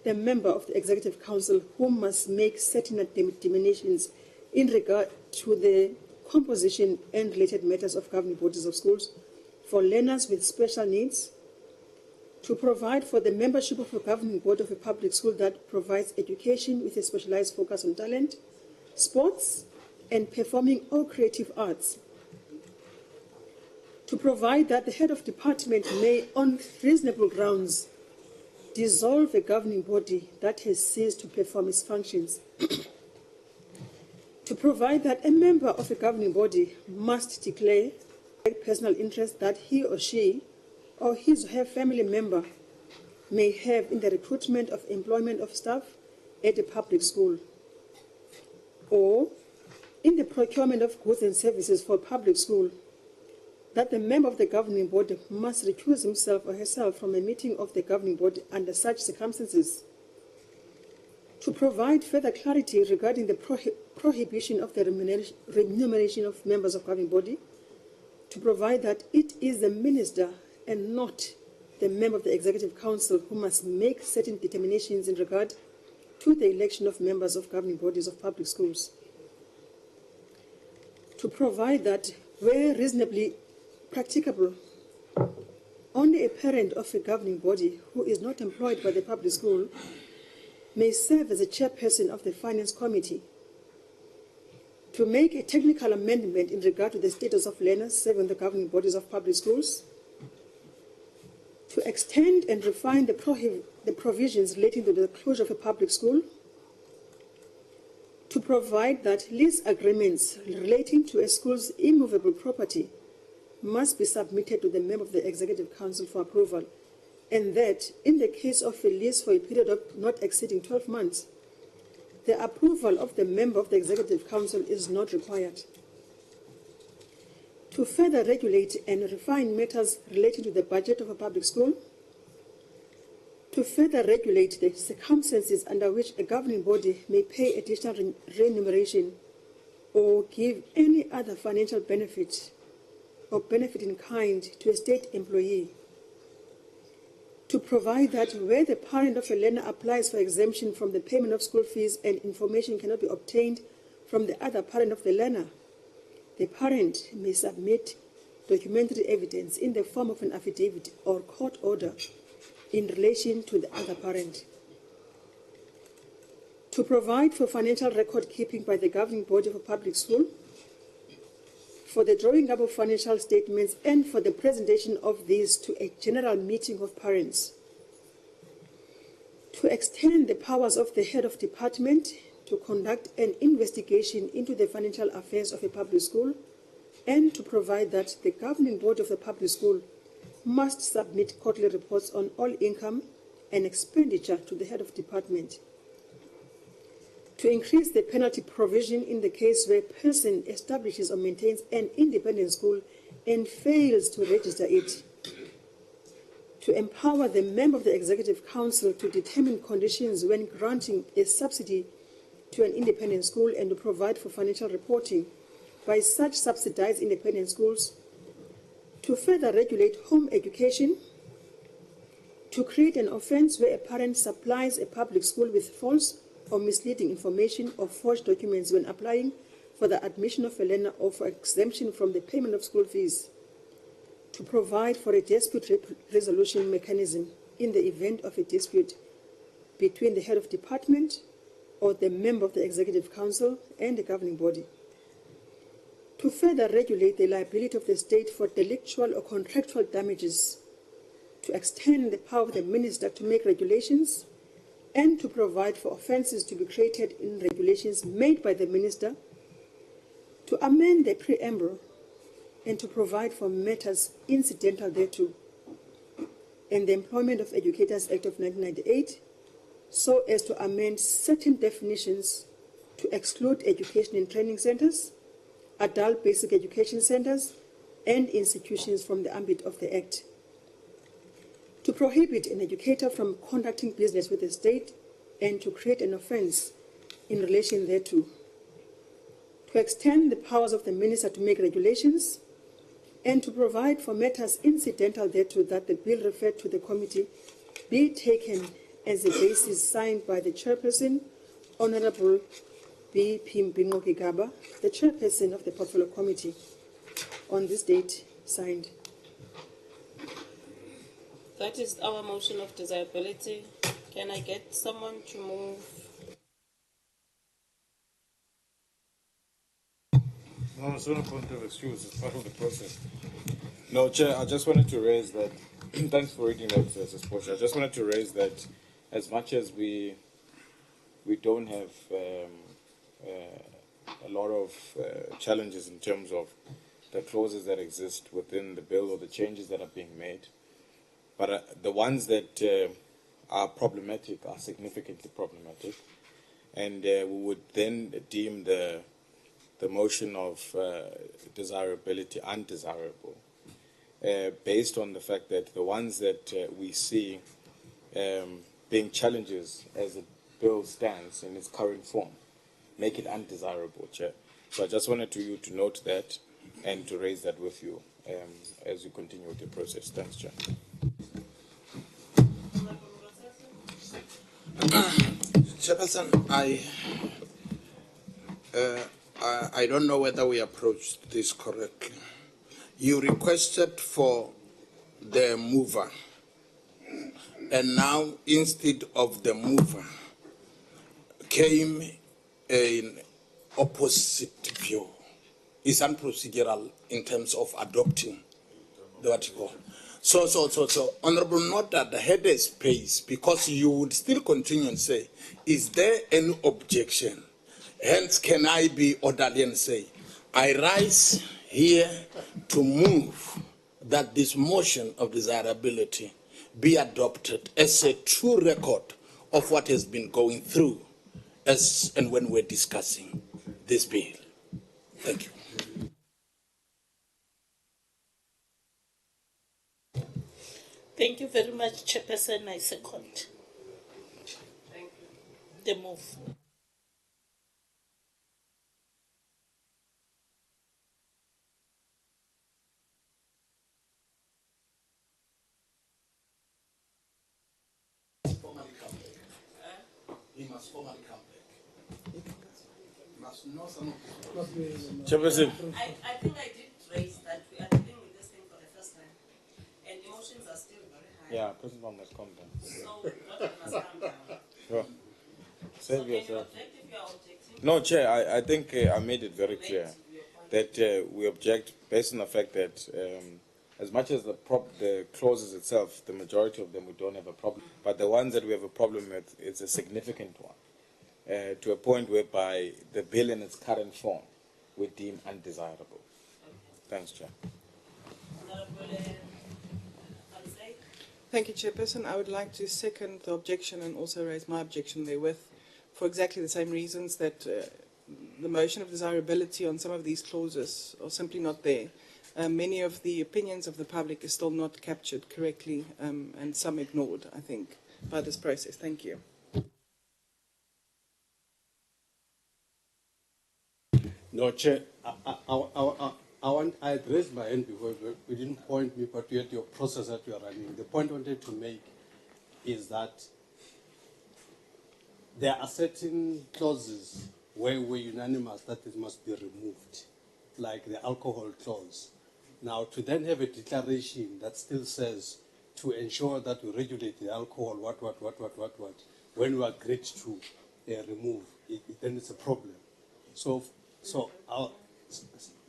the member of the Executive Council who must make certain determinations in regard to the composition and related matters of governing bodies of schools for learners with special needs, to provide for the membership of a governing board of a public school that provides education with a specialized focus on talent, sports, and performing or creative arts, to provide that the head of department may, on reasonable grounds, dissolve a governing body that has ceased to perform its functions, to provide that a member of a governing body must declare personal interest that he or she or his or her family member may have in the recruitment of employment of staff at a public school, or in the procurement of goods and services for public school, that the member of the governing body must recuse himself or herself from a meeting of the governing body under such circumstances, to provide further clarity regarding the prohibition of the remuneration of members of governing body, to provide that it is the minister and not the member of the Executive Council who must make certain determinations in regard to the election of members of governing bodies of public schools, to provide that where reasonably practicable, only a parent of a governing body who is not employed by the public school may serve as a chairperson of the Finance Committee, to make a technical amendment in regard to the status of learners serving in the governing bodies of public schools, to extend and refine the provisions relating to the closure of a public school, to provide that lease agreements relating to a school's immovable property must be submitted to the member of the Executive Council for approval, and that in the case of a lease for a period of not exceeding 12 months, the approval of the member of the Executive Council is not required. To further regulate and refine matters relating to the budget of a public school, to further regulate the circumstances under which a governing body may pay additional remuneration or give any other financial benefit or benefit in kind to a state employee, to provide that where the parent of a learner applies for exemption from the payment of school fees and information cannot be obtained from the other parent of the learner, the parent may submit documentary evidence in the form of an affidavit or court order in relation to the other parent. To provide for financial record keeping by the governing body of a public school, for the drawing up of financial statements and for the presentation of these to a general meeting of parents, to extend the powers of the head of department to conduct an investigation into the financial affairs of a public school, and to provide that the governing board of the public school must submit quarterly reports on all income and expenditure to the head of department, to increase the penalty provision in the case where a person establishes or maintains an independent school and fails to register it, to empower the member of the Executive Council to determine conditions when granting a subsidy to an independent school and to provide for financial reporting by such subsidized independent schools, to further regulate home education, to create an offence where a parent supplies a public school with false or misleading information or forged documents when applying for the admission of a learner or for exemption from the payment of school fees, to provide for a dispute resolution mechanism in the event of a dispute between the head of department or the member of the Executive Council and the governing body, to further regulate the liability of the state for delictual or contractual damages, to extend the power of the minister to make regulations, and to provide for offences to be created in regulations made by the minister, to amend the preamble, and to provide for matters incidental thereto, and the Employment of Educators Act of 1998, so as to amend certain definitions to exclude education and training centres, adult basic education centres, and institutions from the ambit of the Act, to to prohibit an educator from conducting business with the state and to create an offence in relation thereto, to extend the powers of the minister to make regulations, and to provide for matters incidental thereto that the bill referred to the committee be taken as a basis signed by the chairperson, Honorable B. Pimpingo Kigaba, the chairperson of the Portfolio Committee, on this date signed. That is our motion of desirability. Can I get someone to move? No, it's not a point of excuse. It's part of the process. No, Chair, I just wanted to raise that. Thanks for reading that, Mrs. Portia. I just wanted to raise that as much as we don't have a lot of challenges in terms of the clauses that exist within the bill or the changes that are being made, but the ones that are problematic are significantly problematic, and we would then deem the motion of desirability undesirable, based on the fact that the ones that we see being challenges as the bill stands in its current form make it undesirable, Chair. So I just wanted you to note that and to raise that with you as you continue with the process. Thanks, Chair. Chairperson, I don't know whether we approached this correctly. You requested for the mover, and now instead of the mover came an opposite view. It's unprocedural in terms of adopting the article. So, Honorable Nota had a space because you would still continue and say, is there any objection? Hence, can I be orderly and say, I rise here to move that this motion of desirability be adopted as a true record of what has been going through as and when we're discussing this bill. Thank you. Thank you very much, Chairperson. I second the move. He must formally come back. He must know some of Chairperson. I think I did raise that we are dealing with this thing for the first time, and emotions are still very high. Yeah, President must calm down. So, Dr. must calm down. Sure. Save So yourself. can you object if you are objecting? No, Chair, I think I made it very clear that we object based on the fact that as much as the clauses itself, the majority of them we don't have a problem, but the ones that we have a problem with is a significant one, to a point whereby the bill in its current form we deem undesirable. Thanks, Chair. Thank you, Chairperson. I would like to second the objection and also raise my objection therewith for exactly the same reasons that the motion of desirability on some of these clauses are simply not there. Many of the opinions of the public are still not captured correctly and some ignored, I think, by this process. Thank you. No, Chair, I had raised my hand before, but we didn't point me, but you had your process that you are running. The point I wanted to make is that there are certain clauses where we're unanimous that it must be removed, like the alcohol clause. Now, to then have a declaration that still says to ensure that we regulate the alcohol, when we agreed to remove, then it's a problem. So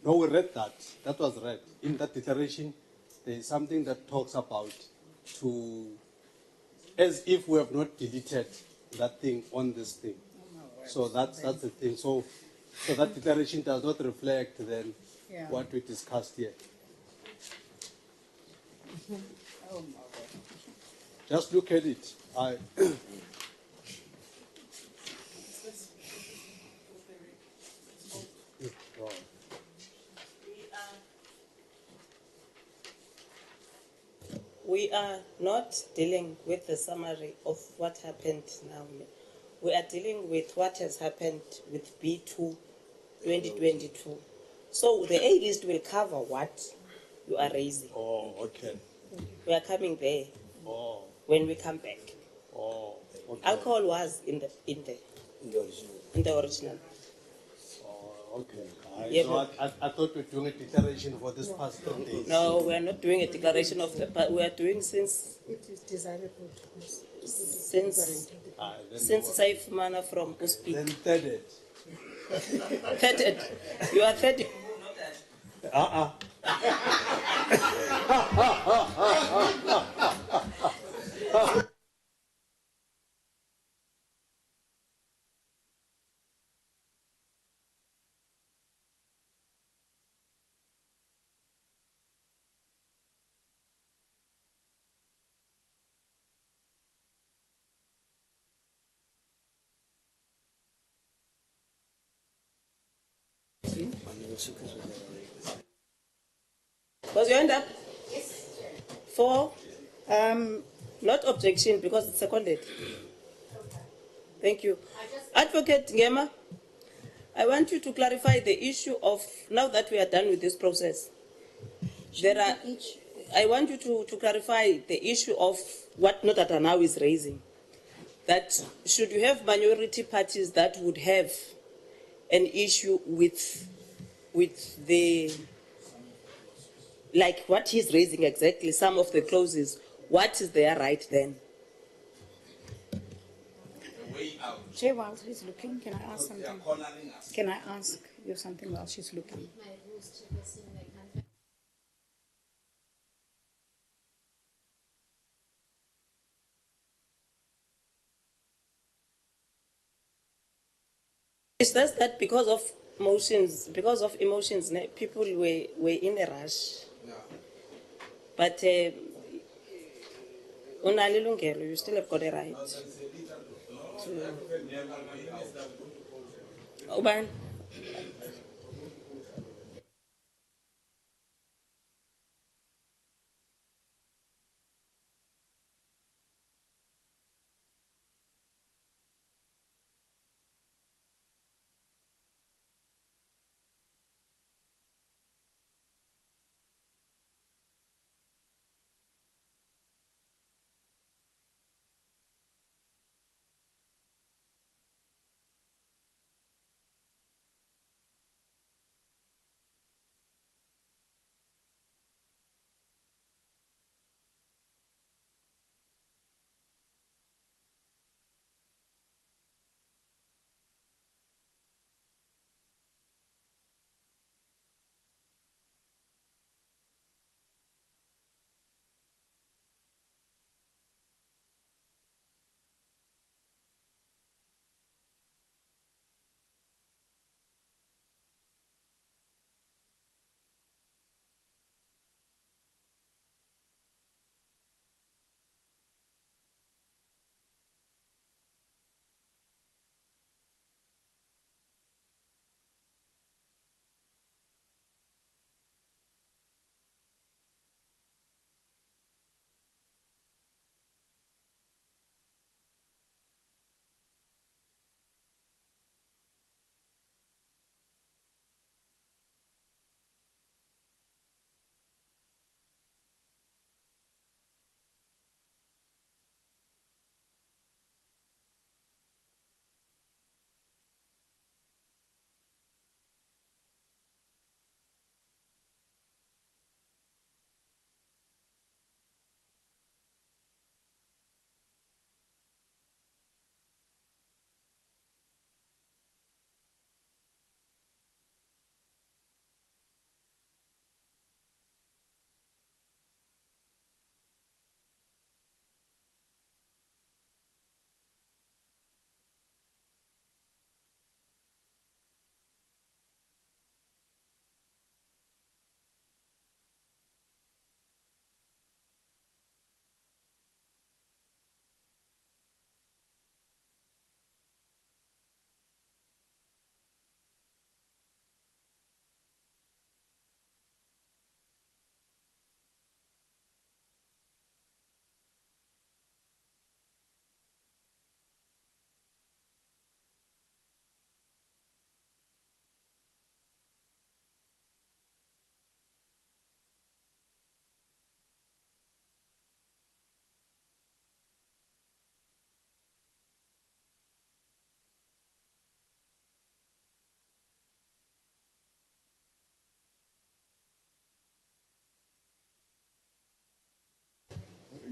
no, we read that. That was read. In that declaration, there is something that talks about as if we have not deleted that thing on this thing. So that's the thing. So that declaration does not reflect then what we discussed here. Just look at it. We are not dealing with the summary of what happened now. We are dealing with what has happened with B2 2022. So the A list will cover what you are raising. Oh, okay. We are coming there Oh, when we come back. oh, okay. Alcohol was in the original. Oh, okay. Yeah, So I thought we were doing a declaration for this past 3 days. No, we are not doing a declaration of the, but we are doing since It is desirable. since Saif Mana from Uspi. Then third. Third, you are 30. Was your hand up? Yes. For not objection because it's seconded. Thank you. Advocate Ngema, I want you to clarify the issue of, now that we are done with this process, I want you to clarify the issue of what Notata now is raising. That should you have minority parties that would have an issue with the, like what he's raising exactly, some of the clauses, what is their right then? Jay, while she's looking, can I ask something? Can I ask you something while she's looking? It's just that because of emotions, people were in a rush. But you still have got a right. Oban.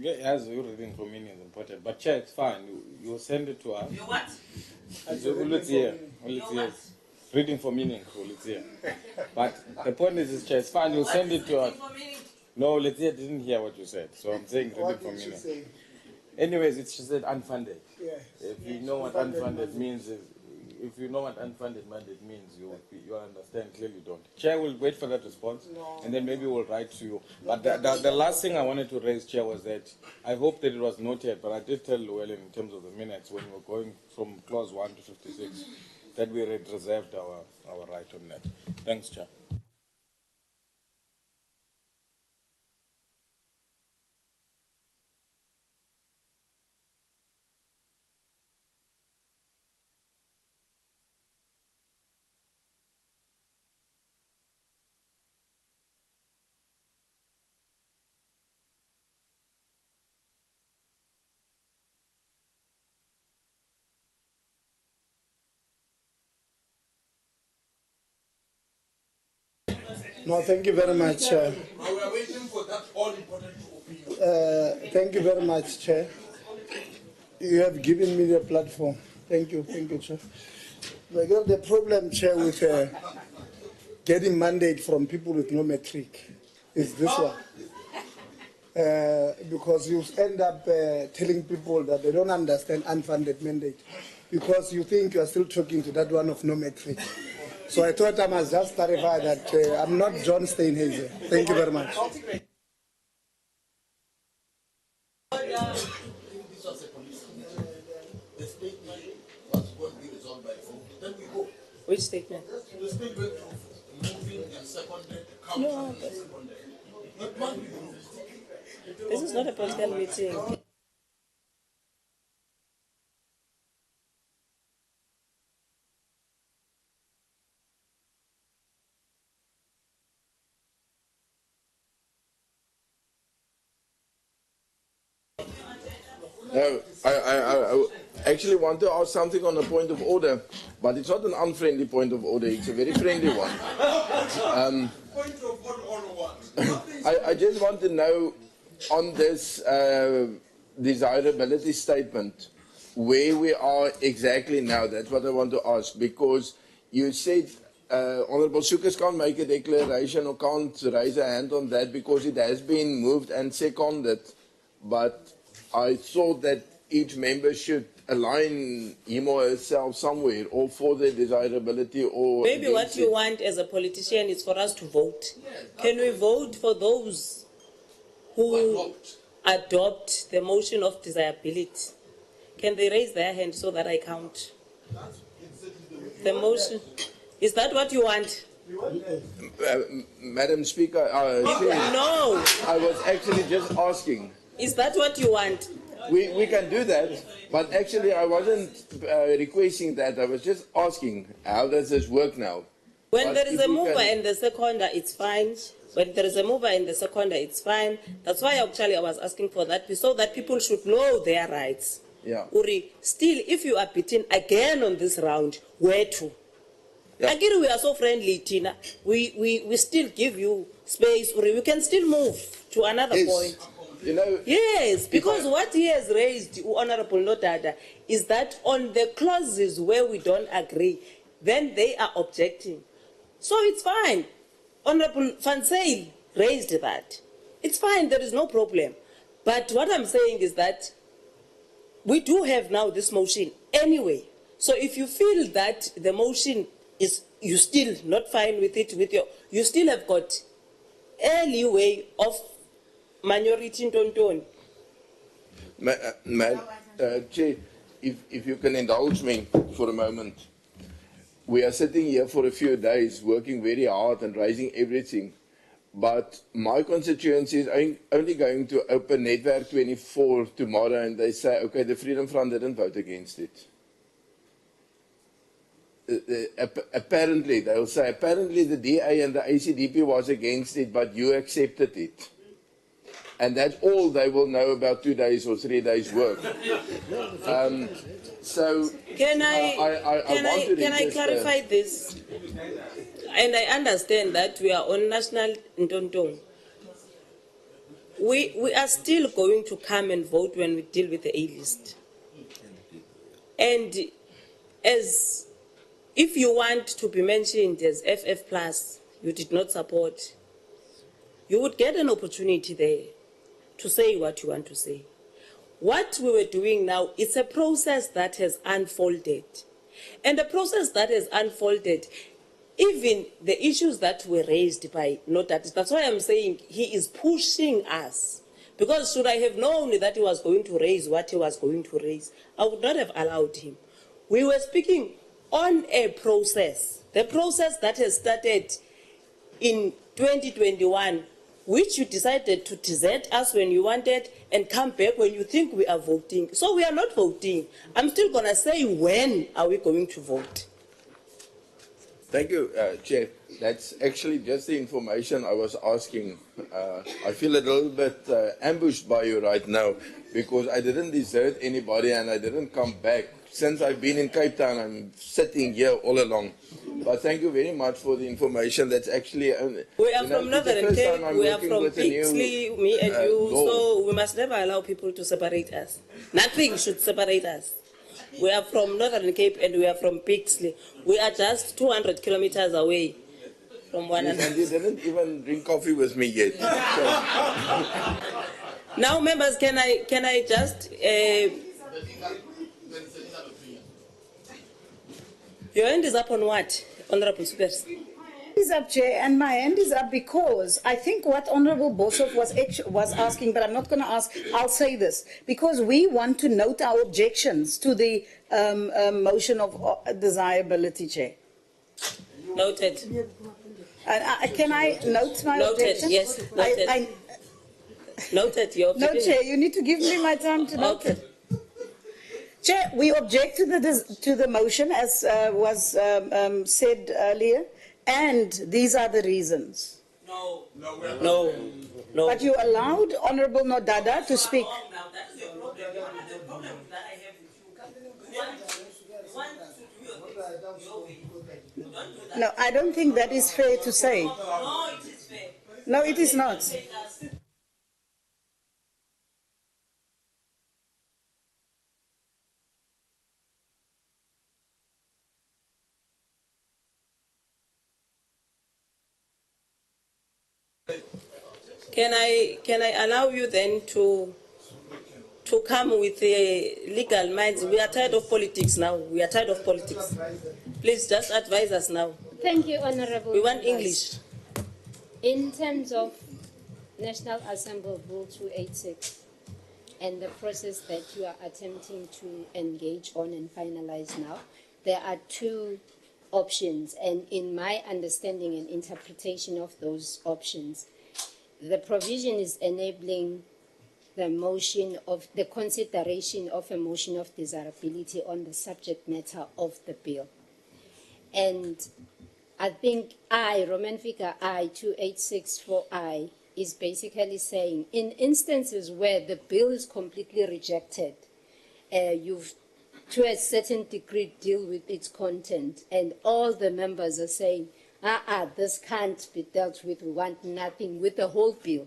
As you're reading from meaning is important, but Chair, it's fine. You send it to us. You what? Let's hear. Reading for meaning, let's hear. But the point is, Chair, it's fine. You'll send it to us. No, let's hear. Didn't hear what you said, so I'm saying reading for meaning. Anyways, it's just said unfunded. Yeah. If you know what unfunded means, if you know what unfunded mandate means, you understand. Clearly, you don't. Chair will wait for that response, and then maybe we'll write to you. But the last thing I wanted to raise, Chair, was that I hope that it was noted, but I did tell Llewellyn in terms of the minutes when we were going from clause 1 to 56 that we had reserved our right on that. Thanks, Chair. No, thank you very much, Chair. We are waiting for that all-important opinion. Thank you very much, Chair. You have given me the platform. Thank you, Chair. The problem, Chair, with getting mandate from people with no metric is this one. Because you end up telling people that they don't understand unfunded mandate because you think you are still talking to that one of no metric. So I thought I must just clarify that I'm not John Steinhazer. Thank you very much. Which statement? The statement of moving and seconded. No, this is not a political meeting. No, I actually want to ask something on a point of order, but it's not an unfriendly point of order, it's a very friendly one. I just want to know on this desirability statement where we are exactly now. That's what I want to ask, because you said Honourable Soekers can't make a declaration or can't raise a hand on that because it has been moved and seconded, but I thought that each member should align him or herself somewhere, or for the desirability or... Maybe what you want as a politician is for us to vote. Can we vote for those who adopt the motion of desirability? Can they raise their hand so that I count? The motion. Is that what you want? Madam Speaker, no. I was actually just asking. Is that what you want? We can do that, but actually I wasn't requesting that. I was just asking, how does this work now? When there is a mover and the seconder, it's fine. When there is a mover and the seconder, it's fine. That's why actually I was asking for that, so that people should know their rights. Yeah. Uri, still, if you are beaten again on this round, where to? Yeah. Again, we are so friendly, Tina. We still give you space, Uri. We can still move to another point. You know, yes, because what he has raised, Honourable Nodada, is that on the clauses where we don't agree, then they are objecting. So it's fine. Honourable Van Zyl raised that. It's fine, there is no problem. But what I'm saying is that we do have now this motion anyway. So if you feel that the motion is, you still not fine with it, you still have got early way of minority in Tonton. Chair, if you can indulge me for a moment. We are sitting here for a few days working very hard and raising everything. But my constituency is only going to open Network 24 tomorrow, and they say, okay, the Freedom Front didn't vote against it. Apparently, they'll say, apparently the DA and the ACDP was against it, but you accepted it. And that's all they will know about 2 days or 3 days' work. So can I clarify this? And I understand that we are on national Ntontong. we are still going to come and vote when we deal with the A list. And as if you want to be mentioned as FF plus, you did not support, you would get an opportunity there to say what you want to say. What we were doing now, it's a process that has unfolded. And the process that has unfolded, even the issues that were raised by Notat, that's why I'm saying he is pushing us. Because should I have known that he was going to raise what he was going to raise, I would not have allowed him. We were speaking on a process, the process that has started in 2021, which you decided to desert us when you wanted and come back when you think we are voting. So we are not voting. I'm still going to say, when are we going to vote? Thank you, Chair. That's actually just the information I was asking. I feel a little bit ambushed by you right now because I didn't desert anybody and I didn't come back. Since I've been in Cape Town, I'm sitting here all along. But thank you very much for the information. That's actually... we are from Northern Cape, we are from Pixley, me and you, so we must never allow people to separate us. Nothing should separate us. We are from Northern Cape and we are from Pixley. We are just 200 kilometers away from one another. And you didn't even drink coffee with me yet. Now, members, can I just... Your hand is up on what, Honorable Spears? Is up, Chair, and my hand is up because I think what Honourable Boshoff was asking, but I'm not going to ask, I'll say this, because we want to note our objections to the motion of desirability, Chair. Noted. Can I note my objection? Yes, noted. Noted, your objection. No, Chair, you need to give me my time to note it. Chair, we object to the motion as was said earlier, and these are the reasons. No. But you allowed Honourable Nodada to speak. No, I don't think that is fair to say. No, it is fair. No, it is not. Can I allow you then to come with legal minds? We are tired of politics now. We are tired of politics. Please just advise us now. Thank you, Honourable. We want English. In terms of National Assembly Rule 286 and the process that you are attempting to engage on and finalize now, there are two options, and in my understanding and interpretation of those options, the provision is enabling the motion of the consideration of a motion of desirability on the subject matter of the bill. And I think Roman figure I, 2864I, is basically saying in instances where the bill is completely rejected, you've to a certain degree deal with its content, and all the members are saying, this can't be dealt with, we want nothing with the whole bill.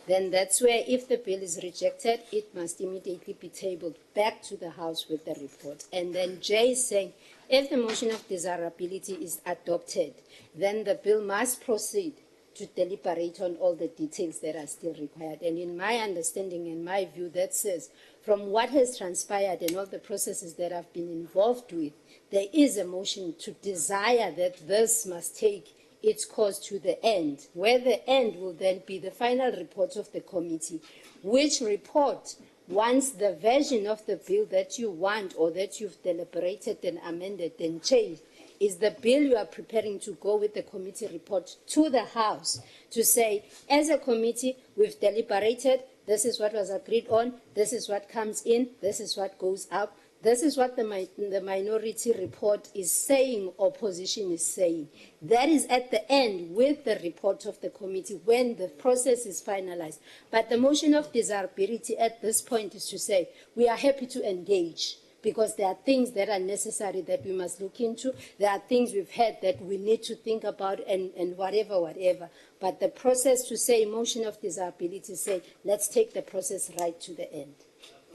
Then that's where, if the bill is rejected, it must immediately be tabled back to the House with the report. And then Jay is saying, if the motion of desirability is adopted, then the bill must proceed to deliberate on all the details that are still required. And in my understanding, in my view, that says, from what has transpired and all the processes that I've been involved with, there is a motion to desire that this must take its course to the end, where the end will then be the final report of the committee, which report, once the version of the bill that you want or that you've deliberated and amended and changed is the bill you are preparing to go with the committee report to the House to say, as a committee, we've deliberated, this is what was agreed on, this is what comes in, this is what goes out, this is what the minority report is saying, opposition is saying. That is at the end with the report of the committee when the process is finalized. But the motion of desirability at this point is to say, we are happy to engage, because there are things that are necessary that we must look into. There are things we've had that we need to think about and whatever. But the process to say motion of disability, say, let's take the process right to the end.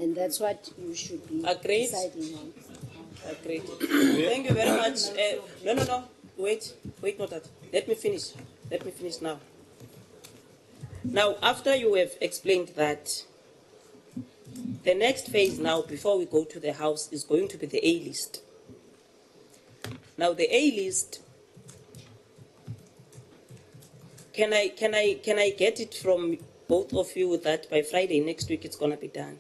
And that's what you should be deciding on. Agreed. Thank you very much. No. Wait, not that. Let me finish now. Now, after you have explained that, the next phase now, before we go to the House, is going to be the A list. Now, the A list, can I get it from both of you that by Friday next week it's going to be done?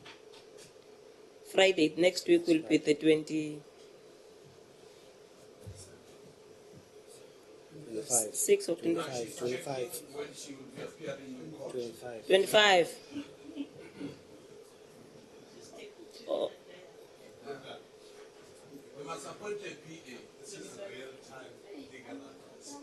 Friday next week will be the 26 or 25? 25. Oh. We must appoint a PA. This is a real time legal advice.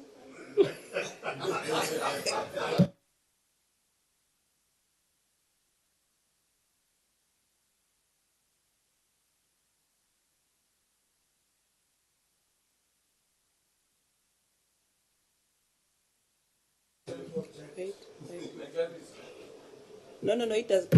Wait. No, it doesn't.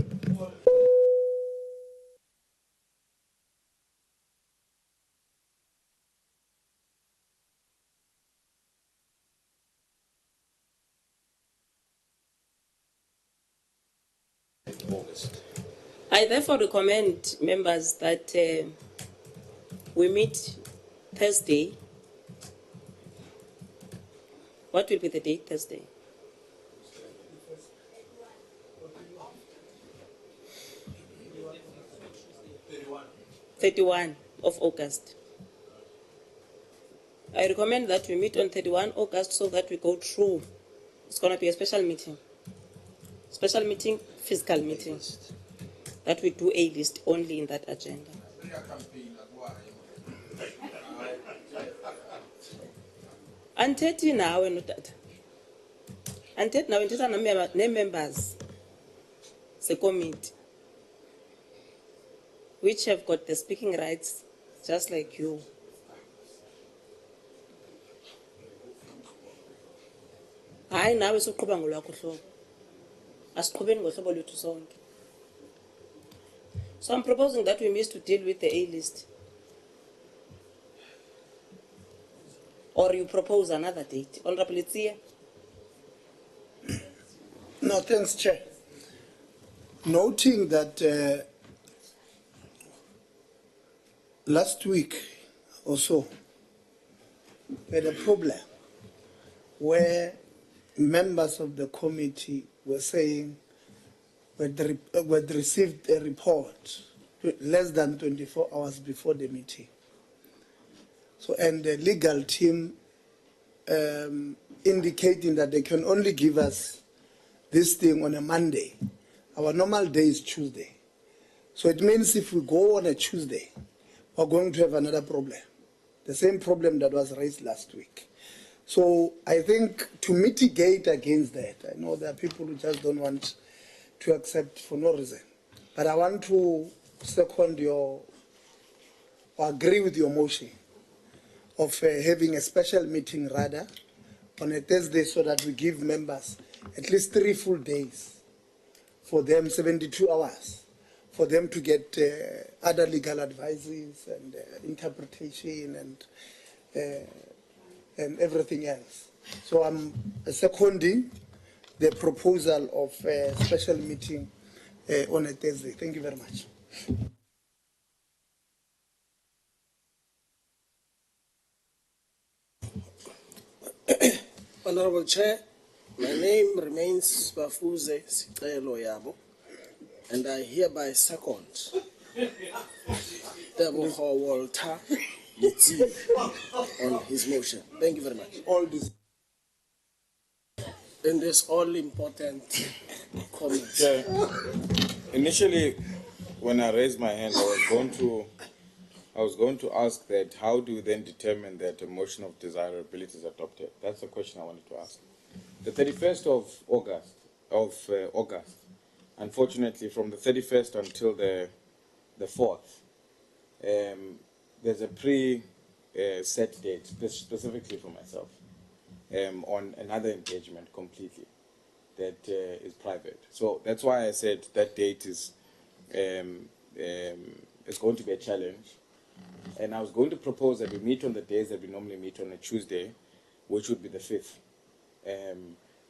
I therefore recommend members that we meet Thursday. What will be the date Thursday? 31 of August. I recommend that we meet on 31 August so that we go through. It's going to be a special meeting, physical meeting, that we do a list only in that agenda. Antethi nawe no tata. Antethi nawe ndithatha ne-members se-committee which have got the speaking rights just like you. Hayi nawe soqhuba ngolwakho hlobo. Asiqhubeni ngohlobo lwethu sonke. So I'm proposing that we miss to deal with the A list. Or you propose another date. Honorable Itzia? No, thanks, Chair. Noting that last week or so, we had a problem where members of the committee were saying we'd received a report less than 24 hours before the meeting. So, and the legal team indicating that they can only give us this thing on a Monday. Our normal day is Tuesday. So it means if we go on a Tuesday, we're going to have another problem. The same problem that was raised last week. So I think to mitigate against that, I know there are people who just don't want to accept for no reason. But I want to second or agree with your motion of having a special meeting rather on a Thursday so that we give members at least 3 full days for them, 72 hours, for them to get other legal advices and interpretation and everything else. So I'm seconding the proposal of a special meeting on a Thursday. Thank you very much. Honorable Chair, my name remains Bafuze Sicelo Yabo, and I hereby second Teboho Walter Litsi on his motion. Thank you very much. All this. In this all-important comments. Chair, initially, when I raised my hand, I was going to ask that how do you then determine that a motion of desirability is adopted? That's the question I wanted to ask. The 31st of August, unfortunately, from the 31st until the 4th, there's a pre-set date specifically for myself on another engagement completely that is private. So that's why I said that date is going to be a challenge. And I was going to propose that we meet on the days that we normally meet on a Tuesday, which would be the 5th,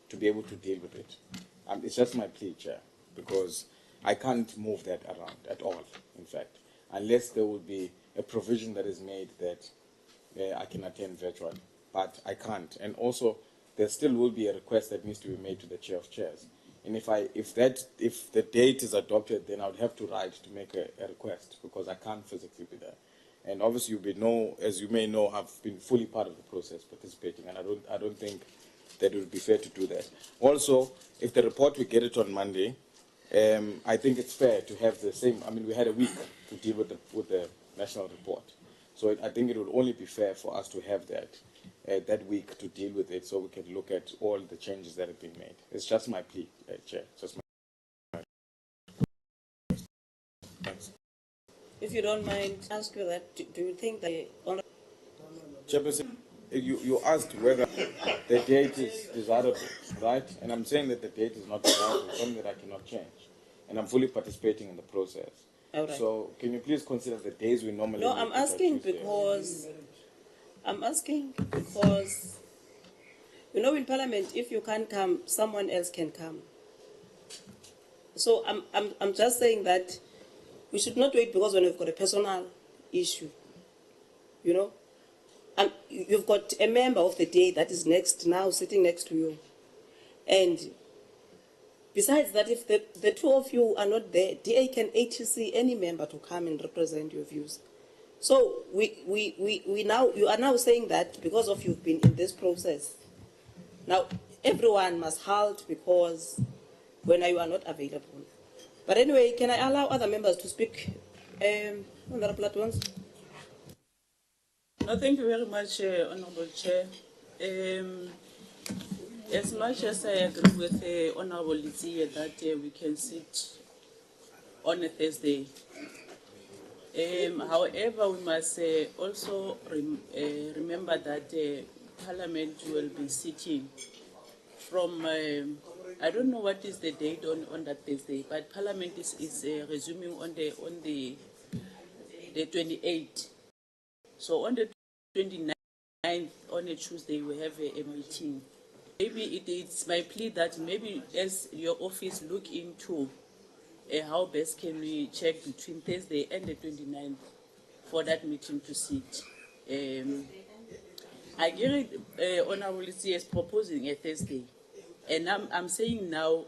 to be able to deal with it. It's just my plea, Chair, because I can't move that around at all, in fact, unless there will be a provision that is made that I can attend virtually. But I can't. And also, there still will be a request that needs to be made to the Chair of Chairs. And if the date is adopted, then I would have to write to make a request, because I can't physically be there. And obviously, as you may know, I've been fully part of the process, participating, and I don't think that it would be fair to do that. Also, if the report, we get it on Monday, I think it's fair to have the same. I mean, we had a week to deal with the national report, so I think it would only be fair for us to have that week to deal with it, so we can look at all the changes that have been made. It's just my plea, Chair. Just my. Thanks. If you don't mind, ask you that. Do you think that Chairperson, you asked whether the date is desirable, right? And I'm saying that the date is not desirable, something that I cannot change. And I'm fully participating in the process. All right. So can you please consider the days we normally No, meet, I'm asking because you know, in Parliament, if you can't come, someone else can come. So I'm just saying that we should not wait because when we've got a personal issue, you know, and you've got a member of the day that is sitting next to you. And besides that, if the two of you are not there, DA can ATC any member to come and represent your views. So you are now saying that because of you've been in this process, now everyone must halt because when you are not available. But anyway, can I allow other members to speak? Honorable Atwans? No, thank you very much, Honorable Chair. As much as I agree with Honorable Lizzie that we can sit on a Thursday, however, we must also remember that Parliament will be sitting from, I don't know what is the date on that Thursday, but Parliament is resuming on the 28th. So on the 29th, on a Tuesday, we have a meeting. Maybe it's my plea that maybe as your office look into how best can we check between Thursday and the 29th for that meeting to sit. I get it, Honorable Lizzie is proposing a Thursday. And I'm saying now,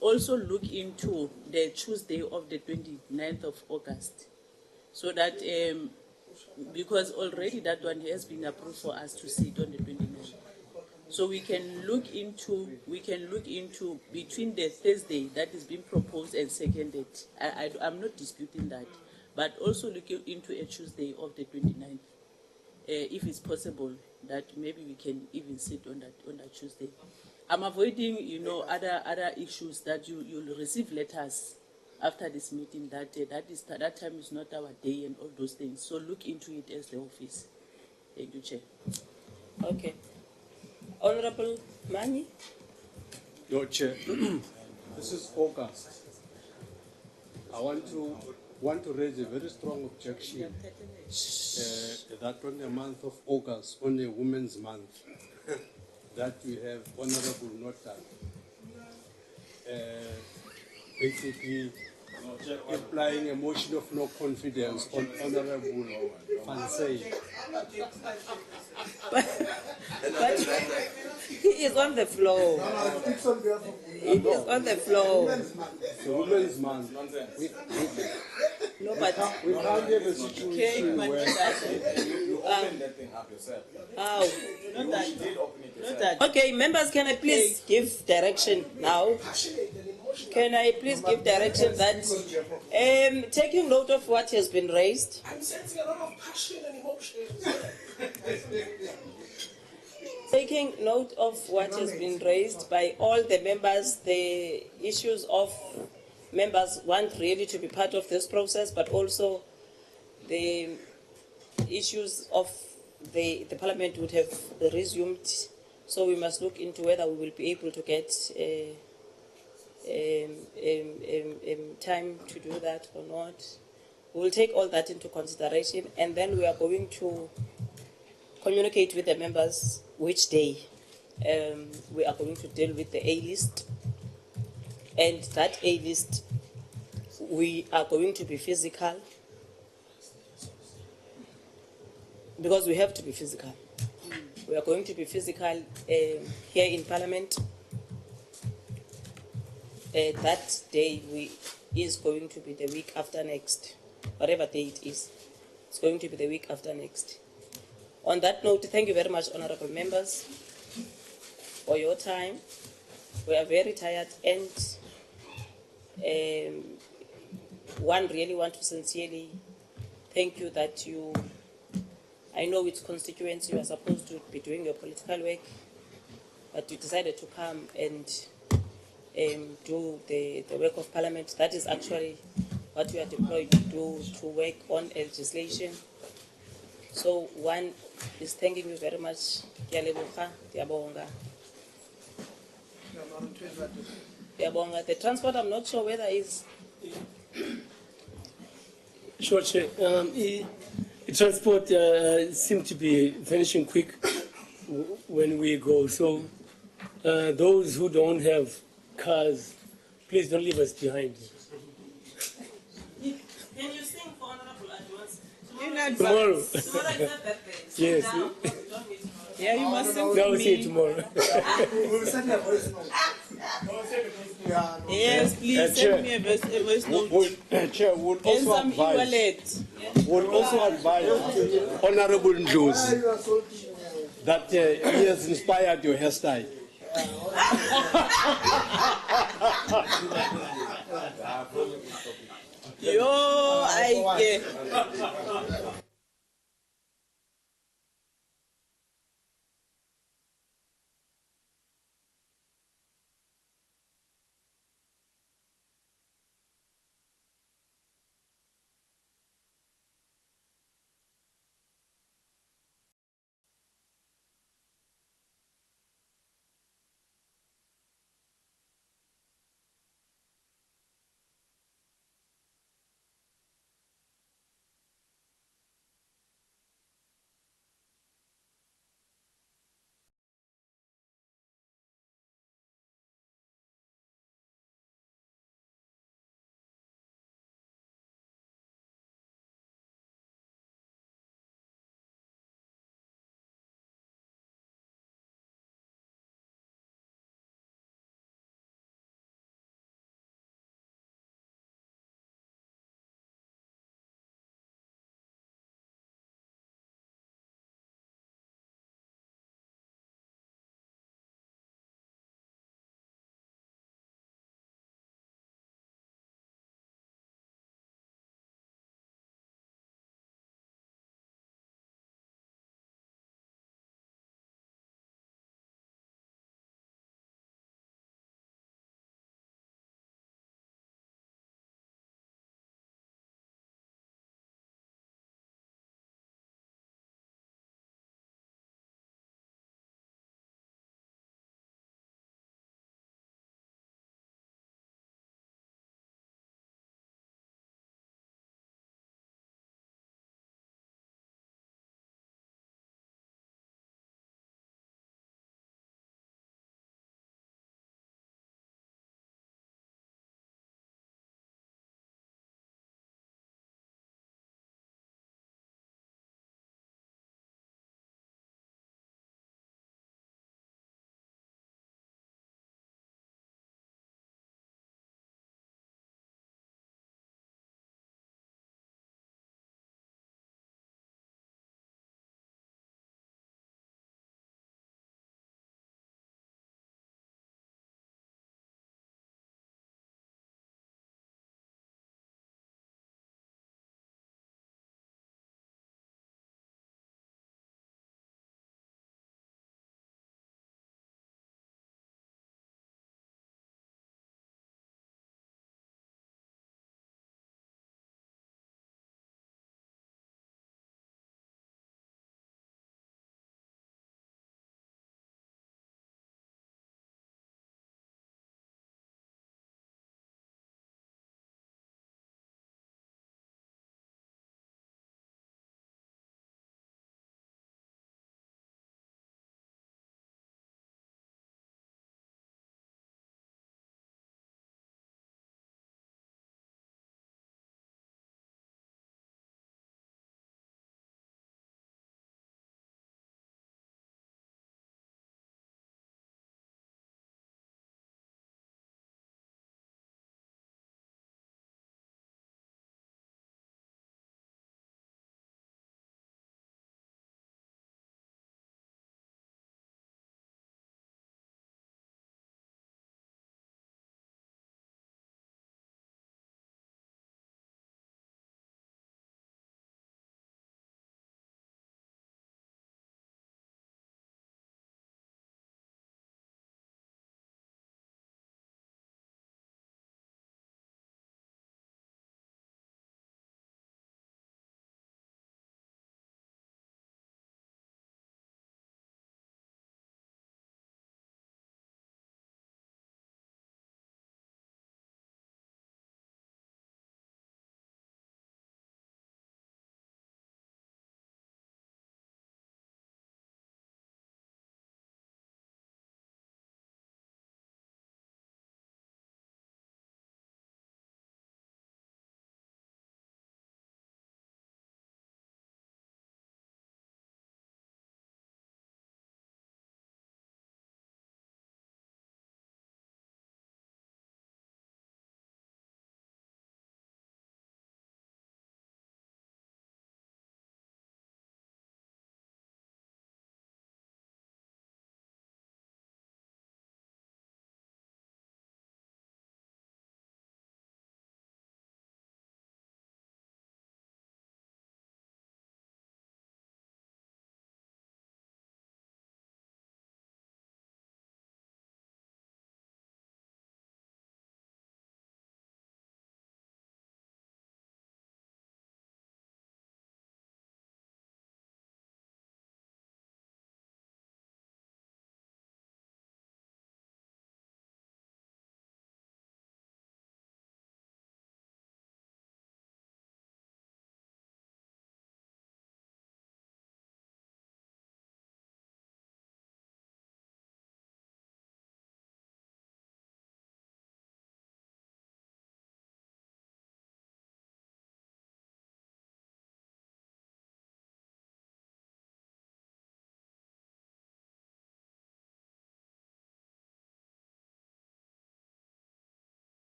also look into the Tuesday of the 29th of August. So that, because already that one has been approved for us to sit on the 29th. So we can look into between the Thursday that is being proposed and seconded. I'm not disputing that, but also looking into a Tuesday of the 29th, if it's possible that maybe we can even sit on that Tuesday. I'm avoiding, you know, other issues that you'll receive letters after this meeting that time is not our day and all those things. So look into it as the office. Thank you, Chair. Okay. Honorable Mani? Your Chair, this is August. I want to raise a very strong objection that on the month of August, on the Women's Month, that we have Honorable Nota basically implying a motion of no confidence on Honorable Fansay. But he is on the floor. He is on the floor. The Women's Month. No, but we can't have a situation where you opened that thing up yourself. How? You did open it yourself. Okay, members, can I please give direction now? Can I please give direction that, taking note of what has been raised, I'm sensing a lot of passion and emotion. taking note of what has been raised by all the members, the issues of members want really to be part of this process, but also the issues of the Parliament would have resumed, so we must look into whether we will be able to get time to do that or not. We will take all that into consideration, and then we are going to communicate with the members which day we are going to deal with the A list, and that A list we are going to be physical, because we have to be physical. We are going to be physical here in Parliament. That day is going to be the week after next, whatever day it is. It's going to be the week after next. On that note, thank you very much, honorable members, for your time. We are very tired, and one really want to sincerely thank you that you, I know it's constituents, you are supposed to be doing your political work, but you decided to come and do the work of Parliament. That is actually what you are deployed to do, to work on legislation. So one is thanking you very much. The transport, I'm not sure whether is... Sure, Chair. The transport seems to be finishing quick when we go. So those who don't have cars, please don't leave us behind. Can you sing for Honorable Advance? Tomorrow. Tomorrow is her birthday. So Yes. now, don't wait tomorrow. Yeah, you must sing for me. See you tomorrow. Yes, please send me a voice note. Chair, would And also some advise, Honorable Ndlozi, that he has inspired your hairstyle. Yo, I get.